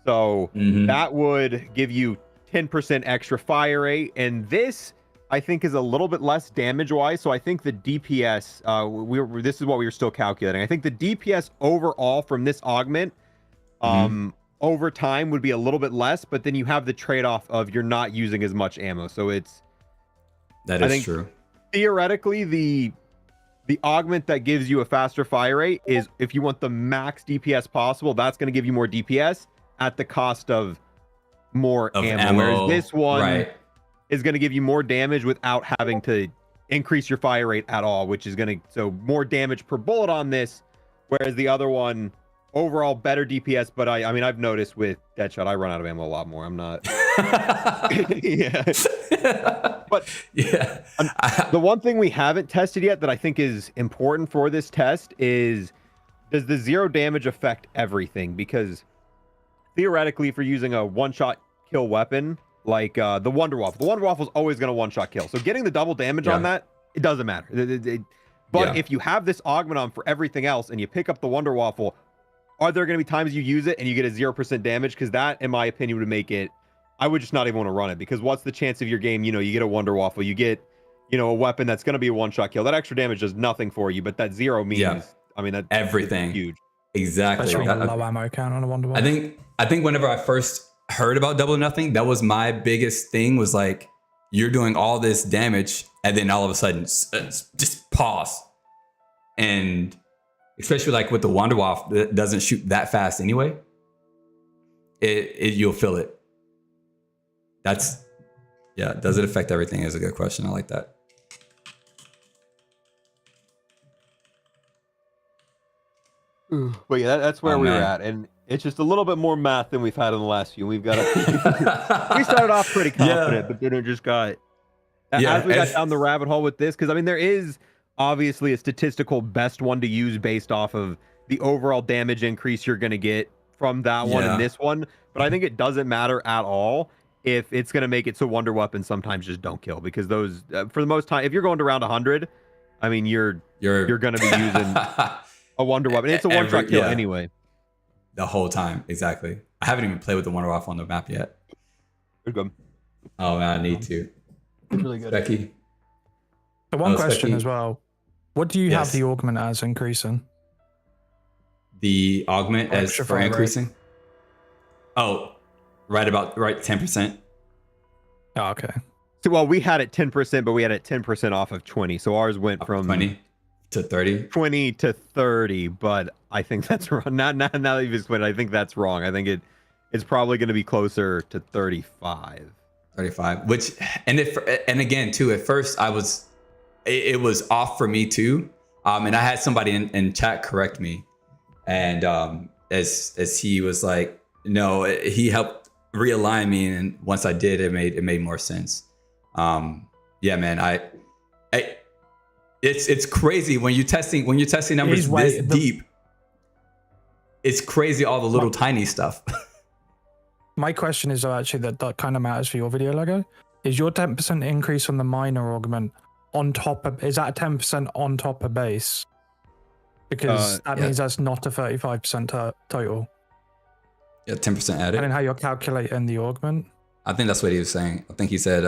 So that would give you 10% extra fire rate, and this I think is a little bit less damage wise. So I think the DPS, this is what we were still calculating. I think the DPS overall from this augment, over time would be a little bit less, but then you have the trade-off of you're not using as much ammo. So that is true. Theoretically, the augment that gives you a faster fire rate is, if you want the max DPS possible, that's going to give you more DPS at the cost of more ammo. Whereas this one is going to give you more damage without having to increase your fire rate at all, which is going to, so more damage per bullet on this, whereas the other one, overall better DPS. But I mean, I've noticed with Deadshot, I run out of ammo a lot more. I'm not. But the one thing we haven't tested yet that I think is important for this test is, does the 0 damage affect everything? Because theoretically, if you're using a one-shot kill weapon like the Wonder Waffle, the Wonder Waffle is always going to one-shot kill. So getting the double damage on that, it doesn't matter. But if you have this augment on for everything else and you pick up the Wonder Waffle, are there going to be times you use it and you get a 0% damage? Because that, in my opinion, would make it, I would just not even want to run it. Because what's the chance of your game, you get a Wonder Waffle, you get, a weapon that's going to be a one-shot kill. That extra damage does nothing for you, but that 0 means, I mean, that's everything. Huge. Exactly. Especially low ammo count on a Wonder Waffle. I think whenever I first heard about double or nothing, that was my biggest thing, was like, you're doing all this damage and then all of a sudden just pause. And especially like with the Wonder Waffle that doesn't shoot that fast anyway, you'll feel it. Does it affect everything is a good question. I like that. But yeah, that's where we were at, and it's just a little bit more math than we've had in the last few. We've got we started off pretty confident, but then it just got as we got down the rabbit hole with this, because I mean there is obviously a statistical best one to use based off of the overall damage increase you're going to get from that one and this one, but I think it doesn't matter at all if it's going to make it so Wonder Weapons sometimes just don't kill, because those for the most time, if you're going to around 100, I mean you're going to be using a Wonder Weapon. It's a one-shot kill anyway. The whole time, exactly. I haven't even played with the Wonder Waffle on the map yet. Good. Oh man, I need to. It's really good. Becky. The one question as well. What do you have the augment as increasing? The augment as for increasing? Oh, right 10%. Oh, okay. So, well, we had it 10%, but we had it 10% off of 20. So ours went from 20 to 30. 20 to 30, but I think that's wrong. Now that you've explained it, I think that's wrong. I think it's probably going to be closer to 35. 35. Which and again too, at first it was off for me too. And I had somebody in chat correct me. And as he was like, no, he helped realign me, and once I did, it made more sense. Yeah, man, it's crazy when you're testing numbers this deep. It's crazy, all the little tiny stuff. My question is actually that kind of matters for your video, Lego. Is your 10% increase on the minor augment on top of, is that a 10% on top of base? Because that means that's not a 35% total. Yeah, 10% added. And then how you're calculating the augment? I think that's what he was saying. I think he said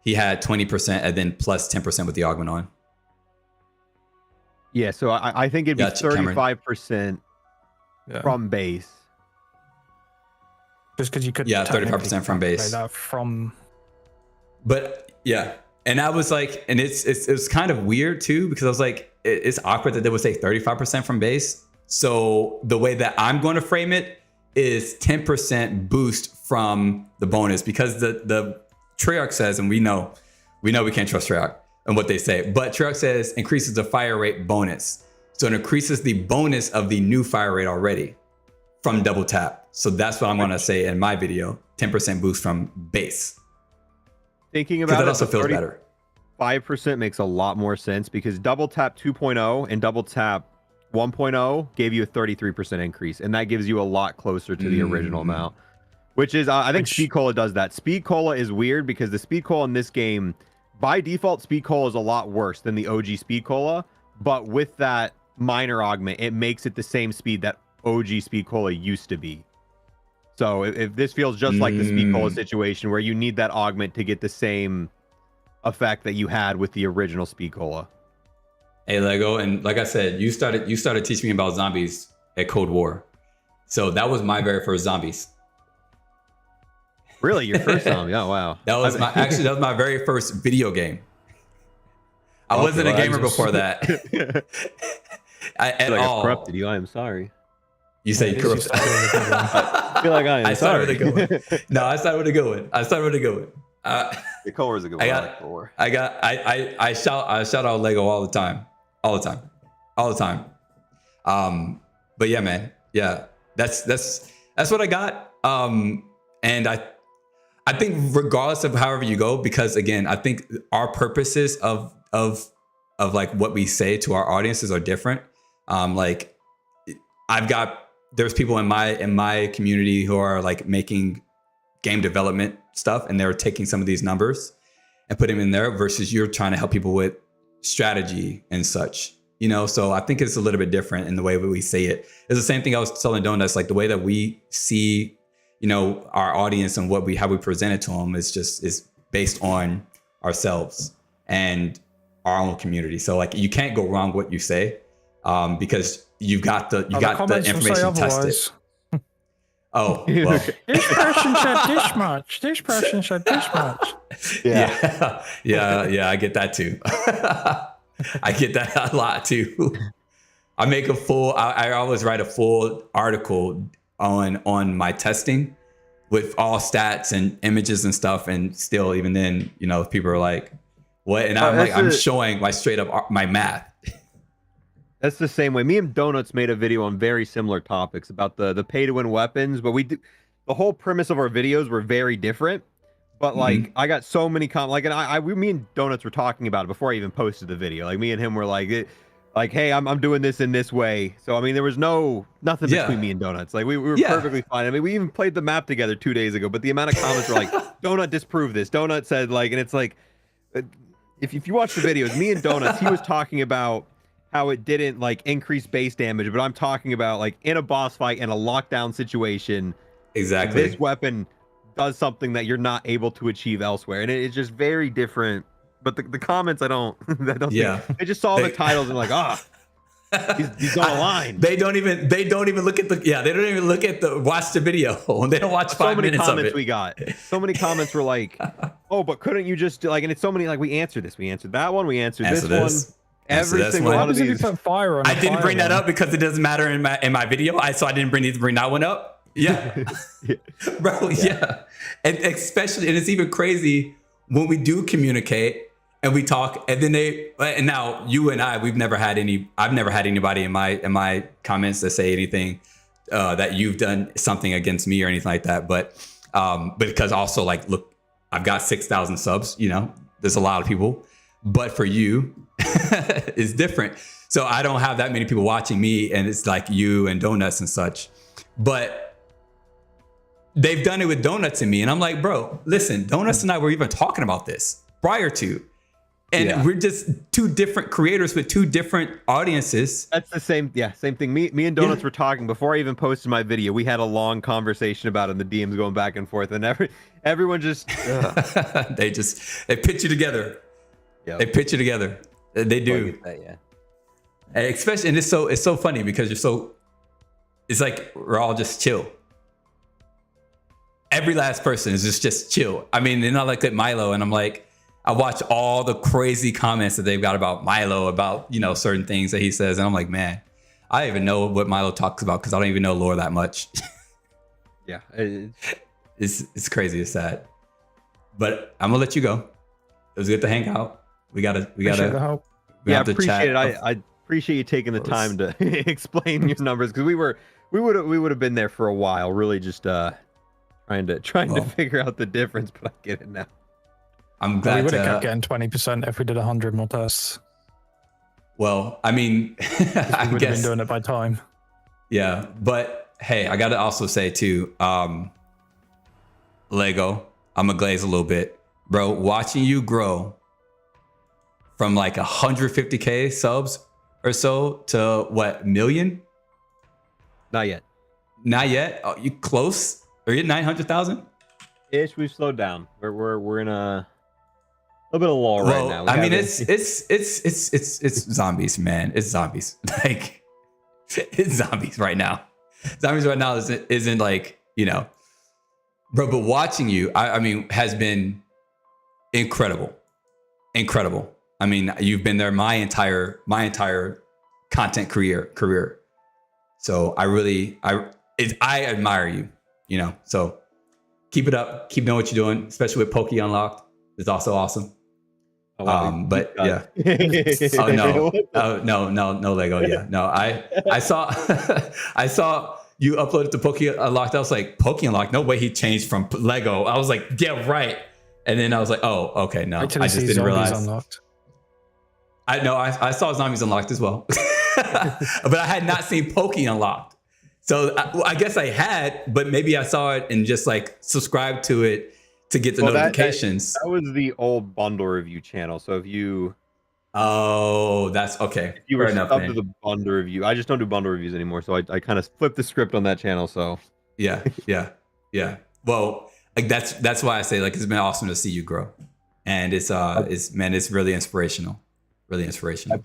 he had 20% and then plus 10% with the augment on. Yeah, so I think it'd be 35% from base. Just because you could 35% from base. But yeah, and I was like, and it was kind of weird too, because I was like, it's awkward that they would say 35% from base. So the way that I'm going to frame it is 10% boost from the bonus, because the Treyarch says, and we know we can't trust Treyarch and what they say, but Treyarch says increases the fire rate bonus. So it increases the bonus of the new fire rate already from double tap. So that's what I'm going to say in my video, 10% boost from base. Thinking about that it, also feels better. 5% makes a lot more sense, because double tap 2.0 and double tap 1.0 gave you a 33% increase, and that gives you a lot closer to the original amount, which is, I think Speed Cola does that. Speed Cola is weird because the Speed Cola in this game, by default, Speed Cola is a lot worse than the OG Speed Cola, but with that minor augment, it makes it the same speed that OG Speed Cola used to be. So if this feels just like the Speed Cola situation where you need that augment to get the same effect that you had with the original Speed Cola. Hey Lego, and like I said, you started teaching me about zombies at Cold War. So that was my very first zombies. Really? Your first zombie? Oh wow. That was my very first video game. I wasn't a gamer before that. At all. I corrupted you. I am sorry. You say you corrupted. I feel like I am sorry. With a good one. No, I started with a good one. The core is a good one. I shout out Lego all the time. But yeah, man. Yeah. That's what I got. And I think regardless of however you go, because again, I think our purposes of like what we say to our audiences are different. Like there's people in my community who are like making game development stuff, and they're taking some of these numbers and putting them in there, versus you're trying to help people with strategy and such, you know? So I think it's a little bit different in the way we say it. It's the same thing I was telling Donuts, like the way that we see, you know, our audience and how we present it to them is based on ourselves and our own community. So like you can't go wrong what you say, because you got the information tested. Oh, well. This person said this much. This person said this much. Yeah. I get that too. I get that a lot too. I make I always write a full article on my testing with all stats and images and stuff, and still, even then, you know, people are like, "What?" And I'm showing my straight up my math. That's the same way. Me and Donuts made a video on very similar topics about the pay to win weapons, but the whole premise of our videos were very different. But like, I got so many comments. Like, and me and Donuts were talking about it before I even posted the video. Like, me and him were like, hey, I'm doing this in this way. So I mean, there was nothing between me and Donuts. Like, we were perfectly fine. I mean, we even played the map together 2 days ago. But the amount of comments were like, Donut disproved this. Donut said like, and it's like, if you watch the videos, me and Donuts, he was talking about how it didn't like increase base damage, but I'm talking about like in a boss fight in a lockdown situation, exactly, this weapon does something that you're not able to achieve elsewhere, and it's just very different. But the comments, I don't they just saw the titles and like, he's on a line. They don't even look at watch the video. They don't watch 5 minutes of it. We got so many comments were like, oh, but couldn't you just like, and it's so many like, we answered this, we answered that one, we answered this one. Every single one of these. I didn't bring that up because it doesn't matter in my video. So I didn't bring that one up. Yeah, bro. Yeah, and especially, and it's even crazy when we do communicate and we talk, and then and now you and I've never had anybody in my comments that say anything that you've done something against me or anything like that. But because also like, look, I've got 6,000 subs. You know, there's a lot of people. But for you, it's different. So I don't have that many people watching me, and it's like you and Donuts and such. But they've done it with Donuts and me, and I'm like, bro, listen, Donuts and I were even talking about this prior to, and we're just two different creators with two different audiences. That's the same thing. Me and Donuts were talking before I even posted my video. We had a long conversation about it in the DMs going back and forth, and everyone just they pitch you together. Yep. They pitch it together. They do. And especially, and it's so funny because it's like we're all just chill. Every last person is just chill. I mean, they're not like at Milo, and I'm like, I watch all the crazy comments that they've got about Milo, about, you know, certain things that he says, and I'm like, man, I don't even know what Milo talks about because I don't even know lore that much. Yeah, it's crazy. It's sad. But I'm gonna let you go. It was good to hang out. We gotta. I appreciate it. I appreciate you taking the time to explain your numbers because we would have been there for a while, really just trying to figure out the difference, but I get it now. I'm glad we would have kept getting 20% if we did 100 more tests. Well, I mean, I would have been doing it by time. Yeah, but hey, I gotta also say too, Lego, I'm gonna glaze a little bit, bro. Watching you grow from like 150K subs or so to what, million? Not yet. Not yet. Oh, you close? Are you at 900,000? Ish. We've slowed down. We're in a little bit of lull right now. I mean, it's zombies, man. It's zombies. Like, it's zombies right now. Zombies right now isn't like, you know, bro. But watching you, I mean, has been incredible. I mean, you've been there my entire content career. So I admire you, you know. So keep it up. Keep doing what you're doing, especially with LegoUnlocked. It's also awesome. Oh, wow. But yeah. No, Lego. Yeah, no. I saw I saw you uploaded to LegoUnlocked. I was like, LegoUnlocked? No way he changed from Lego. I was like, yeah, right. And then I was like, oh, okay, no. I just didn't realize. Unlocked. I saw Zombies Unlocked as well. But I had not seen LegoUnlocked. So I guess I had, but maybe I saw it and just like subscribed to it to get the notifications. That was the old bundle review channel. So if you... Oh, that's okay. If you were subbed to the bundle review. I just don't do bundle reviews anymore. So I kind of flipped the script on that channel. So yeah. Well, like that's why I say like it's been awesome to see you grow. And it's really inspirational. Really inspirational. I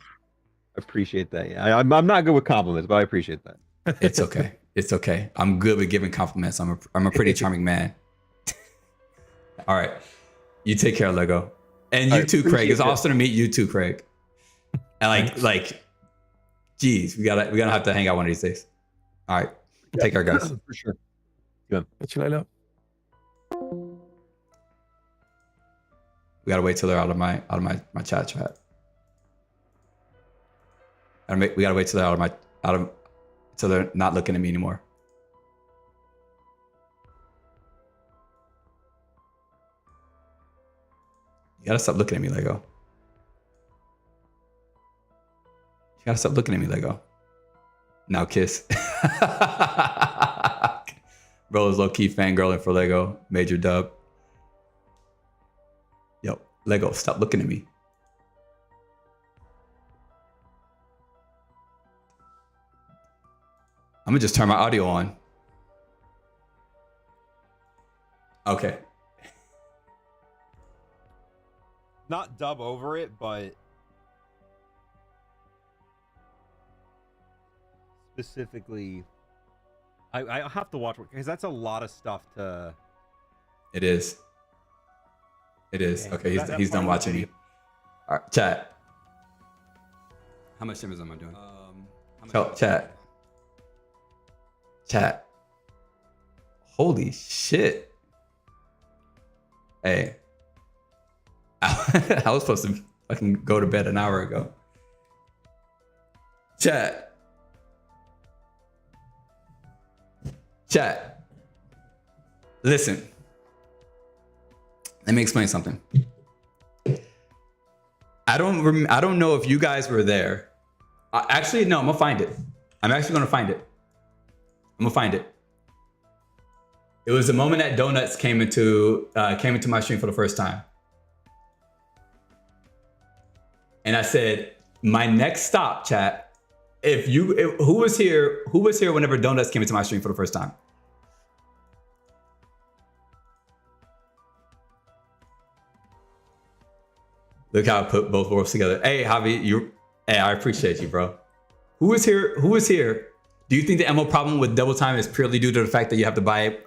appreciate that. Yeah, I'm not good with compliments, but I appreciate that. It's okay. It's okay. I'm good with giving compliments. I'm a pretty charming man. All right. You take care, Lego. And you too, Craig. It's awesome to meet you too, Craig. And geez, we gotta have to hang out one of these days. All right. Take care, guys. For sure. Good. Catch you later. We gotta wait till they're out of my chat. We gotta wait till they're till they're not looking at me anymore. You gotta stop looking at me, Lego. You gotta stop looking at me, Lego. Now kiss. Bro is low-key fangirling for Lego. Major dub. Yo, Lego, stop looking at me. I'm gonna just turn my audio on. Okay. Not dub over it, but specifically, I have to watch because that's a lot of stuff to. It is. Okay, he's done watching me. All right, chat. How much damage am I doing? Chat. Holy shit. Hey. I was supposed to fucking go to bed an hour ago. Chat. Listen. Let me explain something. I don't know if you guys were there. Actually, no, I'm gonna find it. I'm actually gonna find it. It was the moment that Donuts came into my stream for the first time. And I said, my next stop, chat, who was here whenever Donuts came into my stream for the first time? Look how I put both worlds together. Hey, Javi, I appreciate you, bro. Who was here? Do you think the ammo problem with double time is purely due to the fact that you have to buy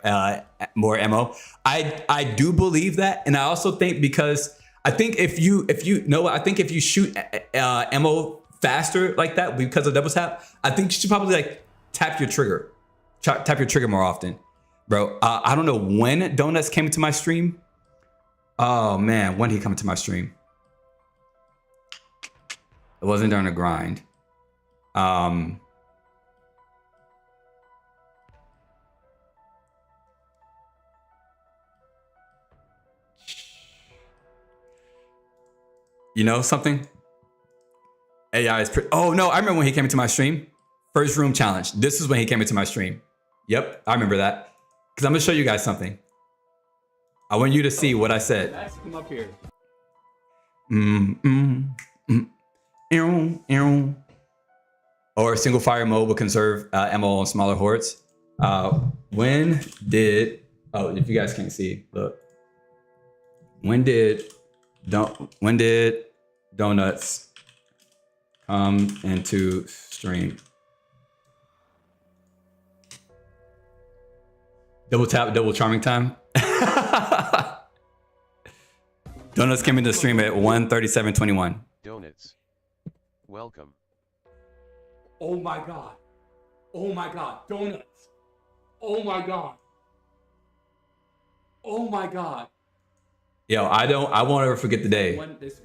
more ammo? I do believe that, and I also think because I think if you shoot ammo faster like that because of double tap, I think you should probably like tap your trigger more often. Bro, I don't know when Donuts came into my stream. Oh man, when did he come into my stream? It wasn't during the grind. You know something? AI is pretty. Oh no, I remember when he came into my stream. First room challenge. This is when he came into my stream. Yep, I remember that. Because I'm gonna show you guys something. I want you to see what I said. Come up here. Or single fire mode will conserve ammo on smaller hordes. When did? Oh, if you guys can't see, look. When did Donuts come into stream? Double tap, double charming time. Donuts came into the stream at 1:37:21. Donuts. Welcome. Oh my god. Oh my god. Donuts. Oh my god. Oh my god. Yo, I won't ever forget the day. When this,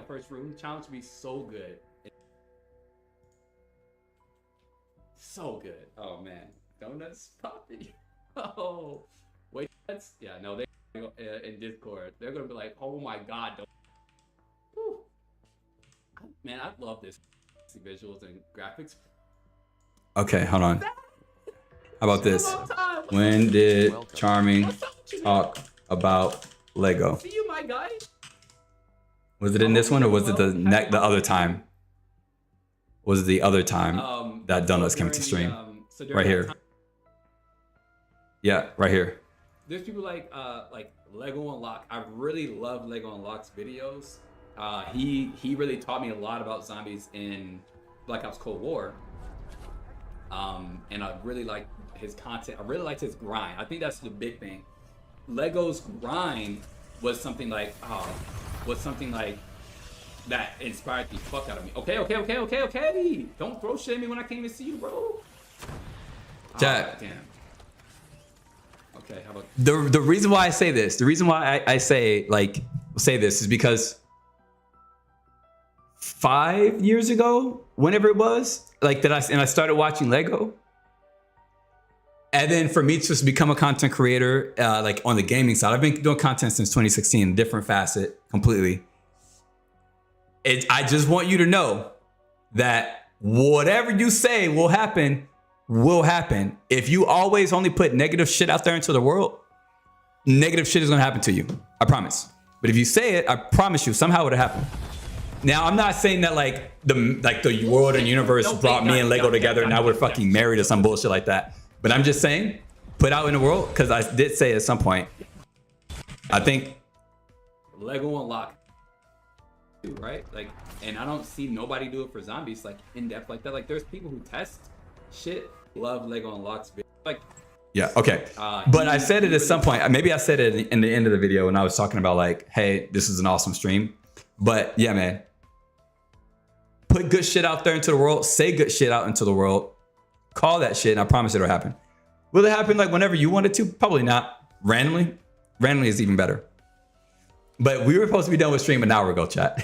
first room challenge would be so good. So good. Oh man. Donuts popping. Oh. Wait, no, they in Discord. They're gonna be like, oh my god. Whew. Man, I love this visuals and graphics. Okay, hold on. How about this? When did Charming talk about Lego? See you, my guy. Was it in this one or was it the other time? Was it the other time that Donuts came to stream? Right here. Yeah, right here. There's people like LegoUnlocked. I really love LegoUnlocked's videos. He really taught me a lot about zombies in Black Ops Cold War. And I really like his content. I really liked his grind. I think that's the big thing. Lego's grind was something like that inspired the fuck out of me. Okay. Don't throw shit at me when I can't even see you, bro. Jack. Damn. Okay, how about the reason why I say this, the reason why I say this is because 5 years ago, whenever it was, I started watching Lego. And then for me to just become a content creator, on the gaming side, I've been doing content since 2016, different facet completely. I just want you to know that whatever you say will happen. If you always only put negative shit out there into the world, negative shit is gonna happen to you. I promise. But if you say it, I promise you, somehow it'll happen. Now, I'm not saying that the world and universe brought me and Lego together and now we're fucking married or some bullshit like that. But I'm just saying, put out in the world, because I did say at some point, I think LegoUnlocked, right? And I don't see nobody do it for zombies in depth like that. There's people who test shit. Love LegoUnlocked's video. Yeah, okay. But I said it at some point. Maybe I said it in the end of the video when I was talking about hey, this is an awesome stream. But yeah, man. Put good shit out there into the world. Say good shit out into the world. Call that shit, and I promise it'll happen. Will it happen whenever you want it to? Probably not. Randomly? Randomly is even better. But we were supposed to be done with stream an hour ago, chat.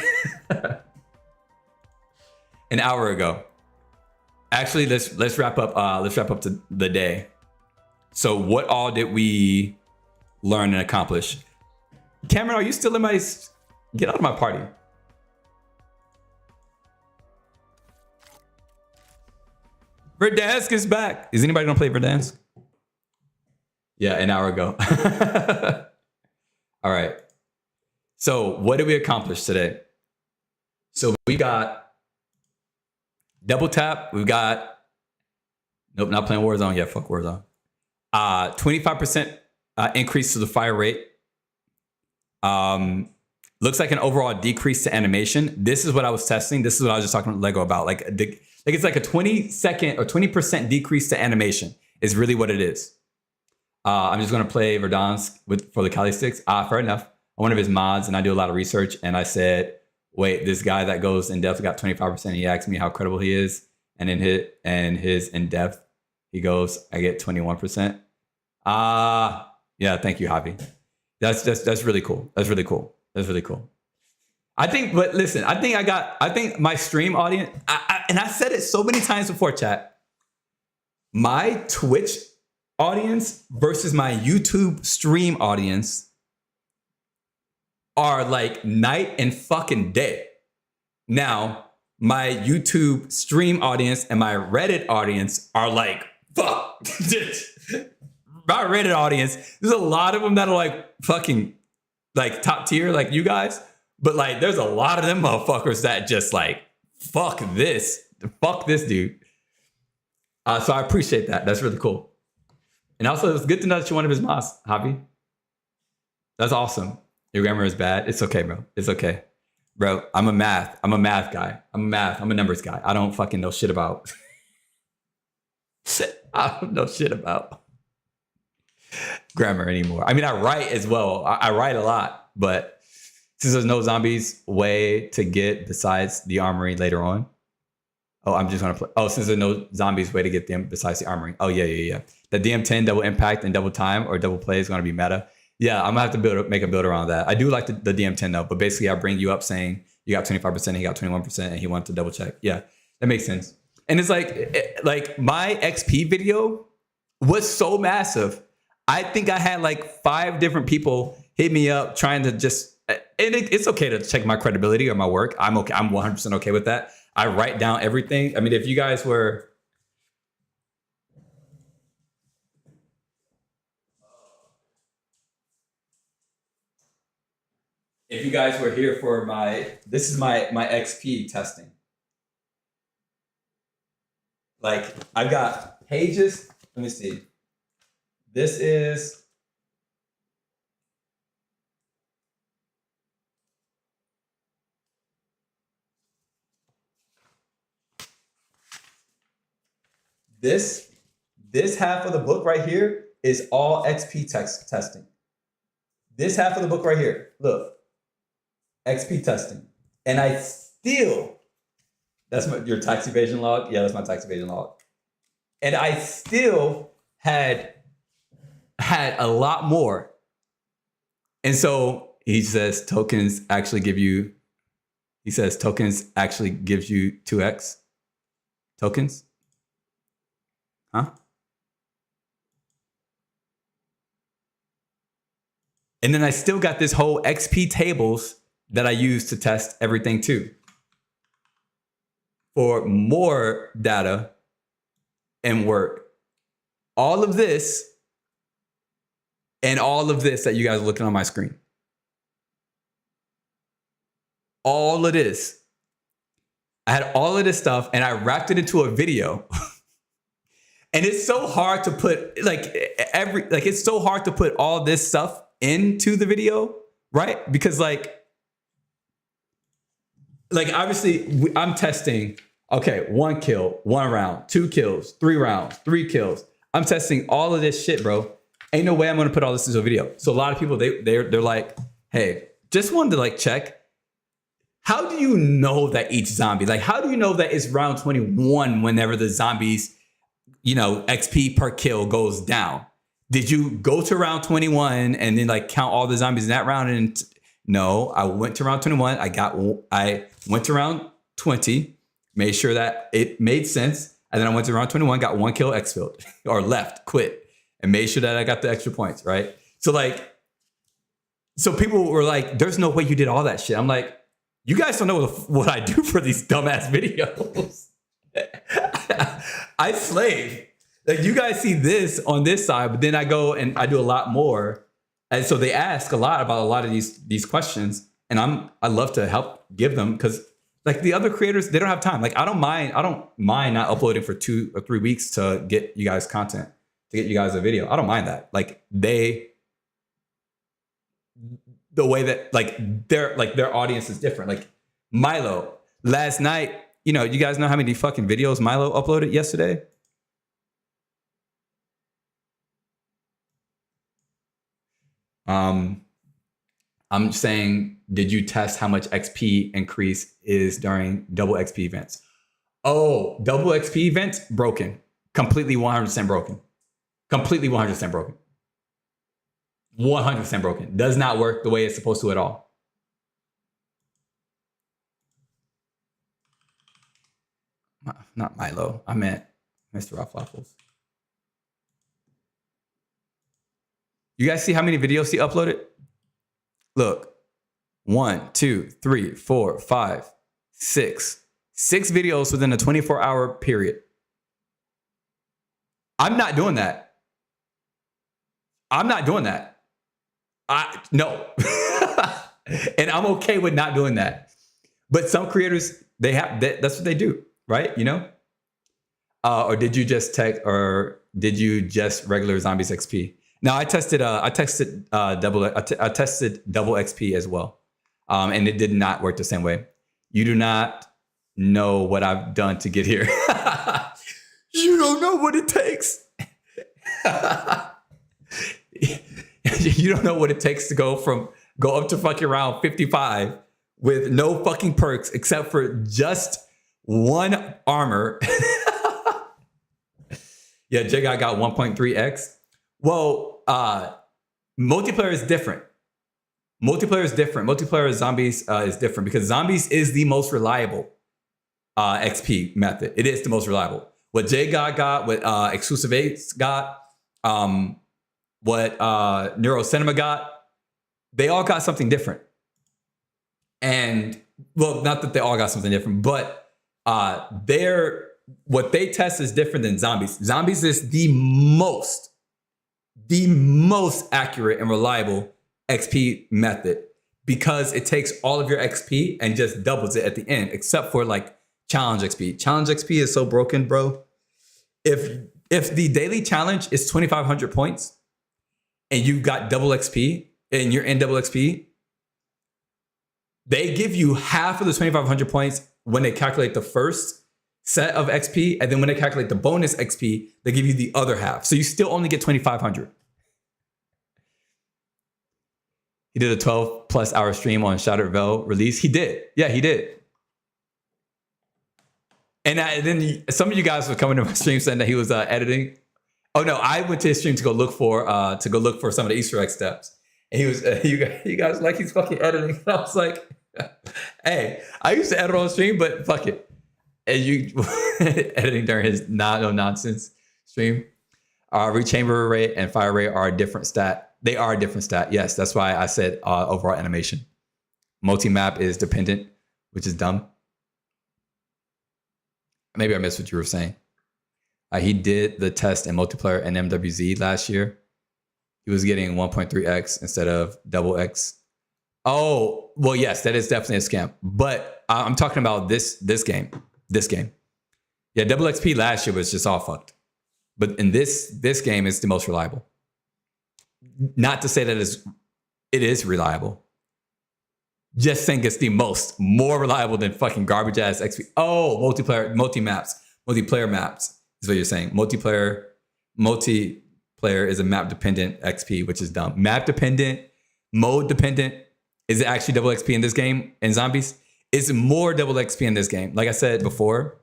An hour ago. Actually, let's wrap up. Let's wrap up to the day. So, what all did we learn and accomplish? Cameron, are you still in my? Get out of my party. Verdansk is back. Is anybody gonna play Verdansk? Yeah, an hour ago. All right. So, what did we accomplish today? So we got double tap. We've got, nope, not playing Warzone yet. Fuck Warzone. 25% increase to the fire rate. Looks like an overall decrease to animation. This is what I was testing. This is what I was just talking to Lego about. It's like a 20-second or 20% decrease to animation is really what it is. I'm just going to play Verdansk for the Kali sticks. Fair enough. One of his mods, and I do a lot of research, and I said, wait, this guy that goes in depth got 25%. He asked me how credible he is. And in his in depth, he goes, I get 21%. Yeah, thank you, Javi. That's really cool. That's really cool. That's really cool. I think, but listen, I think my stream audience, and I said it so many times before, chat. My Twitch audience versus my YouTube stream audience are like night and fucking day. Now, my YouTube stream audience and my Reddit audience are like, fuck. My Reddit audience, there's a lot of them that are like fucking like top tier, like you guys. But like, there's a lot of them motherfuckers that just like, fuck this dude. So I appreciate that. That's really cool. And also, it's good to know that you're one of his mods, Javi. That's awesome. Your grammar is bad. It's okay, bro. It's okay. Bro, I'm a math guy. I'm a numbers guy. I don't fucking know shit about. I don't know shit about grammar anymore. I mean, I write as well. I write a lot, but since there's no zombies way to get besides the armory later on. Oh, I'm just gonna play. Oh, since there's no zombies way to get them besides the armory. Oh, yeah. The DM10 double impact and double time or double play is gonna be meta. Yeah, I'm gonna have to make a build around that. I do like the DM10 though, but basically I bring you up saying you got 25%, he got 21%, and he wanted to double check. Yeah, that makes sense. And it's like my XP video was so massive. I think I had like 5 different people hit me up trying to just, and it's okay to check my credibility or my work. I'm okay. I'm 100% okay with that. I write down everything. I mean, if you guys were, here for this is my XP testing. Like I've got pages. Let me see. This is this half of the book right here is all XP testing. This half of the book right here, look, XP testing. And I still, that's your tax evasion log? Yeah, that's my tax evasion log. And I still had a lot more. And so he says tokens actually gives you 2x tokens. Huh? And then I still got this whole XP tables that I use to test everything too. For more data and work. All of this and all of this that you guys are looking on my screen. All of this. I had all of this stuff and I wrapped it into a video. And it's so hard to put it's so hard to put all this stuff into the video, right? Because like obviously I'm testing, okay, 1 kill, 1 round, 2 kills, 3 rounds, 3 kills. I'm testing all of this shit, bro. Ain't no way I'm gonna put all this into a video. So a lot of people, they're like, hey, just wanted to like check. How do you know that each zombie, like how do you know that it's round 21 whenever the zombies, XP per kill goes down? Did you go to round 21 and then like count all the zombies in that round? And no, I went to round 21. I went to round 20, made sure that it made sense. And then I went to round 21, got 1 kill exfilled or left, quit, and made sure that I got the extra points, right? So people were like, there's no way you did all that shit. I'm like, you guys don't know what I do for these dumbass videos. I slave. Like you guys see this on this side, but then I go and I do a lot more. And so they ask a lot about a lot of these questions. And I love to help give them because like the other creators, they don't have time. Like I don't mind not uploading for 2 or 3 weeks to get you guys content, to get you guys a video. I don't mind that. Like the way that their audience is different. Like Milo, last night, you guys know how many fucking videos Milo uploaded yesterday? I'm saying, did you test how much XP increase is during double XP events? Oh, double XP events, broken. Completely 100% broken. Completely 100% broken. 100% broken. Does not work the way it's supposed to at all. Not Milo. I meant Mr. Waffles. You guys see how many videos he uploaded? Look, 1, 2, 3, 4, 5, 6. 6 videos within a 24-hour period. I'm not doing that. I'm not doing that. No. And I'm okay with not doing that. But some creators, that's what they do, right? You know? Or did you just regular Zombies XP? No, I tested double XP as well. And it did not work the same way. You do not know what I've done to get here. You don't know what it takes. You don't know what it takes to go up to fucking round 55 with no fucking perks except for just 1 armor. Yeah, J-God got 1.3x. Well, multiplayer is different. Multiplayer of Zombies is different because Zombies is the most reliable XP method. It is the most reliable. What J-God got, what Exclusive 8 got, what Neuro Cinema got, they all got something different. And, well, not that they all got something different, but what they test is different than Zombies. Zombies is the most accurate and reliable XP method because it takes all of your XP and just doubles it at the end, except for like challenge XP. Challenge XP is so broken, bro. If the daily challenge is 2,500 points and you got double XP and you're in double XP, they give you half of the 2,500 points when they calculate the first set of XP, and then when they calculate the bonus XP, they give you the other half. So you still only get 2,500. He did a 12+ hour stream on Shattered Veil release. He did. Yeah, he did. And then some of you guys were coming to my stream saying that he was editing. Oh no, I went to his stream to go look for some of the Easter egg steps. And he was you guys like he's fucking editing. And I was like, hey, I used to edit on stream, but fuck it. And you editing during his no nonsense stream. Rechamber rate and fire rate are a different stat. They are a different stat. Yes, that's why I said overall animation. Multi-map is dependent, which is dumb. Maybe I missed what you were saying. He did the test in multiplayer and MWZ last year. He was getting 1.3x instead of double X. Oh, well, yes, that is definitely a scam. But I'm talking about this game. This game. Yeah, double XP last year was just all fucked. But in this game, it's the most reliable. Not to say that it is reliable. Just think it's the more reliable than fucking garbage ass XP. Oh, multiplayer maps is what you're saying. Multiplayer is a map dependent XP, which is dumb. Map dependent, mode dependent. Is it actually double XP in this game in Zombies? It's more double XP in this game. Like I said before,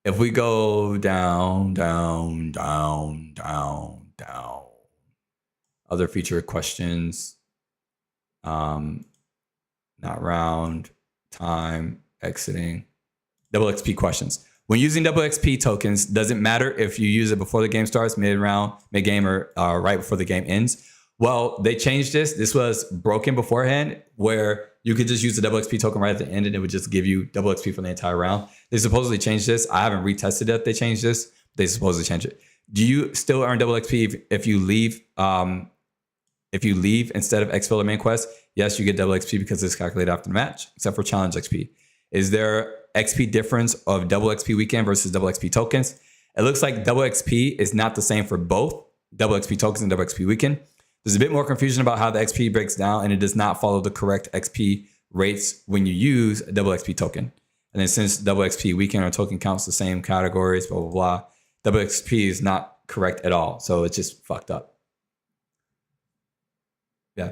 if we go down, other feature questions, not round, time, exiting, double XP questions. When using double XP tokens, doesn't matter if you use it before the game starts, mid-round, mid-game, or right before the game ends. Well, they changed this. This was broken beforehand, where you could just use the double XP token right at the end and it would just give you double XP for the entire round. They supposedly changed this. I haven't retested it. They changed this. They supposedly changed it. Do you still earn double XP if you leave? If you leave instead of exfil or main quest? Yes, you get double XP because it's calculated after the match, except for challenge XP. Is there XP difference of double XP weekend versus double XP tokens? It looks like double XP is not the same for both double XP tokens and double XP weekend. There's a bit more confusion about how the XP breaks down, and it does not follow the correct XP rates when you use a double XP token. And then since double XP weekend or token counts the same categories, blah, blah, blah, double XP is not correct at all. So it's just fucked up. Yeah.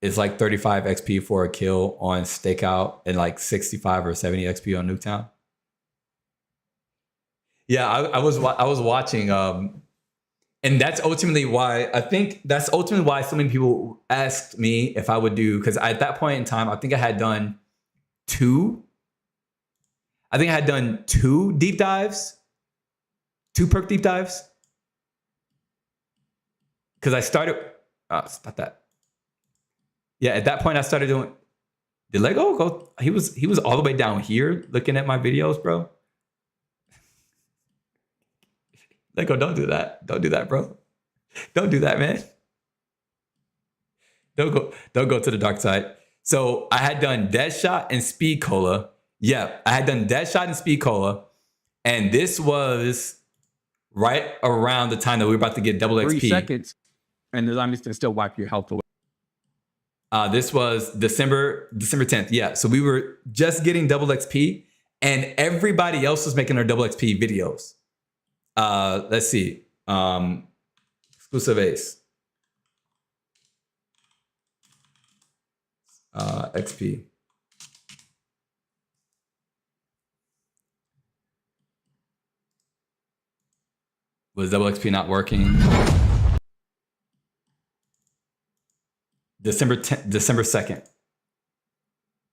It's like 35 XP for a kill on Stakeout and like 65 or 70 XP on Nuketown. Yeah, I was watching, and that's ultimately why so many people asked me if I would do, because at that point in time, I think I had done two deep dives, 2 perk deep dives, because I started. It's not that. Yeah, at that point I started doing. Did Lego go? He was all the way down here looking at my videos, bro. Lego, don't do that. Don't do that, bro. Don't do that, man. Don't go to the dark side. So I had done Deadshot and Speed Cola. Yeah, I had done Deadshot and Speed Cola. And this was right around the time that we were about to get double XP. 3 seconds. And the zombies can still wipe your health away. This was December 10th. Yeah, so we were just getting double XP. And everybody else was making their double XP videos. Let's see. Exclusive Ace. XP. Was double XP not working? December 2nd.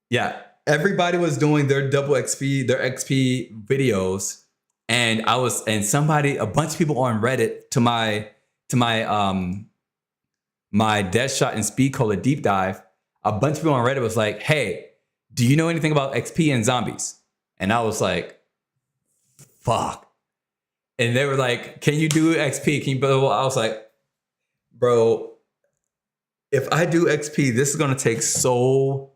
Yeah, everybody was doing their double XP, their XP videos. And a bunch of people on Reddit to my Deadshot and Speed Cola deep dive. A bunch of people on Reddit was like, "Hey, do you know anything about XP and zombies?" And I was like, "Fuck." And they were like, "Can you do XP? Can you?" I was like, "Bro, if I do XP, this is gonna take so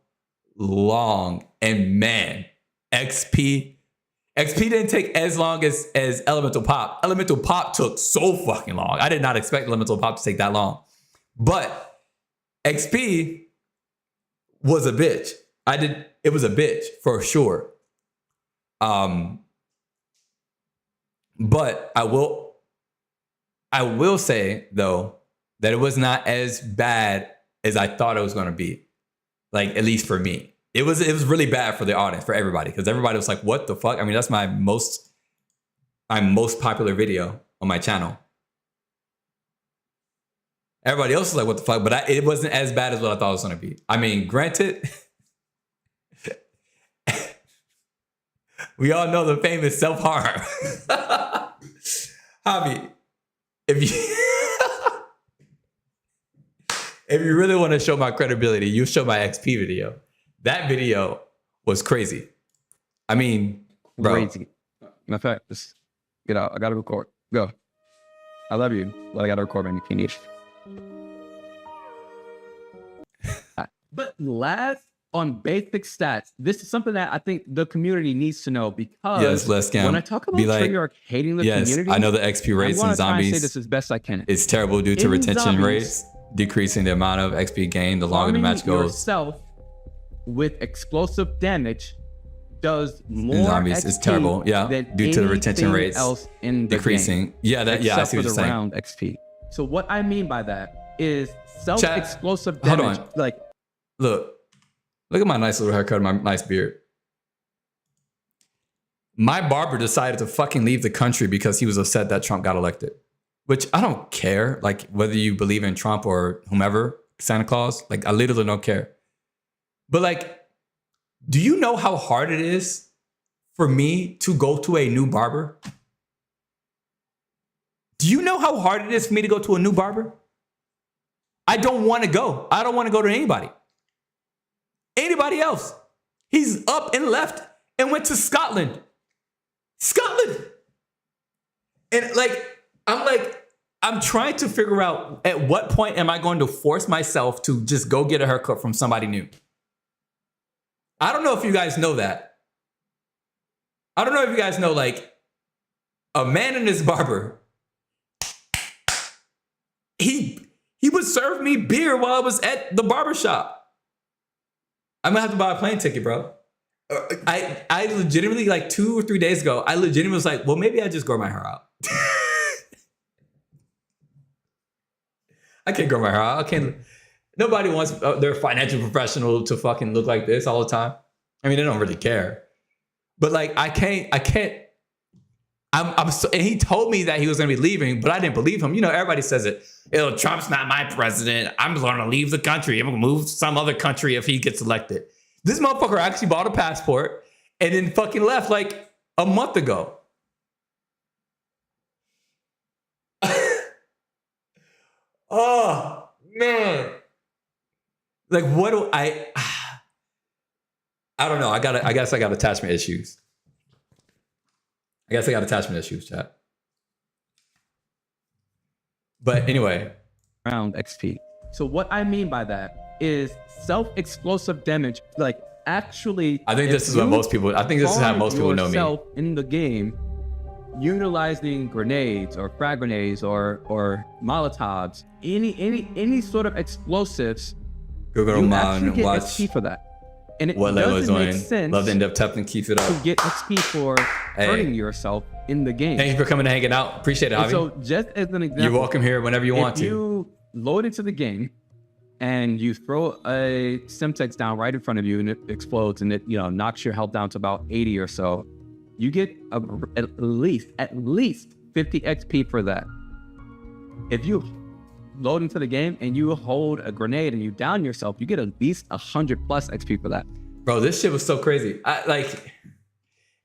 long." And man, XP didn't take as long as Elemental Pop. Elemental Pop took so fucking long. I did not expect Elemental Pop to take that long. But XP was a bitch. It was a bitch for sure. But I will say though that it was not as bad as I thought it was going to be. Like, at least for me. It was really bad for the audience, for everybody, because everybody was like, "What the fuck?" I mean, that's my most popular video on my channel. Everybody else was like, "What the fuck?" But it wasn't as bad as what I thought it was going to be. I mean, granted, we all know the famous self-harm. Javi, if you really want to show my credibility, you show my XP video. That video was crazy. I mean, bro. Crazy. Matter of fact, just get out. I gotta record. Go. I love you, but I gotta record, man. If you need. But last on basic stats, this is something that I think the community needs to know, because yes, let's when I talk about Treyarch hating the community, I know the XP rates in zombies. I say this as best I can. It's terrible due to retention rates, decreasing the amount of XP gained the longer the match goes. Yourself with explosive damage does more in zombies. XP it's terrible. Yeah, due to the retention rates else in the decreasing. Game, yeah, I see what you're saying. Round XP. So what I mean by that is self-explosive damage. Hold on. Like, look at my nice little haircut, my nice beard. My barber decided to fucking leave the country because he was upset that Trump got elected. Which I don't care, like, whether you believe in Trump or whomever, Santa Claus. Like, I literally don't care. But like, do you know how hard it is for me to go to a new barber? Do you know how hard it is for me to go to a new barber? I don't want to go. I don't want to go to anybody. Anybody else. He's up and left and went to Scotland. And I'm trying to figure out at what point am I going to force myself to just go get a haircut from somebody new. I don't know if you guys know that. I don't know if you guys know, like, a man and his barber, he would serve me beer while I was at the barbershop. I'm gonna have to buy a plane ticket, bro. I legitimately, like 2 or 3 days ago, I legitimately was like, well, maybe I just grow my hair out. I can't grow my hair out. I can't. Nobody wants their financial professional to fucking look like this all the time. I mean, they don't really care. But like, I can't and he told me that he was going to be leaving, but I didn't believe him. You know, everybody says it. Trump's not my president. I'm going to leave the country. I'm going to move to some other country if he gets elected. This motherfucker actually bought a passport and then fucking left like a month ago. Oh, man. Like, what do I don't know. I guess I got attachment issues. Chat. But anyway. Round XP. So what I mean by that is self-explosive damage. Like, actually, I think this is what most people, I think this is how most people know me. In the game, utilizing grenades or frag grenades or Molotovs, any sort of explosives, Google you on actually get watch XP for that. And it what Lego's doesn't make doing. sense Love to end up tapping, keep it up. to get XP for hurting yourself in the game. Thank you for coming and hanging out. Appreciate it, Javi. So just as an example, you're welcome here whenever you want to. If you load into the game and you throw a Semtex down right in front of you and it explodes and it knocks your health down to about 80 or so, you get at least 50 XP for that. If you load into the game and you hold a grenade and you down yourself, you get at least 100 plus XP for that. Bro, this shit was so crazy.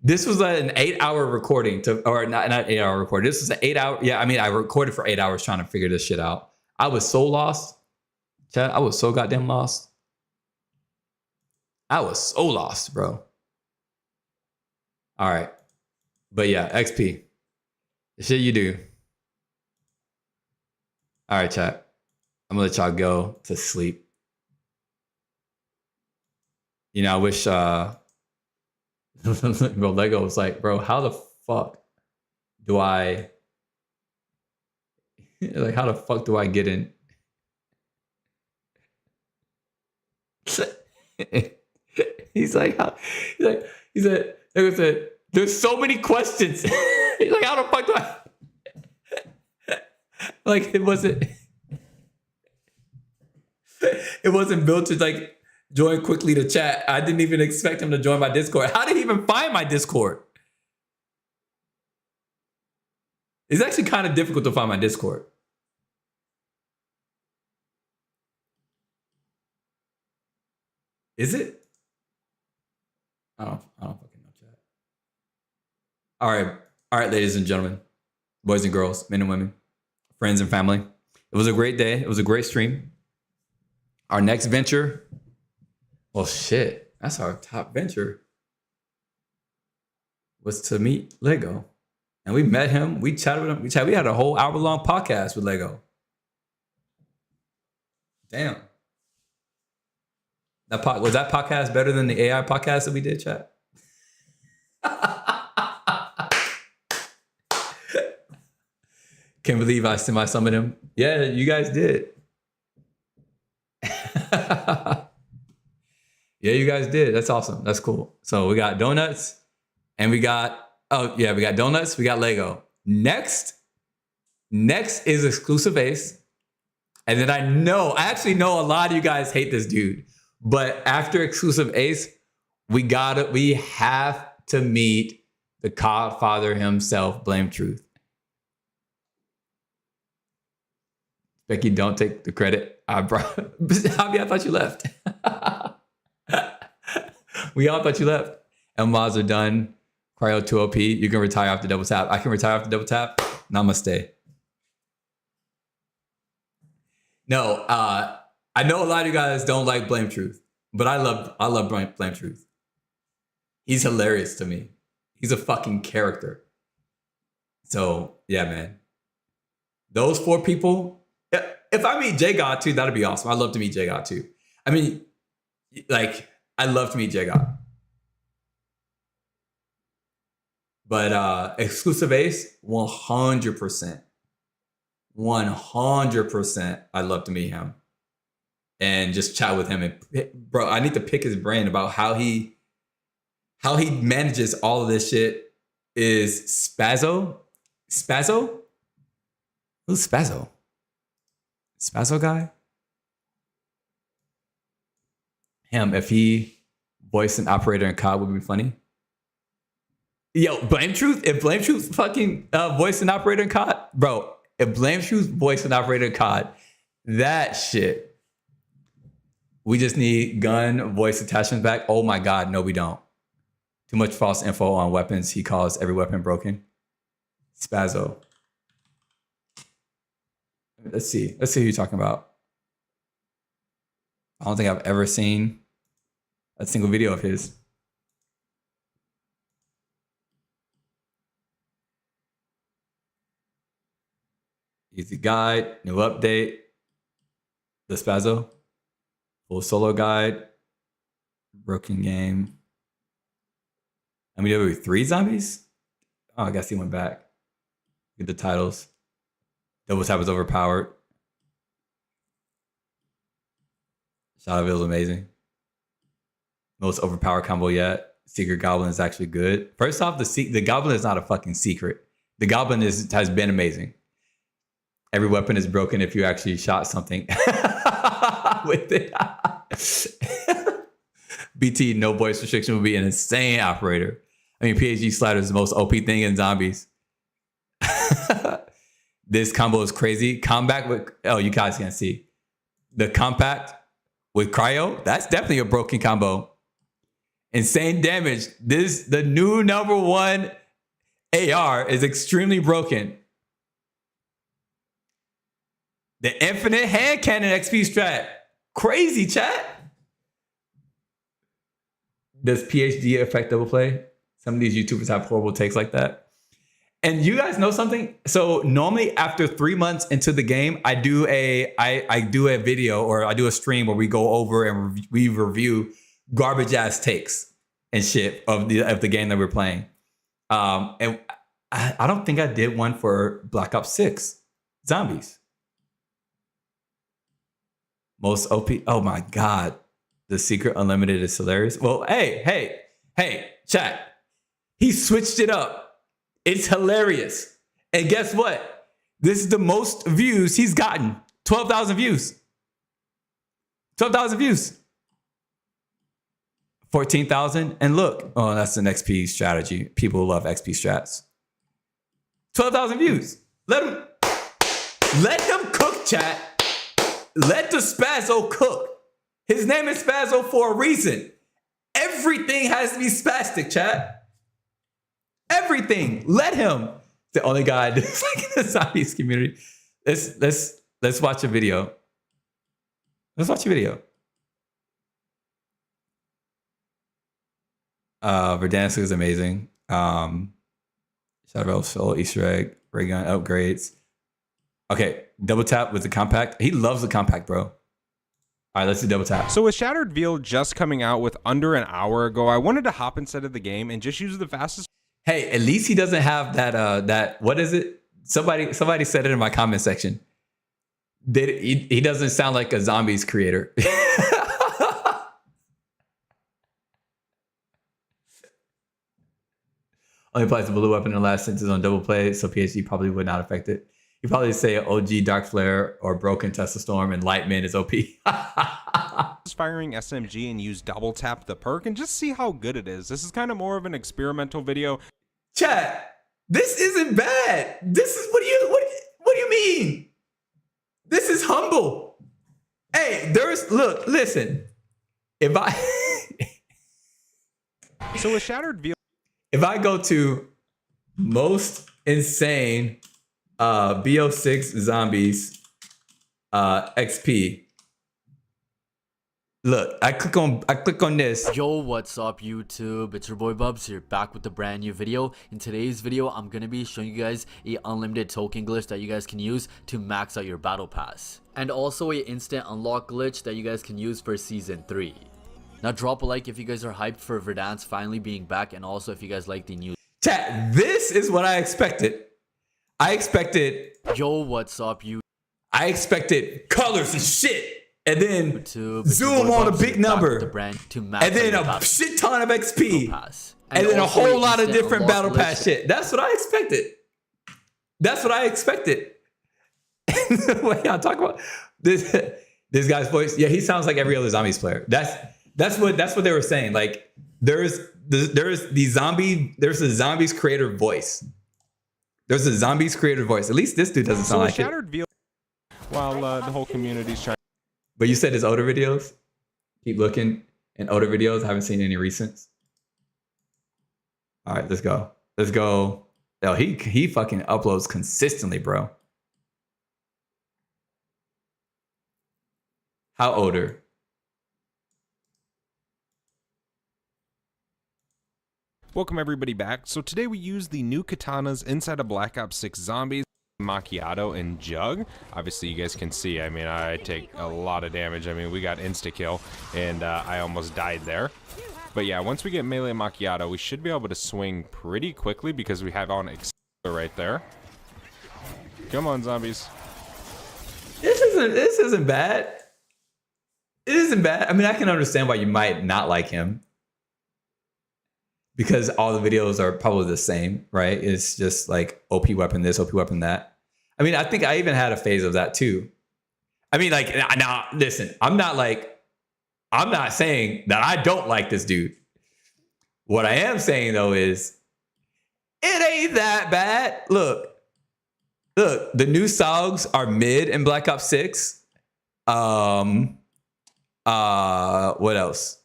This was an 8-hour recording or not 8-hour recording. This was an 8-hour. Yeah, I mean, I recorded for 8 hours trying to figure this shit out. I was so lost. Chat, I was so goddamn lost. I was so lost, bro. All right. But yeah, XP. The shit you do. All right, chat. I'm gonna let y'all go to sleep. I wish bro, Lego was like, bro, how the fuck do I how the fuck do I get in? He's like, Lego said, there's so many questions. He's like, how the fuck do I it wasn't built to join quickly to chat. I didn't even expect him to join my Discord. How did he even find my Discord? It's actually kind of difficult to find my Discord. Is it? I don't fucking know, chat. All right, ladies and gentlemen, boys and girls, men and women, friends and family. It was a great day. It was a great stream. Our next venture, well, shit, that's our top venture, was to meet Lego. And we met him. We chatted with him. We had a whole hour-long podcast with Lego. Damn. Was that podcast better than the AI podcast that we did, chat? Can't believe I summoned him. Yeah, you guys did. Yeah, you guys did. That's awesome. That's cool. So we got donuts and we got donuts. We got Lego. Next is Exclusive Ace. And then I actually know a lot of you guys hate this dude. But after Exclusive Ace, we have to meet the Godfather himself, Blame Truth. Becky, don't take the credit. Javi, I thought you left. We all thought you left. MMOs are done. Cryo 2OP. You can retire after double tap. I can retire after double tap. Namaste. No, I know a lot of you guys don't like Blame Truth, but I love Blame Truth. He's hilarious to me. He's a fucking character. So yeah, man. Those 4 people. If I meet J-God too, that'd be awesome. I'd love to meet J-God too. I mean, I'd love to meet J-God. But Exclusive Ace, 100%. 100%. I'd love to meet him. And just chat with him. And bro, I need to pick his brain about how he manages all of this shit. Is Spazzo? Who's Spazzo? Spazzo guy? Him, if he voiced an operator in COD, would be funny. Yo, Blame Truth. If Blame Truth fucking voice and operator in COD, bro. If Blame Truth voice and operator in COD, that shit. We just need gun voice attachments back. Oh my god, no, we don't. Too much false info on weapons. He calls every weapon broken. Spazzo. Let's see. Let's see who you're talking about. I don't think I've ever seen a single video of his. Easy guide, new update. The Spazzo. Full solo guide. Broken game. MW 3 zombies? Oh, I guess he went back. Get the titles. Double tap is overpowered. Shadowville is amazing. Most overpowered combo yet. Secret Goblin is actually good. First off, the Goblin is not a fucking secret. The Goblin has been amazing. Every weapon is broken if you actually shot something with it. BT, no voice restriction would be an insane operator. I mean, PhD Slider is the most OP thing in zombies. This combo is crazy. Combat with, oh, you guys can't see. The compact with cryo, that's definitely a broken combo. Insane damage. The new #1 AR is extremely broken. The infinite hand cannon XP strat. Crazy, chat. Does PhD affect double play? Some of these YouTubers have horrible takes like that. And you guys know something? So normally after 3 months into the game, I do a video or I do a stream where we go over and we review garbage ass takes and shit of the game that we're playing. And I don't think I did one for Black Ops 6 Zombies. Most OP. Oh my God. The Secret Unlimited is hilarious. Well, hey, chat. He switched it up. It's hilarious. And guess what? This is the most views he's gotten. 12,000 views. 12,000 views. 14,000. And look, oh, that's an XP strategy. People love XP strats. 12,000 views. Let them cook, chat. Let the Spazzo cook. His name is Spazzo for a reason. Everything has to be spastic, chat. Everything. Let him. The only guy that's like in the zombies community. Let's watch a video. Let's watch a video. Verdansk is amazing. Shadow Soul, Easter egg, ray gun upgrades. Okay, double tap with the compact. He loves the compact, bro. All right, let's do double tap. So with Shattered Veil just coming out with under an hour ago, I wanted to hop inside of the game and just use the fastest. Hey, at least he doesn't have that what is it? Somebody said it in my comment section. He doesn't sound like a zombies creator. Only applies to blue weapon in the last sentence on double play, so PhD probably would not affect it. You probably say OG Dark Flare or Broken Tesla Storm and Lightman is OP. Firing SMG and use double tap the perk and just see how good it is. This is kind of more of an experimental video. Chat, this isn't bad. This is what do you mean? This is humble. Hey, listen. If I So with Shattered Veil, if I go to most insane BO6 zombies XP. Look, I click on this. Yo, what's up YouTube? It's your boy Bubs here, back with a brand new video. In today's video, I'm gonna be showing you guys a unlimited token glitch that you guys can use to max out your battle pass. And also a instant unlock glitch that you guys can use for season 3. Now drop a like if you guys are hyped for Verdansk finally being back, and also if you guys like the news. Chat, this is what I expected. Yo, what's up you? I expected colors and shit. And then YouTube, zoom on a big number. And then a shit ton of XP. And then a whole lot of different battle pass shit. That's what I expected. The way I talk about this guy's voice. Yeah, he sounds like every other zombies player. That's what they were saying. Like there's a zombies creator voice. There's a zombies creator voice. At least this dude doesn't sound like Shattered it. While the whole community's trying. But you said his older videos? Keep looking in older videos. I haven't seen any recents. All right, let's go. Let's go. Yo, he fucking uploads consistently, bro. How older? Welcome everybody back. So today we use the new katanas inside of Black Ops 6 Zombies, Macchiato, and Jug. Obviously you guys can see, I mean, I take a lot of damage. I mean, we got insta-kill, and I almost died there. But yeah, once we get melee Macchiato, we should be able to swing pretty quickly because we have on Accelerator right there. Come on, zombies. This isn't bad. It isn't bad. I mean, I can understand why you might not like him. Because all the videos are probably the same, right? It's just like OP weapon this, OP weapon that. I mean, I think I even had a phase of that too. I mean, like, now listen, I'm not saying that I don't like this dude. What I am saying though is, it ain't that bad. Look, the new SOGs are mid in Black Ops 6. What else?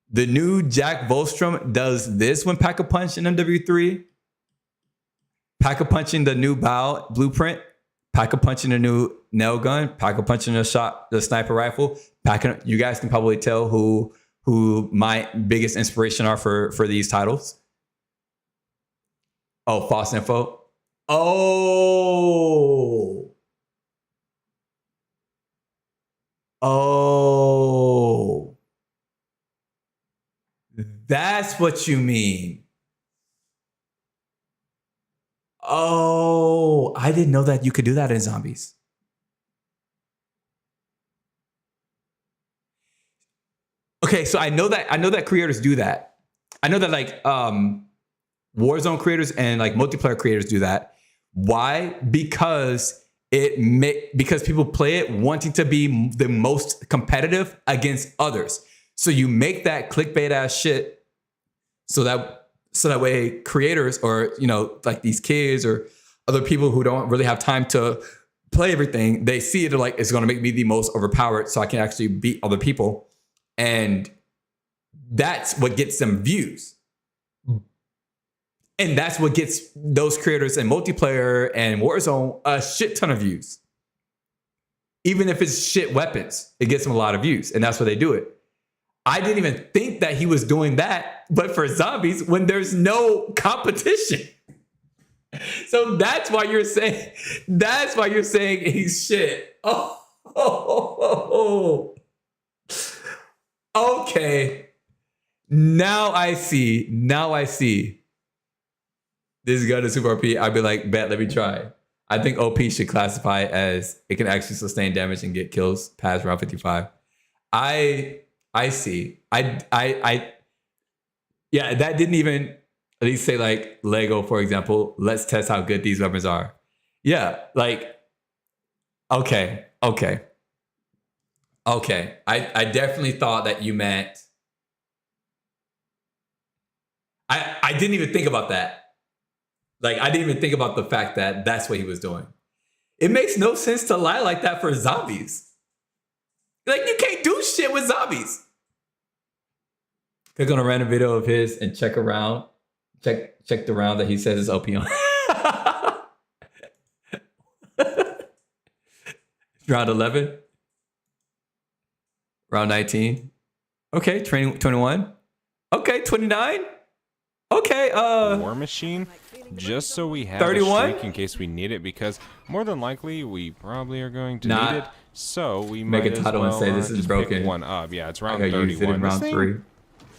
The new Jack Volstrom does this when Pack-a-Punch in MW3. Pack-a-Punching the new bow blueprint. Pack-a-Punching the new nail gun. Pack-a-Punching the sniper rifle. You guys can probably tell who my biggest inspiration are for these titles. Oh, false info. Oh. That's what you mean. Oh, I didn't know that you could do that in Zombies. Okay, so I know that creators do that. I know that like Warzone creators and like multiplayer creators do that. Why? Because people play it wanting to be the most competitive against others. So you make that clickbait ass shit so that way creators or, you know, like these kids or other people who don't really have time to play everything, they see it like it's going to make me the most overpowered so I can actually beat other people. And that's what gets them views. And that's what gets those creators in multiplayer and Warzone a shit ton of views. Even if it's shit weapons, it gets them a lot of views. And that's why they do it. I didn't even think that he was doing that, but for Zombies, when there's no competition. So that's why you're saying he's shit. Oh. Okay. Now I see. This gun is super OP. I'd be like, bet, let me try. I think OP should classify as it can actually sustain damage and get kills past round 55. I see. Yeah, that didn't even at least say like Lego, for example, let's test how good these weapons are. Yeah, like, okay. I definitely thought that you meant, I didn't even think about that. Like, I didn't even think about the fact that that's what he was doing. It makes no sense to lie like that for Zombies. Like, you can't do shit with Zombies. Click on a random video of his and check around. Check the round that he says is OP on. Round 11. Round 19. Okay, 21. Okay, 29. Okay, War Machine, just so we have 31? a streak in case we need it, because more than likely we probably are going to need it. So we make might a title and say this is broken. Pick one up. Yeah, it's round 31. Use it in round 3.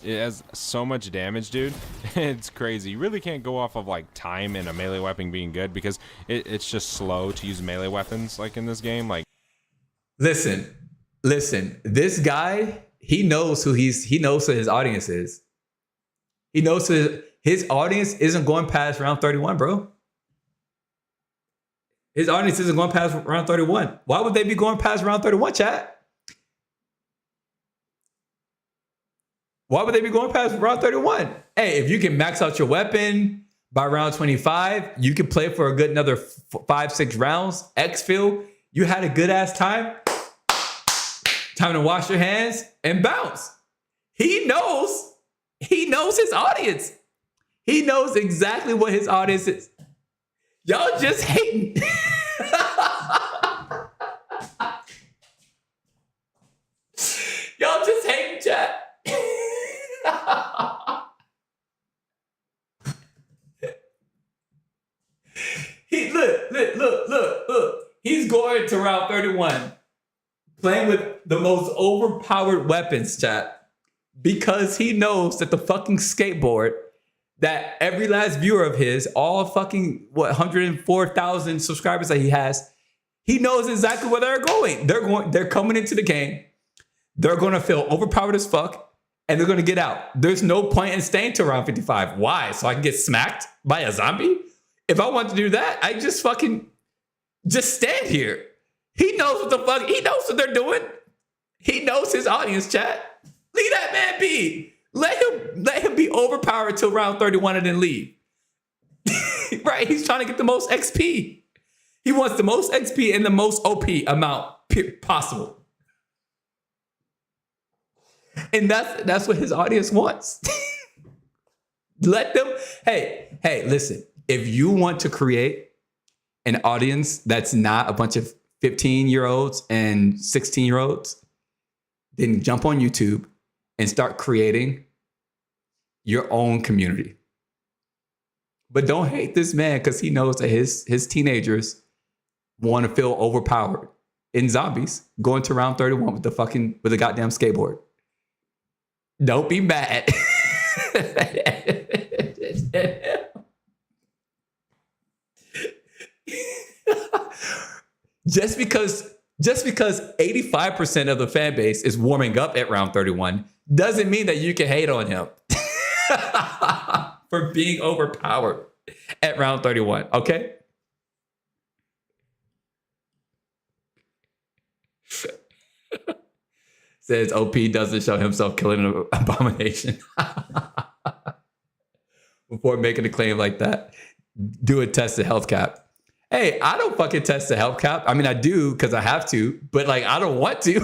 It has so much damage, dude. It's crazy. You really can't go off of like time and a melee weapon being good because it's just slow to use melee weapons like in this game. Like, listen. This guy, he knows who his audience is. He knows his audience isn't going past round 31, bro. His audience isn't going past round 31. Why would they be going past round 31, chat? Why would they be going past round 31? Hey, if you can max out your weapon by round 25, you can play for a good another 5-6 rounds. Exfil, you had a good ass time. Time to wash your hands and bounce. He knows his audience. He knows exactly what his audience is. Y'all just hating. Y'all just hating, chat. Look. He's going to round 31, playing with the most overpowered weapons, chat, because he knows that the fucking skateboard that every last viewer of his, all fucking 104,000 subscribers that he has, he knows exactly where they're going. They're coming into the game. They're going to feel overpowered as fuck, and they're going to get out. There's no point in staying to round 55. Why? So I can get smacked by a zombie? If I want to do that, I just stand here. He knows what the fuck. He knows what they're doing. He knows his audience, chat. Leave that man be. Let him be overpowered till round 31 and then leave. Right? He's trying to get the most XP. He wants the most XP and the most OP amount possible. And that's what his audience wants. Let them. Hey, listen. If you want to create an audience that's not a bunch of 15-year-olds and 16-year-olds, then jump on YouTube and start creating your own community. But don't hate this man because he knows that his teenagers want to feel overpowered in zombies going to round 31 with the goddamn skateboard. Don't be mad. Just because 85% of the fan base is warming up at round 31 doesn't mean that you can hate on him for being overpowered at round 31, okay? Says OP doesn't show himself killing an abomination. Before making a claim like that, do a test of health cap. Hey, I don't fucking test the health cap. I mean, I do because I have to, but like, I don't want to.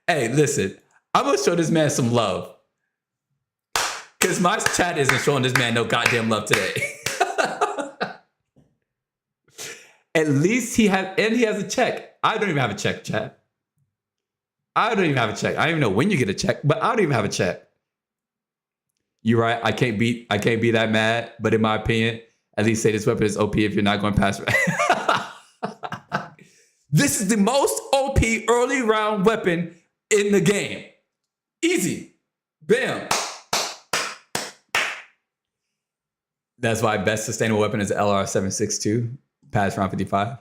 Hey, listen, I'm going to show this man some love because my chat isn't showing this man no goddamn love today. At least he has a check. I don't even have a check, chat. I don't even have a check. I don't even know when you get a check, but I don't even have a check. You're right. I can't be that mad. But in my opinion, at least say this weapon is OP if you're not going past. This is the most OP early round weapon in the game. Easy. Bam. That's why best sustainable weapon is LR 762. Past round 55.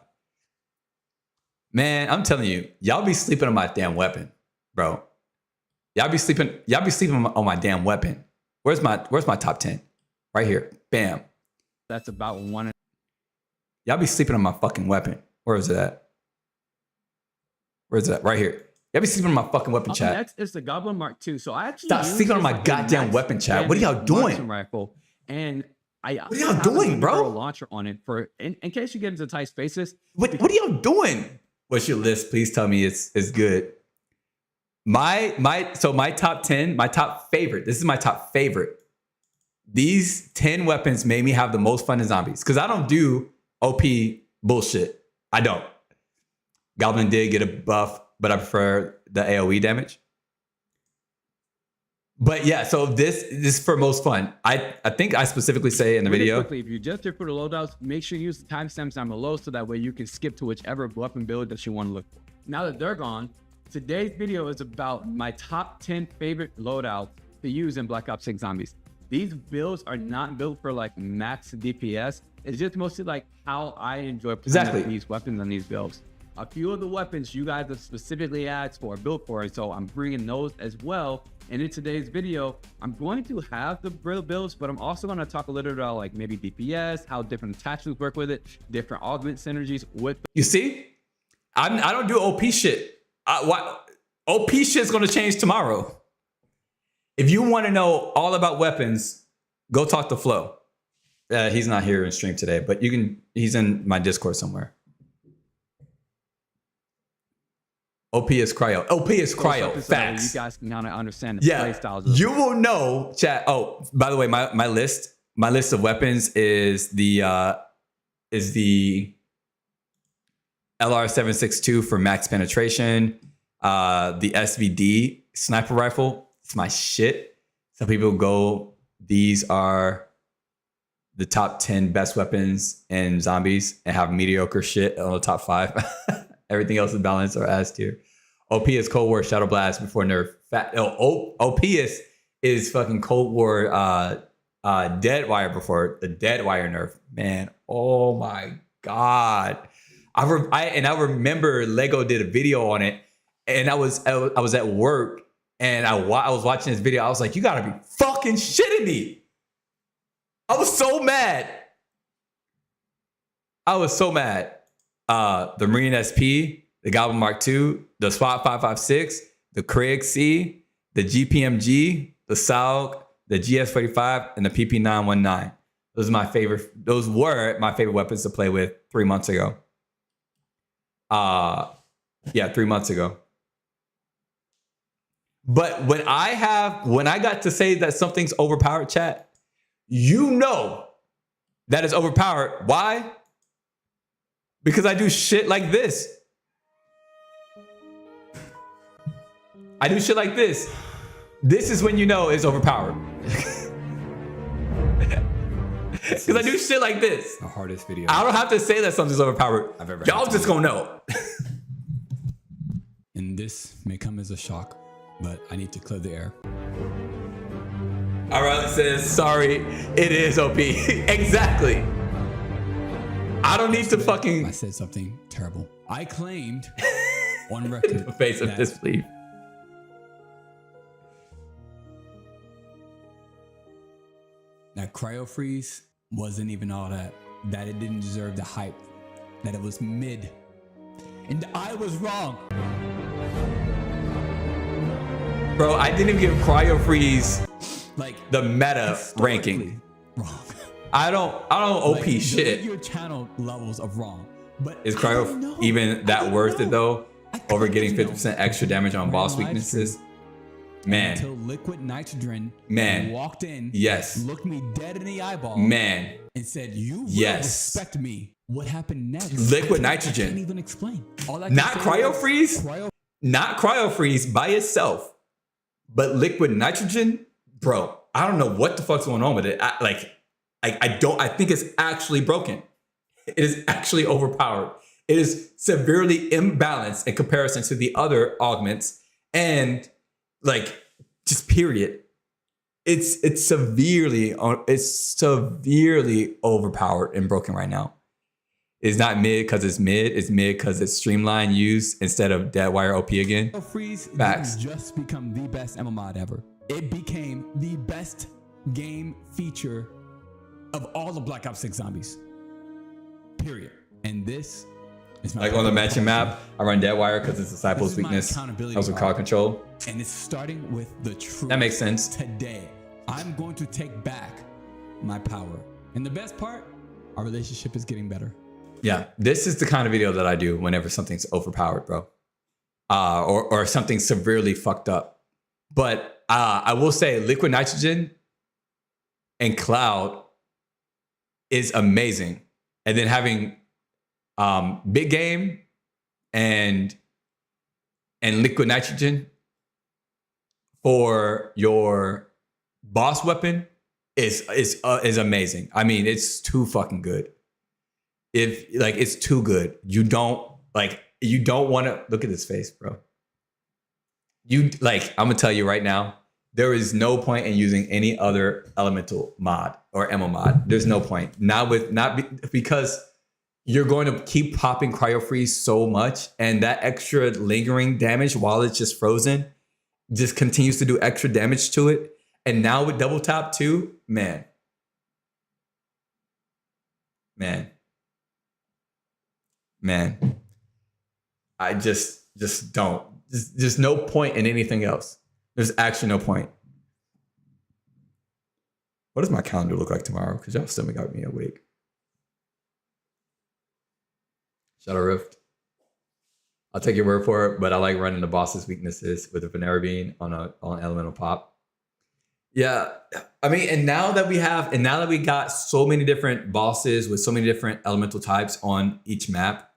Man, I'm telling you, y'all be sleeping on my damn weapon, bro. Y'all be sleeping on my damn weapon. Where's my top 10? Right here. Bam. That's about one. Y'all be sleeping on my fucking weapon. Where is it at? Where's it at? Right here. Y'all be sleeping on my fucking weapon, chat. Next is the Goblin Mark II. So I actually stop sleeping on my goddamn weapon, chat. What are y'all doing? Rifle. And what are y'all doing, bro? Launcher on it for in case you get into tight spaces. What are y'all doing? What's your list? Please tell me it's good. My top 10, my top favorite. This is my top favorite. These 10 weapons made me have the most fun in zombies because I don't do OP bullshit. I don't. Goblin did get a buff, but I prefer the AoE damage. But yeah, so this is for most fun. I think I specifically say in the video. Quickly, if you just did for the loadouts, make sure you use the timestamps down below so that way you can skip to whichever weapon build that you want to look for. Now that they're gone, today's video is about my top 10 favorite loadouts to use in Black Ops 6 Zombies. These builds are not built for like max DPS. It's just mostly like how I enjoy playing these weapons and these builds. A few of the weapons you guys have specifically asked for, built for, so I'm bringing those as well. And in today's video, I'm going to have the builds, but I'm also going to talk a little about like maybe DPS, how different attachments work with it, different augment synergies with. You see, I don't do OP shit. OP shit's gonna change tomorrow. If you want to know all about weapons, go talk to Flo. He's not here in stream today, but you can. He's in my Discord somewhere. OP is cryo. OP is cryo. Facts. You guys can kind of understand the play styles. You will know, chat. Oh, by the way, my list of weapons is the LR 762 for max penetration. The SVD sniper rifle. It's my shit. Some people go, these are the top 10 best weapons in zombies and have mediocre shit on the top 5. Everything else is balanced or ass tier. OP is Cold War Shadow Blast before nerf. OP is fucking Cold War Dead Wire before the Dead Wire nerf. Man, oh my God. I remember Lego did a video on it, and I was at work, and I was watching this video. I was like, you gotta be fucking shitting me. I was so mad. The Marine SP, the Goblin Mark II, the SWAT 556, the Craig C, the GPMG, the SAUG, the GS45, and the PP919. Those were my favorite weapons to play with 3 months ago. 3 months ago. But when I got to say that something's overpowered, chat, you know that is overpowered. Why? Because I do shit like this. I do shit like this. This is when you know it's overpowered. Because I do shit like this. The hardest video. I don't have to say that something's overpowered. Y'all just gonna know. And this may come as a shock, but I need to clear the air. All right, says sorry. It is OP. Exactly. I don't need to fucking. I said something terrible. I claimed on record. The face of disbelief. That cryo freeze wasn't even all that. That it didn't deserve the hype. That it was mid. And I was wrong. Bro, I didn't even give cryo freeze like the meta ranking. Wrong. I don't OP like, shit. Your channel levels of wrong. But is cryo even that worth it though? Over getting 50% extra damage on boss weaknesses? Man. Until liquid nitrogen walked in, looked me dead in the eyeball, and said, "You will respect me." What happened next? Liquid nitrogen. I can't even explain. Not cryo freeze. Not cryo freeze by itself, but liquid nitrogen, bro. I don't know what the fuck's going on with it. I think it's actually broken. It is actually overpowered. It is severely imbalanced in comparison to the other augments, and just period. It's severely overpowered and broken right now. It's not mid because it's mid. It's mid because it's streamlined used instead of dead wire OP again. Freeze Facts. didn't just become the best MMO mod ever. It became the best game feature of all the Black Ops 6 zombies. Period. And this is my on the matching map, I run dead wire because it's Disciple's weakness. I was with crowd control. And it's starting with the truth. That makes sense. Today, I'm going to take back my power. And the best part, our relationship is getting better. Yeah, this is the kind of video that I do whenever something's overpowered, bro. Or something severely fucked up. But I will say liquid nitrogen and cloud is amazing. And then having big game and liquid nitrogen for your boss weapon is amazing. I mean, it's too fucking good. It's too good. You don't want to look at this face, bro. I'm gonna tell you right now, there is no point in using any other elemental mod or MO mod. There's no point. Because you're going to keep popping cryo freeze so much, and that extra lingering damage while it's just frozen just continues to do extra damage to it. And now with double tap too, man. I just Just don't. Just no point in anything else. There's actually no point. What does my calendar look like tomorrow? Because y'all still got me awake. Shadow Rift. I'll take your word for it, but I like running the boss's weaknesses with a Venera Bean on Elemental Pop. Yeah, I mean, and now that we got so many different bosses with so many different elemental types on each map,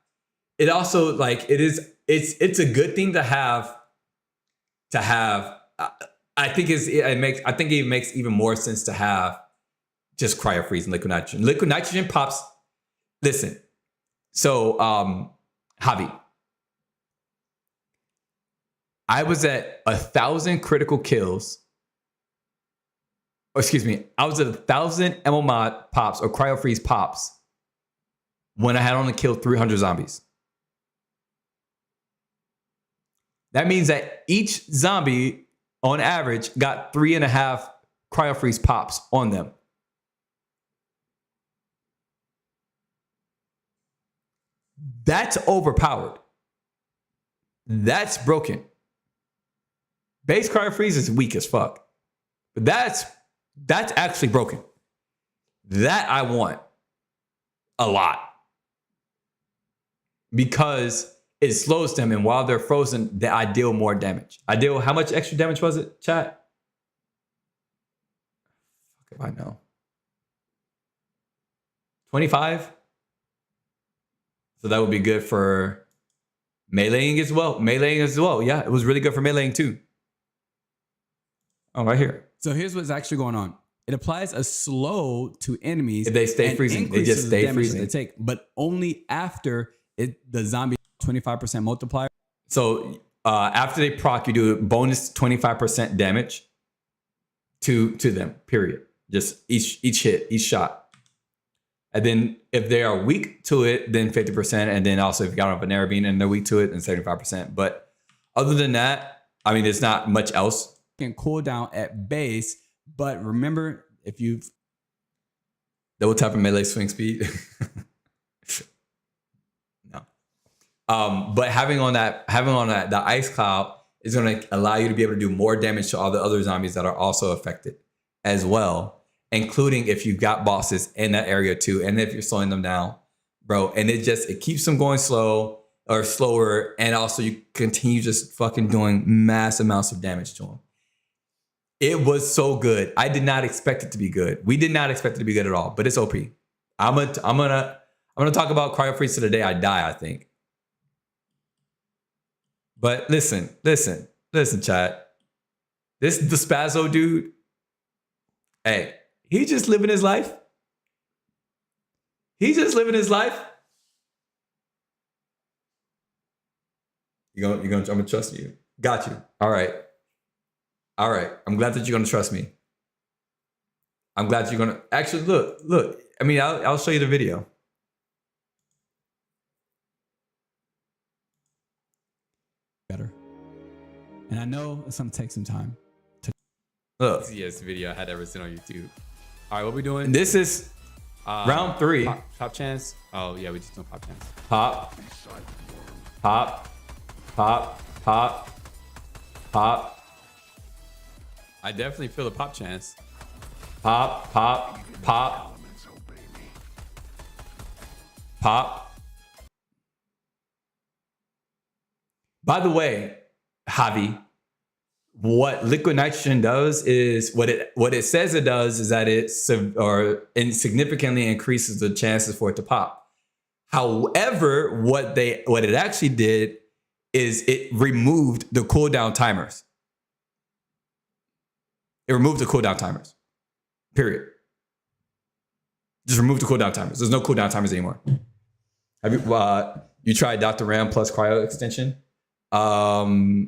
it also like it's a good thing to have. I think it makes even more sense to have just Cryo Freeze and Liquid Nitrogen. Liquid Nitrogen pops. Listen, so Javi, I was at 1,000 critical kills. Or excuse me, I was at 1,000 MO mod pops or Cryo Freeze pops when I had only killed 300 zombies. That means that each zombie, on average, got 3.5 Cryo Freeze pops on them. That's overpowered. That's broken. Base Cryo Freeze is weak as fuck. But that's actually broken. That I want a lot. Because it slows them, and while they're frozen, I deal more damage. How much extra damage was it, chat? Fuck if I know. 25? So that would be good for meleeing as well. Yeah, it was really good for meleeing too. Oh, right here. So here's what's actually going on. It applies a slow to enemies. If they stay freezing, they just stay freezing. They take, but only after the zombie 25% multiplier. So after they proc, you do a bonus 25% damage to them. Period. Just each hit, each shot. And then if they are weak to it, then 50%. And then also if you got on Venera Bean and they're weak to it, then 75%. But other than that, I mean, there's not much else. Can cool down at base, but remember, if you've double tap and melee swing speed. No. But having on that the ice cloud is going to allow you to be able to do more damage to all the other zombies that are also affected as well, including if you've got bosses in that area too, and if you're slowing them down, bro. And it keeps them going slow or slower, and also you continue just fucking doing mass amounts of damage to them. It was so good. I did not expect it to be good. We did not expect it to be good at all, but it's OP. I'm gonna talk about Cryo Freeze to the day I die, I think. But listen, chat. The Spazzo dude, hey, he just living his life. He's just living his life. I'm gonna trust you. Got you. All right. I'm glad that you're gonna trust me. I'm glad you're gonna actually look. I mean, I'll show you the video. Better. And I know it's gonna take some time. Look. Yes, video I had ever seen on YouTube. All right, what we doing? This is round 3. Pop chance. Oh yeah, we just doing pop chance. Pop. Pop. Pop. Pop. Pop. I definitely feel a pop chance. Pop, pop, pop. Pop. By the way, Javi, what liquid nitrogen does is what it says it does is that it significantly increases the chances for it to pop. However, what it actually did is it removed the cooldown timers. It removed the cooldown timers. Period. Just remove the cooldown timers. There's no cooldown timers anymore. Have you tried Dr. Ram plus cryo extension? No,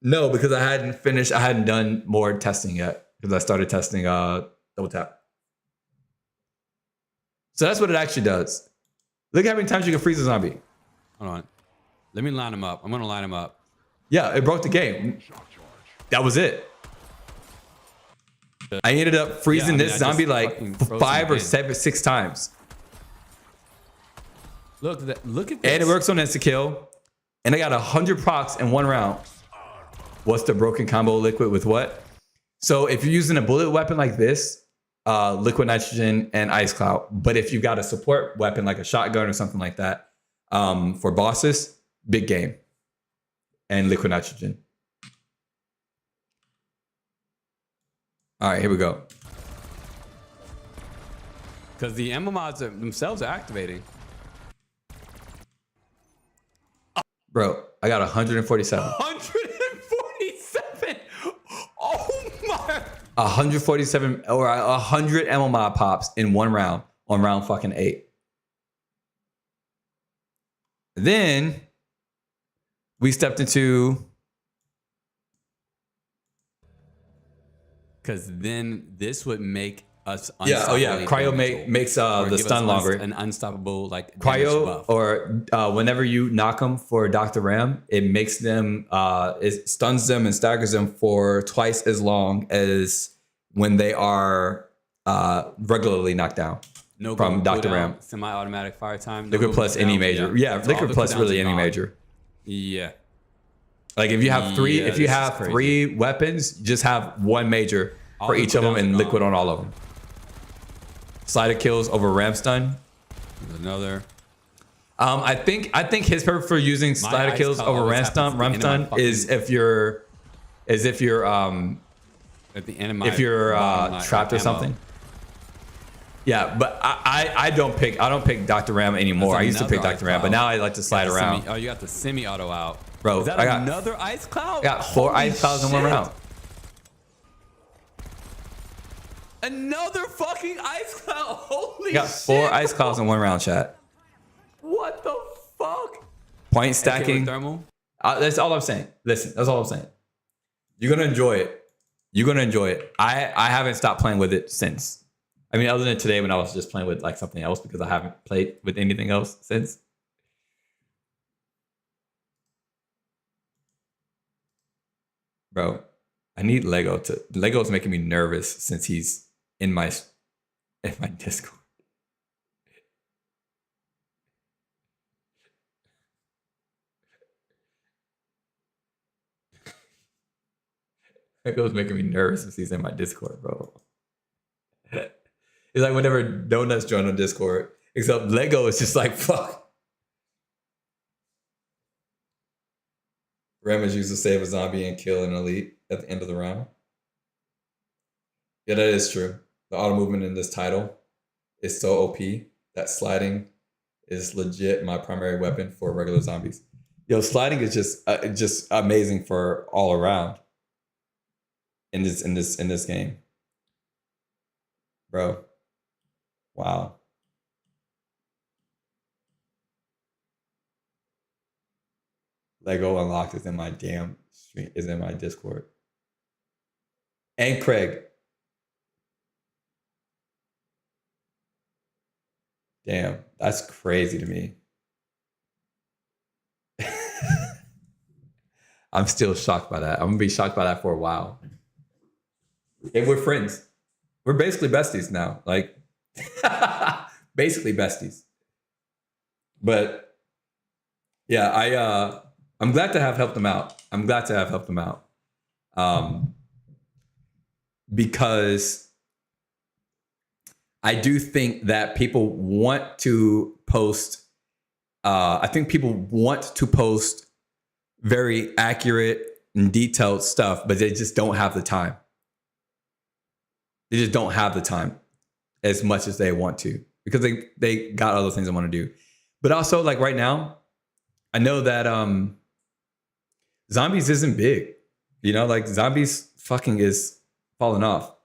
because I hadn't done more testing yet because I started testing double tap. So that's what it actually does. Look how many times you can freeze a zombie. Hold on. Let me line them up. I'm gonna line them up. Yeah, it broke the game. That was it. I ended up freezing this zombie like 5 or 6 times. Look at this. And it works on insta-kill. And I got 100 procs in 1 round. What's the broken combo liquid with what? So if you're using a bullet weapon like this, liquid nitrogen and ice cloud. But if you've got a support weapon like a shotgun or something like that, for bosses, big game and liquid nitrogen. All right, here we go. Because the ammo mods themselves are activating. Bro, I got 147. 147. Oh my. 147 or 100 ammo mod pops in 1 round on round fucking 8. Then we stepped into. Because then this would make us yeah, oh yeah, cryo makes the stun longer. An unstoppable like cryo buff. or whenever you knock them for Dr. Ram, it makes them it stuns them and staggers them for twice as long as when they are regularly knocked down. No from Dr. Ram. Semi-automatic fire time. Liquid plus any major. Yeah, liquid plus really any major. Yeah. Like if you have 3, if you have 3 weapons, just have 1 major for each of them and liquid on all of them. Slider kills over ram stun. Another. I think his purpose for using slider kills over ram stun is if you're at the end of my trapped or something. Yeah, but I don't pick Dr. Ram anymore. I used to pick Dr. Ram, but now I like to slide around. Oh, you got the semi-auto out. Bro, is that another ice cloud? I got 4 ice clouds in 1 round. Another fucking ice cloud. Holy shit. I got 4 ice clouds in 1 round, chat. What the fuck? Point stacking. Thermal? That's all I'm saying. Listen, that's all I'm saying. You're going to enjoy it. You're going to enjoy it. I haven't stopped playing with it since. I mean, other than today when I was just playing with like something else because I haven't played with anything else since. Bro, I need Lego to. Lego's making me nervous since he's in my Discord. Lego's making me nervous since he's in my Discord, bro. It's like whenever Donuts join on Discord, except Lego is just like, fuck. Ram is used to save a zombie and kill an elite at the end of the round. Yeah, that is true. The auto movement in this title is so OP that sliding is legit my primary weapon for regular zombies. Yo, sliding is just amazing for all around in this game, bro. Wow. LegoUnlocked is in my damn stream, is in my Discord. And Craig. Damn, that's crazy to me. I'm still shocked by that. I'm gonna be shocked by that for a while. And we're friends. We're basically besties now. Like basically besties. But yeah, I'm glad to have helped them out. Because I do think that people want to post. I think people want to post very accurate and detailed stuff, but they just don't have the time. They just don't have the time as much as they want to because they got other things they want to do. But also, like right now, I know that zombies isn't big. You know, like zombies fucking is falling off.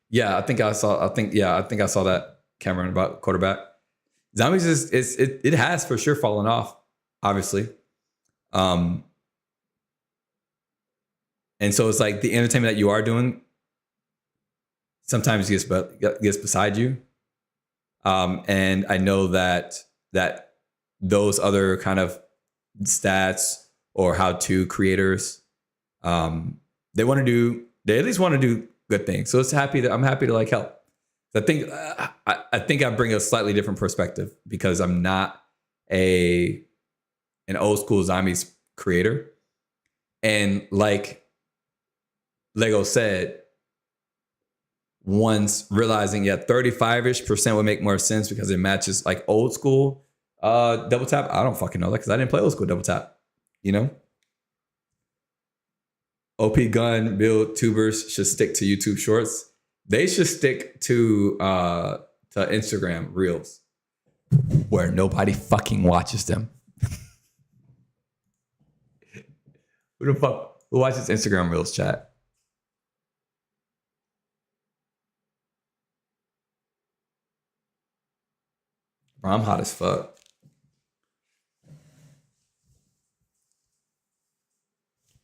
Yeah, I think I saw that, Cameron, about quarterback. Zombies it has for sure fallen off, obviously. And so it's like the entertainment that you are doing sometimes gets beside you. And I know that those other kind of stats or how-to creators, they at least want to do good things. So I'm happy to like help. I think I bring a slightly different perspective because I'm not an old school zombies creator. And like Lego said, once realizing 35-ish% would make more sense because it matches like old school double tap. I don't fucking know that because I didn't play old school double tap, you know? OP gun build tubers should stick to YouTube shorts. They should stick to Instagram reels where nobody fucking watches them. Who watches Instagram reels, chat? Bro, I'm hot as fuck.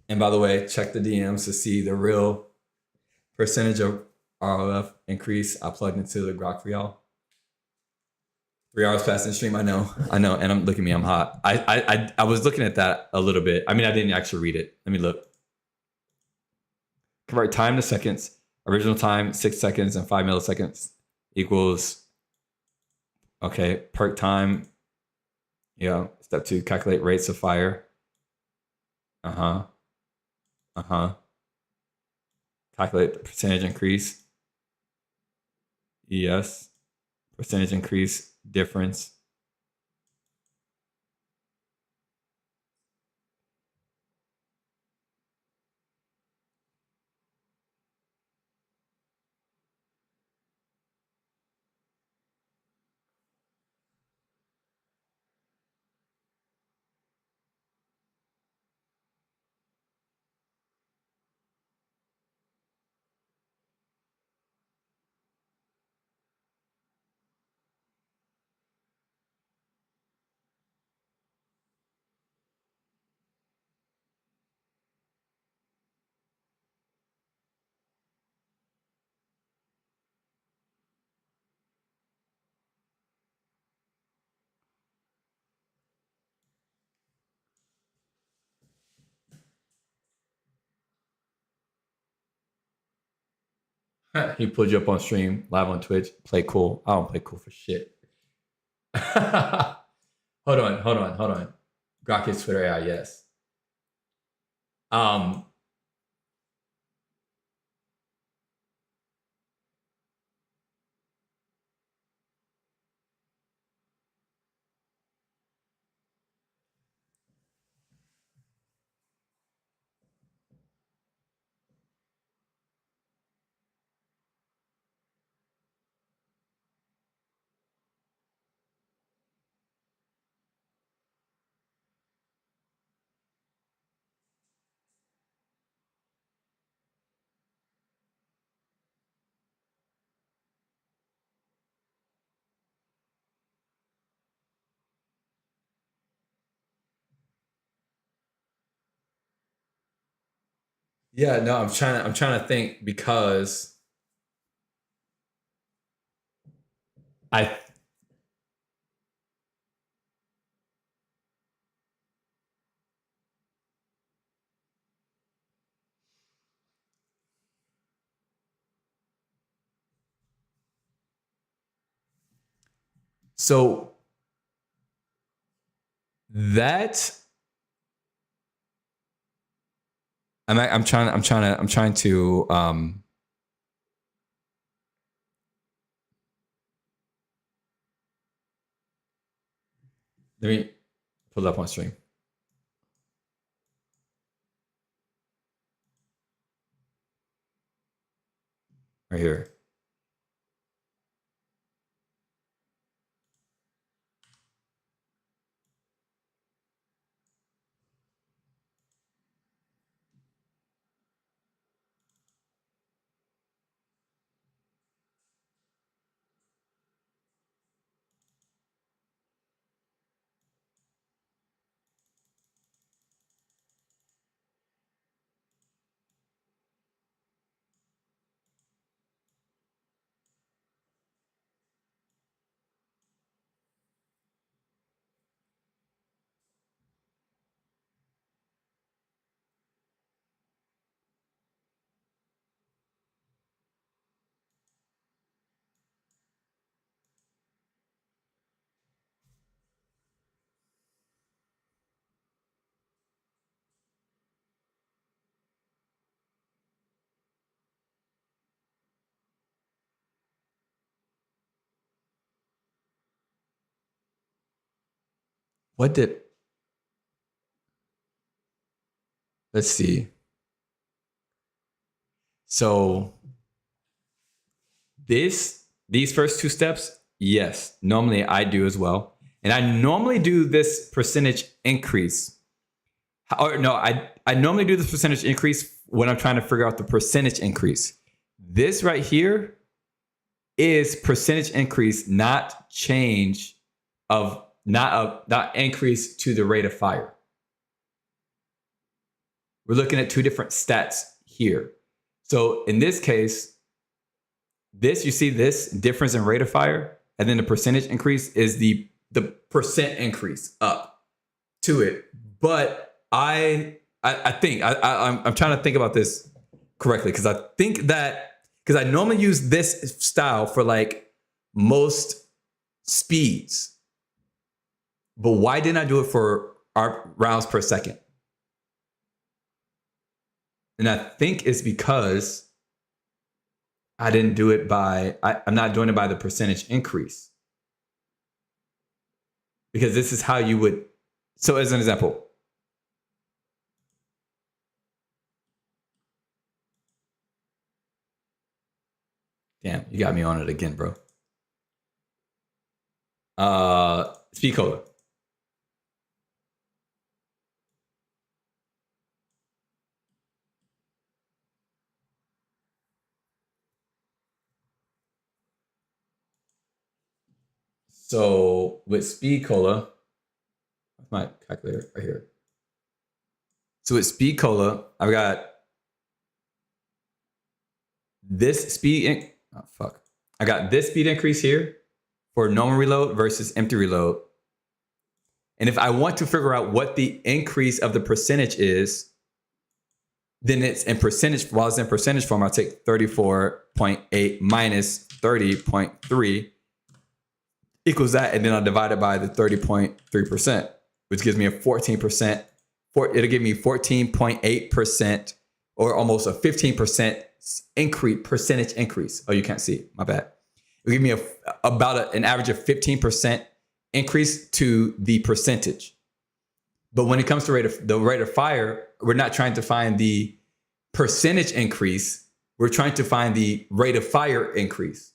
And by the way, check the DMs to see the real percentage of ROF increase I plugged into the Grok for y'all. 3 hours past in stream, I know. And look at me, I'm hot. I was looking at that a little bit. I mean, I didn't actually read it. Let me look. Convert time to seconds. Original time, 6 seconds and 5 milliseconds equals, okay, perk time. Yeah, step 2, calculate rates of fire. Calculate the percentage increase. Yes. Percentage increase difference. He pulled you up on stream, live on Twitch. Play cool. I don't play cool for shit. Hold on. Grok is Twitter AI, yes. Yeah, no, I'm trying to think because so that I'm trying to let me pull it up on stream. Right here. what did, let's see. So these first two steps, yes, normally I do as well. And I normally do this percentage increase. Or no, I normally do this percentage increase when I'm trying to figure out the percentage increase. This right here is percentage increase, not change of, not increase to the rate of fire. We're looking at two different stats here. So in this case, this, you see this difference in rate of fire, and then the percentage increase is the percent increase up to it. But I'm trying to think about this correctly, because I think that, because I normally use this style for like most speeds, but why didn't I do it for our rounds per second? And I think it's because I didn't do it by, I'm not doing it by the percentage increase. Because this is how you would, so as an example, damn, you got me on it again, bro. Speed cola. So with speed cola, my calculator right here. So with speed cola, I've got this speed, I got this speed increase here for normal reload versus empty reload. And if I want to figure out what the increase of the percentage is, then it's in percentage, while it's in percentage form, I'll take 34.8 minus 30.3 equals that, and then I'll divide it by the 30.3%, which gives me a 14%. It'll give me 14.8%, or almost a 15% increase, percentage increase. Oh, you can't see, my bad. It'll give me about an average of 15% increase to the percentage. But when it comes to the rate of fire, we're not trying to find the percentage increase. We're trying to find the rate of fire increase,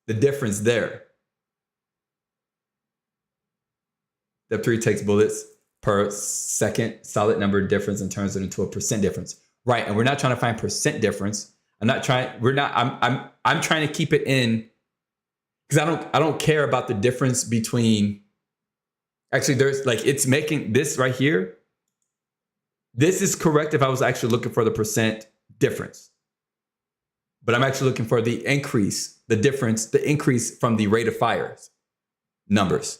the difference there. Step 3 takes bullets per second, solid number difference, and turns it into a percent difference. Right, and we're not trying to find percent difference. I'm trying to keep it in, because I don't care about the difference between, actually there's like, it's making this right here. This is correct if I was actually looking for the percent difference. But I'm actually looking for the increase, the difference, the increase from the rate of fires numbers.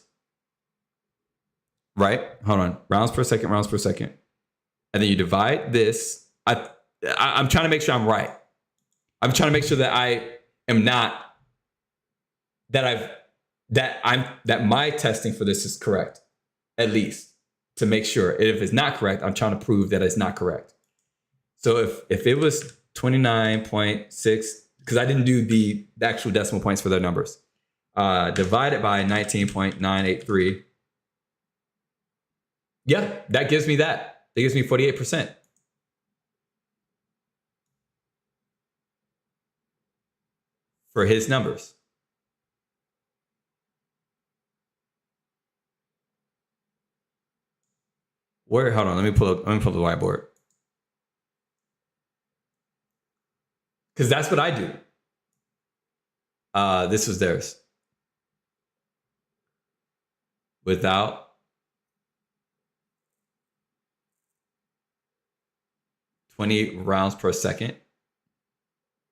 Right? Hold on. Rounds per second. And then you divide this. I'm trying to make sure I'm right. I'm trying to make sure that I am not, that my testing for this is correct, at least to make sure. If it's not correct, I'm trying to prove that it's not correct. So if it was 29.6, because I didn't do the actual decimal points for their numbers, divided by 19.983. Yeah, that gives me that. That gives me 48%. For his numbers. Hold on, let me pull up the whiteboard. Because that's what I do. This was theirs. Without 20 rounds per second.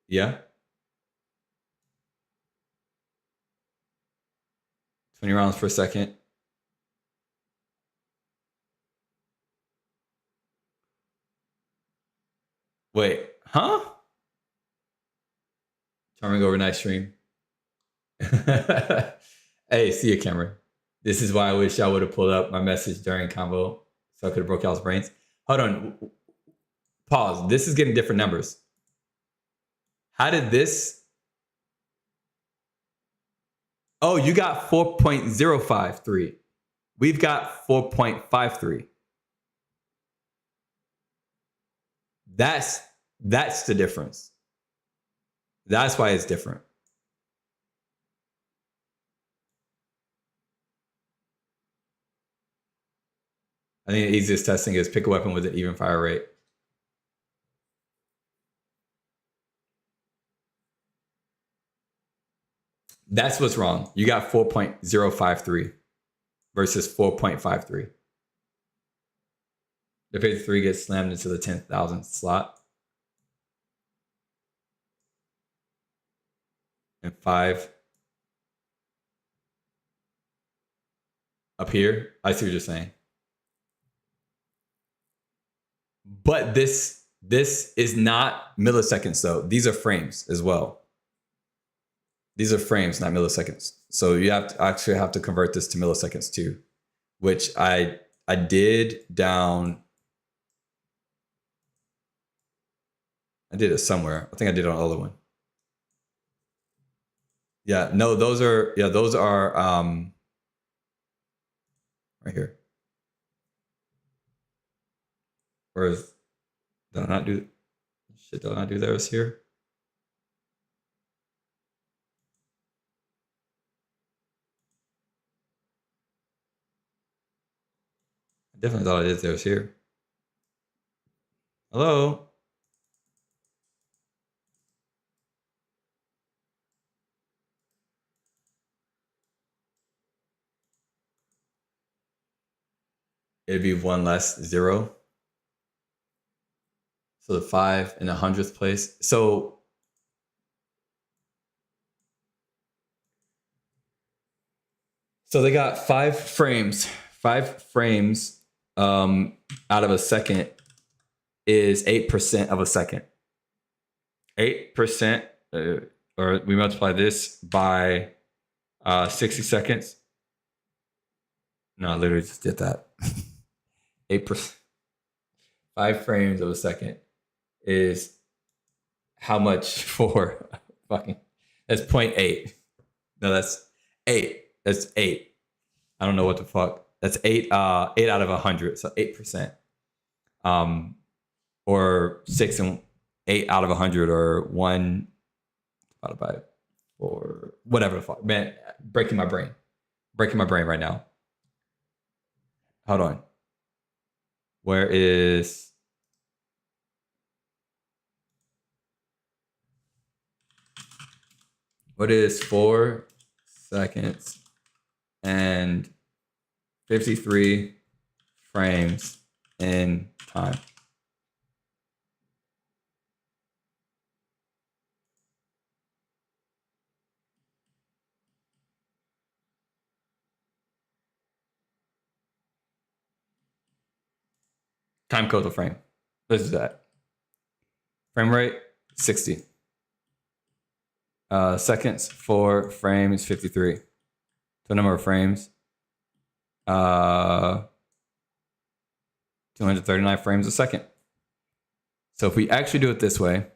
Yeah. 20 rounds per second. Wait, huh? Charming overnight stream. Hey, see you, Cameron. This is why I wish I would have pulled up my message during convo so I could have broke y'all's brains. Hold on. Pause. This is getting different numbers. How did this? Oh, you got 4.053. We've got 4.53. That's the difference. That's why it's different. I think the easiest testing is pick a weapon with an even fire rate. That's what's wrong. You got 4.053 versus 4.53. The 53 gets slammed into the 10,000 slot. And 5 up here. I see what you're saying. But this is not milliseconds though. These are frames as well. These are frames, not milliseconds. So you actually have to convert this to milliseconds too, which I did down. I did it somewhere. I think I did it on the other one. Yeah, no, those are right here. Or did I not do shit? Did I not do those here? I definitely thought I did those here. Hello? It'd be 1 less 0. So the 5 in the 100th place. So they got 5 frames. 5 frames out of a second is 8% of a second. 8%, or we multiply this by 60 seconds. No, I literally just did that. 8%. 5 frames of a second is how much for fucking, that's 0.8. No, that's 8. That's 8. I don't know what the fuck. That's 8 out of 100. So 8%. Or 6 and 8 out of 100, or 1 divided by 4, whatever the fuck. Man, breaking my brain right now. Hold on. What is 4 seconds and 53 frames in time? Time code of frame. This is that. Frame rate 60. Seconds for frames 53. So number of frames. 239 frames a second. So if we actually do it this way,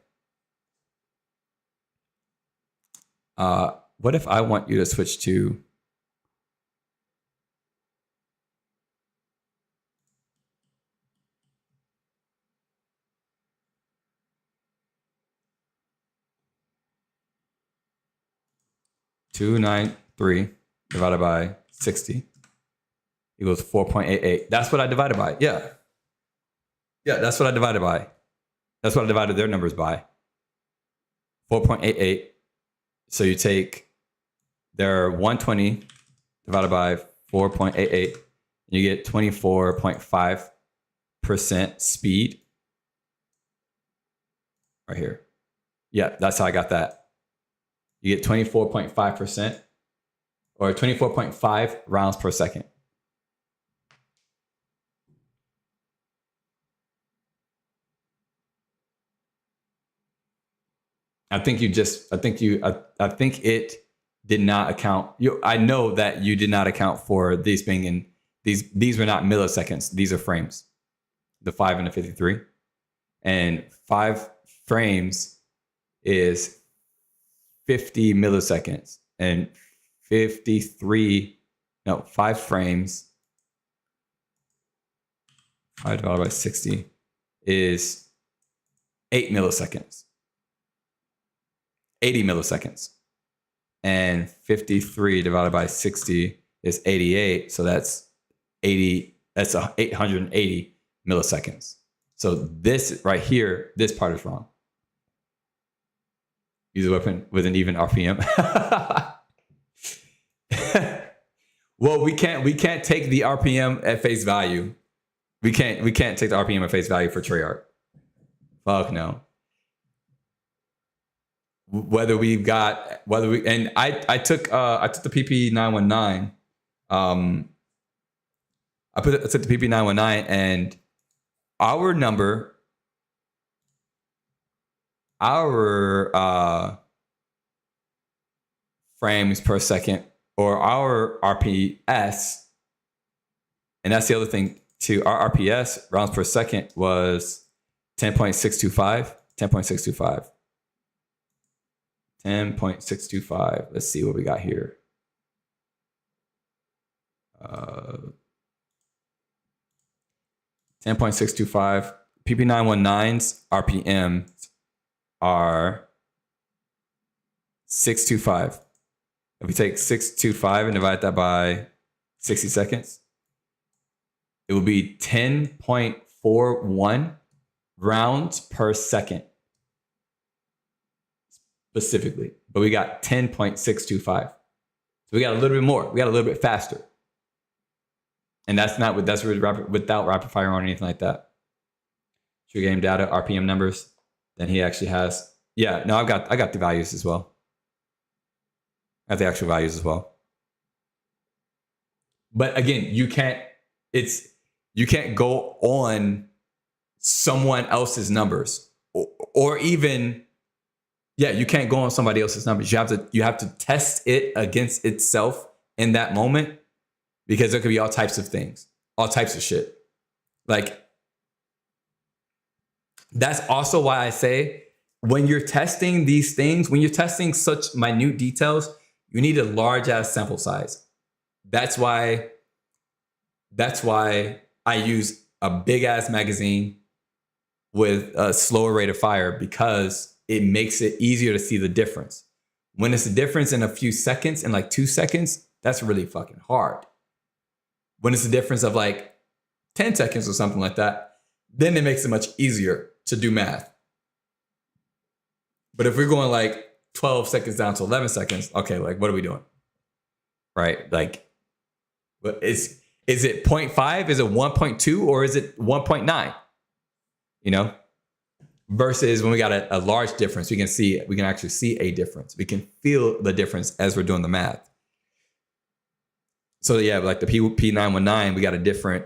what if I want you to switch to $293 divided by 60 equals 4.88. That's what I divided by. Yeah. Yeah, that's what I divided by. That's what I divided their numbers by. 4.88. So you take their 120 divided by 4.88. You get 24.5% speed. Right here. Yeah, that's how I got that. You get 24.5% or 24.5 rounds per second. I think it did not account. I know that you did not account for these being in these were not milliseconds. These are frames. The 5 and the 53. And 5 frames is 50 milliseconds, and 5 frames divided by 60 is 8 milliseconds. 80 milliseconds. And 53 divided by 60 is 88. So that's 80. That's 880 milliseconds. So this right here, this part is wrong. Use a weapon with an even RPM. Well, we can't take the RPM at face value. We can't take the RPM at face value for Treyarch. Fuck no. I took the PP919. I took the PP919 and our number, frames per second, or our RPS, and that's the other thing too. Our RPS, rounds per second, was 10.625. 10.625. Let's see what we got here. 10.625. PP919's RPMs are 625. If we take 625 and divide that by 60 seconds, it will be 10.41 rounds per second. Specifically, but we got 10.625. So we got a little bit more. We got a little bit faster. And without rapid fire on or anything like that. True game data, RPM numbers. Then he actually has, yeah, no, I got the values as well. I have the actual values as well. But again, you can't go on someone else's numbers or even, yeah, you can't go on somebody else's numbers. You have to test it against itself in that moment, because there could be all types of things, all types of shit. Like, that's also why I say, when you're testing these things, when you're testing such minute details, you need a large ass sample size. That's why I use a big ass magazine with a slower rate of fire, because it makes it easier to see the difference. When it's a difference in a few seconds, in like 2 seconds, that's really fucking hard. When it's a difference of like 10 seconds or something like that, then it makes it much easier to do math. But if we're going like 12 seconds down to 11 seconds, okay, like what are we doing? Right? Like, but is it 0.5? Is it 1.2? Or is it 1.9? You know? Versus when we got a large difference, we can actually see a difference. We can feel the difference as we're doing the math. So yeah, like the P919, we got a different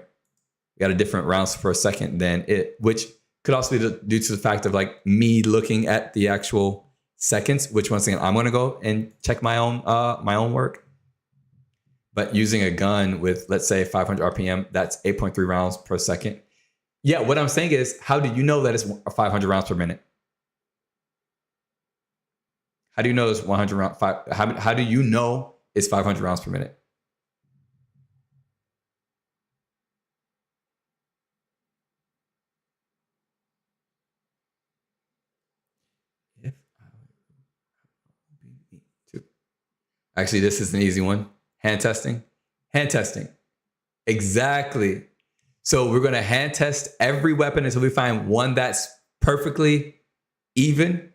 rounds per second than it, which could also be due to the fact of like me looking at the actual seconds, which once again, I'm going to go and check my own work. But using a gun with, let's say, 500 RPM, that's 8.3 rounds per second. Yeah, what I'm saying is, how do you know that it's 500 rounds per minute? How do you know it's 100 rounds? How do you know it's 500 rounds per minute? Actually, this is an easy one. Hand testing. Hand testing. Exactly. So we're going to hand test every weapon until we find one that's perfectly even.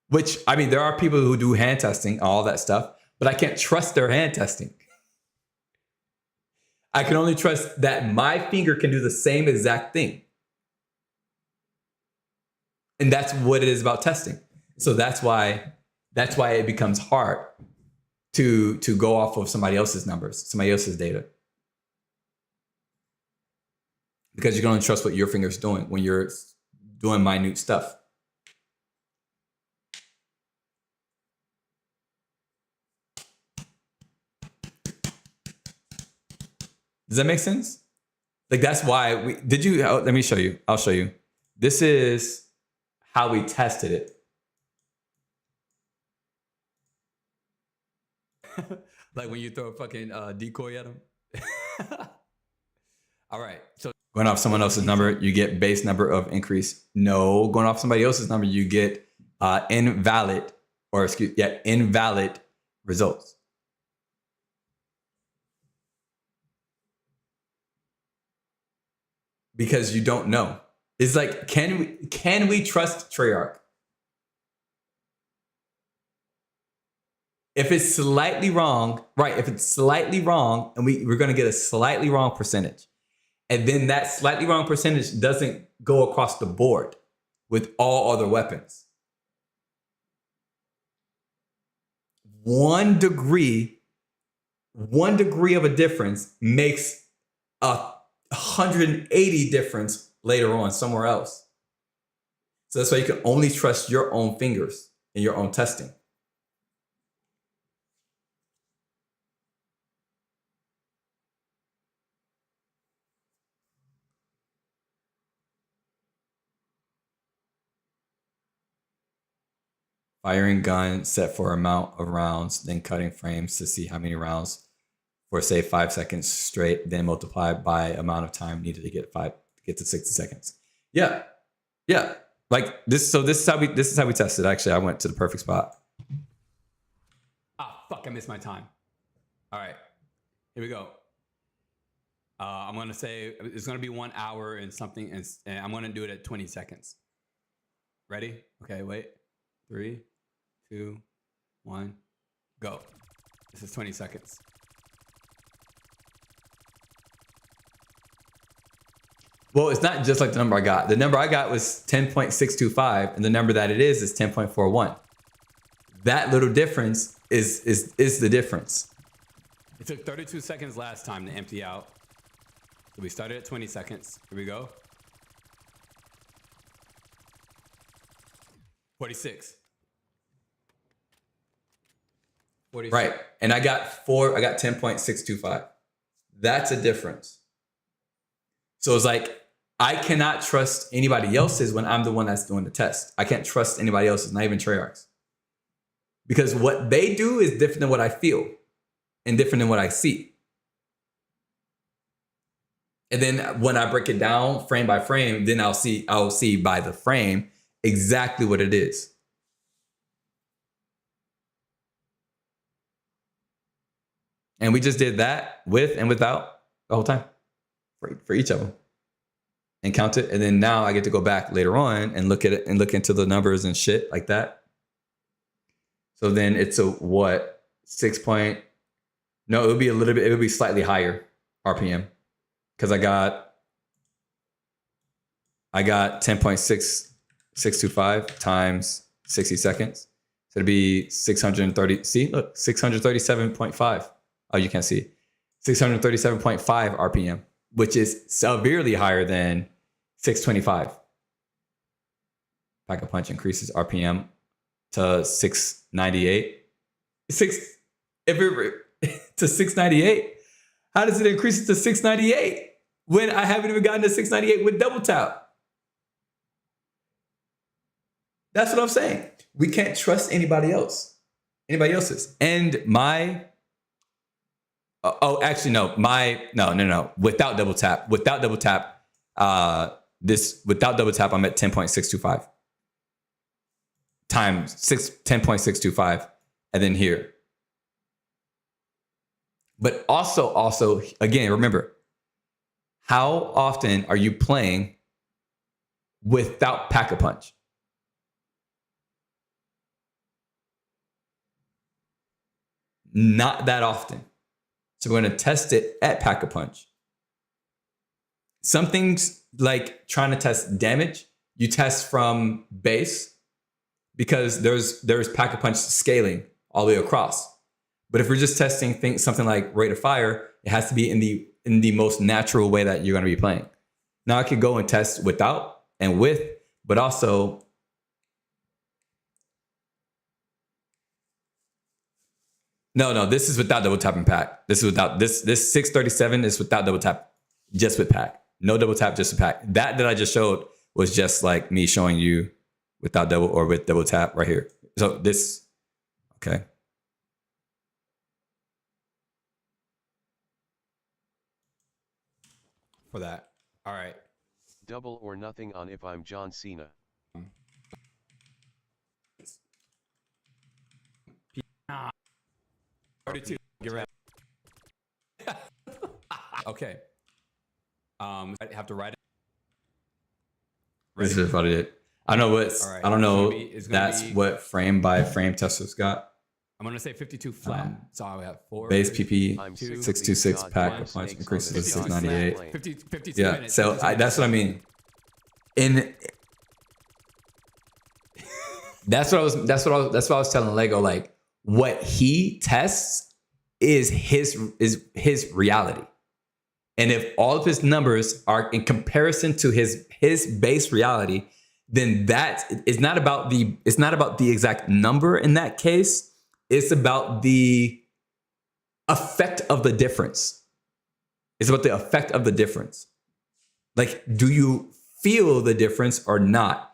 Which, I mean, there are people who do hand testing, all that stuff, but I can't trust their hand testing. I can only trust that my finger can do the same exact thing. And that's what it is about testing. So that's why it becomes hard to go off of somebody else's numbers, somebody else's data. Because you can only trust what your finger's doing when you're doing minute stuff. Does that make sense? Like, that's why let me show you. I'll show you. This is how we tested it. Like when you throw a fucking decoy at them. All right. So going off someone else's number, you get base number of increase. No, going off somebody else's number, you get invalid results. Because you don't know. It's like, can we trust Treyarch? If it's slightly wrong, right? If it's slightly wrong, and we're going to get a slightly wrong percentage, and then that slightly wrong percentage doesn't go across the board with all other weapons. 1 degree of a difference makes a 180 difference later on somewhere else. So that's why you can only trust your own fingers in your own testing. Firing gun set for amount of rounds, then cutting frames to see how many rounds for say 5 seconds straight, then multiply by amount of time needed to get to 60 seconds. Yeah. Like this. So this is how we tested. Actually, I went to the perfect spot. Ah, fuck! I missed my time. All right, here we go. I'm gonna say it's gonna be 1 hour and something, and I'm gonna do it at 20 seconds. Ready? Okay, wait. 3, 2, 1, go. This is 20 seconds. Well, it's not just like the number I got. The number I got was 10.625, and the number that it is 10.41. That little difference is the difference. It took 32 seconds last time to empty out. So we started at 20 seconds. Here we go. 46. Right. And I got 10.625. That's a difference. So it's like, I cannot trust anybody else's when I'm the one that's doing the test. I can't trust anybody else's, not even Treyarch's. Because what they do is different than what I feel and different than what I see. And then when I break it down frame by frame, then I'll see by the frame exactly what it is. And we just did that with and without the whole time for each of them and count it. And then now I get to go back later on and look at it and look into the numbers and shit like that. So then it's a what? 6 point. No, it would be a little bit, it would be slightly higher RPM because I got 10.625 times 60 seconds. So it'd be 630. See, look, 637.5. Oh, you can't see. 637.5 RPM, which is severely higher than 625. Pack a punch increases RPM to 698. To 698. How does it increase it to 698 when I haven't even gotten to 698 with double tap? That's what I'm saying. We can't trust anybody else's. And my no. Without double tap, I'm at 10.625 times 10.625, and then here. But also, again, remember, how often are you playing without Pack-a-Punch? Not that often. So we're going to test it at Pack-a-Punch. Some things like trying to test damage, you test from base because there's Pack-a-Punch scaling all the way across. But if we're just testing something like rate of fire, it has to be in the most natural way that you're going to be playing. Now I could go and test without and with, but also No, this is without double tap and pack. This is without this 637 is without double tap, just with pack. No double tap, just with pack. That I just showed was just like me showing you without double or with double tap right here. So this, okay. for that. All right. Double or nothing on if I'm John Cena. 32. Get ready. Okay. I have to write it. This is what I did. I don't know what's. Right. I don't know. That's what frame by frame testers got. I'm gonna say 52 flat. So I have 4 base PP 626 pack appliance increases to 698. 52 yeah. Minutes. So that's what I mean. That's what I was telling Lego. Like what he tests is his reality. And if all of his numbers are in comparison to his base reality, then that is not about the exact number in that case. It's about the effect of the difference. It's about the effect of the difference. Like, do you feel the difference or not?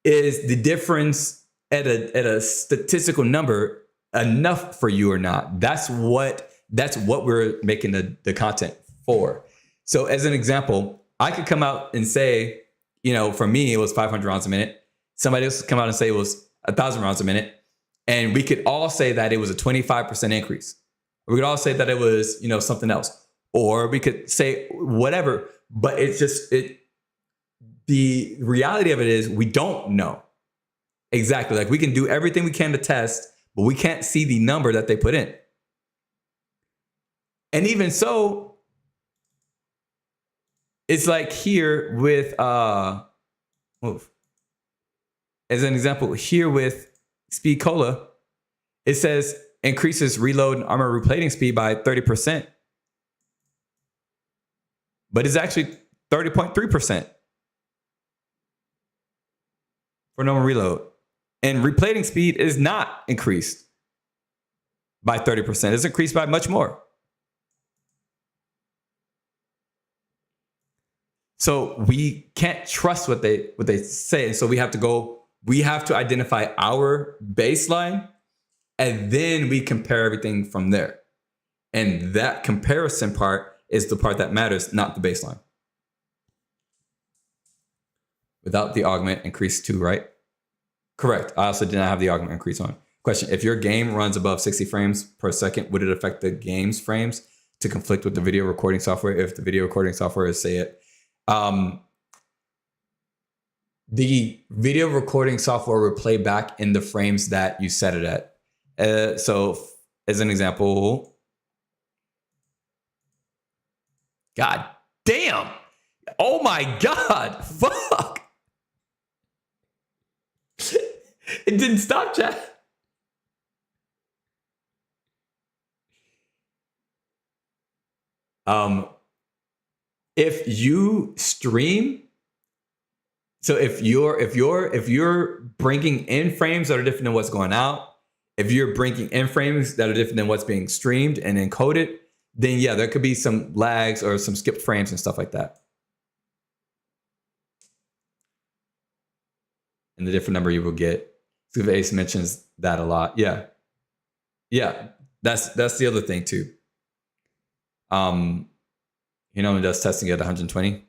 Is the difference at a statistical number enough for you or not? That's what we're making the content for. So as an example, I could come out and say, for me, it was 500 rounds a minute. Somebody else could come out and say it was 1,000 rounds a minute. And we could all say that it was a 25% increase. We could all say that it was, something else. Or we could say whatever, but it's just, the reality of it is we don't know exactly. Like we can do everything we can to test, but we can't see the number that they put in. And even so, it's like here with, as an example, here with Speed Cola, it says increases reload and armor replating speed by 30%. But it's actually 30.3% for normal reload. And replating speed is not increased by 30%. It's increased by much more. So we can't trust what they say. And so we have to identify our baseline, and then we compare everything from there. And that comparison part is the part that matters, not the baseline. Without the augment increase 2, right? Correct. I also did not have the augment increase on. Question: if your game runs above 60 frames per second, would it affect the game's frames to conflict with the video recording software if the video recording software is, say it? The video recording software will play back in the frames that you set it at. So as an example, God damn. Oh my God. Fuck. It didn't stop, chat. If you stream, so if you're bringing in frames that are different than what's going out, if you're bringing in frames that are different than what's being streamed and encoded, then yeah, there could be some lags or some skipped frames and stuff like that. And the different number you will get. Steve Ace mentions that a lot. Yeah. Yeah. That's the other thing too. He normally does testing at 120.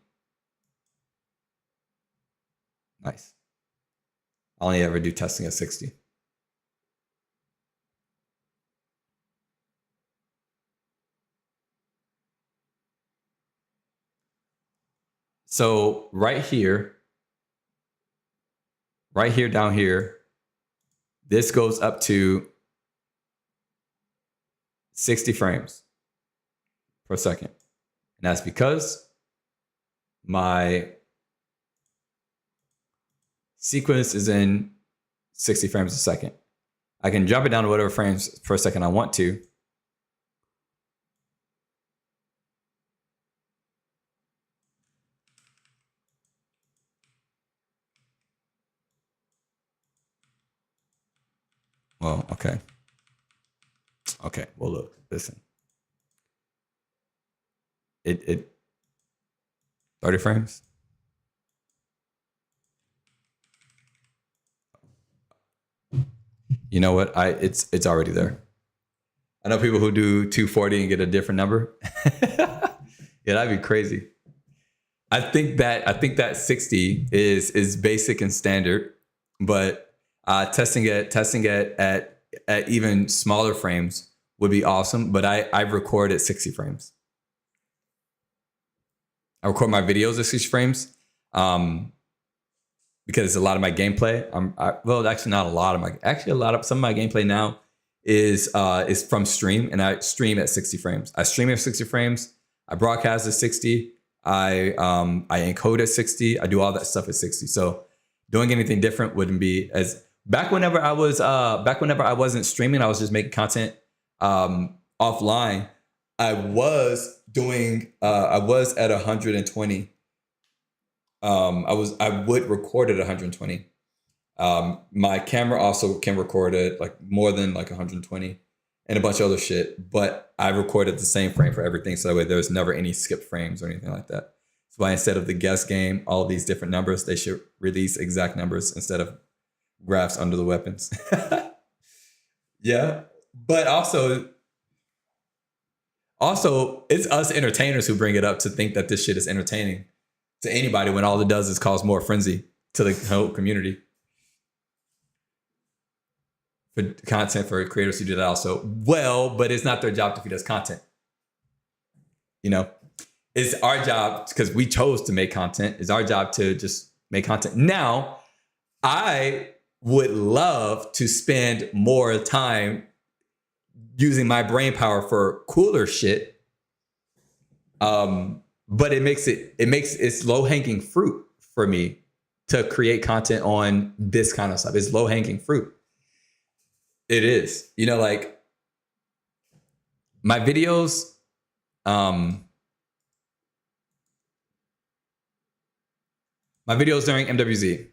Nice. I only ever do testing at 60. So right here, down here, this goes up to 60 frames per second. And that's because my sequence is in 60 frames a second. I can jump it down to whatever frames per second I want to. Well, okay. Okay, well, look, listen. It 30 frames. You know what? It's already there. I know people who do 240 and get a different number. Yeah, that'd be crazy. I think that 60 is basic and standard, but testing it at even smaller frames would be awesome. But I record at 60 frames. I record my videos at 60 frames because a lot of my gameplay. Well, actually not a lot of my. Actually, some of my gameplay now is from stream, and I stream at 60 frames. I stream at 60 frames. I broadcast at 60. I encode at 60. I do all that stuff at 60. So doing anything different wouldn't be as whenever I wasn't streaming, I was just making content offline. I was at 120. I would record at 120. My camera also can record at like more than like 120 and a bunch of other shit, but I recorded the same frame for everything. So that way there's never any skipped frames or anything like that. So why instead of the guess game, all of these different numbers, they should release exact numbers instead of graphs under the weapons. Yeah. But also it's us entertainers who bring it up to think that this shit is entertaining to anybody when all it does is cause more frenzy to the whole community. For content for creators who do that also. Well, but it's not their job to feed us content. You know, it's our job because we chose to make content. It's our job to just make content. Now, I would love to spend more time using my brain power for cooler shit. But it's low-hanging fruit for me to create content on this kind of stuff. It's low-hanging fruit. It is. You know, like my videos, during MWZ.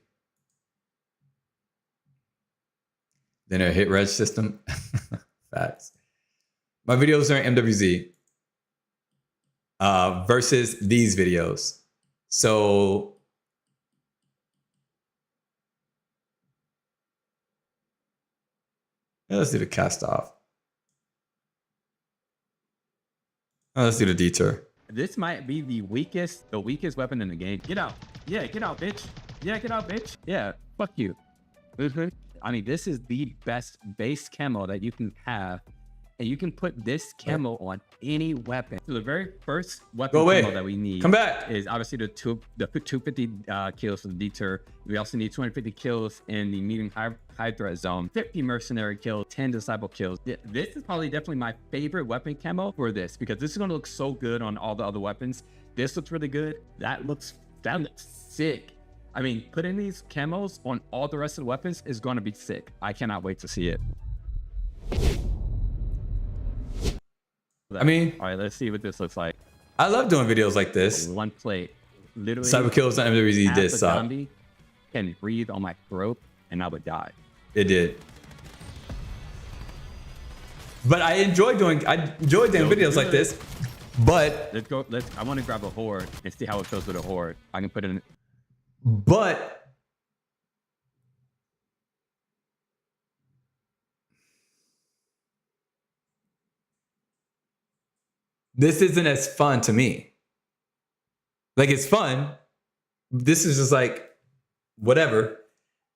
Then a hit reg system. Facts. My videos during MWZ versus these videos. So let's do the cast off. Let's do the detour. This might be the weakest weapon in the game. Get out. Yeah, get out, bitch. Yeah, get out, bitch. Yeah, fuck you. I mean, this is the best base camo that you can have. And you can put this camo on any weapon. So the very first weapon camo that we need is obviously the 250 kills for the deter. We also need 250 kills in the medium high threat zone, 50 mercenary kills, 10 disciple kills. This is probably definitely my favorite weapon camo for this because this is going to look so good on all the other weapons. This looks really good. That looks sick. I mean, putting these camos on all the rest of the weapons is going to be sick. I cannot wait to see it. I mean, all right, let's see what this looks like. I love doing videos like this. One plate. Literally, cyber kills on MWZ did suck. Zombie can breathe on my throat and I would die. It did. But I enjoy doing videos like this. But let's go. I want to grab a horde and see how it feels with a horde. I can put it in. But this isn't as fun to me. Like, it's fun. This is just like whatever.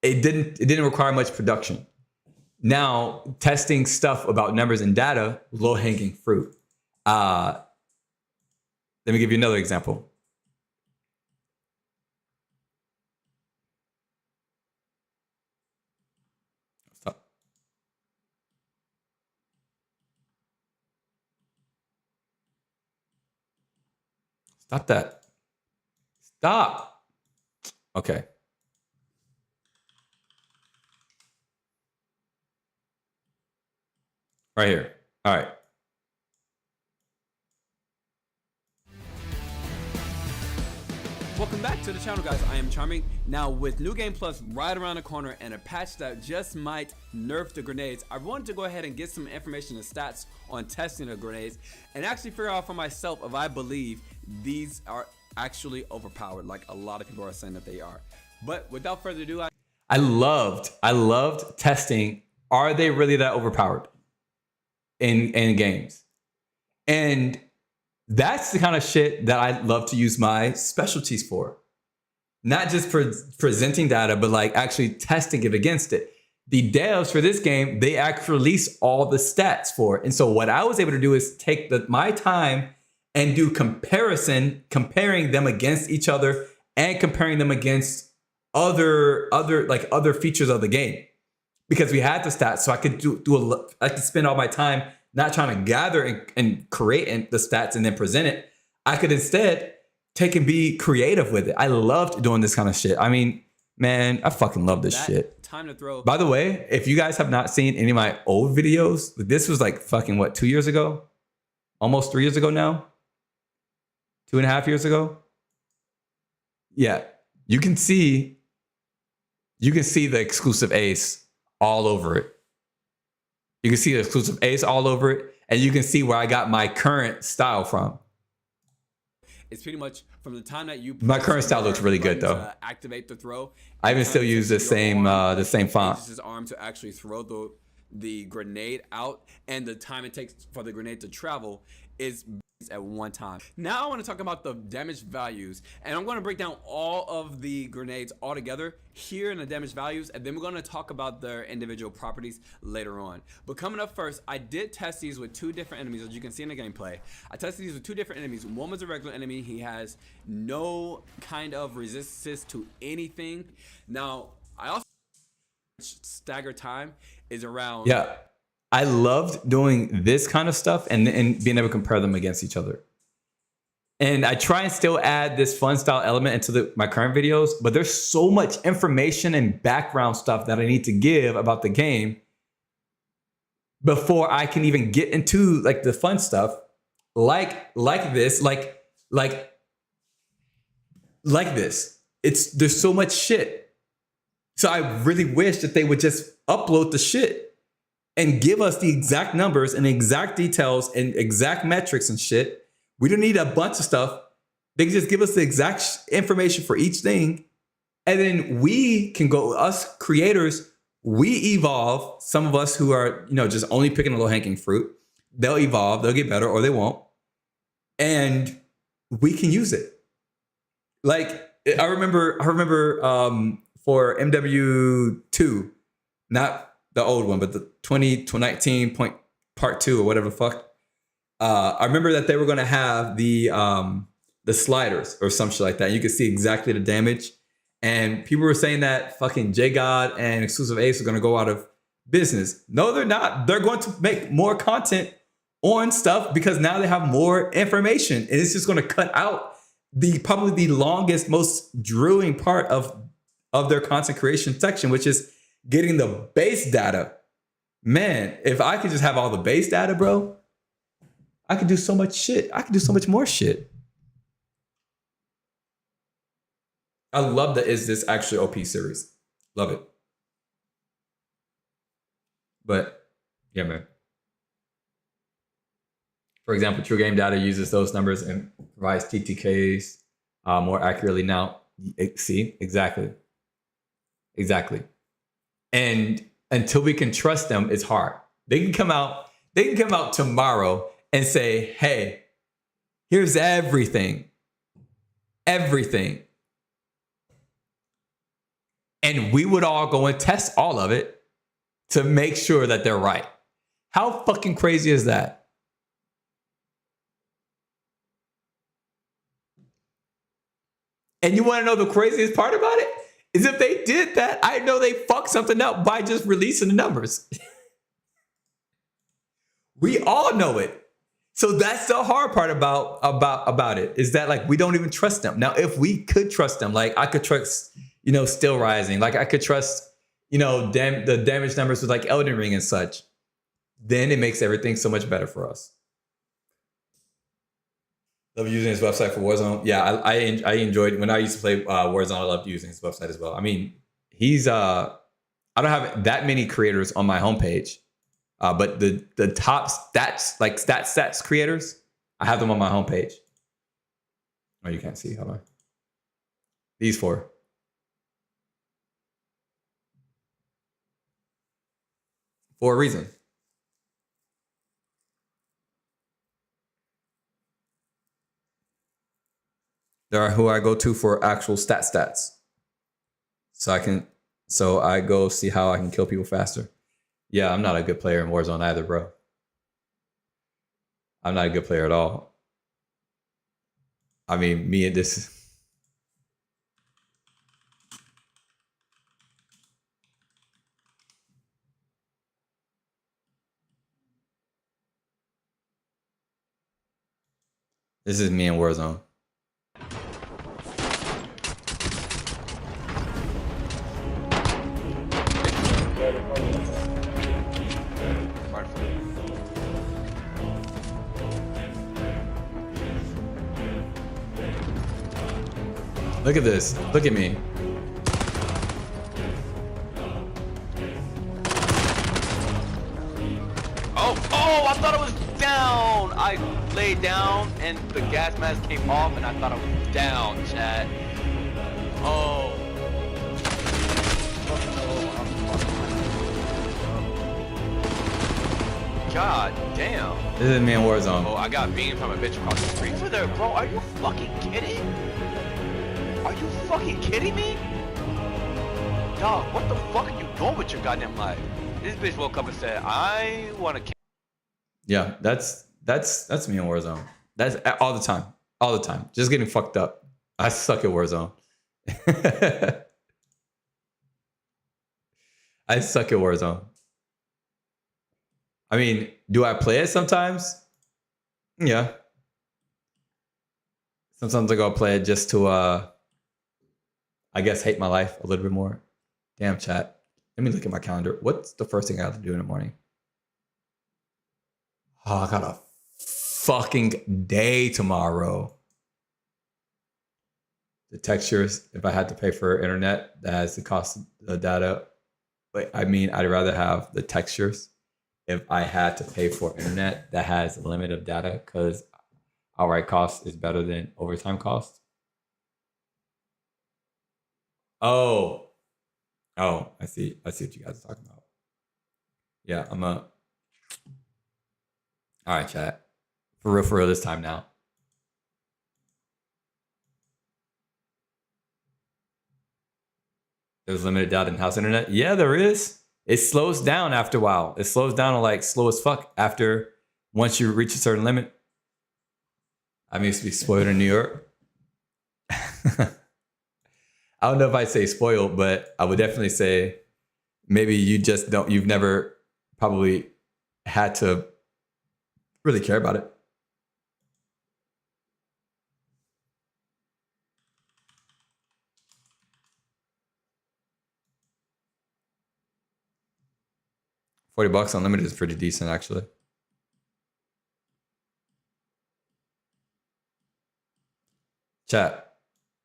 It didn't require much production. Now, testing stuff about numbers and data, low-hanging fruit. Let me give you another example. Stop that. Stop. Okay. Right here. All right. Welcome back to the channel, guys. I am Charming. Now, with New Game Plus right around the corner and a patch that just might nerf the grenades, I wanted to go ahead and get some information and stats on testing the grenades and actually figure out for myself if I believe these are actually overpowered, like a lot of people are saying that they are. But without further ado, I loved testing. Are they really that overpowered in games? And That's the kind of shit that I love to use my specialties for. Not just for presenting data, but like actually testing it against it. The devs for this game, they actually release all the stats for it. And so what I was able to do is take my time and do comparing them against each other and comparing them against other features of the game. Because we had the stats, so I could I could spend all my time not trying to gather and create the stats and then present it. I could instead take and be creative with it. I loved doing this kind of shit. I mean, man, I fucking love this shit. Time to throw. By the way, if you guys have not seen any of my old videos, this was like fucking what, 2 years ago? Almost 3 years ago now? 2.5 years ago? Yeah. You can see the exclusive ace all over it. You can see the exclusive ace all over it, and you can see where I got my current style from. It's pretty much from the time that you. My current style looks really good though. Activate the throw. I even still use the same font. His arm to actually throw the grenade out, and the time it takes for the grenade to travel is at one time. Now I want to talk about the damage values, and I'm going to break down all of the grenades all together here in the damage values, and then we're going to talk about their individual properties later on. But coming up first, I did test these with 2 different enemies, as you can see in the gameplay. I tested these with 2 different enemies. One was a regular enemy. He has no kind of resistance to anything. Now I also stagger time is around. Yeah, I loved doing this kind of stuff and being able to compare them against each other. And I try and still add this fun style element into my current videos, but there's so much information and background stuff that I need to give about the game before I can even get into like the fun stuff, like this. There's so much shit. So I really wish that they would just upload the shit and give us the exact numbers and exact details and exact metrics and shit. We don't need a bunch of stuff. They can just give us the exact information for each thing. And then we can go, us creators, we evolve. Some of us who are, just only picking a low-hanging fruit, they'll evolve, they'll get better, or they won't. And we can use it. Like, I remember for MW2, not the old one, but the 2019 part 2 or whatever the fuck. I remember that they were going to have the sliders or some shit like that. You could see exactly the damage. And people were saying that fucking J-God and Exclusive Ace are going to go out of business. No, they're not. They're going to make more content on stuff because now they have more information. And it's just going to cut out probably the longest, most drilling part of their content creation section, which is getting the base data. Man, if I could just have all the base data, bro, I could do so much shit. I could do so much more shit. I love the Is This Actually OP series. Love it. But, yeah, man. For example, True Game Data uses those numbers and provides TTKs more accurately. Now, see, exactly. And until we can trust them, it's hard. They can come out tomorrow and say, hey, here's everything. And we would all go and test all of it to make sure that they're right. How fucking crazy is that? And you want to know the craziest part about it? Is if they did that, I know they fucked something up by just releasing the numbers. We all know it. So that's the hard part about it, is that like we don't even trust them. Now, if we could trust them, like I could trust, Still Rising, like I could trust, the damage numbers with like Elden Ring and such, then it makes everything so much better for us. Love using his website for Warzone. Yeah, I enjoyed when I used to play Warzone. I loved using his website as well. I mean, he's I don't have that many creators on my homepage, but the top stats, like stats creators, I have them on my homepage. Oh, you can't see. Hold on. These 4. For a reason. There are who I go to for actual stats. So I go see how I can kill people faster. Yeah, I'm not a good player in Warzone either, bro. I'm not a good player at all. I mean, me and this. This is me in Warzone. Look at this. Look at me. Oh, I thought I was down. I laid down and the gas mask came off and I thought I was down, chat. Oh. God damn. This is me in Warzone. Oh, I got beamed from a bitch across the street. For there, bro, are you fucking kidding? Are you fucking kidding me? Dog, what the fuck are you doing with your goddamn life? This bitch woke up and said, I wanna kill. Yeah, that's me in Warzone. That's all the time. All the time. Just getting fucked up. I suck at Warzone. I suck at Warzone. I mean, do I play it sometimes? Yeah. Sometimes I go play it just to I guess hate my life a little bit more. Damn, chat. Let me look at my calendar. What's the first thing I have to do in the morning? Oh, I got a fucking day tomorrow. The textures, if I had to pay for internet, that has the cost of the data. But I mean, I'd rather have the textures if I had to pay for internet that has a limit of data, because outright cost is better than overtime cost. Oh, I see what you guys are talking about. Yeah, all right, chat. For real this time now. There's limited data in house internet. Yeah, there is. It slows down after a while. It slows down to like slow as fuck after once you reach a certain limit. I used to be spoiled in New York. I don't know if I'd say spoiled, but I would definitely say maybe you've never probably had to really care about it. $40 unlimited is pretty decent, actually. Chat.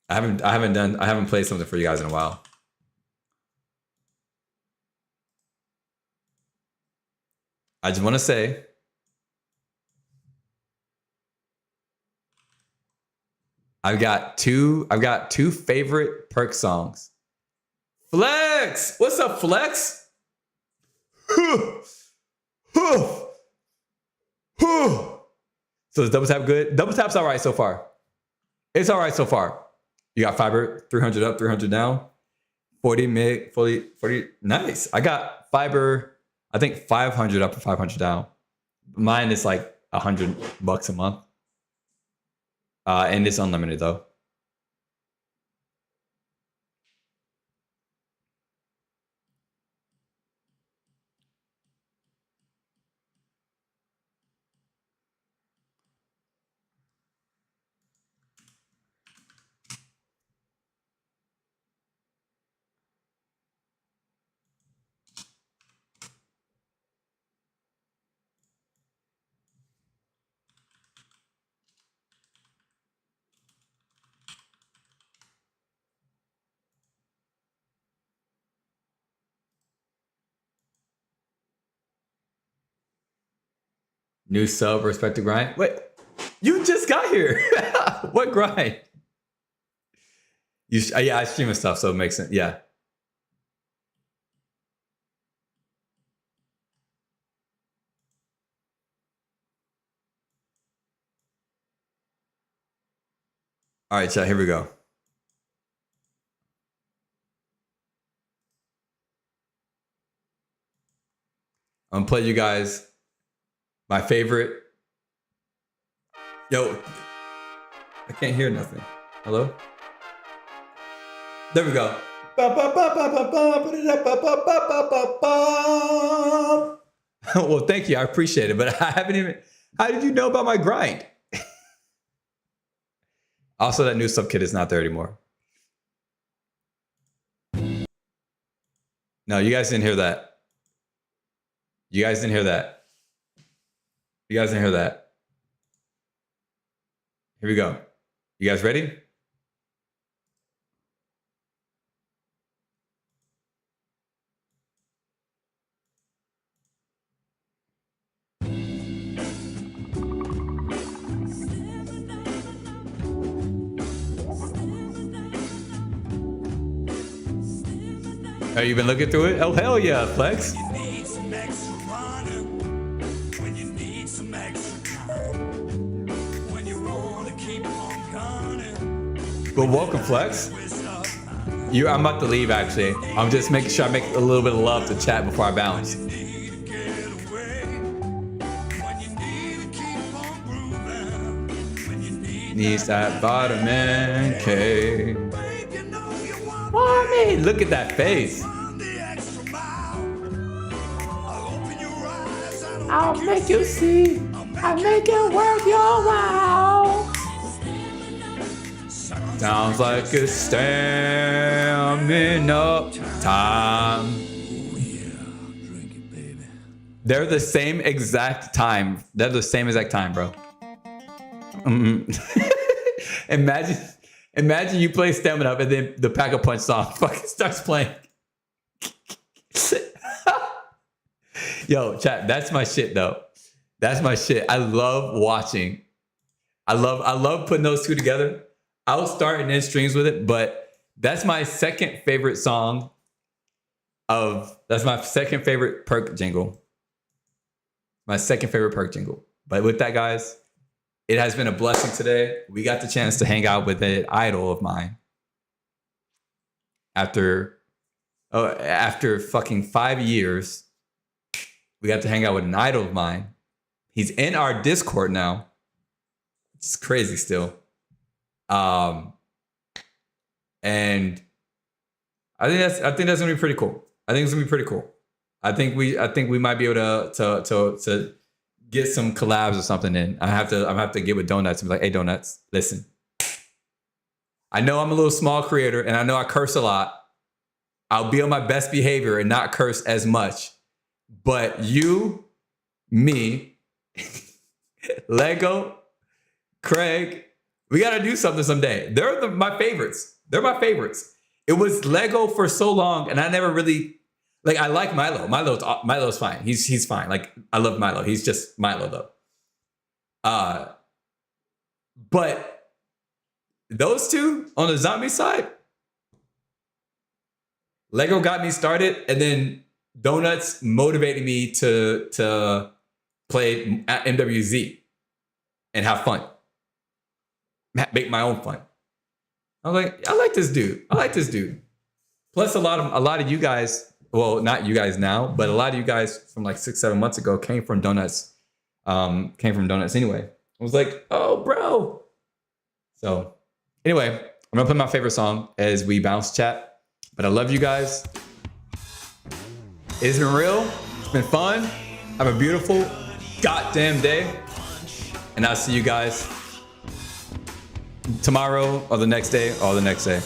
I haven't played something for you guys in a while. I just want to say I've got two favorite Perk songs. Flex! What's up, Flex? So is double tap good? Double tap's all right so far. It's all right so far. You got fiber, 300 up, 300 down, 40 meg, 40. Nice. I got fiber, I think 500 up and 500 down. Mine is like $100 a month. And it's unlimited though. New sub, respect to grind. Wait, you just got here. What grind? Yeah, I stream and stuff, so it makes sense. Yeah. All right, chat, here we go. I'm gonna play you guys my favorite. Yo, I can't hear nothing. Hello? There we go. Well, thank you. I appreciate it, but I haven't even. How did you know about my grind? Also, that new sub kit is not there anymore. No, you guys didn't hear that. You guys didn't hear that. You guys didn't hear that. Here we go. You guys ready? Oh, you been looking through it? Oh, hell yeah, Flex. Well, welcome, Flex. I'm about to leave, actually. I'm just making sure I make a little bit of love to chat before I bounce. Needs that vitamin K. Mommy, look at that face. I'll make you see. I'll make it worth your while. Sounds like it's stamina time. They're the same exact time. They're the same exact time, bro. Imagine you play Stamina Up and then the Pack-a-Punch song fucking starts playing. Yo, chat, that's my shit though. That's my shit. I love watching. I love putting those two together. I'll start and end streams with it, but that's my second favorite song that's my second favorite perk jingle. My second favorite perk jingle. But with that, guys, it has been a blessing today. We got the chance to hang out with an idol of mine. After fucking 5 years, we got to hang out with an idol of mine. He's in our Discord now. It's crazy still. And I think that's gonna be pretty cool. I think it's gonna be pretty cool. I think we might be able to get some collabs or something in. I have to get with Donuts and be like, hey Donuts, listen. I know I'm a little small creator and I know I curse a lot. I'll be on my best behavior and not curse as much. But you, me, Lego, Craig, we got to do something someday. They're my favorites. They're my favorites. It was Lego for so long, and I never really, like, I like Milo. Milo's fine. He's fine. Like, I love Milo. He's just Milo, though. But those two on the zombie side, Lego got me started, and then Donuts motivated me to play at MWZ and have fun. Make my own fun. I was like, I like this dude. I like this dude. Plus, a lot of you guys, well, not you guys now, but a lot of you guys from like 6-7 months ago came from Donuts. Anyway. I was like, oh, bro. So anyway, I'm gonna play my favorite song as we bounce chat. But I love you guys. It's been real. It's been fun. Have a beautiful goddamn day. And I'll see you guys tomorrow or the next day or the next day.